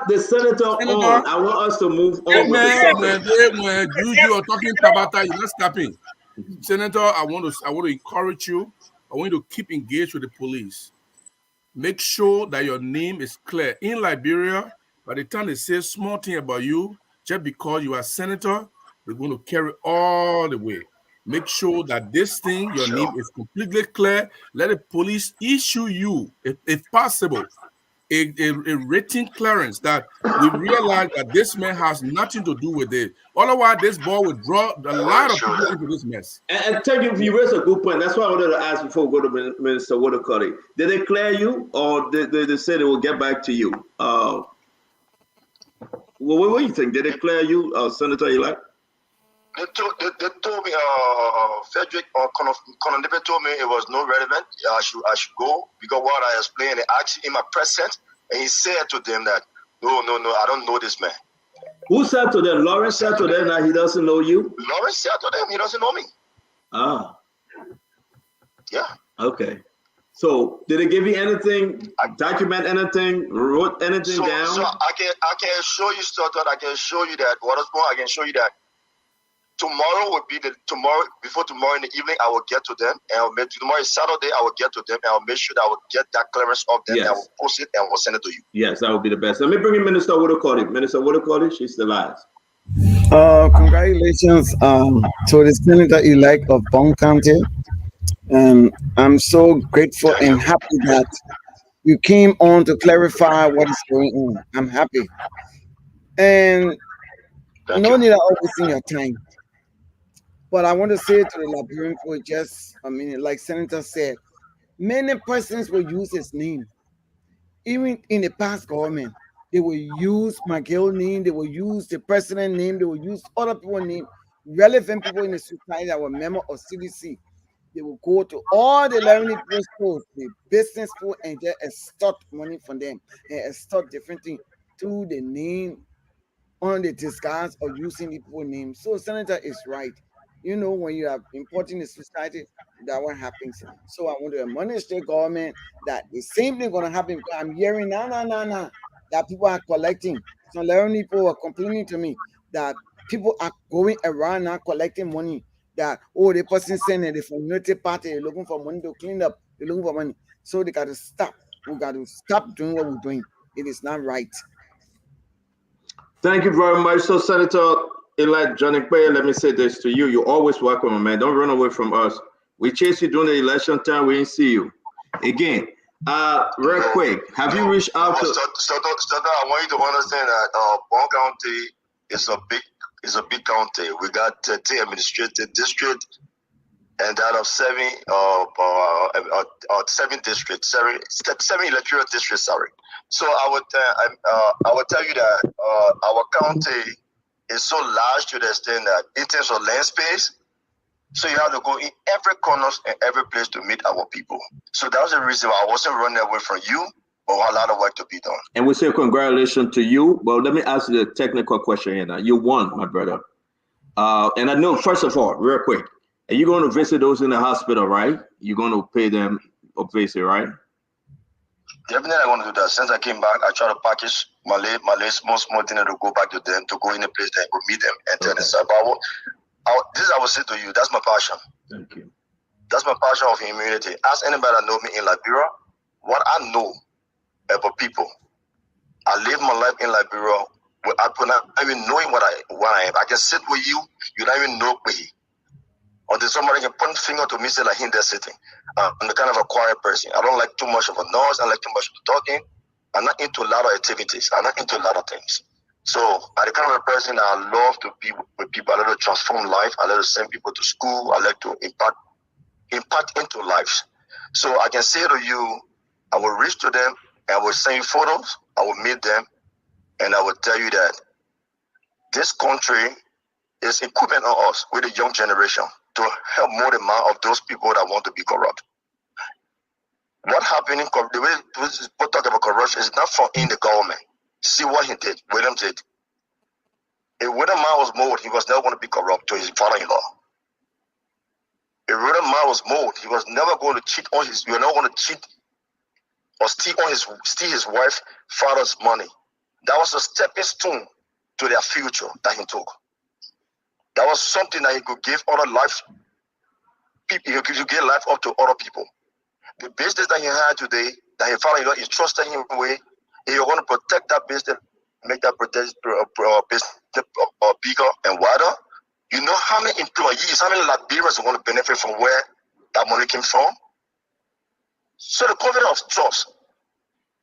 the senator on. I want us to move on. You are talking Tabata, you're not stopping. Senator, I want to encourage you. I want you to keep engaged with the police. Make sure that your name is clear. In Liberia, by the time they say small thing about you, just because you are senator, they're going to carry all the way. Make sure that this thing, your name is completely clear. Let the police issue you, if possible, a written clearance that we realize that this man has nothing to do with it. Otherwise, this ball will draw a lot of people into this mess. And tell you raised a good point. That's why I wanted to ask before we go to Minister Woodacutty. Did they clear you, or did they say they will get back to you? What do you think? Did they clear you, Senator Elect? They told me, Frederick or Conor told me it was not relevant. I should go because what I explained, they asked him my present, and he said to them that no, I don't know this man. Who said to them? Lawrence said to them that he doesn't know you. Lawrence said to them he doesn't know me. Ah. Yeah. Okay. So did they give you anything? Document anything? Wrote anything down? So I can show you stuff that I can show you that what is going. I can show you that. Tomorrow will be before tomorrow in the evening, I will get to them. And tomorrow is Saturday, I will get to them. And I'll make sure that I will get that clearance of them. Yes. And I will post it and will send it to you. Yes, that would be the best. Let me bring in Minister Woodacutty. Minister Woodacutty, she's the last. Congratulations to the Senator-elect of Bong County. I'm so grateful and happy that you came on to clarify what is going on. I'm happy. And no need of wasting your time. But I want to say to the Liberian for just a minute, like Senator said, many persons will use his name. Even in the past government, they will use McGill name, they will use the president name, they will use other people's name, relevant people in the society that were members of CDC. They will go to all the 11 stores, the business people, and just extort money from them and extort different things through the name on the disguise of using the people's name. So Senator is right. You know, when you are importing the society, that what happens. So I want to admonish the government that the same thing gonna happen. I'm hearing that people are collecting. So 11 people are complaining to me that people are going around now collecting money. That the person sending it from Unity Party, they're looking for money to clean up, they're looking for money. So they gotta stop. We gotta stop doing what we're doing. It is not right. Thank you very much. So Senator-elect Johnny Bayer, let me say this to you. You're always welcome, man. Don't run away from us. We chased you during the election time. We didn't see you. Again, real quick, have you reached out to... I want you to understand that Bong County is a big county. We got 10 administrative districts, and out of 7 districts, 7 electoral districts, sorry. So I would tell you that our county is so large to the extent that in terms of land space, so you have to go in every corner and every place to meet our people. So that was the reason why I wasn't running away from you, but a lot of work to be done. And we say congratulations to you. Well, let me ask you the technical question here now. You won, my brother. And I know, first of all, real quick, are you going to visit those in the hospital, right? You're going to pay them a visit, right? Definitely, I want to do that. Since I came back, I try to package my small thing to go back to them, to go in a place that go meet them and tell them stuff. This I will say to you, that's my passion. Thank you. That's my passion of humanity. Ask anybody that know me in Liberia, what I know about people. I live my life in Liberia without not even knowing what I am. I can sit with you, you don't even know me. Until somebody can point a finger to me, say like him there sitting. I'm the kind of a quiet person. I don't like too much of a noise. I like too much of talking. I'm not into a lot of activities. I'm not into a lot of things. So I'm the kind of a person that I love to be with people. I like to transform life. I like to send people to school. I like to impact into lives. So I can say to you, I will reach to them and I will send you photos. I will meet them and I will tell you that this country is incumbent on us with the young generation to help mold the mind of those people that want to be corrupt. What happened in the way people talk about corruption is not from in the government. See what he did, William did. If William Man was mold, he was never going to be corrupt to his father-in-law. If William Man was mold, he was never going to cheat on his, you're not going to cheat or steal his wife's father's money. That was a stepping stone to their future that he took. That was something that he could give other life people. He could give life up to other people. The business that he had today, that his father-in-law is trusting him away, you're going to protect that business, make that business bigger and wider. You know how many employees, how many Liberians are going to benefit from where that money came from? So the confidence of trust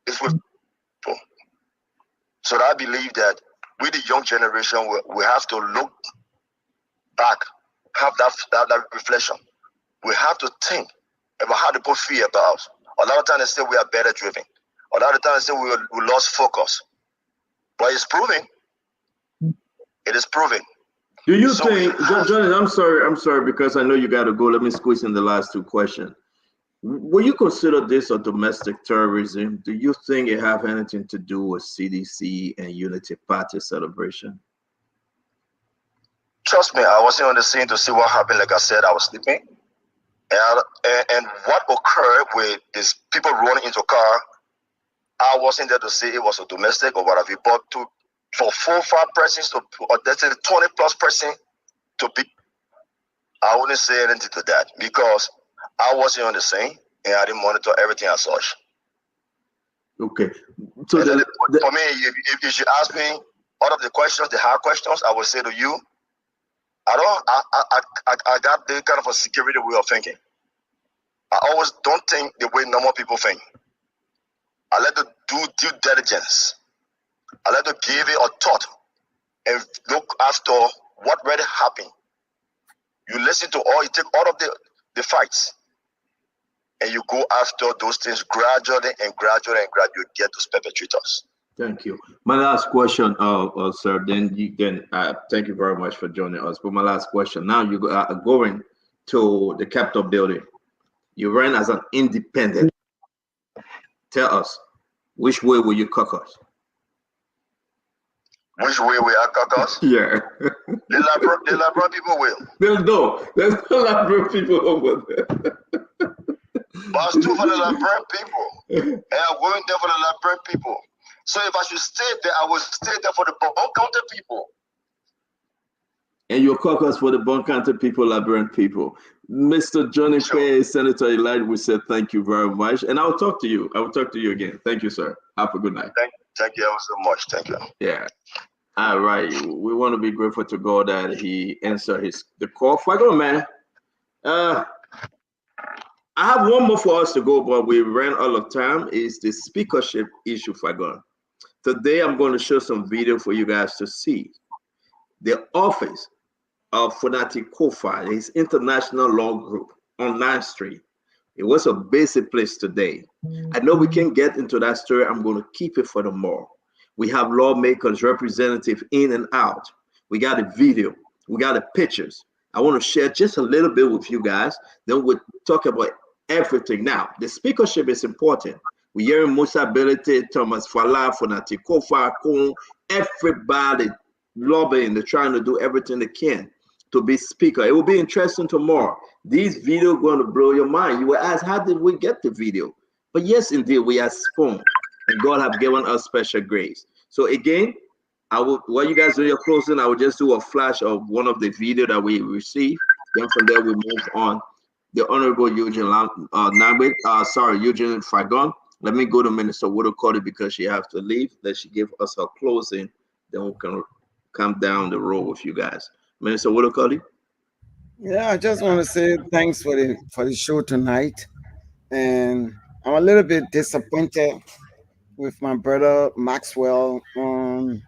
is with people. So I believe that with the young generation, we have to look back, have that reflection. We have to think about how people feel about us. A lot of times they say we are better driven. A lot of times they say we lost focus. But it's proving. It is proving. Do you think, Johnny, I'm sorry, because I know you got to go. Let me squeeze in the last two questions. Will you consider this a domestic terrorism? Do you think it have anything to do with CDC and Unity Party celebration? Trust me, I wasn't on the scene to see what happened. Like I said, I was sleeping. And what occurred with these people running into a car, I wasn't there to say it was a domestic or whatever. But for 4 or 5 persons, or let's say 20 plus persons to be, I wouldn't say anything to that because I wasn't on the scene and I didn't monitor everything as such. Okay. So for me, if you should ask me all of the questions, the hard questions, I would say to you, I got the kind of a security way of thinking. I always don't think the way normal people think. I like to do due diligence. I like to give it a thought and look after what really happened. You listen to you take all of the facts and you go after those things gradually and gradually get those perpetrators. Thank you. My last question, sir. Then thank you very much for joining us. But my last question. Now you are going to the Capitol building. You ran as an independent. Tell us, which way will you caucus? Which way will I caucus? Yeah. The Liberian people will. There's no Liberian people over there. But I stood for the Liberian people. And I'm going there for the Liberian people. So if I should stay there, I will stay there for the Bon County people. And your caucus for the Bon County people, Liberian people. Mr. Johnny Quaye, Senator Elijah, we said thank you very much. And I'll talk to you. I will talk to you again. Thank you, sir. Have a good night. Thank you ever so much. Thank you. Yeah. All right. We want to be grateful to God that he answered the call. Fagon, man. I have one more for us to go, but we ran out of time. Is the speakership issue, Fagon. Today, I'm going to show some video for you guys to see. The office of Funati Kofa, his international law group on 9th Street. It was a basic place today. I know we can get into that story. I'm going to keep it for tomorrow. We have lawmakers, representatives in and out. We got a video. We got the pictures. I want to share just a little bit with you guys. Then we'll talk about everything. Now, the speakership is important. We hear Musa Ability, Thomas Fala, Fonati Kofa, Kun, everybody lobbying. They're trying to do everything they can to be speaker. It will be interesting tomorrow. These videos going to blow your mind. You will ask, how did we get the video? But yes, indeed, we are spawned, and God have given us special grace. So again, while you guys do your closing, I will just do a flash of one of the video that we received. Then from there, we move on. The Honorable Eugene Eugene Fagon. Let me go to Minister Woodokody because she has to leave. Let she give us her closing. Then we can come down the road with you guys. Minister Woodokody. Yeah, I just want to say thanks for the show tonight. And I'm a little bit disappointed with my brother Maxwell on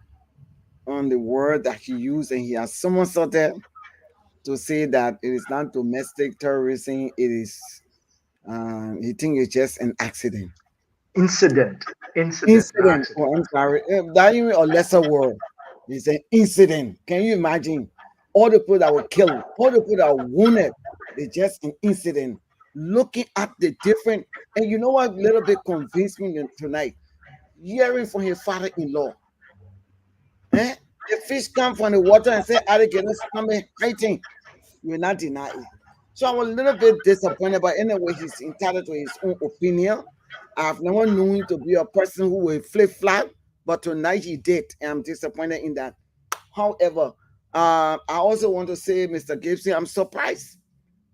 the word that he used, and he has someone out there to say that it is not domestic terrorism. It is he think it's just an accident. Incident. Oh, I'm sorry. That even a lesser word. It's an incident. Can you imagine? All the people that were killed, all the people that were wounded, it's just an incident. Looking at the different, and you know what? A little bit convinced me tonight. Hearing from his father-in-law. The fish come from the water and say alligators coming fighting. You will not deny it. So I'm a little bit disappointed, but anyway, he's entitled to his own opinion. I've never known him to be a person who will flip-flop, but tonight he did, and I'm disappointed in that. However, I also want to say, Mr. Gibson, I'm surprised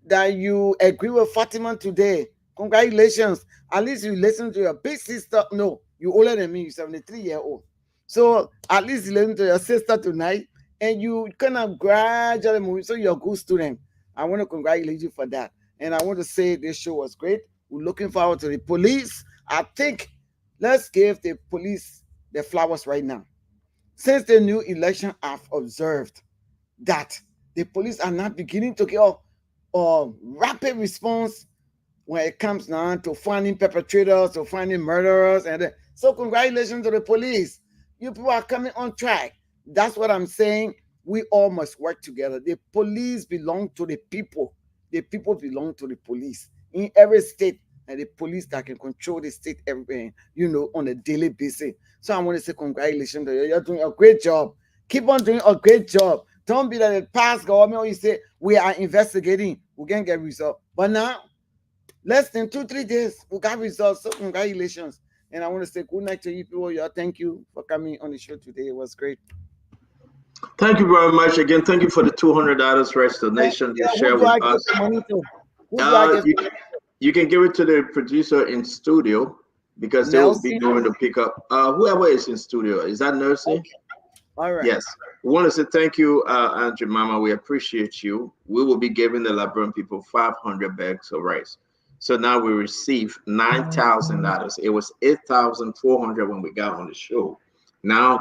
that you agree with Fatima today. Congratulations. At least you listen to your big sister. No, you're older than me. You're 73-year-old. So at least you listen to your sister tonight, and you kind of gradually move. So you're a good student. I want to congratulate you for that. And I want to say this show was great. We're looking forward to the police. I think let's give the police the flowers right now. Since the new election, I've observed that the police are not beginning to give rapid response when it comes now to finding perpetrators, to finding murderers. And so congratulations to the police. You people are coming on track. That's what I'm saying. We all must work together. The police belong to the people. The people belong to the police. In every state, and the police that can control the state everywhere, on a daily basis. So I want to say congratulations to you. You're doing a great job. Keep on doing a great job. Don't be like the past government you say, we are investigating, we can get results. But now, less than 2-3 days, we got results. So congratulations. And I want to say good night to you people. Thank you for coming on the show today. It was great. Thank you very much. Again, thank you for the $200 rest donation you share with us. You can give it to the producer in studio because they will be going to pick up whoever is in studio. Is that Nursing? Okay. All right. Yes. We want to say thank you, Andrew Mama. We appreciate you. We will be giving the Liberian people 500 bags of rice. So now we receive $9,000. It was $8,400 when we got on the show. Now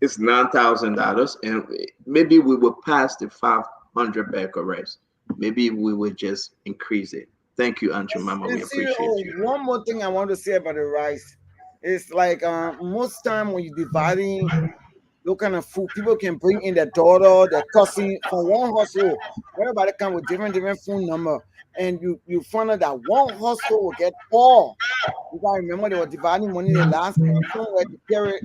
it's $9,000, and maybe we will pass the 500 bag of rice. Maybe we will just increase it. Thank you, Andrew Mama. We appreciate you. One more thing I want to say about the rice. It's like most time when you're dividing those kind of food, people can bring in their daughter, their cousin from one household. Everybody come with different phone number. And you find out that one household will get all. You gotta remember they were dividing money the last time somewhere to carry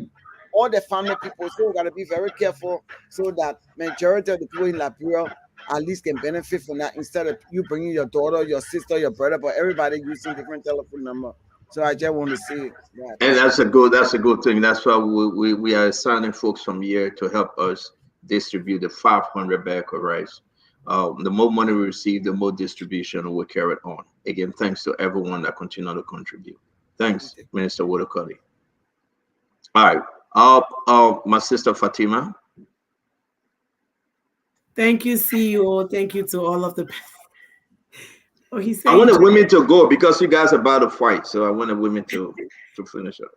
all the family people. So we gotta be very careful so that majority of the people in Liberia at least can benefit from that instead of you bringing your daughter, your sister, your brother, but everybody using different telephone number. So I just want to say that. And that's a good thing. That's why we are assigning folks from here to help us distribute the 500 bag of rice. The more money we receive, the more distribution we'll carry it on. Again, thanks to everyone that continue to contribute. Thanks, Minister Woodokody. All right. My sister Fatima. Thank you, CEO. Thank you to all of the. Oh, he said. I wanted women to go because you guys are about to fight, so I wanted women to finish up.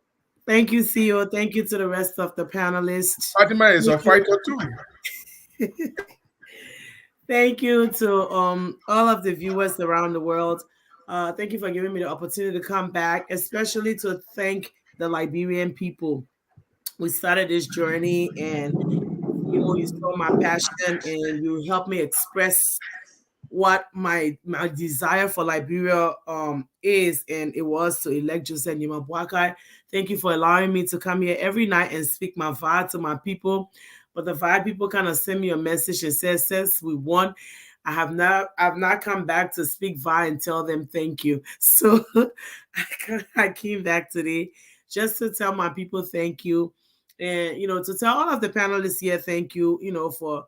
Thank you, CEO. Thank you to the rest of the panelists. Fatima is a fighter too. Thank you to all of the viewers around the world. Thank you for giving me the opportunity to come back, especially to thank the Liberian people. We started this journey and know you saw my passion and you helped me express what my desire for Liberia is, and it was to elect Joseph Nyeama Boakai. Thank you for allowing me to come here every night and speak my VAR to my people. But the VAR people kind of send me a message and says, since we won, I've not come back to speak VAR and tell them thank you. So I came back today just to tell my people thank you, and to tell all of the panelists here thank you, for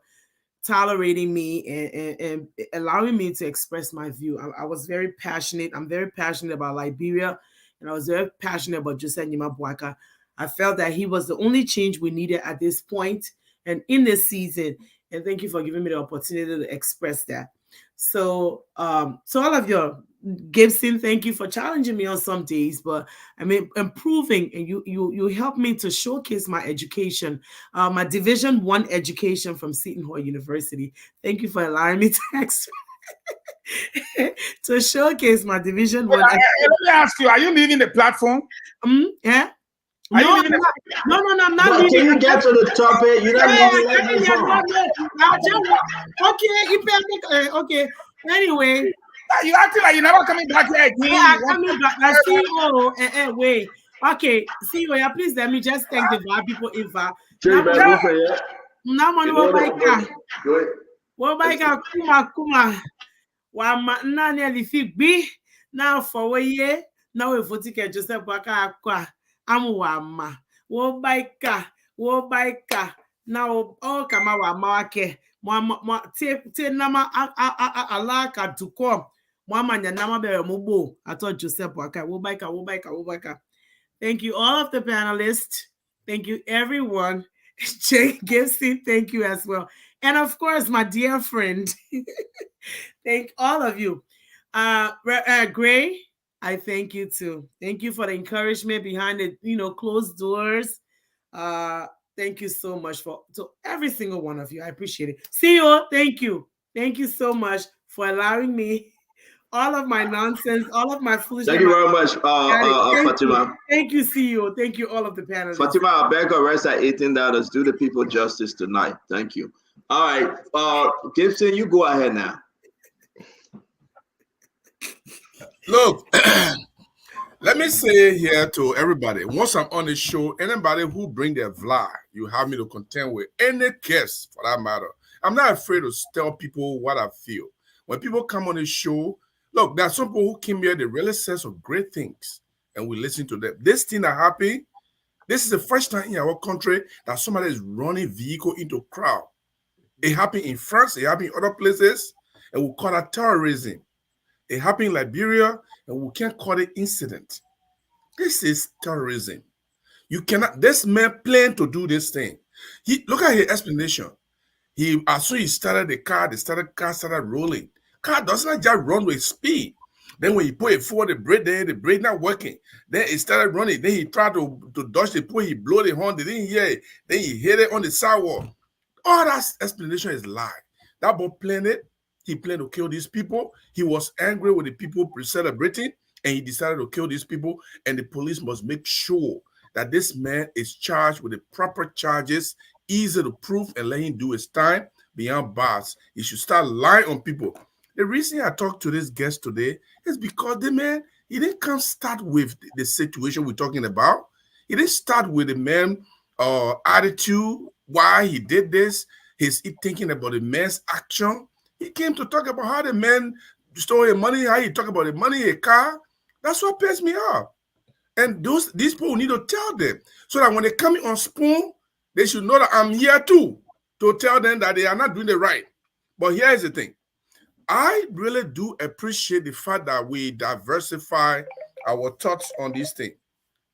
tolerating me and allowing me to express my view. I was very passionate. I'm very passionate about Liberia, and I was very passionate about Joseph Nyeama Boakai. I felt that he was the only change we needed at this point and in this season. And thank you for giving me the opportunity to express that. So, so all of you, Gibson, thank you for challenging me on some days, but I mean improving, and you helped me to showcase my education, my Division I education from Seton Hall University. Thank you for allowing me to showcase my Division I. Let me ask you: are you leaving the platform? Yeah. No, I'm not But leaving. can you get to the topic? You're not leaving. Okay. Anyway, you acting like you're never coming back here again. Yeah, coming back. I see. Wait. Okay. See, please let me just thank the VAR people. Now for a year, now we vote to Joseph Boakai. Amuwama, wo baika, now all kama wa mawake, te nama alaka tuko, mama nama bere mubo. I thought Joseph Boakai, wo baika. Thank you, all of the panelists. Thank you, everyone. Jake Gibson, thank you as well. And of course, my dear friend. Thank all of you. Gray, I thank you too. Thank you for the encouragement behind the closed doors. Thank you so much to every single one of you. I appreciate it. CEO, thank you. Thank you so much for allowing me all of my nonsense, all of my foolishness. Thank you very much, Fatima. Thank you, CEO. Thank you, all of the panelists. Fatima, I beg a rest at $18. Do the people justice tonight. Thank you. All right, Gibson, you go ahead now. Look, let me say here to everybody, once I'm on the show, anybody who bring their vlog, you have me to contend with, any guest for that matter. I'm not afraid to tell people what I feel. When people come on the show, look, there are some people who came here, they really said some great things, and we listen to them. This thing that happened, this is the first time in our country that somebody is running vehicle into a crowd. It happened in France, it happened in other places, and we call that terrorism. It happened in Liberia, and we can't call it incident. This is terrorism. You cannot, this man planned to do this thing. Look at his explanation. As soon as he started the car, car started rolling. Car does not just run with speed. Then when he put it forward, the brake not working. Then it started running. Then he tried to dodge the pole, he blew the horn, they didn't hear it. Then he hit it on the sidewalk. All that explanation is lie. That boy planned it. He planned to kill these people. He was angry with the people celebrating, and he decided to kill these people. And the police must make sure that this man is charged with the proper charges, easy to prove, and let him do his time beyond bars. He should start lying on people. The reason I talked to this guest today is because the man, he didn't come start with the situation we're talking about. He didn't start with the man attitude, why he did this. He's thinking about the man's action. He came to talk about how the man stole his money, how he talk about the money, a car. That's what pissed me off. And these people need to tell them so that when they come in on Spoon, they should know that I'm here too to tell them that they are not doing it right. But here's the thing. I really do appreciate the fact that we diversify our thoughts on this thing.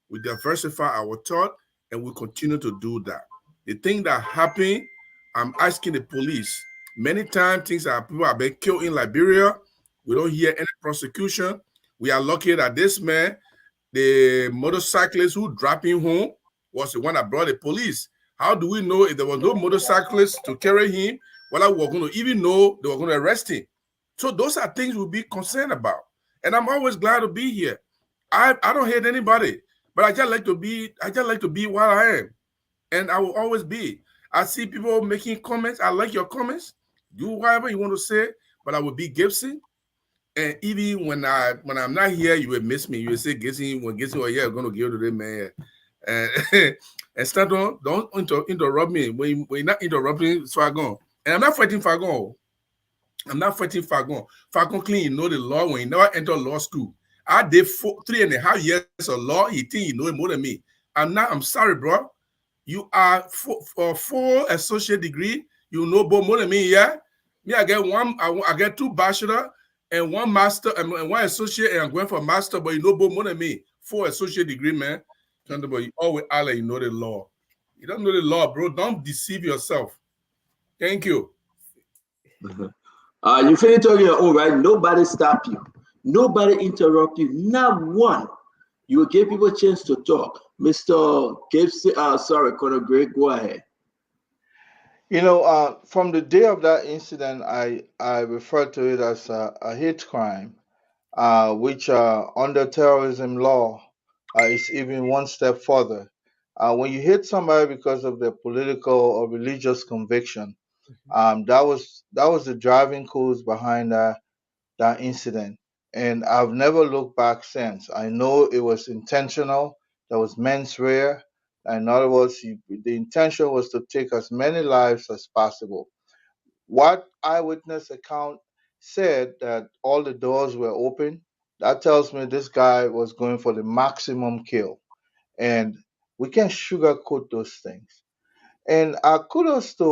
We diversify our thought and we continue to do that. The thing that happened, I'm asking the police. Many times people have been killed in Liberia. We don't hear any prosecution. We are lucky that this man, the motorcyclist who dropped him home, was the one that brought the police. How do we know if there was no motorcyclist to carry him? Well, we were going to even know they were going to arrest him. So those are things we'll be concerned about. And I'm always glad to be here. I don't hate anybody, but I just like to be where I am. And I will always be. I see people making comments. I like your comments. Do whatever you want to say, but I will be Gibson. And even when I'm not here, you will miss me. You will say Gibson when Gibson was here, I'm gonna give to the man. And and start on, don't interrupt me when you're not interrupting Fagon. And I'm not fighting Fagon. I'm not fighting Fagon. Fagon clean, you know the law when he never entered law school. I did 3.5 years of law. He think he know it more than me. I'm sorry, bro. You are full associate degree. You know more than me, yeah. Me, I get one. I get 2 bachelor and 1 master and 1 associate, and I'm going for master. But you know more than me. 4 associate degree, man. But you always Allah, you know the law. You don't know the law, bro. Don't deceive yourself. Thank you. You finish on your own, right? Nobody stop you. Nobody interrupt you. Not one. You will give people a chance to talk. Mr. Gibson, Conor Gray, go ahead. You know, from the day of that incident, I refer to it as a hate crime, which under terrorism law is even one step further. When you hate somebody because of their political or religious conviction, that was the driving cause behind that incident. And I've never looked back since. I know it was intentional. There was mens rea. In other words, the intention was to take as many lives as possible. What eyewitness account said that all the doors were open, that tells me this guy was going for the maximum kill. And we can't sugarcoat those things. And kudos to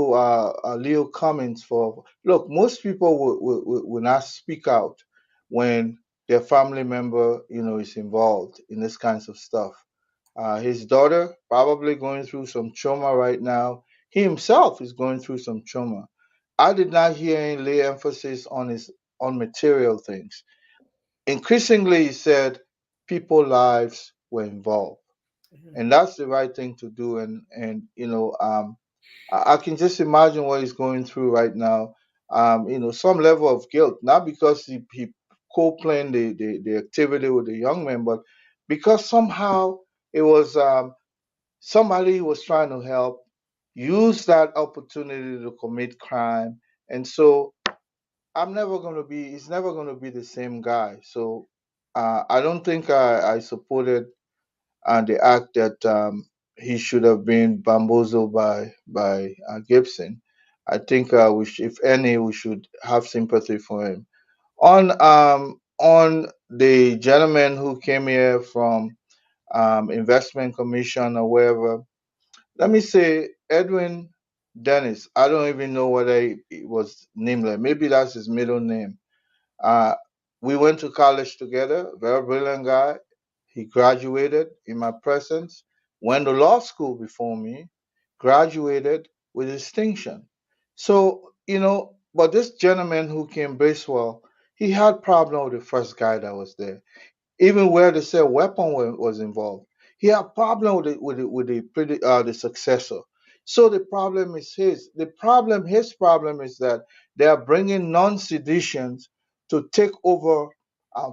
Leo Cummings for look. Most people will not speak out when their family member, is involved in this kinds of stuff. His daughter probably going through some trauma right now. He himself is going through some trauma. I did not hear him lay emphasis on material things. Increasingly, he said people lives were involved, and that's the right thing to do. And I can just imagine what he's going through right now. Some level of guilt, not because he co-planned the activity with the young man, but because somehow it was somebody who was trying to help use that opportunity to commit crime. And so he's never going to be the same guy. So I don't think I supported the act that he should have been bamboozled by Gibson. I think if any, we should have sympathy for him. On the gentleman who came here from investment commission or wherever, let me say Edwin Dennis. I don't even know whether he was nameless. Maybe that's his middle name. We went to college together. Very brilliant guy. He graduated in my presence. Went to law school before me. Graduated with distinction. So but this gentleman who came Bracewell, he had problem with the first guy that was there. Even where they said weapon was involved, he had problem with the successor. So the problem is his. His problem is that they are bringing non-seditious to take over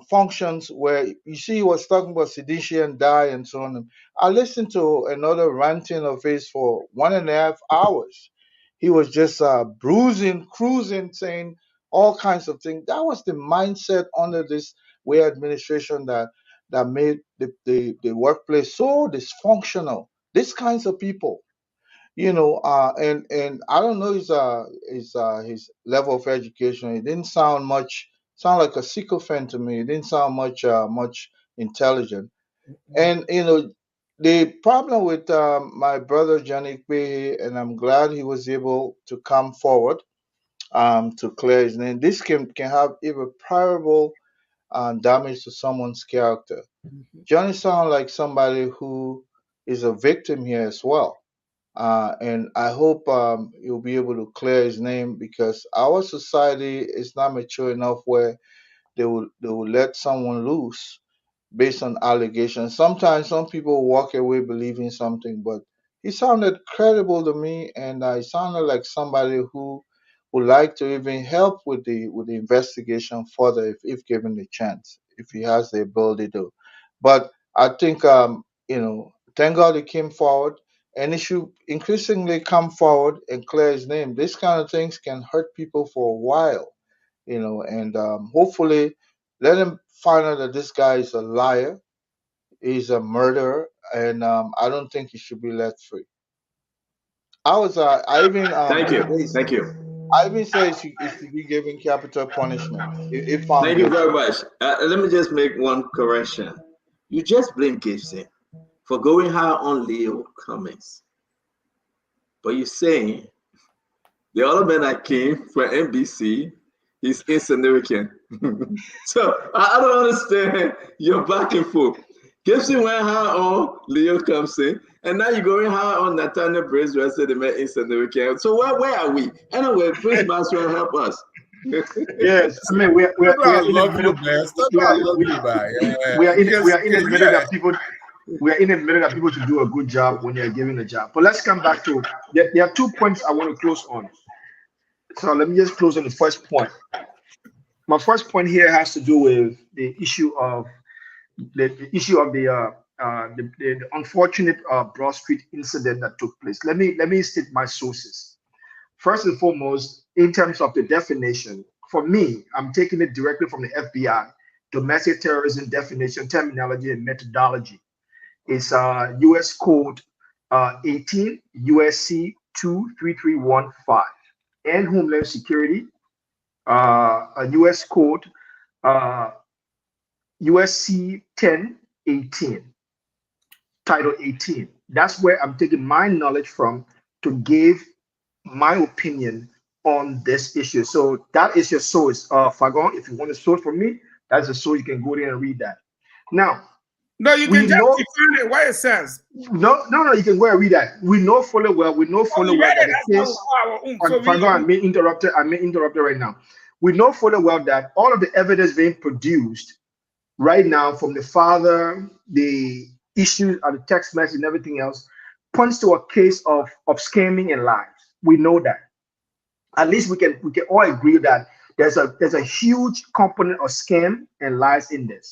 functions where you see he was talking about sedition, die, and so on. I listened to another ranting of his for 1.5 hours. He was just bruising, cruising, saying all kinds of things. That was the mindset under this way administration that made the workplace so dysfunctional. These kinds of people, and I don't know his level of education. It didn't sound like a sycophant to me. It didn't sound much intelligent. And the problem with my brother Johnny Kwehi, and I'm glad he was able to come forward to clear his name. This can have irreparable damage to someone's character. Johnny sounds like somebody who is a victim here as well. And I hope you'll be able to clear his name, because our society is not mature enough where they will let someone loose based on allegations. Sometimes some people walk away believing something, but he sounded credible to me, and he sounded like somebody who would like to even help with the investigation further if given the chance, if he has the ability to. But I think thank God he came forward. and it should increasingly come forward and clear his name. These kind of things can hurt people for a while, and hopefully let him find out that this guy is a liar, he's a murderer, and I don't think he should be let free. I even Thank you. I even say he should be given capital punishment if found Thank you guilty. very much. Let me just make one correction. You just blame Gibson for going high on Leo Cummings, but you're saying the other man that came from NBC, he's insignificant. So I don't understand your back and forth. Gibson went high on Leo Cummings, and now you're going high on Nathaniel Bracewell, said the man insignificant. So where are we? Anyway, Prince Maxwell, help us. Yes, I mean we are in the middle. We are in the middle that people to do a good job when they're giving a job. But let's come back to there are 2 points I want to close on. So let me just close on the first point. My first point here has to do with the issue of the unfortunate Broad Street incident that took place. Let me state my sources. First and foremost, in terms of the definition, for me, I'm taking it directly from the FBI, domestic terrorism definition, terminology, and methodology. It's U.S. Code 18 USC 23315 and Homeland Security, a U.S. Code USC 1018, Title 18. That's where I'm taking my knowledge from to give my opinion on this issue. So that is your source, Fagon. If you want a source from me, that's a source. You can go there and read that. Now, no, you can just define it what it says. No, you can go and read that. We know fully well that the case. Fagon, I may interrupt right now. We know fully well that all of the evidence being produced right now from the father, the issues of the text message and everything else points to a case of scamming and lies. We know that. At least we can all agree that there's a huge component of scam and lies in this.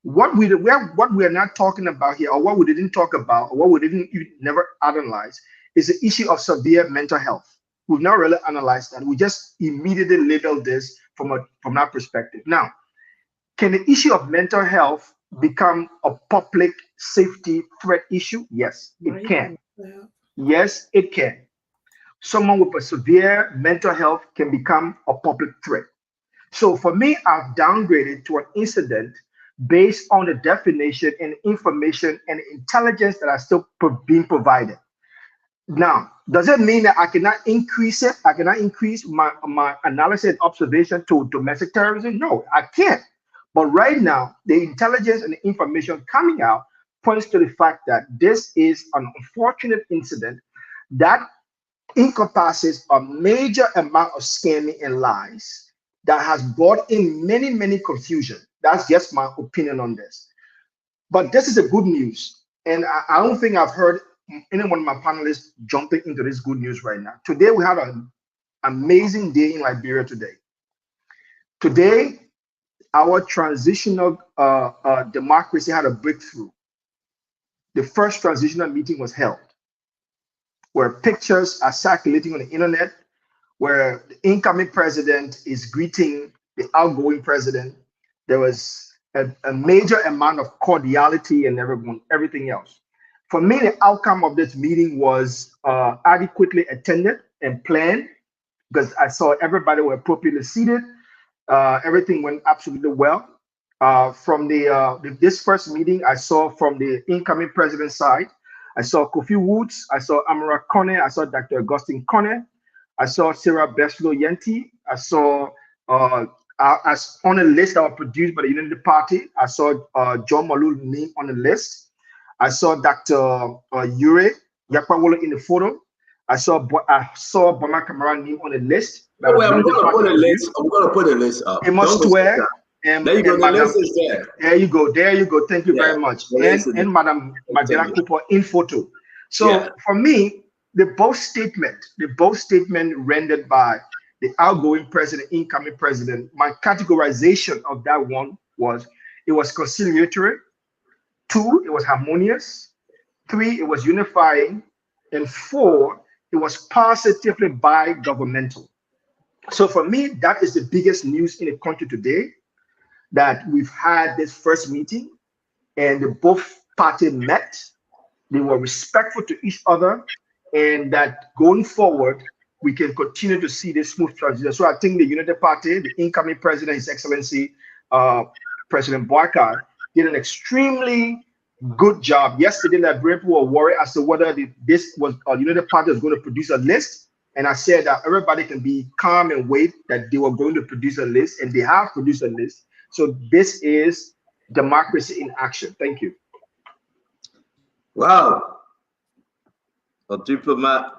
What we are not talking about here, or what we didn't talk about, or what we didn't never analyze, is the issue of severe mental health. We've not really analyzed that. We just immediately labeled this from that perspective. Now, can the issue of mental health become a public safety threat issue? Yes, it can. Yes, it can. Someone with a severe mental health can become a public threat. So for me, I've downgraded to an incident based on the definition and information and intelligence that are still being provided. Now, does it mean that I cannot increase it? I cannot increase my analysis and observation to domestic terrorism? No, I can't. But right now, the intelligence and the information coming out points to the fact that this is an unfortunate incident that encompasses a major amount of scamming and lies that has brought in many confusion. That's just my opinion on this. But this is a good news. And I don't think I've heard any one of my panelists jumping into this good news right now. Today, we had an amazing day in Liberia today. Today, our transitional democracy had a breakthrough. The first transitional meeting was held, where pictures are circulating on the internet, where the incoming president is greeting the outgoing president. There was a major amount of cordiality and everything else. For me, the outcome of this meeting was adequately attended and planned, because I saw everybody were appropriately seated. Everything went absolutely well. From this first meeting, I saw from the incoming president's side, I saw Kofi Woods, I saw Amara Kone, I saw Dr. Augustine Kone, I saw Sarah Beslo Yenti, I saw as on a list that was produced by the Unity Party, I saw John Malul name on the list. I saw Dr. Yure Yakpawolo in the photo. I saw Bama Kamara name on the list. I'm going to put a list up. Amos Square. There you go. The list is there. There you go. Thank you very much. And Madam Magdalena Cooper in photo. So for me, the both statement rendered by the outgoing president, incoming president, my categorization of that one was, it was conciliatory. 2, it was harmonious. 3, it was unifying. and 4, it was positively bi-governmental. So for me, that is the biggest news in the country today, that we've had this first meeting and both parties met. They were respectful to each other, and that going forward, we can continue to see this smooth transition. So I think the United Party, the incoming president, His Excellency President Boakai, did an extremely good job. Yesterday, Liberian people were worried as to whether this was United Party was going to produce a list. And I said that everybody can be calm and wait, that they were going to produce a list, and they have produced a list. So this is democracy in action. Thank you. Wow. A diplomat.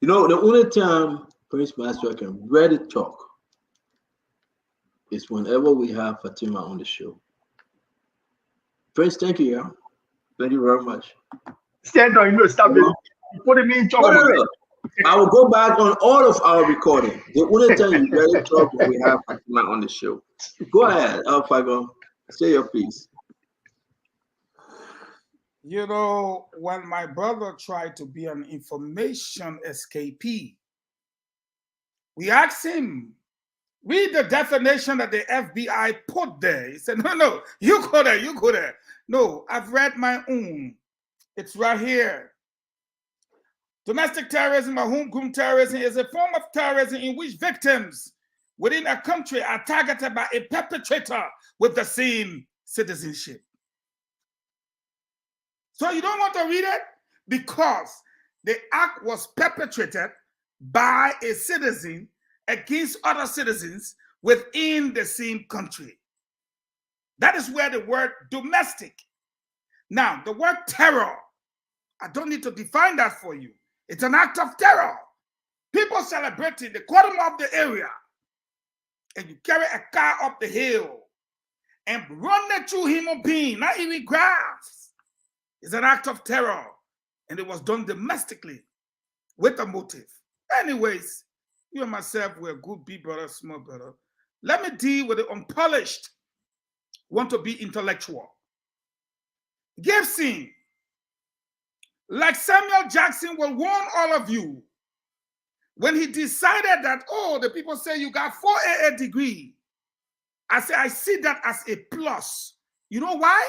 You know, the only time Prince Maxwell can really talk is whenever we have Fatima on the show. Prince, thank you, yeah. Thank you very much. Stand on, stop it. Put me in trouble. No. I will go back on all of our recording. The only time you really talk when we have Fatima on the show. Go ahead, Alphago. Say your piece. You know, when my brother tried to be an information escapee, we asked him, read the definition that the FBI put there. He said, no, you go there. No, I've read my own. It's right here. Domestic terrorism or homegrown terrorism is a form of terrorism in which victims within a country are targeted by a perpetrator with the same citizenship. So you don't want to read it? Because the act was perpetrated by a citizen against other citizens within the same country. That is where the word domestic. Now, the word terror, I don't need to define that for you. It's an act of terror. People celebrating the quarter of the area, and you carry a car up the hill and run it through human being, not even grass. It's an act of terror, and it was done domestically with a motive. Anyways, you and myself, we're good big brother, small brother. Let me deal with the unpolished, want to be intellectual. Gibson, like Samuel Jackson will warn all of you, when he decided that, oh, the people say you got 4 AA degree, I say, I see that as a plus. You know why?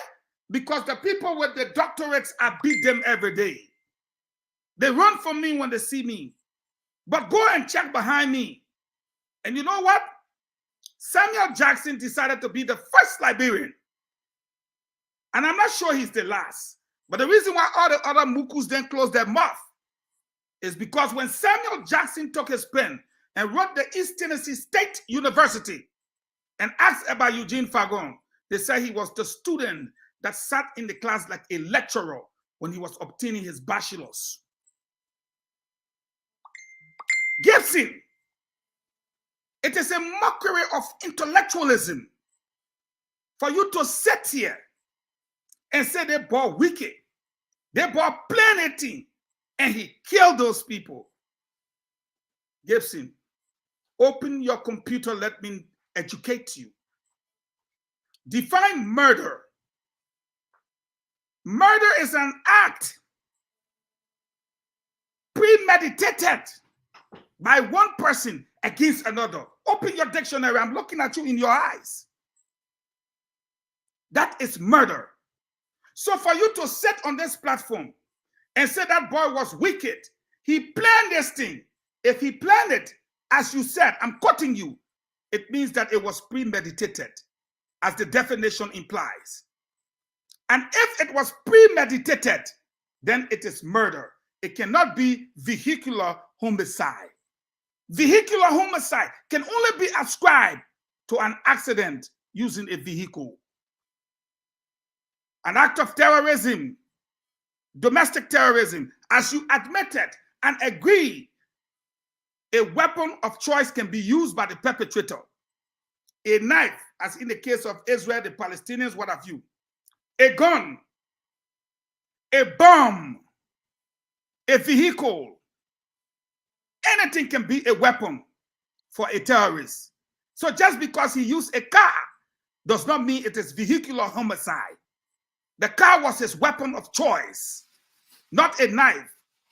Because the people with the doctorates, I beat them every day. They run from me when they see me. But go and check behind me. And you know what? Samuel Jackson decided to be the first Liberian. And I'm not sure he's the last. But the reason why all the other Mukus then closed their mouth is because when Samuel Jackson took his pen and wrote the East Tennessee State University and asked about Eugene Fagon, they said he was the student that sat in the class like a lecturer when he was obtaining his bachelor's. Gibson, it is a mockery of intellectualism for you to sit here and say they bought wicked, they bought plenty, and he killed those people. Gibson, open your computer, let me educate you. Define murder. Murder is an act premeditated by one person against another. Open your dictionary. I'm looking at you in your eyes. That is murder. So for you to sit on this platform and say that boy was wicked, he planned this thing. If he planned it, as you said, I'm quoting you, it means that it was premeditated, as the definition implies. And if it was premeditated, then it is murder. It cannot be vehicular homicide. Vehicular homicide can only be ascribed to an accident using a vehicle. An act of terrorism, domestic terrorism, as you admitted and agreed, a weapon of choice can be used by the perpetrator. A knife, as in the case of Israel, the Palestinians, what have you. A gun, a bomb, a vehicle. Anything can be a weapon for a terrorist. So just because he used a car does not mean it is vehicular homicide. The car was his weapon of choice, not a knife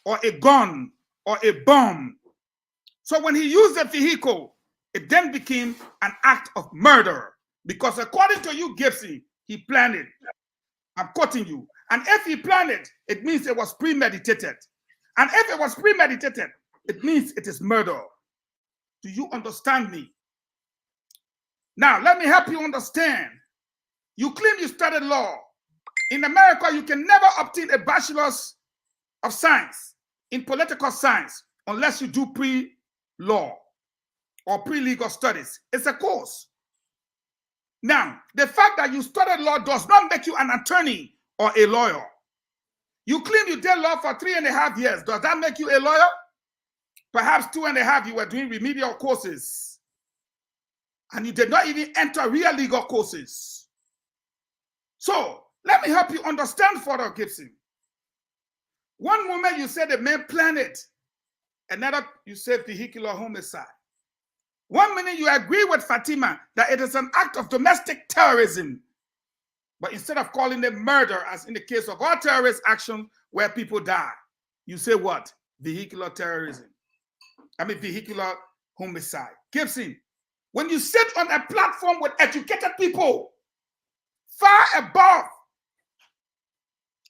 or a gun or a bomb. So when he used the vehicle, it then became an act of murder because according to you, Gibson, he planned it. I'm quoting you. And if he planned it, it means it was premeditated. And if it was premeditated, it means it is murder. Do you understand me? Now, let me help you understand. You claim you studied law. In America, you can never obtain a bachelor's of science in political science unless you do pre-law or pre-legal studies. It's a course. Now, the fact that you studied law does not make you an attorney or a lawyer. You claim you did law for 3.5 years. Does that make you a lawyer? Perhaps 2.5 you were doing remedial courses. And you did not even enter real legal courses. So, let me help you understand further, Gibson. One moment you said the man planned it. Another, you said vehicular homicide. 1 minute you agree with Fatima that it is an act of domestic terrorism. But instead of calling it murder, as in the case of all terrorist action where people die, you say what? Vehicular terrorism. I mean, vehicular homicide. Gibson, when you sit on a platform with educated people, far above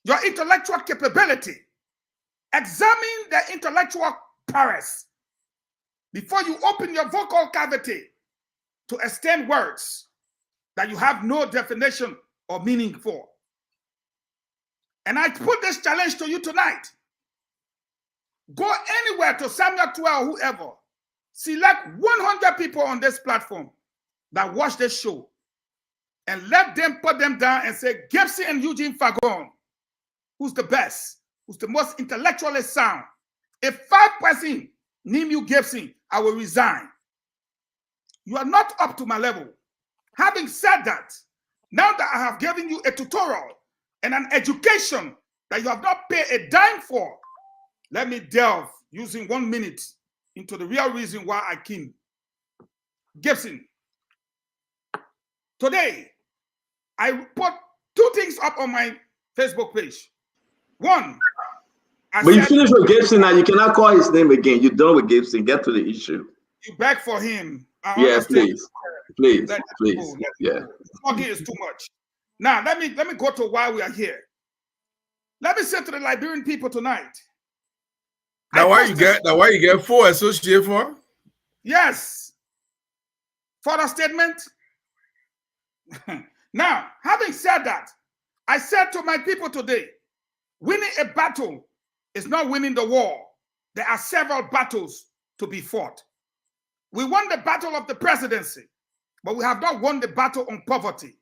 your intellectual capability, examine the intellectual prowess before you open your vocal cavity to extend words that you have no definition or meaning for. And I put this challenge to you tonight. Go anywhere to Samuel 12, whoever. Select 100 people on this platform that watch this show and let them put them down and say, Gibson and Eugene Fagon, who's the best? Who's the most intellectually sound? If 5% name you Gibson, I will resign. You are not up to my level. Having said that, now that I have given you a tutorial and an education that you have not paid a dime for, let me delve using 1 minute into the real reason why I came. Gibson, today, I put 2 things up on my Facebook page. One, but you finished with Gibson now. You cannot call his name again. You're done with Gibson. Get to the issue. You beg for him. Yeah, please. Please. Yeah. Talking is too much. Now, let me go to why we are here. Let me say to the Liberian people tonight. Now why you get 4 associate for? Yes. Further statement. Now, having said that, I said to my people today, winning a battle is not winning the war. There are several battles to be fought. We won the battle of the presidency, but we have not won the battle on poverty.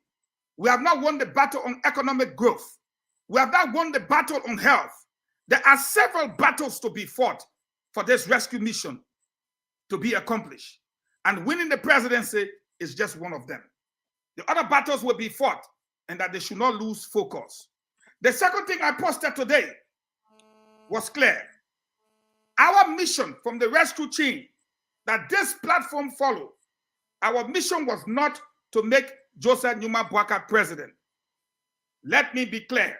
We have not won the battle on economic growth. We have not won the battle on health. There are several battles to be fought for this rescue mission to be accomplished. And winning the presidency is just one of them. The other battles will be fought, and that they should not lose focus. The second thing I posted today was clear. Our mission from the rescue chain that this platform followed, our mission was not to make Joseph Numa Boakai president. Let me be clear.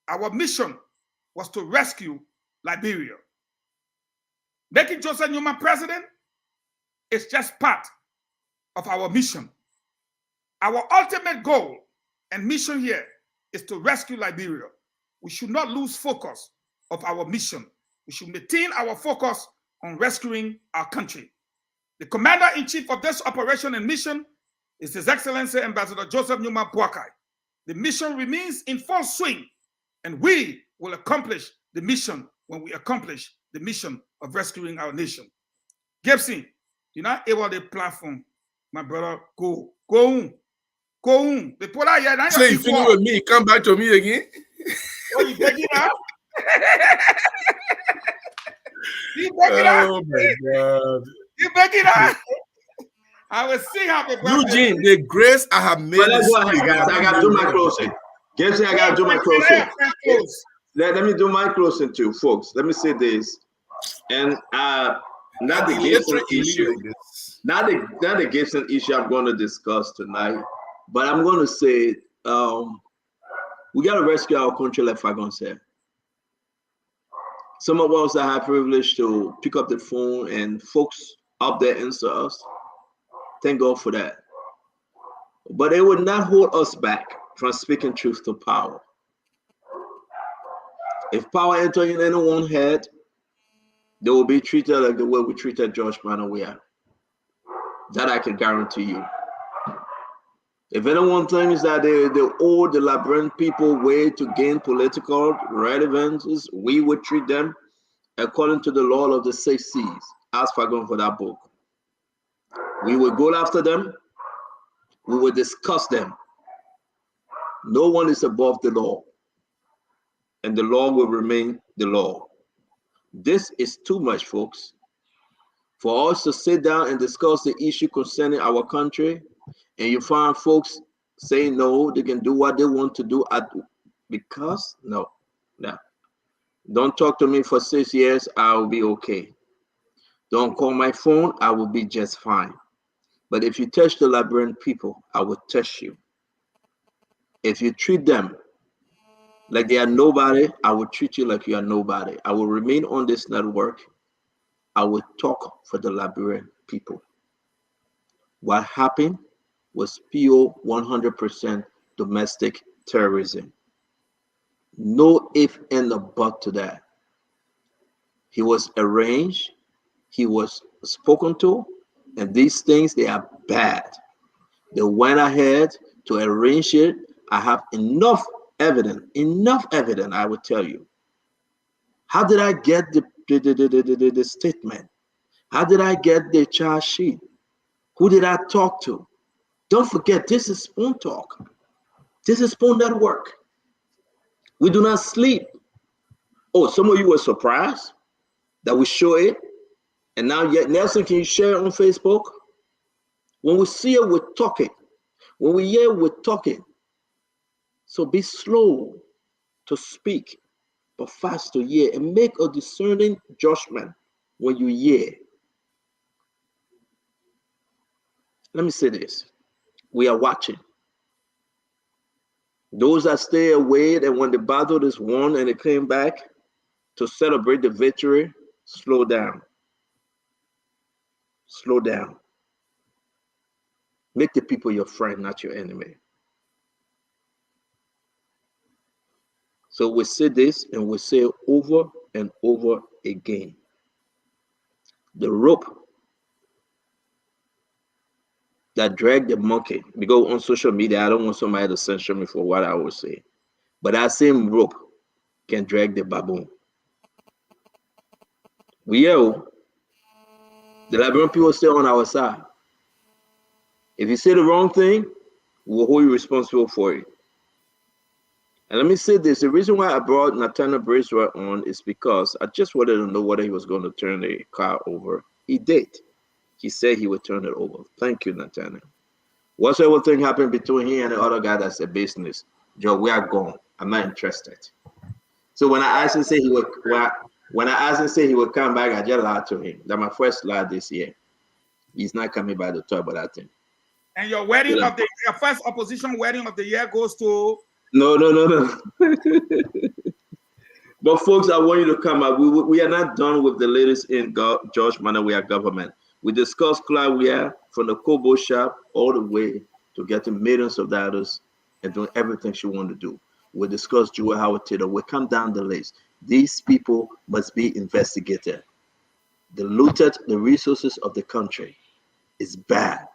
Our mission was to rescue Liberia. Making Joseph Numa president is just part of our mission. Our ultimate goal and mission here is to rescue Liberia. We should not lose focus of our mission. We should maintain our focus on rescuing our country. The commander-in-chief of this operation and mission is His Excellency Ambassador Joseph Numa Boakai. The mission remains in full swing, and we will accomplish the mission when we accomplish the mission of rescuing our nation. Gibson, you're not able to platform, my brother. Go on. They put out here. So you finish with me, come back to me again. Oh, you begging up? You begging up? Oh my God. You begging up? I will see how the Eugene, the grace I have made. Let's go ahead, guys. I gotta do my closing. Gibson, I gotta do my closing. Let me do my closing too, folks. Let me say this. And not the Gibson issue. Not the Gibson issue I'm going to discuss tonight. But I'm going to say we got to rescue our country, like Fagon said. Some of us that have privilege to pick up the phone and folks up there answer us. Thank God for that. But it would not hold us back from speaking truth to power. If power enters in anyone's head, they will be treated like the way we treated George Manawiya. That I can guarantee you. If anyone thinks that they owe the Liberian people way to gain political relevances, we would treat them according to the law of the 6 C's. Ask Fagon for that book. We will go after them. We will discuss them. No one is above the law, and the law will remain the law. This is too much, folks. For us to sit down and discuss the issue concerning our country, and you find folks saying no, they can do what they want to do because no. Don't talk to me for 6 years, I'll be okay. Don't call my phone, I will be just fine. But if you touch the Liberian people, I will touch you. If you treat them like they are nobody, I will treat you like you are nobody. I will remain on this network. I will talk for the Liberian people. What happened was pure 100% domestic terrorism. No if and a but to that. He was arranged, he was spoken to, and these things, they are bad. They went ahead to arrange it. I have enough evidence, I will tell you. How did I get the statement? How did I get the charge sheet? Who did I talk to? Don't forget, this is Spoon Talk. This is Spoon Network. We do not sleep. Oh, some of you were surprised that we show it. And now, yet Nelson, can you share it on Facebook? When we see it, we're talking. When we hear, we're talking. So be slow to speak, but fast to hear, and make a discerning judgment when you hear. Let me say this. We are watching. Those that stay away, and when the battle is won and it came back to celebrate the victory, slow down. Slow down. Make the people your friend, not your enemy. So we say this and we say over and over again. The rope that dragged the monkey, because on social media, I don't want somebody to censure me for what I will say. But that same rope can drag the baboon. We are. The Liberian people stay on our side. If you say the wrong thing, we'll hold you responsible for it. And let me say this, the reason why I brought Nathaniel Bracewell on is because I just wanted to know whether he was going to turn the car over. He did. He said he would turn it over. Thank you, Nathaniel. Whatsoever thing happened between him and the other guy that's a business, Joe, we are gone. I'm not interested. So when I asked him say he would come back, I just lied to him. That's my first lie this year. He's not coming by to talk about that thing. And your wedding of the your first opposition wedding of the year goes to No. But folks, I want you to come up. We are not done with the latest in George Manawiya government. We discussed Claudia from the Kobo shop all the way to getting millions of dollars and doing everything she wanted to do. We discussed Jewel Howard Taylor. We come down the list. These people must be investigated. They looted the resources of the country. It's bad.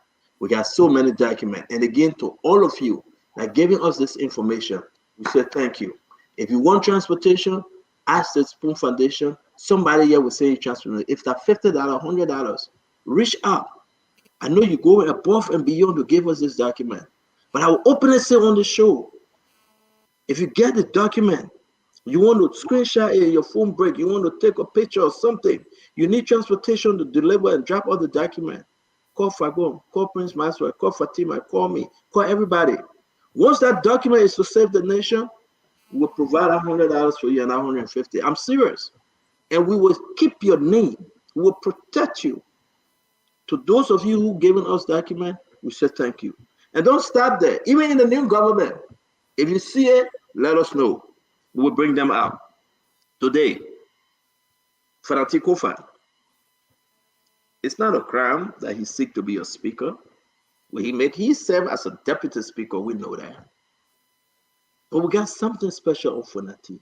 We got so many documents. And again, to all of you that giving us this information, we say thank you. If you want transportation, ask the Spoon Foundation. Somebody here will say transportation. If that's $50, $100, reach out. I know you go above and beyond to give us this document, but I will openly say on the show, if you get the document, you want to screenshot it, your phone break, you want to take a picture or something, you need transportation to deliver and drop all the document, call Fagon, call Prince Maxwell, call Fatima, call me, call everybody. Once that document is to save the nation, we will provide $100 for you and $150. I'm serious. And we will keep your name. We will protect you. To those of you who given us document, we say thank you. And don't stop there. Even in the new government, if you see it, let us know. We will bring them out. Today, Fanati Kofa. It's not a crime that he seek to be a speaker. When he served as a deputy speaker, we know that. But we got something special on Fanati.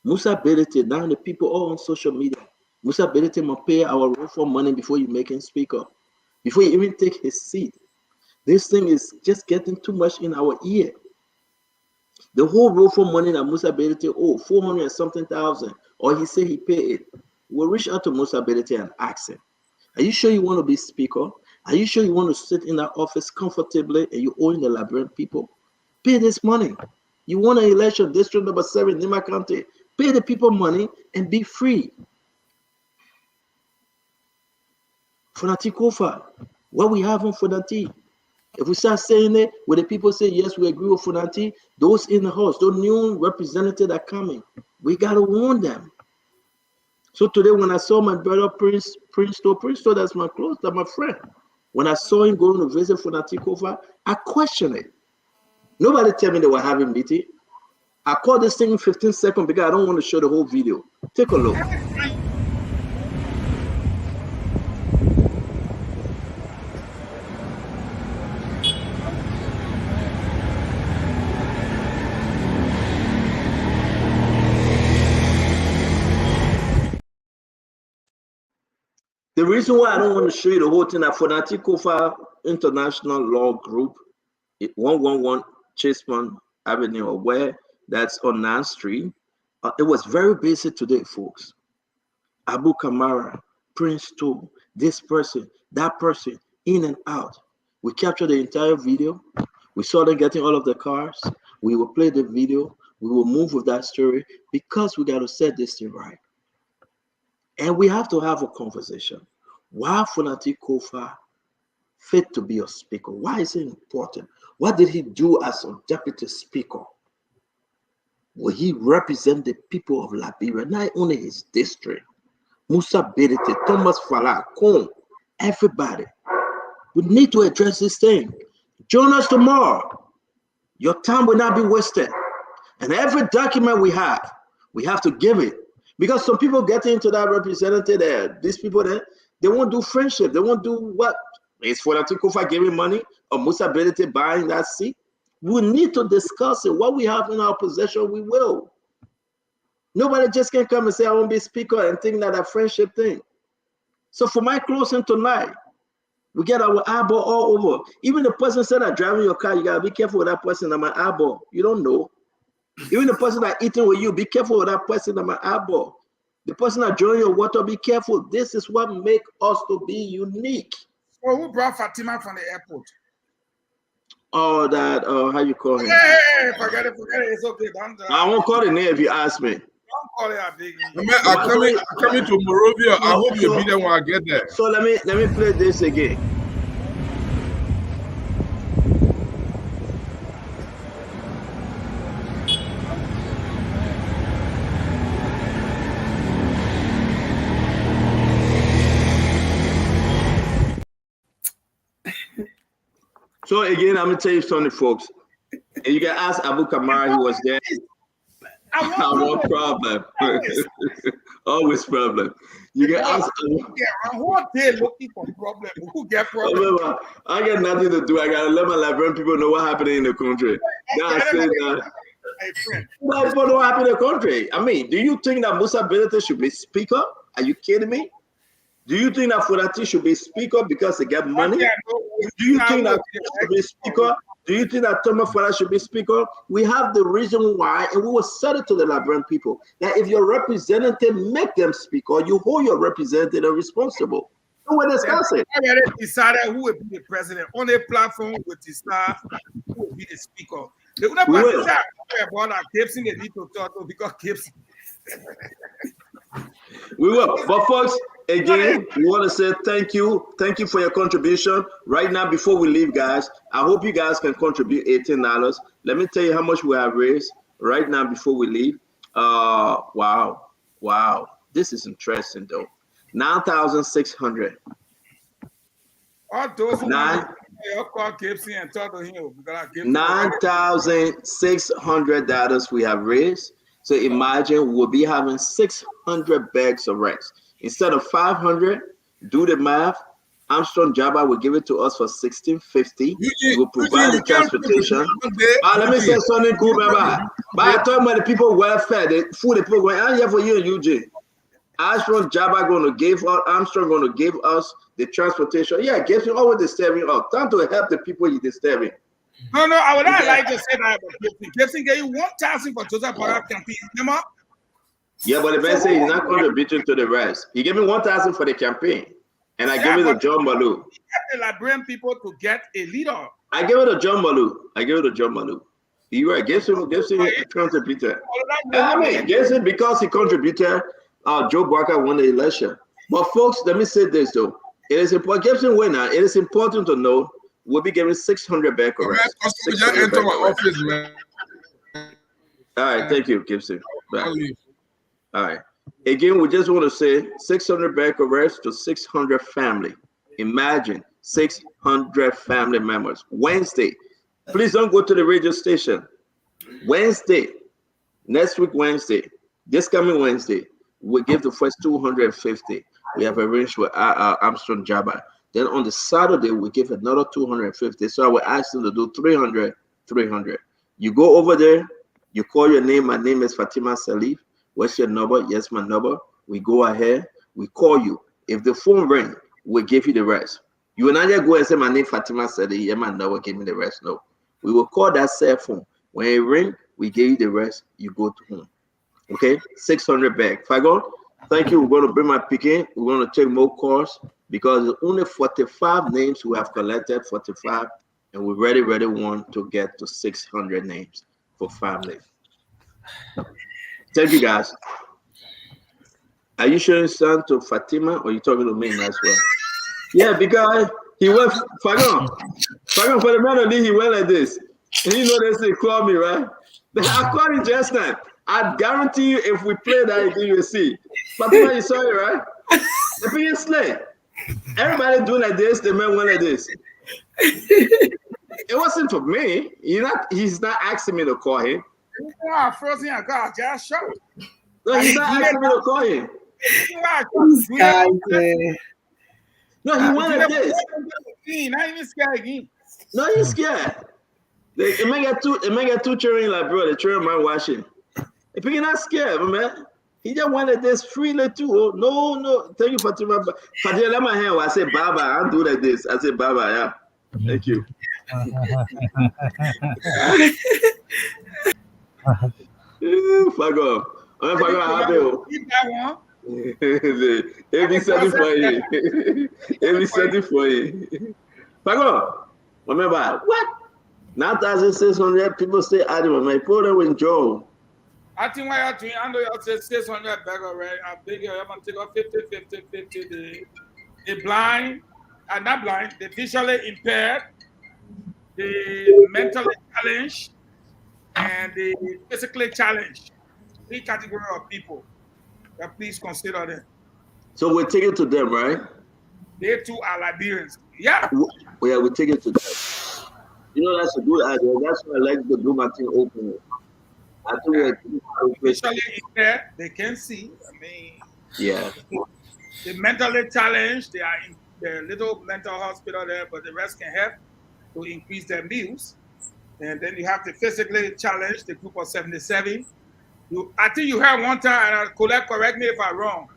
Musa Belete, now the people all on social media. Musa Belete must pay our road for money before you make him speaker, before you even take his seat. This thing is just getting too much in our ear. The whole road for money that Musa Belete owe, 400 and something thousand, or he said he paid it. We'll reach out to Musa Belete and ask him, are you sure you want to be speaker? Are you sure you want to sit in that office comfortably and you own the Liberian people? Pay this money. You want an election, district number 7, Nima County. Pay the people money and be free. Fanati Kofa, what we have on Fanati. If we start saying it, when the people say, yes, we agree with Fanati, those in the house, those new representatives are coming. We got to warn them. So today when I saw my brother Prince Toh, that's my close, that's my friend. When I saw him going to visit Fanati Kofa, I questioned it. Nobody tell me they were having meeting. I called this thing in 15 seconds because I don't want to show the whole video. Take a look. The reason why I don't want to show you the whole thing at Fanati Kofa International Law Group, 111 Chesapeake Avenue, or where that's on 9th Street. It was very basic today, folks. Abu Kamara, Prince Toh, this person, that person, in and out. We captured the entire video. We saw them getting all of the cars. We will play the video. We will move with that story because we got to set this thing right. And we have to have a conversation. Why Fanati Kofa fit to be a speaker? Why is it important? What did he do as a deputy speaker? Well, he represent the people of Liberia, not only his district. Musa Belete, Thomas Falah, Kong, everybody. We need to address this thing. Join us tomorrow. Your time will not be wasted. And every document we have to give it. Because some people get into that representative there, these people there, they won't do friendship. They won't do what? Is Fanati Kofa giving money or Musa Belete buying that seat? We need to discuss it. What we have in our possession, we will. Nobody just can come and say, I won't be speaker and think that a friendship thing. So for my closing tonight, we get our eyeball all over. Even the person said that driving your car, you gotta be careful with that person on my eyeball. You don't know. Even the person that eating with you, be careful with that person on my eyeball. The person that drawing your water, be careful. This is what makes us to be unique. Oh, who brought Fatima from the airport? Oh, that, how you call him? Hey, forget it. It's okay. I won't call the name if you ask me. Don't call it a big. I'm coming to Morovia. I hope you'll be there when I get there. So let me play this again. So again, I'm gonna tell you something, folks. And you can ask Abu Kamara, he was there. No problem. Always problem. You can ask. What they looking for problem? Who get problem? I got nothing to do. I gotta let my Liberian people know what happening in the country. Now I say that. Well, people know what happened in the country. I mean, do you think that Musa Belete should be speaker? Are you kidding me? Do you think that Fanati should be speaker because they get money? Do you think that should be speaker? Do you think that Thomas Falah should be speaker? We have the reason why, and we will set it to the Liberian people that if your representative make them speaker, you hold your representative responsible. So we discuss it. I decided who will be the president on a platform with the star, who will be the speaker. They would not decide about that Gibson. They need to talk to because Gibson. We will. But folks, again, we want to say thank you. Thank you for your contribution. Right now, before we leave, guys, I hope you guys can contribute $18. Let me tell you how much we have raised right now before we leave. Wow. This is interesting, though. 9,600. All those who call Gibson and talk to him. $9,600 we have raised. So imagine we'll be having 600 bags of rice. Instead of 500, do the math. Armstrong Jabba will give it to us for $16.50. We will provide the transportation. Let me say something cool, remember. But I talk about the people welfare, the food, the people going, I'm here for you and Eugene. Armstrong Jabba going to give us, Armstrong going to give us the transportation. Yeah, gives you always disturbing us. Time to help the people you're disturbing. No, I would not like to say that about Gibson. Gibson gave you 1,000 for Joseph Parada campaign. Remember? Yeah, but the man say he's not contributing to the rest. He gave me 1,000 for the campaign. And I gave it to John Malou. The Liberian people to get a leader. I gave it to John Malou. You're right. Gibson contributed. I mean, Gibson, because he contributed, Joe Barker won the election. But folks, let me say this though. It is important. Gibson winner. It is important to know we'll be giving 600 back arrests. All right, thank you, Gibson. All right. Again, we just want to say 600 back arrests to 600 family. Imagine 600 family members. Wednesday. Please don't go to the radio station. Wednesday. Next week, Wednesday. This coming Wednesday, we'll give the first 250. We have arranged with Armstrong Jabba. Then on the Saturday, we give another 250. So I will ask them to do 300. You go over there, you call your name. My name is Fatima Salif. What's your number? Yes, my number. We go ahead, we call you. If the phone rings, we'll give you the rest. You will not just go and say, my name Fatima Salif. Yeah, my number, give me the rest. No. We will call that cell phone. When it rings, we give you the rest. You go to home. Okay? 600 back. Fagon, thank you. We're going to bring my picking. We're going to take more calls because there's only 45 names we have collected, 45, and we really want to get to 600 names for family. Thank you, guys. Are you showing son to Fatima or are you talking to me as well? Yeah, because he went, Fagon, for the melody, he went like this. And you know they call me, right? I called him just now. I guarantee you, if we play that, you will see. Fatima, you saw it, right? The thing is slay. Everybody doing like this, the man went like this. It wasn't for me. He's not asking me to call him. First thing I got, just shot. No, he's not asking me to call him. No, he went like this. Not even scared again. No, he's scared. It may get two children like bro. The children might watch him. If you're not scared, man, he just wanted this freely too. No. Thank you, Fatima. Fatima, let my hand. I say Baba. I don't do like this. I say Baba. Yeah. Thank you. Fuck off. I'm fuck off. Keep that one. Every setting for you. Every setting for you. Fuck off. Remember what? 9,600 people stay adamant. My problem with Joe. I think why I think I know you say 600 back already. I beg you, I'm gonna take off 50. The blind, and not blind, the visually impaired, the mentally challenged, and the physically challenged. 3 categories of people. That please consider them. So we'll take it to them, right? They too are Liberians. Yeah. Yeah, we'll take it to them. You know, that's a good idea. That's why I like to do my thing open. I think visually impaired, they can see. I mean, yeah. The mentally challenged, they are in the little mental hospital there, but the rest can help to increase their meals. And then you have the physically challenged, the group of 77. I think you heard one time, and correct me if I'm wrong,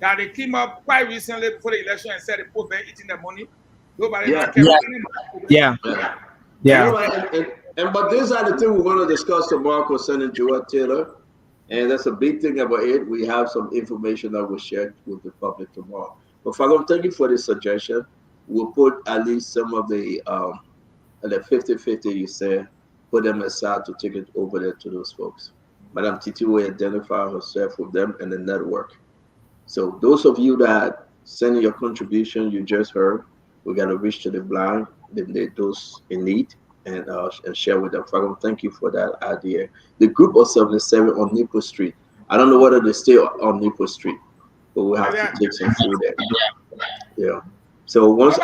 that they came up quite recently before the election and said the poor man eating the money. Nobody But these are the things we're going to discuss tomorrow concerning Joel Taylor. And that's a big thing about it. We have some information that we'll share with the public tomorrow. But Fagom, thank you for the suggestion. We'll put at least some of the 50-50 you said, put them aside to take it over there to those folks. Madam Titi will identify herself with them and the network. So those of you that send your contribution, you just heard, we got to reach to the blind, those in need, and share with them. Fagom, thank you for that idea. The group of 77 on Nipple Street. I don't know whether they stay on Nipple Street, but we'll have to take some food there. Yeah. So once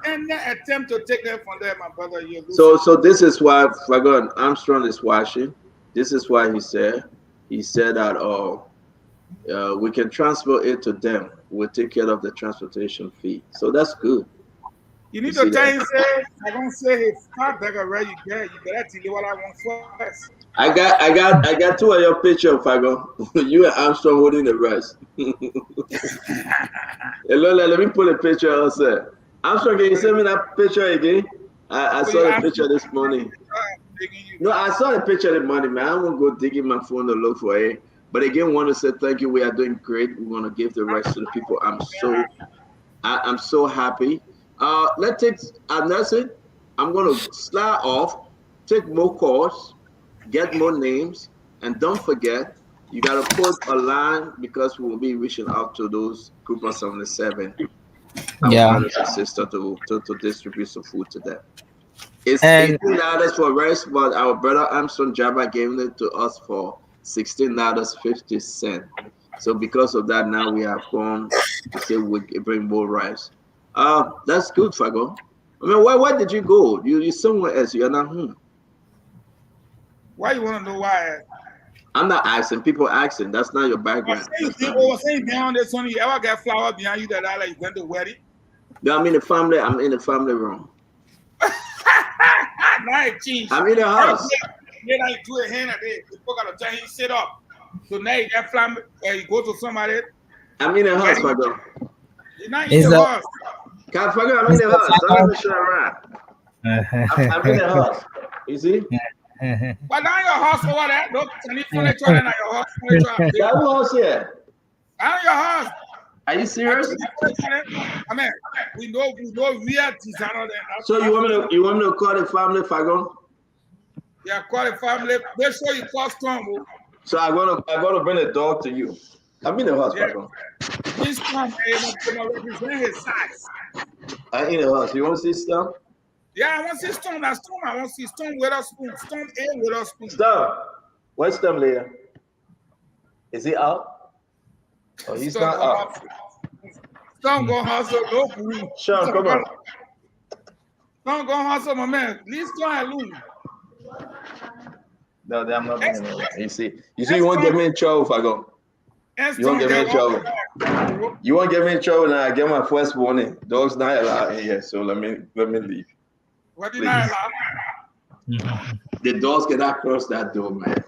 and attempt to take them from there, my brother. So this is why Fagom Armstrong is watching. This is why he said that we can transfer it to them. We'll take care of the transportation fee. So that's good. You need to tell him, say, I don't say, hey, start back already. You better tell you what I want first. I got two of your pictures, Fago. You and Armstrong holding the rice. Hey, Lola, let me put a picture also. Armstrong, can you send me that picture again? I saw the picture this morning. No, I saw the picture this morning, man. I won't go digging my phone to look for it. But again, want to say thank you. We are doing great. We want to give the rights to the people. I'm so happy. Let's take that's it. I'm gonna slide off, take more calls, get more names, and don't forget, you gotta put a line because we will be reaching out to those group of 77. Yeah. Our brothers and sisters to distribute some food to them. It's $18 for rice, but our brother Armstrong Jabba gave it to us for $16.50. So because of that, now we have gone to say we bring more rice. That's good, Fago. I mean, why did you go? You somewhere else. You're not home. Why you want to know why? I'm not asking. People asking. That's not your background. I saying behind this one, you ever get flower behind you that like you went to wedding? No, I'm in the family room. I'm in the house. Then I do a hand a day. People gotta tell him sit up. So now you get flam. You go to somebody. I'm in the house, Fago. You're not in the house. Can't forget I'm in the house. Don't even show around. I'm in the house. You see? But now your house over there. Look, can you furniture in your house? That house here. I'm your house. Are you serious? I mean, we know real designer. So you want me to call the family, Fago? Yeah, call the family. Make sure you call Storm. So I gotta bring a dog to you. I'm in the house, Fago. This Storm represent his size. I'm in the house. You want to see stuff? Yeah, I want to see Storm. That's Storm. I want to see Storm with a spoon. Storm A with a spoon. Storm. Where's Storm, Leah? Is he out? Oh, he's not out. Storm go hustle. No food. Sean, come on. Storm go hustle, my man. Leave Storm alone. No, I'm not bringing it. You see, you won't get me in trouble if I go. You won't get me in trouble. You won't get me in trouble, and I get my first warning. Dogs not allowed in here, so let me leave. What did I allow? The dogs cannot cross that door, man.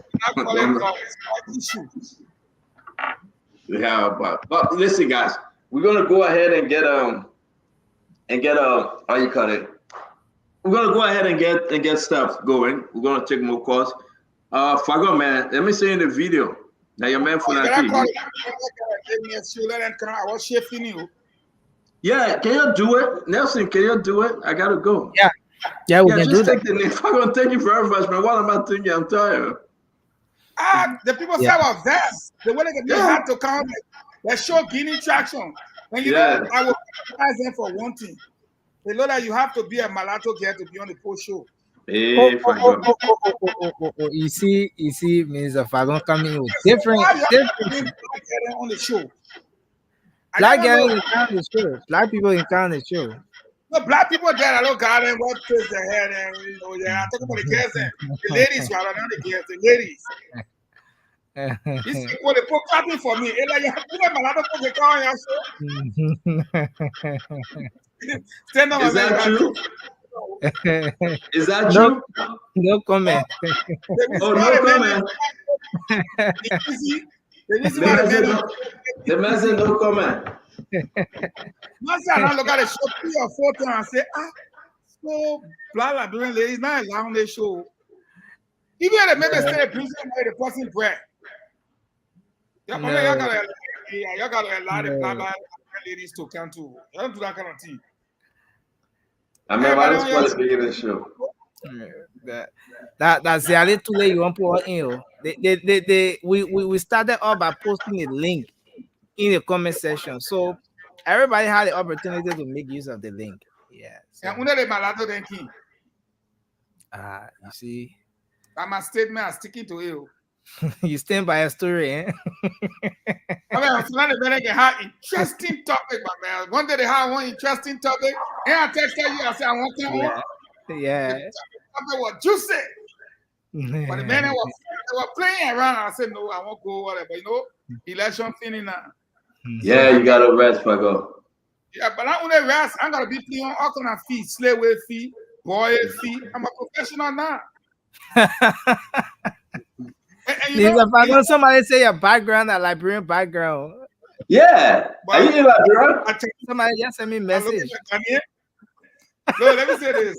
Yeah, but listen, guys, we're gonna go ahead and get how you call it. We're gonna go ahead and get stuff going. We're gonna take more calls. Fago, man, let me say in the video. Now your man for that. Yeah, can you do it, Nelson? Can you do it? I gotta go. Yeah, we can do that. Fago, thank you very much, man. What am I thinking? I'm tired. The people say about that. The way they have to come, they show gaining traction. And you know, I will advise them for one thing. They know that you have to be a mulatto girl to be on the post show. You see, Mr. Fagon coming with different on the show. Black girls in the show. Black people in the show. No, black people there, I don't got them. What twist their head and I'm talking about the girls and the ladies, rather than the girls, the ladies. These people they put clapping for me. Like you have to my lot of people on your show. Stand up. Is that true? Is that true? No comment. Oh, no comment. The man said no comment. Once I look at the show 3 or 4 times and say, so blah blah doing ladies not allowing the show. Even if they maybe say the the person bread. Y'all gotta allow the blah ladies to come to. You don't do that kind of thing. I mean, why don't want to be in the show? That's the only tool you want to put in. We started off by posting a link in the comment section, so everybody had the opportunity to make use of the link. Yeah. So. You see. I'm a statement. I'm sticking to you. You stand by a story, eh? I mean, I'm trying to have interesting topic, my man. One day they have one interesting topic, and I text you. I said I want to. Yeah. The topic was juicy, but the man was they were playing around. I said, no, I won't go, whatever. You know, election thing now. Yeah, you gotta rest, Fago. Yeah, but I only rest. I'm gonna be playing all kind of fee, slave way fee, boy fee. I'm a professional now. and you know, somebody say your background, a Liberian background. Yeah. Are you in Liberia? Somebody just send me a message. No, let me say this.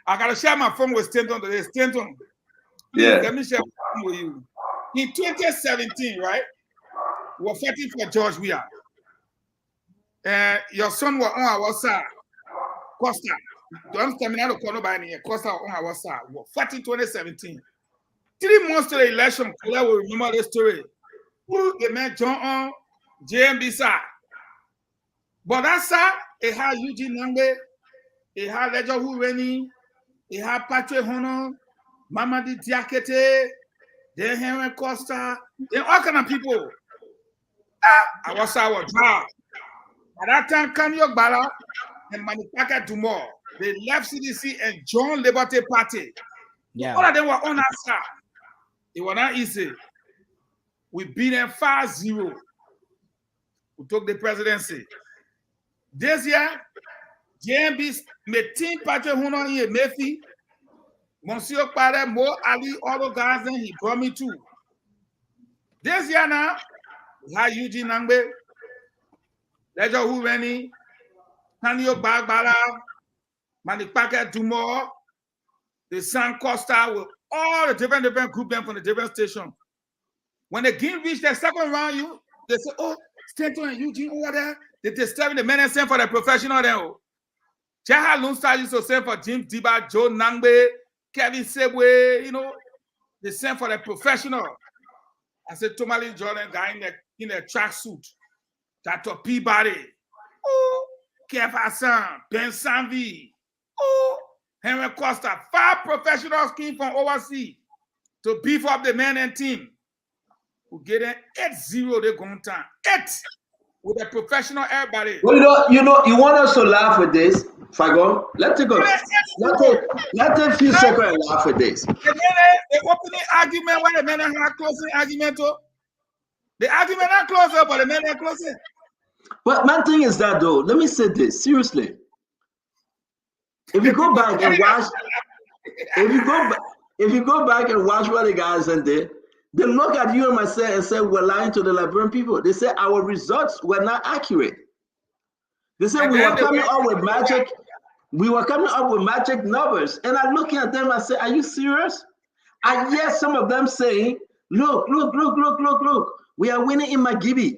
I gotta share my phone with Stanton today. Stanton, please, Yeah. let me share my phone with you. In 2017, right? We were fighting for George Weah. And your son was on our side. Costa. Don't tell me not to call nobody here. Costa on our side. We were fighting 2017. 3 months to the election, Kula will remember the story. Who the man John on JMB side. But that side, it had Eugene Nambe, it had Ledger Hureni, it had Patrick Hono, Mamadi Diakete, then Henry Costa, then all kind of people. Our side was dry. At that time, Kanyo Bala and Manipaka Dumor, they left CDC and joined Liberty Party. Yeah. All of them were on our side. It was not easy. We beat them 5-0. We took the presidency. This year, JMB made team Patrick Hunon here, Murphy, Monsieur Pare, Mo Ali, all the guys, and he brought me too. This year now, we had Eugene Nangbe, Ledger Hureni, Kanyo Bagbala, Manipaka Dumor, the San Costa, with all the different group them from the different stations. When the game reached the second round, they say, oh, Stanton and Eugene over there, they disturbing the men and send for the professional then. Jaha Lunstar used to send for Jim Diba, Joe Nangbe, Kevin Sebwe, you know, they sent for the professional. I said, Tomalin Jordan guy in the tracksuit, Dr. Peabody, oh, Kev Hassan, Ben Sanvi, oh, Henry Costa, 5 professionals came from overseas to beef up the men and team. Who get it 8-0 they go on time. 8 with a professional everybody. Well, you want us to laugh with this, Fago? Let's take a few seconds and laugh with this. The opening argument where the men are closing argument. The argument are closer, but the men are closing. But my thing is that though, let me say this seriously. If you go back and watch, if you go back and watch what the guys in there, they look at you and myself and say we're lying to the Liberian people. They say our results were not accurate. They said we were coming up with magic. We were coming up with magic numbers. And I'm looking at them, I say, are you serious? I hear some of them saying, look, we are winning in Magibi.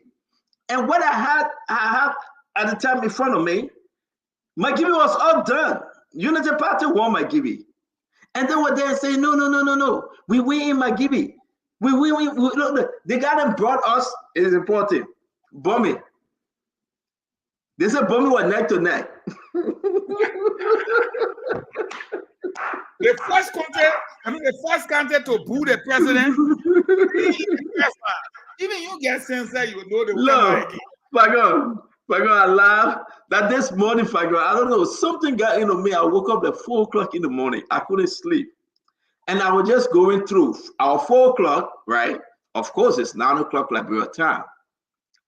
And what I had at the time in front of me, Magibi was all done. Unity Party won Magibi. And then what they say, no, we win in Magibi. We look, the guy that brought us is important. Bombing. They said bombing was neck to neck. The first country to boo the president. Even you get sense that you know the Look, Fago, I laugh that this morning, Fago, I don't know, something got into me. I woke up at 4 o'clock in the morning. I couldn't sleep. And I was just going through our 4 o'clock, right? Of course, it's 9 o'clock Liberia time.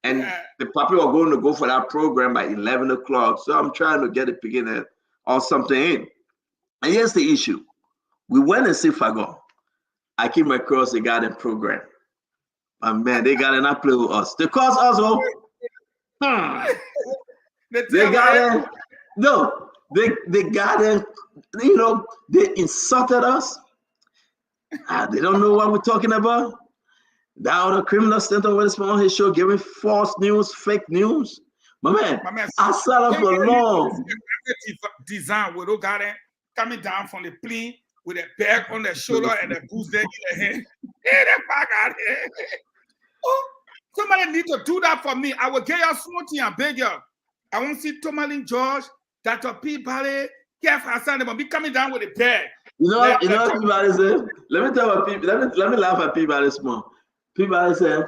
And the people are going to go for that program by 11 o'clock. So I'm trying to get it beginning or something in. And here's the issue. We went and see Fago. I came across the garden program. And man, they got an play with us. They cost us all. They got it, you know, they insulted us. They don't know what we're talking about. The other criminal center was on his show giving false news, fake news. My man, I sat up for long. Design with those guys coming down from the plane with a bag on their shoulder and a goose leg in their hand. Hey, that back out here. Oh, somebody need to do that for me. I will get your smoothie and beg you. I want to see Tomalin George, Dr. P. Ballet, Kev Hassan. They will be coming down with a bag. You know what P-Ballet said? Let me tell you let me laugh at P-Ballet small. P-Ballet said,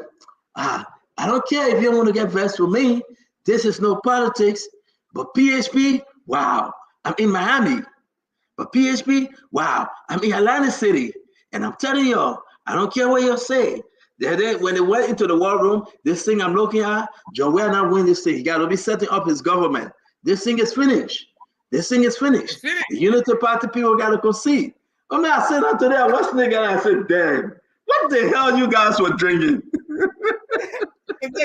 I don't care if you want to get vexed with me. This is no politics. But PHP, wow, I'm in Miami. But PHP, wow, I'm in Atlantic City. And I'm telling y'all, I don't care what you say. When they went into the war room, this thing I'm looking at, John, we are not winning this thing. He got to be setting up his government. This thing is finished. This thing is finished. The Unity Party people got to concede. I mean, I said that today. I watched the guy and I said, damn, what the hell you guys were drinking?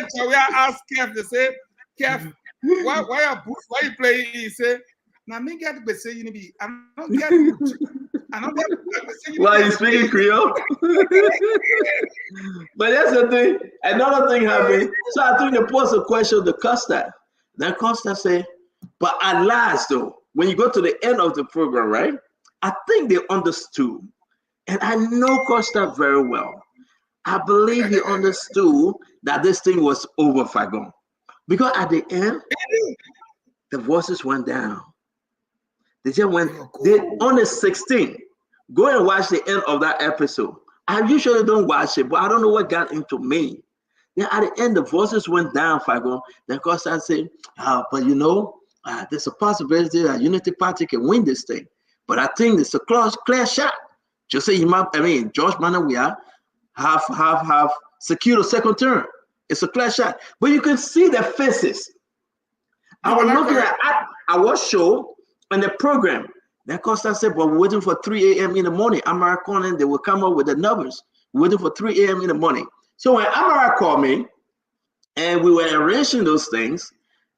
So we asked Kev to say, Kev, why you playing? He said, now me get to say you be. I don't get Why you speaking Creole? But that's the thing. Another thing happened. So I think they posed a question to Costa. Then Costa said, but at last though, when you go to the end of the program, right? I think they understood. And I know Costa very well. I believe he understood that this thing was over, Fagon. Because at the end, the voices went down. They just went, on the 16th, go and watch the end of that episode. I usually don't watch it, but I don't know what got into me. Then at the end, the voices went down, Fagon. Then Costa said, but you know, there's a possibility that Unity Party can win this thing. But I think it's a clear shot. Just say George Manawia have secured a second term. It's a clear shot. But you can see their faces. I was looking at our show and the program. Then Costa said, but we're waiting for 3 a.m. in the morning. Amara calling, they will come up with the numbers. We're waiting for 3 a.m. in the morning. So when Amara called me and we were arranging those things,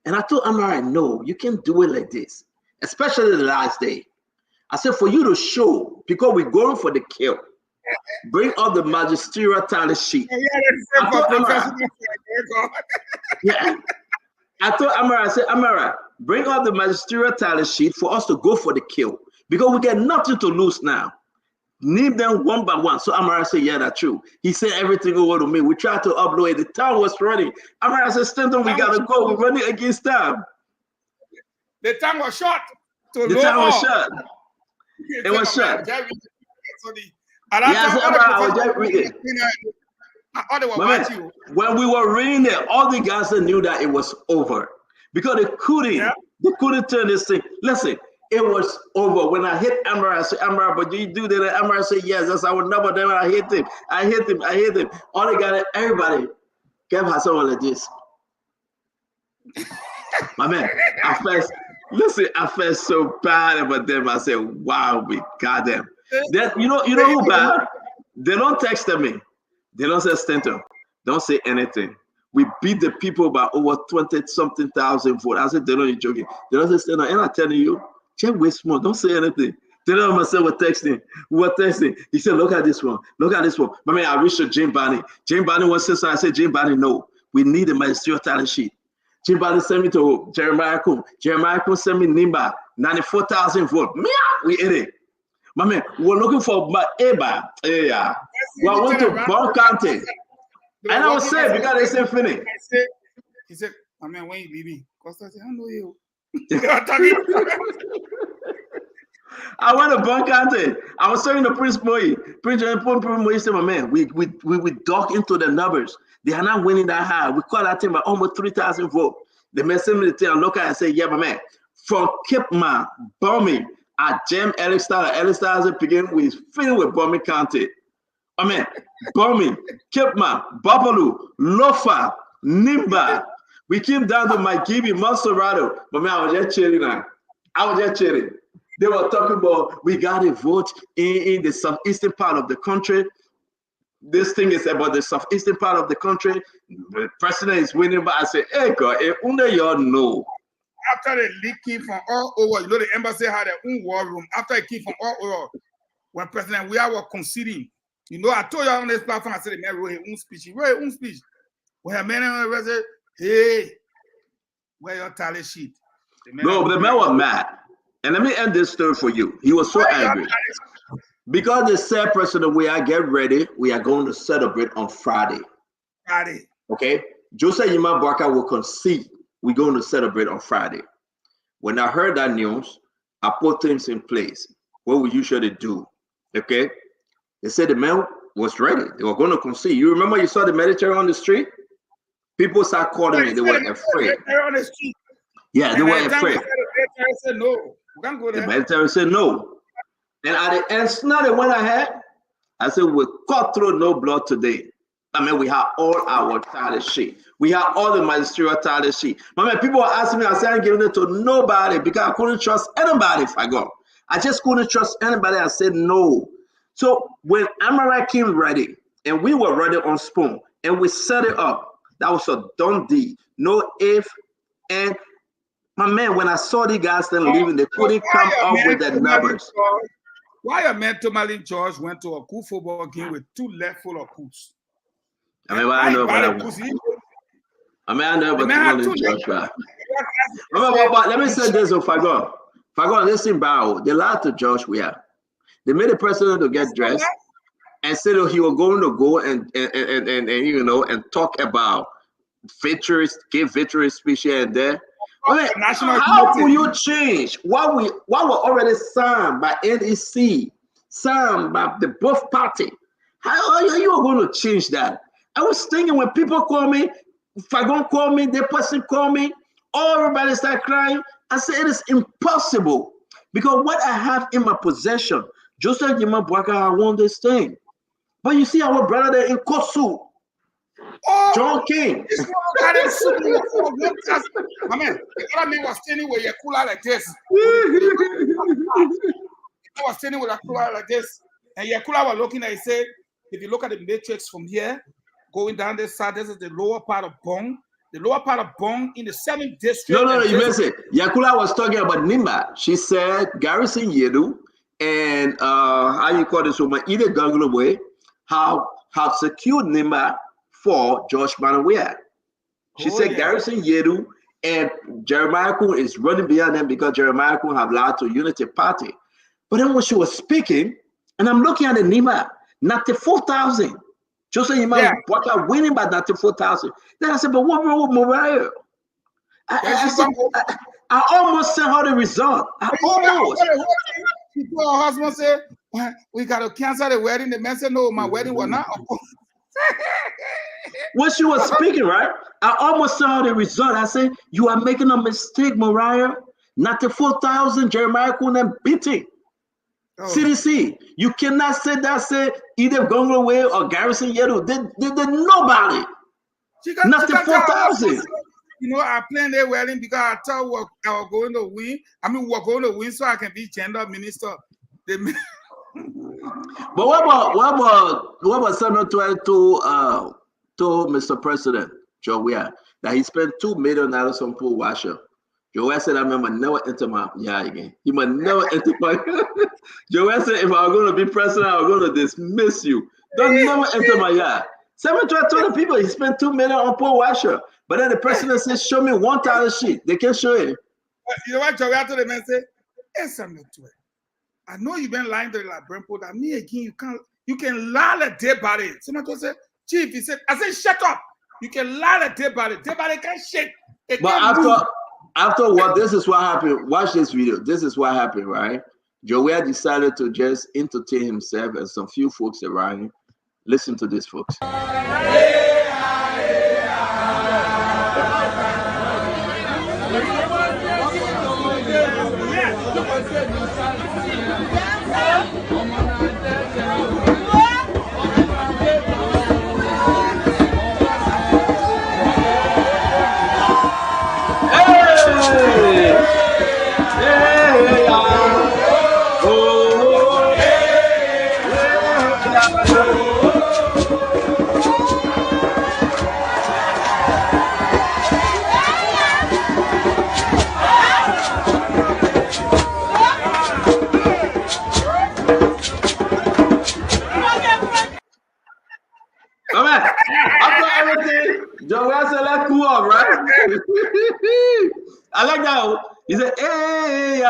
and I told Amara, no, you can't do it like this, especially the last day. I said, for you to show, because we're going for the kill, bring up the magisterial tally sheet. I told Amara, I said, Amara, bring up the magisterial tally sheet for us to go for the kill, because we got nothing to lose now. Name them one by one. So Amara said, yeah, that's true. He sent everything over to me. We tried to upload it. The time was running. Amara said, Stanton, we got to go. We're running against time. The time was short. The time was short. It was short. When we were reading it, all the guys that knew that it was over because they couldn't turn this thing. Listen, it was over. When I hit Amara, I said, Amara, but you do that? Amara said, yes, that's our number. Then I hit him. All the guys, everybody gave her something like this. My man, I felt so bad about them. I said, wow, we got them. Then, you know who bad? They don't text me. They don't say, Stanton, don't say anything. We beat the people by over 20-something thousand votes. I said, they're not joking. They don't say, Stanton, and I'm telling you, just waste more. Don't say anything. Then I myself were texting. We were texting. He said, look at this one. Look at this one. My man, I reached to Jim Barney. Jim Barney was saying, I said, Jim Barney, no. We need a magisterial talent sheet. Jim Barney sent me to Jeremiah Kuhn. Jeremiah Kuhn sent me Nimba, 94,000 votes. Meow, we ate it. My man, we're looking for Eba. Yeah. We went to Bon County. And I was sad because they said finish. He said, my man, when you leaving? Costa said, I know you. I went to Bon County. I was saying to Prince Moyi. Prince Moyi said, my man, we dug into the numbers. They are not winning that high. We call that team by almost 3,000 votes. They messaged me the thing and look at it and say, yeah, my man, from Kipman, bombing at Jam Elixir begin with filled with bombing county. I mean, bombing, Kipman, Babalu, Lofa, Nimba. We came down to Maigibi, Monserrato. But man, I was just chilling now. They were talking about we got a vote in the southeastern part of the country. This thing is about the southeastern part of the country. The president is winning, but I say, hey, God, y'all know. After the leak came from all over, you know, the embassy had their own war room. After it came from all over, when President Weah was conceding, you know, I told you on this platform, I said, the man wrote his own speech. He wrote his own speech. When a man said, hey, where your tally sheet? No, but the man was mad. And let me end this story for you. He was so angry. Because they said, President Weah, get ready. We are going to celebrate on Friday. Okay? Joseph Yima Boakai will concede. We're going to celebrate on Friday. When I heard that news, I put things in place. What we usually do. Okay? They said the man was ready. They were going to concede. You remember you saw the military on the street? People started calling me. They were afraid. Yeah, they were afraid. The military said no. We can't go there. The military said no. And at the end, now they went ahead. I said, we cut through no blood today. I mean, we have all our title sheet. We have all the ministerial title sheet. My man, people are asking me, I said, I'm giving it to nobody because I couldn't trust anybody if I go. I just couldn't trust anybody. I said no. So when Amarak came ready, and we were ready on Spoon, and we set it up, that was a done deal. No if, and my man, when I saw the guys then leaving, they couldn't come up with the numbers. Why a man to Malin George went to a cool football game with 2 left full of coups? I mean, I know about that. I mean, I know about Malin George, right? Let me say this, if I go, listen, Bao, they lied to George Weah. They made the president to get dressed and said that he was going to go and you know, and talk about victories, give victory speech here and there. I mean, how will you change what were already signed by NEC, signed by the both party? How are you going to change that? I was thinking when people call me, Fagon call me, the person call me, everybody start crying. I said it is impossible because what I have in my possession, Joseph Yima Bwaka, I want this thing. But you see our brother there in Kosu, John King. My man, the other man was standing with a cooler like this. I was standing with a cooler like this, and Yakula was looking at it. Said, if you look at the matrix from here, going down this side, this is the lower part of Bong. The lower part of Bong in the 7th district. No, you missed it. Yakula was talking about Nimba. She said Garrison Yedu and how you call this woman, Edith Gangulaway, have secured Nimba for George Manawea. She said Garrison Yedu and Jeremiah Kun is running behind them because Jeremiah Kun have lied to Unity Party. But then when she was speaking, and I'm looking at the Nimba, 94,000. Joseph Yima Bwaka winning by 94,000. Then I said, but what wrong with Mariah? I almost sent her the result. I almost. She told her husband, said, we got to cancel the wedding. The man said, no, my wedding was not. When she was speaking, right, I almost saw the result. I said, you are making a mistake, Mariah. 94,000 Jeremiah Kunan beating. CDC, you cannot say that, say either Gongolaway or Garrison Yedu. They nobody. 94,000. You know, I planned their wedding because I thought I was going to win. I mean, we're going to win so I can be gender minister. But what about Samuel to Mr. President, Joe Weah, that he spent $2 million on pool washer? Joe Weah said, I remember never enter my yard again. He must never enter my Joe Weah said, if I was going to be president, I was going to dismiss you. Don't never enter my yard. Samuel told the people he spent $2 million on pool washer. But then the president says, show me one title sheet. They can't show it. You know what Joe Weah told the man said? Hey, Samuel, I know you've been lying to the Brentford. I mean, again, you can lie a day about it. Someone said, Chief, he said, I said, shut up. You can lie a day about it. Day about it can't shake. But after what, this is what happened. Watch this video. This is what happened, right? Joe Weah decided to just entertain himself and some few folks around him. Listen to this, folks. I like that. He said, hey,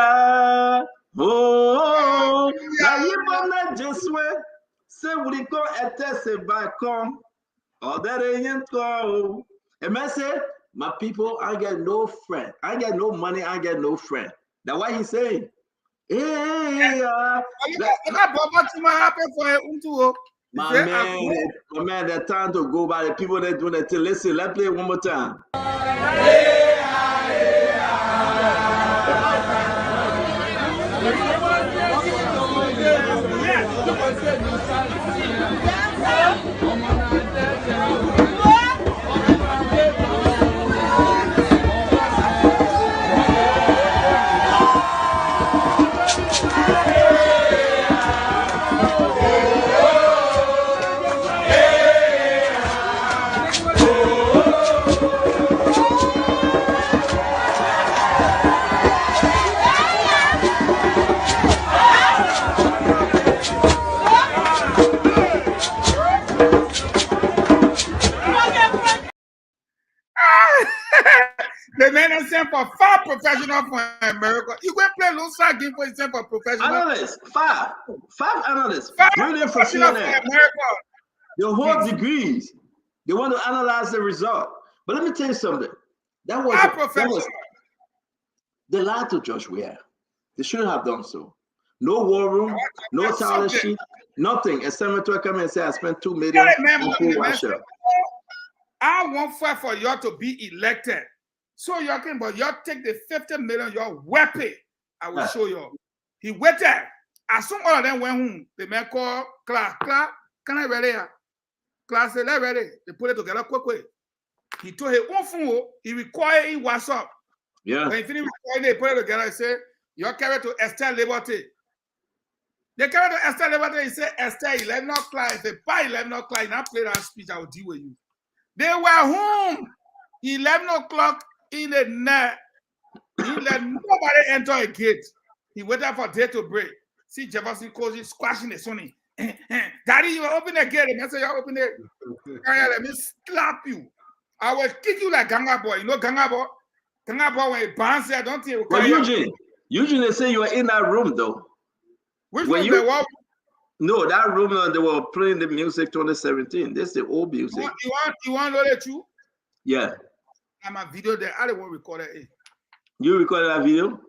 oh, now you want to just wait. Say, we go and test it back on. Oh, that ain't go. And man said, my people, I get no friend. I get no money. I get no friend. That's why he's saying, hey, my man, that time to go by the people that do that. Listen, let's play it one more time. The man is sent for far professional for America. You go play Lusa game for sent for professional. Analysts, five analysts, Five brilliant for professional for CNN. America. They hold degrees. They want to analyze the result. But let me tell you something. That was they lied to Josh Weah. They shouldn't have done so. No war room, no tally sheet, nothing. A senator come and say I spent $2 million on Russia. I want for you to be elected. So you can, but you take the 50 million, your weapon. I will show you. He waited. As soon all of them went home, the man called Clark, can I ready? Clark said, "Let's ready." They put it together quickly. He told his own phone, he required in WhatsApp. Yeah. When he finished recording, they put it together. He said, "You're carried to Esther Liberty." They carried to Esther Liberty. He said, "Esther, 11 o'clock." He said, "By 11 o'clock, you not play that speech, I will deal with you." They were home 11 o'clock in the night. He let nobody enter a gate. He waited for day to break. See Jefferson Koji squashing the sunny. Daddy, you open the gate. The messenger open it. Let me slap you. I will kick you like Ganga Boy. You know Ganga Boy? Ganga Boy, when he bounces, I don't think. Well, Eugene, they say you were in that room though. Which room they were? No, that room they were playing the music 2017. This is the old music. You want to know that too? Yeah. I'm a video there. I don't want to record it. You recorded that video?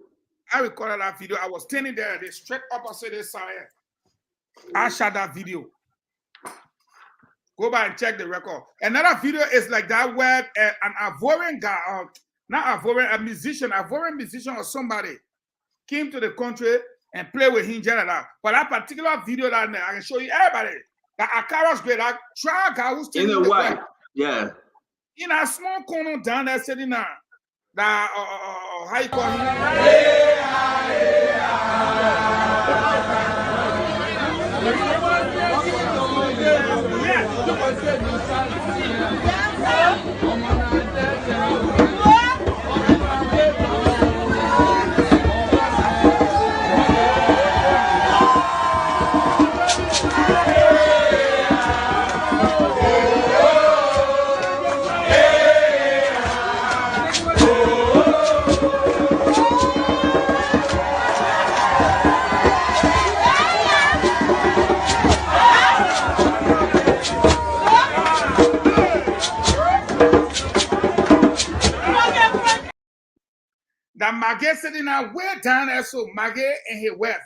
I recorded that video. I was standing there. They straight opposite this side. I shot that video. Go back and check the record. Another video is like that where an Ivorian guy, not Ivorian, a musician or somebody came to the country and played with him general. But that particular video that I can show you everybody. That Akara's great. That trial guy who's in the white. Yeah. In a small corner down there sitting there. That how you call him? That Maggie sitting there way down there, so Maggie and his wife.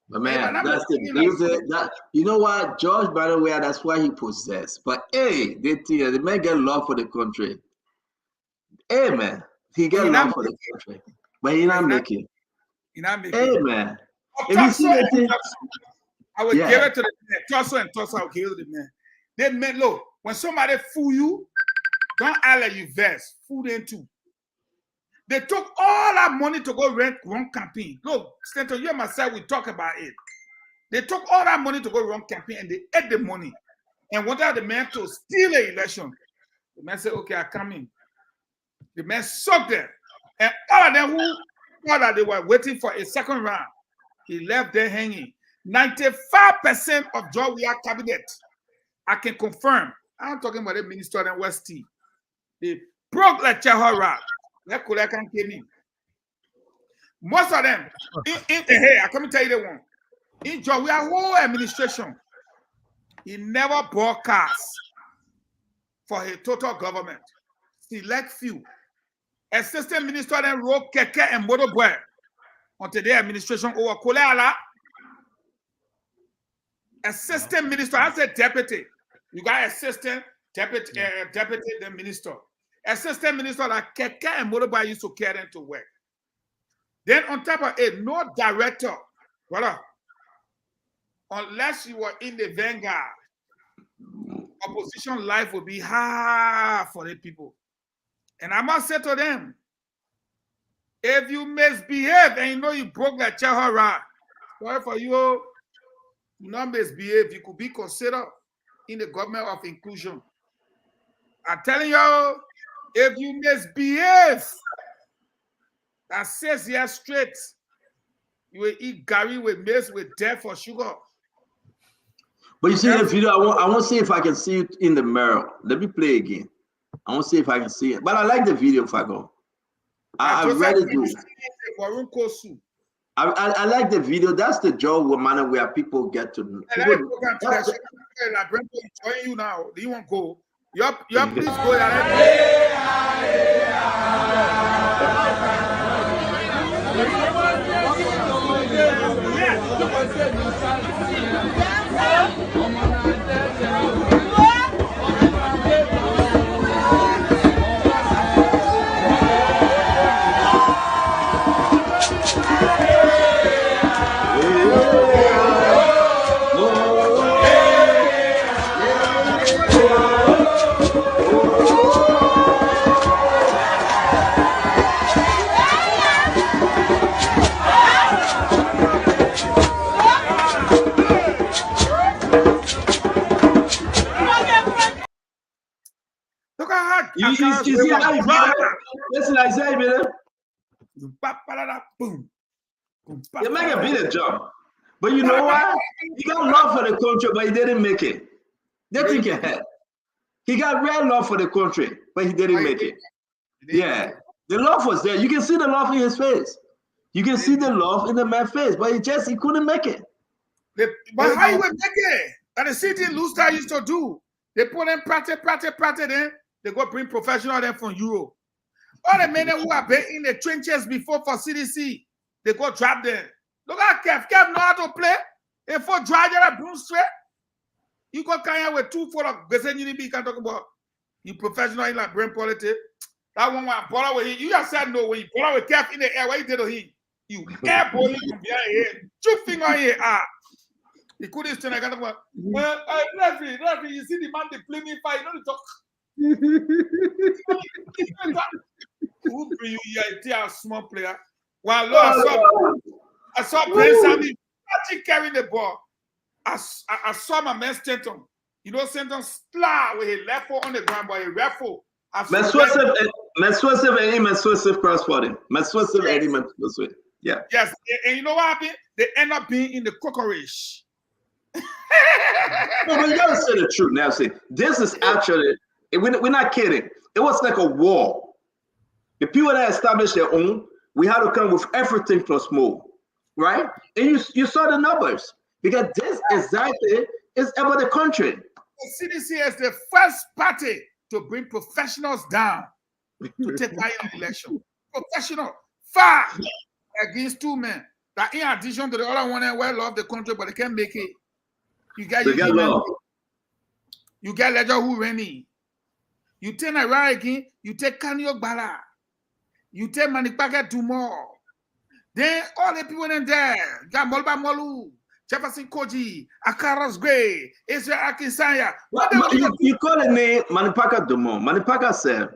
But man, that's the music. That you know what, George, by the way, that's why he possessed. But hey, the man get love for the country. Hey man, he get love for the country, but he not making. He not making. Hey man, if you see that thing, I would give it to the man. Torso and torso, I would give it to the man. They meant, look, when somebody fool you, don't act like you vex. Fool them too. They took all that money to go rent one campaign. Look, Stanton, you and myself, we talk about it. They took all that money to go run campaign and they ate the money and wanted the man to steal the election. The man said, okay, I come in. The man sucked them. And all of them who thought that they were waiting for a second round, he left them hanging. 95% of George Weah cabinet, I can confirm. I'm talking about the minister in West T. They broke like Chahara. Most of them, hey, I come to tell you the one. In George Weah whole administration, he never broadcast for his total government. Select few. Assistant minister then wrote Keke and Motoboy until their administration over Koleala. Assistant minister, I said deputy. You got assistant, deputy, then minister. Assistant minister like Keke and Motoboy used to carry them to work. Then on top of it, no director, brother. unless you were in the vanguard, opposition life will be hard for the people. And I must say to them, if you misbehave and you know you broke like Chahara, sorry for you, do not misbehave. You could be considered in the government of inclusion. I'm telling you, if you misbehave, that 6 years straight, you will eat Gary with maize with death for sugar. But you see that video, I want to see if I can see it in the mirror. Let me play again. I want to see if I can see it. But I like the video, Fago. I really do. I like the video. That's the job where people get to know. Join you now. Do you want to go? You please go. You see how you listen, I say, man. They make a better job. But you know what? He got love for the country, but he didn't make it. They think ahead. He got real love for the country, but he didn't make it. Yeah. The love was there. You can see the love in his face. You can see the love in the man's face, but he couldn't make it. But how you would make it? That the city Lustra used to do. They put them practice then. They go bring professional them from Europe. All the men who have been in the trenches before for CDC, they go drop them. Look at Kev. Kev know how to play. If for drive your broom straight, you go carry with 2 for the you can talk about you professional in like brain politics. That one when I ball with him. You just said no when you ball with Kev in the air. What you did to him? You air bowling from behind here. 2 finger here. He couldn't stand. I got about. Well, referee, you see the man they play me fight. You know the talk. Who bring you here? A small player. Well, Lord, I saw Prince Sammy carrying the ball. I saw my man Stanton. You know, Stanton slap with his left foot on the ground, but he raffle. Meswesive and Meswesive cross for him. Meswesive and Meswesive. Yeah. Yes, and you know what happened? They end up being in the cockroach. No, but you gotta say the truth now. See, this is actually. We're not kidding. It was like a war. The people that established their own, we had to come with everything plus more, right? And you saw the numbers because this exactly is about the country. The CDC is the first party to bring professionals down to take part in the election. Professional, far against 2 men. That in addition to the other one that well love the country, but they can't make it. You got You get Ledger who Rennie. You take Naira again, you take Kanyo Bala, you take Manipaka Dumor. Then all the people in there, you got Molba Molu, Jefferson Koji, Akaras Gray, Israel Akinsanya. You call the name Manipaka Dumor. Manipaka said,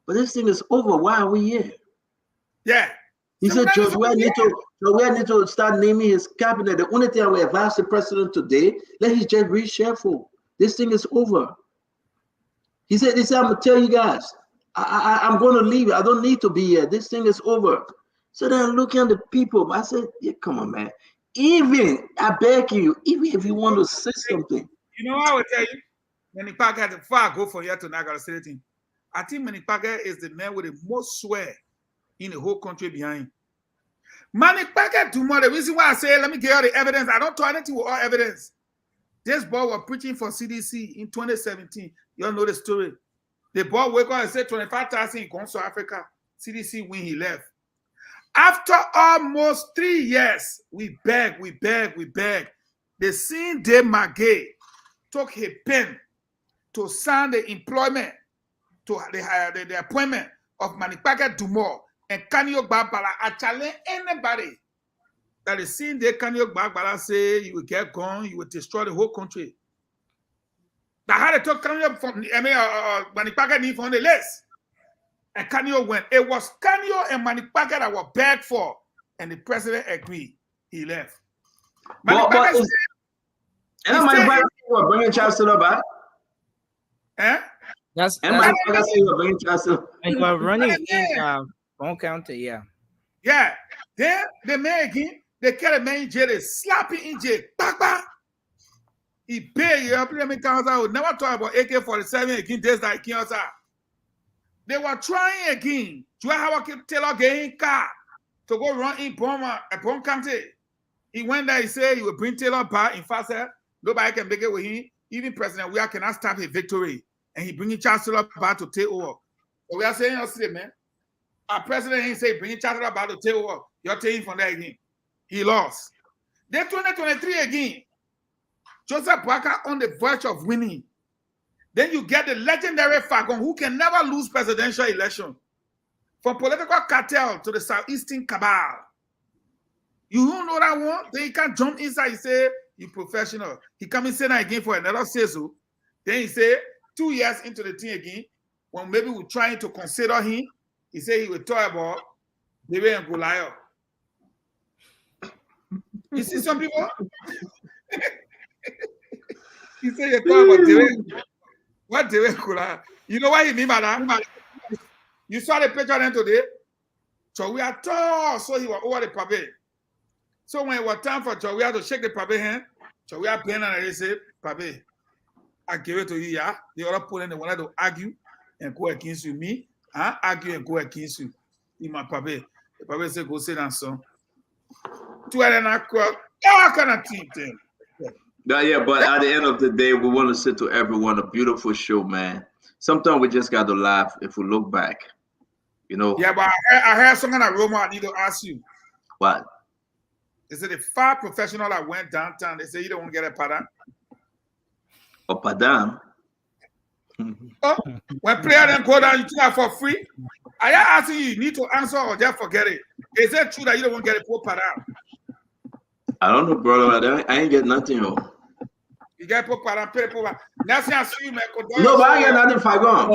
but this thing is over. Why are we here? Yeah. He said, Josué need to start naming his cabinet. The only thing I will advise the president today, let him just be careful. This thing is over. He said, I'm going to tell you guys, I'm going to leave. I don't need to be here. This thing is over. So then I'm looking at the people. I said, yeah, come on, man. I beg you, even if you want to say something. You know what I will tell you? Manipaka had to far go from here to Niagara City. I think Manipaka is the man with the most swear in the whole country behind. Manipaka tomorrow. The reason why I say, let me get all the evidence. I don't do anything with all evidence. This boy was preaching for CDC in 2017. You all know the story. The boy wake up and said 25,000 in Conso Africa. CDC when he left. After almost 3 years, we beg. The scene de Magay took a pen to sign the employment, to the appointment of Manipaka Dumor and Kanyo Babala. I challenge anybody that the scene they can you back, but I say you will get gone, you will destroy the whole country. That had to talk Kanyo from Manipaka from the list. And Kanyo went. It was Kanyo and Manipaka that were begged for. And the president agreed. He left. Manipaka said, Manipaka were bringing Chancellor back? Eh? That's Manipaka said you were bringing Chancellor. And you are running in one county, yeah. Yeah. Then the man again, they carry man in jail, they slap him in jail. Back, back. He paid you. I would never talk about AK-47 again. Days like Kiyota. They were trying again. Do I have a Taylor getting car to go run in Bond County? He went there. He said he will bring Taylor back. In fact, nobody can make it with him. Even President Weah cannot stop his victory. And he bringing Chancellor back to take over. So we are saying yesterday, man. Our president he say bringing Chancellor back to take over. You're taking from there again. He lost. Then 2023 again. Joseph Boakai on the verge of winning. Then you get the legendary Fagon who can never lose presidential election. From political cartel to the Southeastern cabal. You don't know that one? Then he can't jump inside. He say, you professional. He come and say that again for another say so. Then he say, 2 years into the thing again, when maybe we're trying to consider him, he said he will talk about David and Goliath. You see some people? He said you talk about David. What David Goliath? You know what he mean by that? You saw the picture of them today? So we are tall, so he was over the pabe. So when it was time for Chawia to shake the pabe hand, Chawia bent and he said, Pabe, I give it to you, yeah. The other opponent they wanted to argue and go against you. Me, I argue and go against you. In my pabe. The pabe said, go sit down, son. 12 o'clock, all kind of team thing. Yeah, but at the end of the day, we want to say to everyone, a beautiful show, man. Sometimes we just got to laugh if we look back, you know. Yeah, but I heard something that Roma I need to ask you. What? They said the 5 professionals that went downtown, they say you don't want to get a padan. A padan? Oh, when players then go down, you do that for free? I am asking you need to answer or just forget it. Is it true that you don't want to get a poor padan? I don't know, brother. I ain't get nothing, yo. You get poor padan, pay poor padan. That's why I see you, man. No, but I ain't get nothing, Fagon.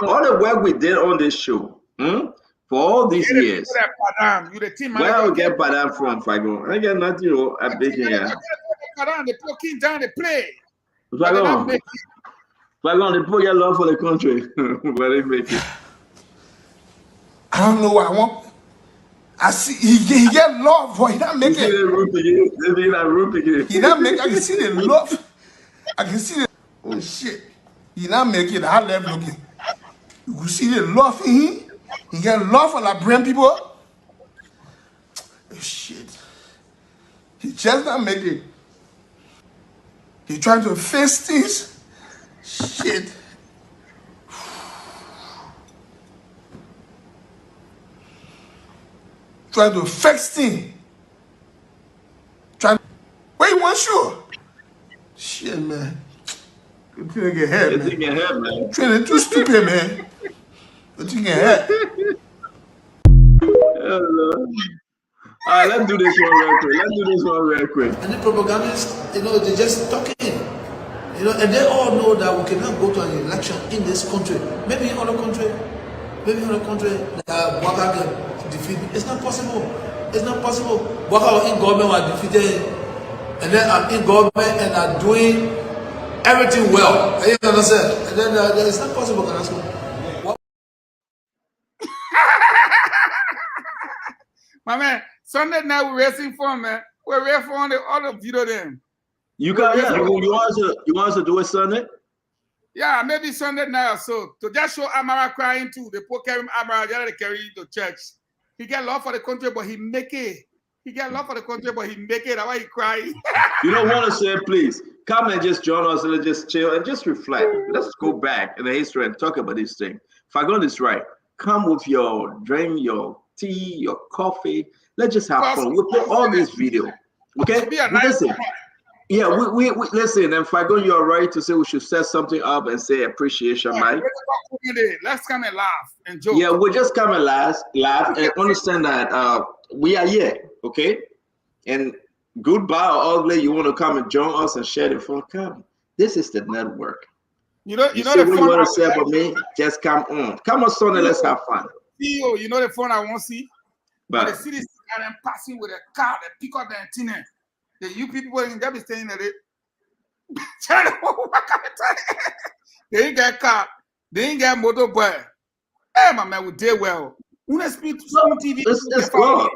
All the work we did on this show, for all these years. You the team where I get padan from, Fagon? I ain't get nothing, yo. I'm making it. They put King down, they play. Fagon, they put your love for the country. Where they make it. I don't know what I want. I see he get love, boy. He don't make it. He don't make it. I can see the love. I can see the oh shit. He don't make it. I love looking. You can see the love in him. He get love for Liberian people. Oh shit. He just don't make it. He trying to face things. Shit. Trying to fix things. Where you want sure? Shit, man. You think get head, man. You think get head, man. Training too stupid, man. You think get head. All right, let's do this one real quick. And the propagandists, they're just talking. And they all know that we cannot go to an election in this country. Maybe in other country, that Boakai can defeat. It's not possible. It's not possible. Boakai in government was defeated, and then I'm in government and I'm doing everything well. You understand? And then it's not possible. My man, Sunday night we're racing for man. We're racing for the other video then. You want us to do it Sunday? Yeah, maybe Sunday night or so. To just show Amara crying too. They put Amara, they carry to church. He get love for the country, but he make it. He get love for the country, but he make it. That's why he cry. You don't want to say, please come and just join us and let's just chill and just reflect. Let's go back in the history and talk about this thing. Fagon is right. Come with your drink, your tea, your coffee. Let's just have fun. We'll put all this video. Okay? Listen. Yeah, we listen, and Fagon, you're right to say we should set something up and say appreciation, Mike. Let's come and laugh and joke. Yeah, we'll just come and laugh and understand that we are here, okay? And goodbye or ugly, you want to come and join us and share the fun? Come. This is the network. You know You the see what you phone want I to say about me? Just come on. Come on, Sonny, let's have fun. CEO, you know the phone I want to see? But But the city and then passing with a car, they pick up the antenna. The you people in there be staying there. They ain't got car, they ain't got motorbike. Hey, my man, we did well. When I speak to TV, it's God.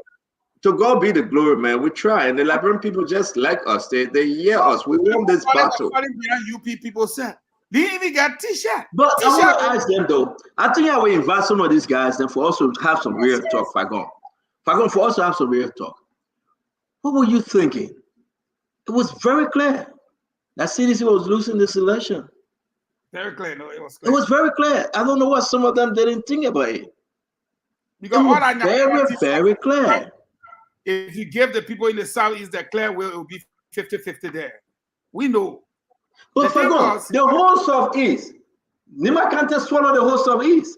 To God be the glory, man. We try, and the Liberian people just like us. They hear us. We won this battle. UP people said they didn't even got T-shirt. But I want to ask them though. I think I will invite some of these guys then for us to have some real talk, Fagon. Fagon, for us to have some real talk. What were you thinking? It was very clear that CDC was losing this election. Very clear. No, it was clear. It was very clear. I don't know what some of them didn't think about it. Because it was all I know very clear. If you give the people in the Southeast that clear will, it will be 50-50 there. We know. But Fagon, the whole Southeast, Nima can't just swallow the whole Southeast.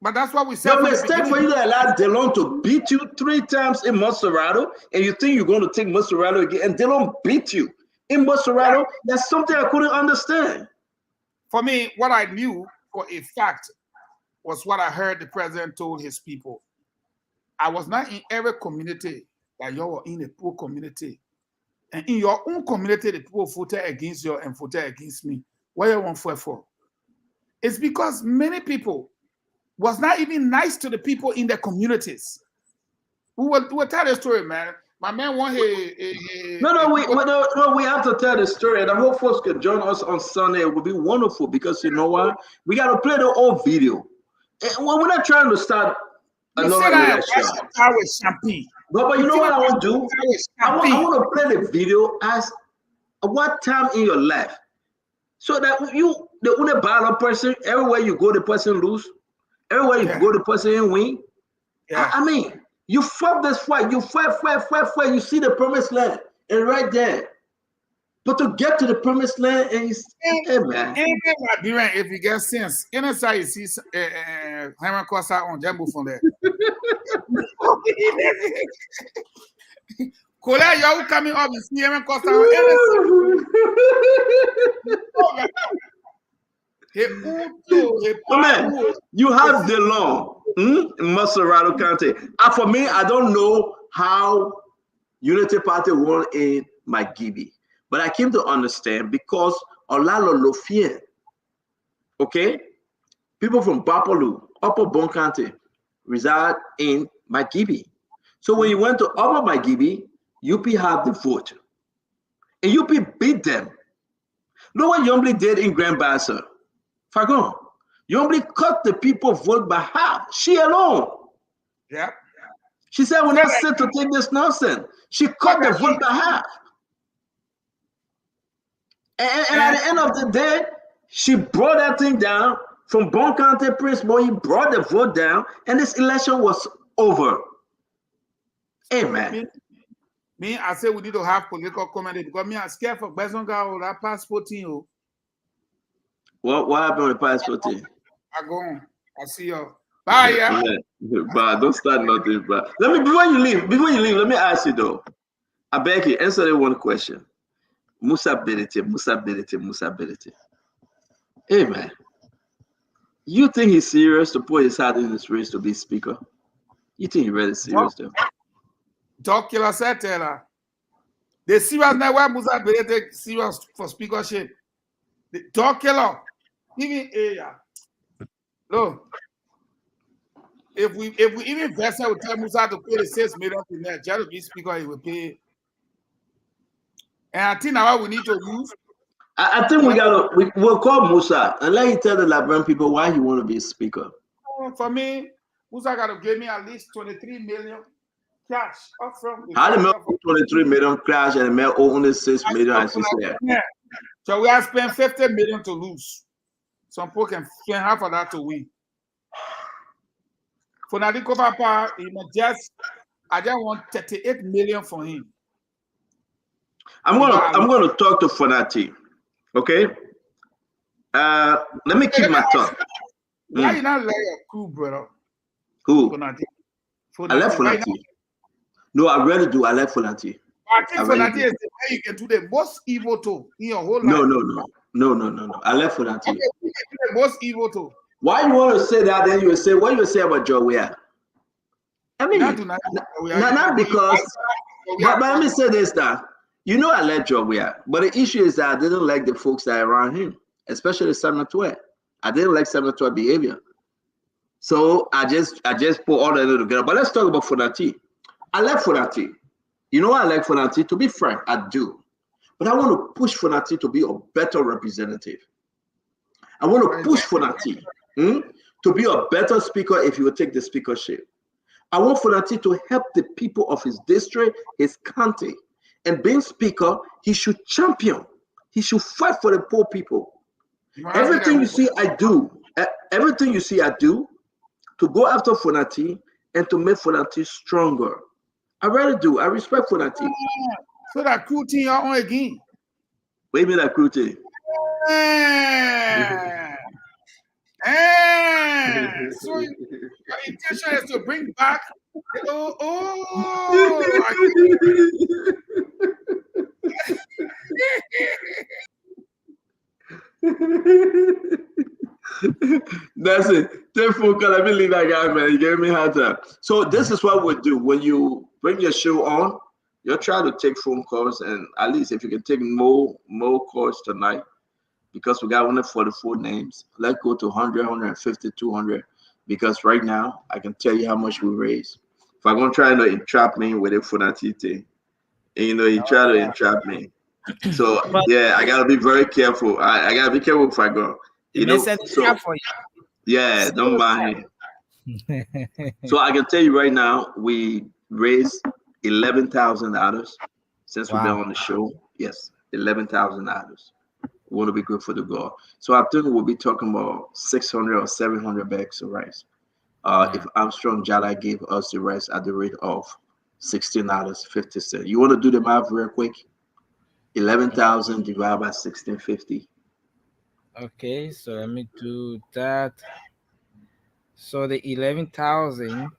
But that's what we said. The mistake for you to allow Delon to beat you 3 times in Monserrato, and you think you're going to take Monserrato again, and Delon beat you in Monserrato, that's something I couldn't understand. For me, what I knew for a fact was what I heard the president told his people. I was not in every community that you were in a poor community. And in your own community, the people voted against you and voted against me. What you want for? It's because many people was not even nice to the people in their communities. We will tell the story, man. My man want we have to tell the story, and I hope folks can join us on Sunday. It will be wonderful because you know what? We got to play the old video. And we're not trying to start another election. But you know what I want to do? I want to play the video as what time in your life, so that the only battle person, everywhere you go, the person lose. Everywhere you go, the person win. Yeah. I mean, you fought this fight. You fight. You see the promised land, and right there. But to get to the promised land, and you hey, man. If you get sense, inside you see Herman Costa on Jambo from there. Kola, you coming up, you see Herman Costa on man, you have the law in Monserrato County. For me, I don't know how Unity Party won in Magibi, but I came to understand because Olalo Lofien, okay, people from Bapolu, Upper Bon County, reside in Magibi. So when you went to Upper Magibi, UP had the vote, and UP beat them. Know what Yombly did in Grand Bassa? Fagon, Yombly cut the people vote by half. She alone. Yeah. She said, "We're not set to take this nonsense." She cut the vote by half. And at the end of the day, she brought that thing down from Bon County. Prince Boy, he brought the vote down, and this election was over. Amen. Me, I say we need to have political comedy because me, I'm scared for Bezonga or that passport thing. What happened with the passport thing? I go on. I see you. Bye, yeah. But don't start nothing, bro. Before you leave, let me ask you though. I beg you, answer that one question. Musability. Hey man, you think he's serious to put his heart in this race to be speaker? You think he's really serious though? Talk killer said tell her. The serious now why Musability serious for speakership. The talk killer. Even look. If we even Vessel would tell Musa to pay the 6 million in there, just to be speaker, he will pay. And I think now we need to use. I think we'll call Musa and let him tell the Liberian people why he want to be a speaker. For me, Musa got to give me at least 23 million cash up front. How do you 23 million cash and make only 6 million? As you say. So we have spent 50 million to lose. Some people can spend half of that to win. For Nadiko Papa, I just want 38 million for him. I'm gonna talk to Fonati. Okay. Let me keep my tongue. Why you not like a crew, brother? Who? Fonati. I left Fonati. No, I really do. I like Fonati. I think Fonati is the way you can do the most evil to in your whole life. No. I like Fonati. Okay, you can do the most evil to. Why you want to say that? Then you say what you say about Joe Weah? I mean, not because. But let me say this, that you know I like Joe Weah, but the issue is that I didn't like the folks that are around him, especially Samuel Twe. I didn't like Samuel Twe behavior, so I just put all that together. But let's talk about Fonati. I like Fonati. You know I like Fonati. To be frank, I do, but I want to push Fonati to be a better representative. I want to push Fonati to be a better speaker if he will take the speakership. I want Fonati to help the people of his district, his county. And being speaker, he should champion. He should fight for the poor people. Everything you see I do to go after Fonati and to make Fonati stronger. I really do. I respect Fonati. So that crew team are on again. Wait a minute, that crew team. So your intention is to bring back That's it. Take phone call. Let me leave that guy, man. You gave me a hard time. So this is what we do. When you bring your show on, you'll try to take phone calls, and at least if you can take more calls tonight, because we got only 44 names. Let's go to 100, 150, 200, because right now I can tell you how much we raise. If I'm gonna try to entrap me with a Fonati thing, and you try to entrap me. So yeah, I gotta be very careful. I gotta be careful if I go. For you. Yeah, don't mind him. So I can tell you right now, we raised $11,000 since we've been on the show. Yes, $11,000. We want to be good for the goal. So I think we'll be talking about 600 or 700 bags of rice. If Armstrong Jala gave us the rice at the rate of $16.50. You want to do the math real quick? 11,000 divided by 1650. Okay, so let me do that. So the 11,000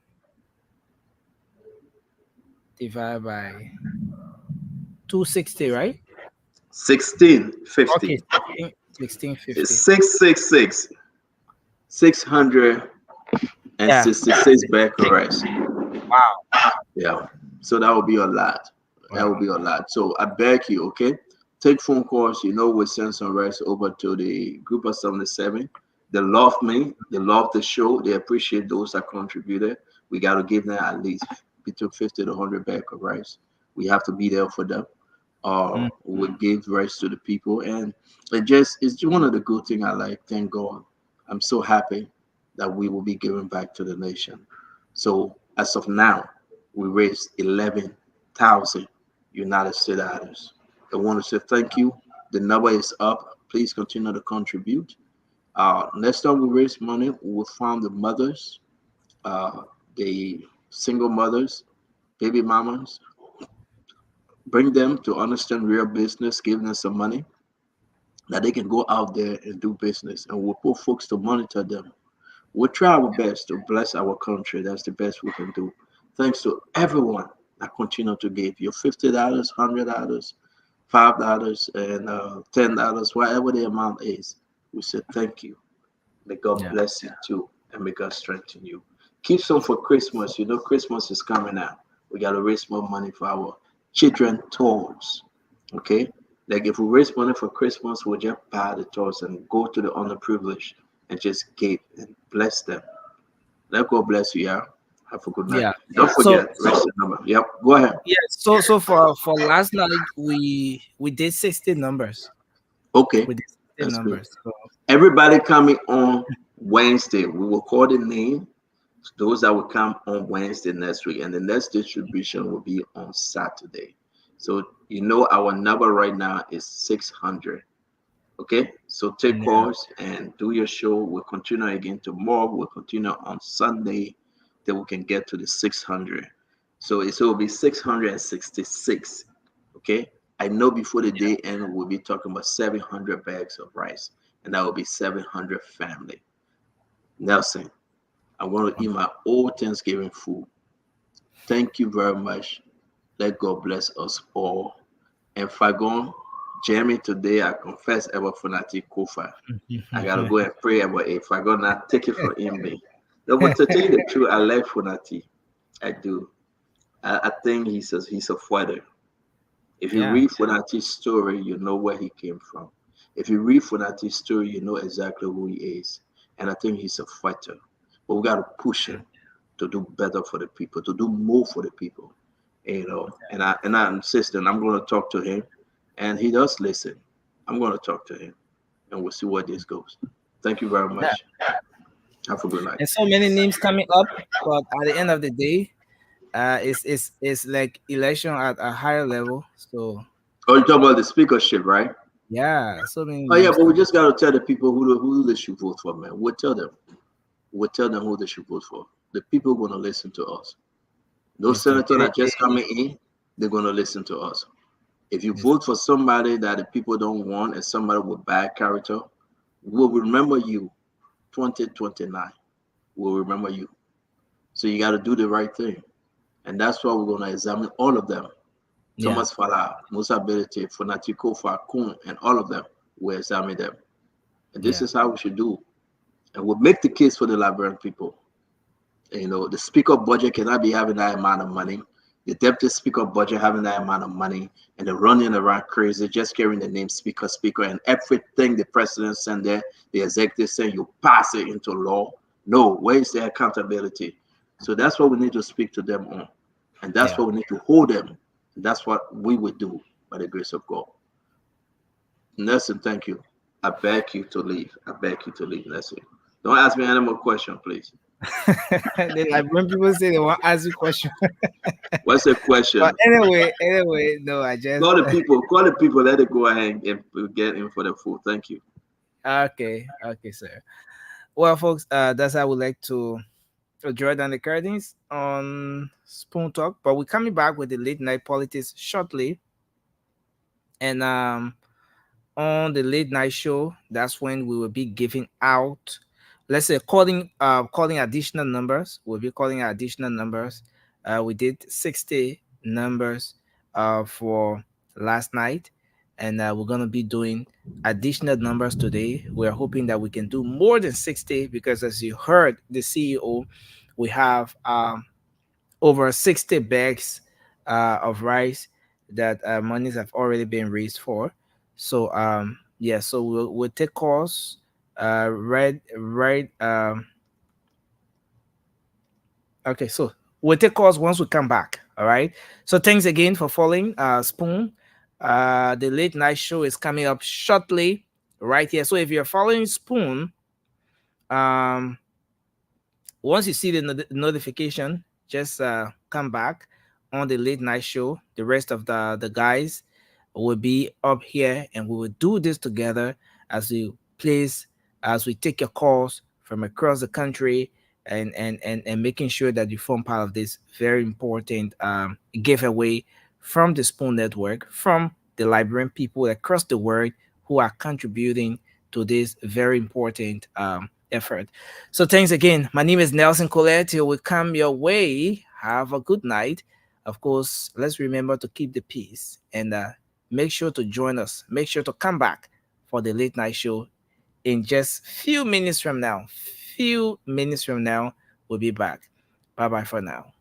divided by 260, right? 1650. Okay, 1650. 666. 666 bags of rice. Wow. Yeah. So that would be a lot. That would be a lot. So I beg you, okay? Take phone calls. We'll send some rice over to the group of 77. They love me. They love the show. They appreciate those that contributed. We got to give them at least between 50 to 100 bags of rice. We have to be there for them. We give rice to the people. And it's just one of the good things I like. Thank God. I'm so happy that we will be giving back to the nation. So as of now, we raised 11,000 United States dollars. I want to say thank you. The number is up. Please continue to contribute. Next time we raise money, we will find the mothers, the single mothers, baby mamas, bring them to understand real business, give them some money that they can go out there and do business. And we'll put folks to monitor them. We'll try our best to bless our country. That's the best we can do. Thanks to everyone that continue to give. Your $50, $100, $5, and $10, whatever the amount is. We say thank you. May God bless you too, and may God strengthen you. Keep some for Christmas. Christmas is coming out. We got to raise more money for our children toys. Okay? Like if we raise money for Christmas, we'll just buy the toys and go to the underprivileged and just give and bless them. Let God bless you, yeah. Have a good night. Yeah. Don't forget, raise the number. Yep, go ahead. Yeah. So for last night we did 60 numbers. Okay. We did 60 numbers. So. Everybody coming on Wednesday. We will call the name. Those that will come on Wednesday next week, and the next distribution will be on Saturday. So our number right now is 600. Okay, so take calls and do your show. We'll continue again tomorrow. We'll continue on Sunday. Then we can get to the 600. So it will be 666. Okay, I know before the day end, we'll be talking about 700 bags of rice, and that will be 700 family. Nelson, I want to eat my old Thanksgiving food. Thank you very much. Let God bless us all. And Fagon, Jeremy, today I confess about Funati Kofa. I gotta go and pray about it. Fagon, not take it from him. No, but to tell you the truth, I like Funati. I do. I think he's a fighter. If you read Funati's story, you know where he came from. If you read Funati's story, you know exactly who he is. And I think he's a fighter. But we got to push him to do better for the people, to do more for the people. You know, and I insist, and I'm going to talk to him, and he does listen. I'm going to talk to him, and we'll see where this goes. Thank you very much. Have a good night. And so many names coming up, but at the end of the day, it's like election at a higher level. So you're talking about the speakership, right? Yeah, so many. Oh yeah, but we just got to tell the people who they should vote for, man. We'll tell them. We'll tell them who they should vote for. The people are going to listen to us. Those senators that just coming in, they're going to listen to us. If you vote for somebody that the people don't want and somebody with bad character, we'll remember you 2029. We'll remember you. So you got to do the right thing. And that's why we're going to examine all of them. Thomas Fala, Musa Belete, Funati Kofa, Kun, and all of them. We'll examine them. And this is how we should do. And we'll make the case for the Liberian people. You know, the speaker budget cannot be having that amount of money. The deputy speaker budget having that amount of money, and they're running around crazy, just carrying the name speaker, and everything the president sent there, the executive saying you pass it into law. No, where is the accountability? So that's what we need to speak to them on. And that's what we need to hold them. And that's what we would do by the grace of God. Nelson, thank you. I beg you to leave. I beg you to leave, Nelson. Don't ask me any more questions, please. Like when people say they want to ask you a question. What's the question? But anyway, no, I just call the people, let it go ahead and get in for the food. Thank you. Okay, sir. Well, folks, that's how I would like to draw down the curtains on Spoon Talk. But we're coming back with the late night politics shortly. And on the late night show, that's when we will be giving out, let's say, calling additional numbers. We'll be calling additional numbers. We did 60 numbers for last night, and we're going to be doing additional numbers today. We're hoping that we can do more than 60 because, as you heard the CEO, we have over 60 bags of rice that monies have already been raised for. So so we'll take calls. Okay, so we'll take calls once we come back. All right, so thanks again for following Spoon. The late night show is coming up shortly right here. So if you're following Spoon, once you see the notification, just come back on the late night show. The rest of the guys will be up here, and we will do this together as we take your calls from across the country and making sure that you form part of this very important giveaway from the Spoon Network, from the Liberian people across the world who are contributing to this very important effort. So thanks again. My name is Nelson Colette. Till we come your way, have a good night. Of course, let's remember to keep the peace and make sure to join us. Make sure to come back for the late night show in just few minutes from now. We'll be back. Bye-bye for now.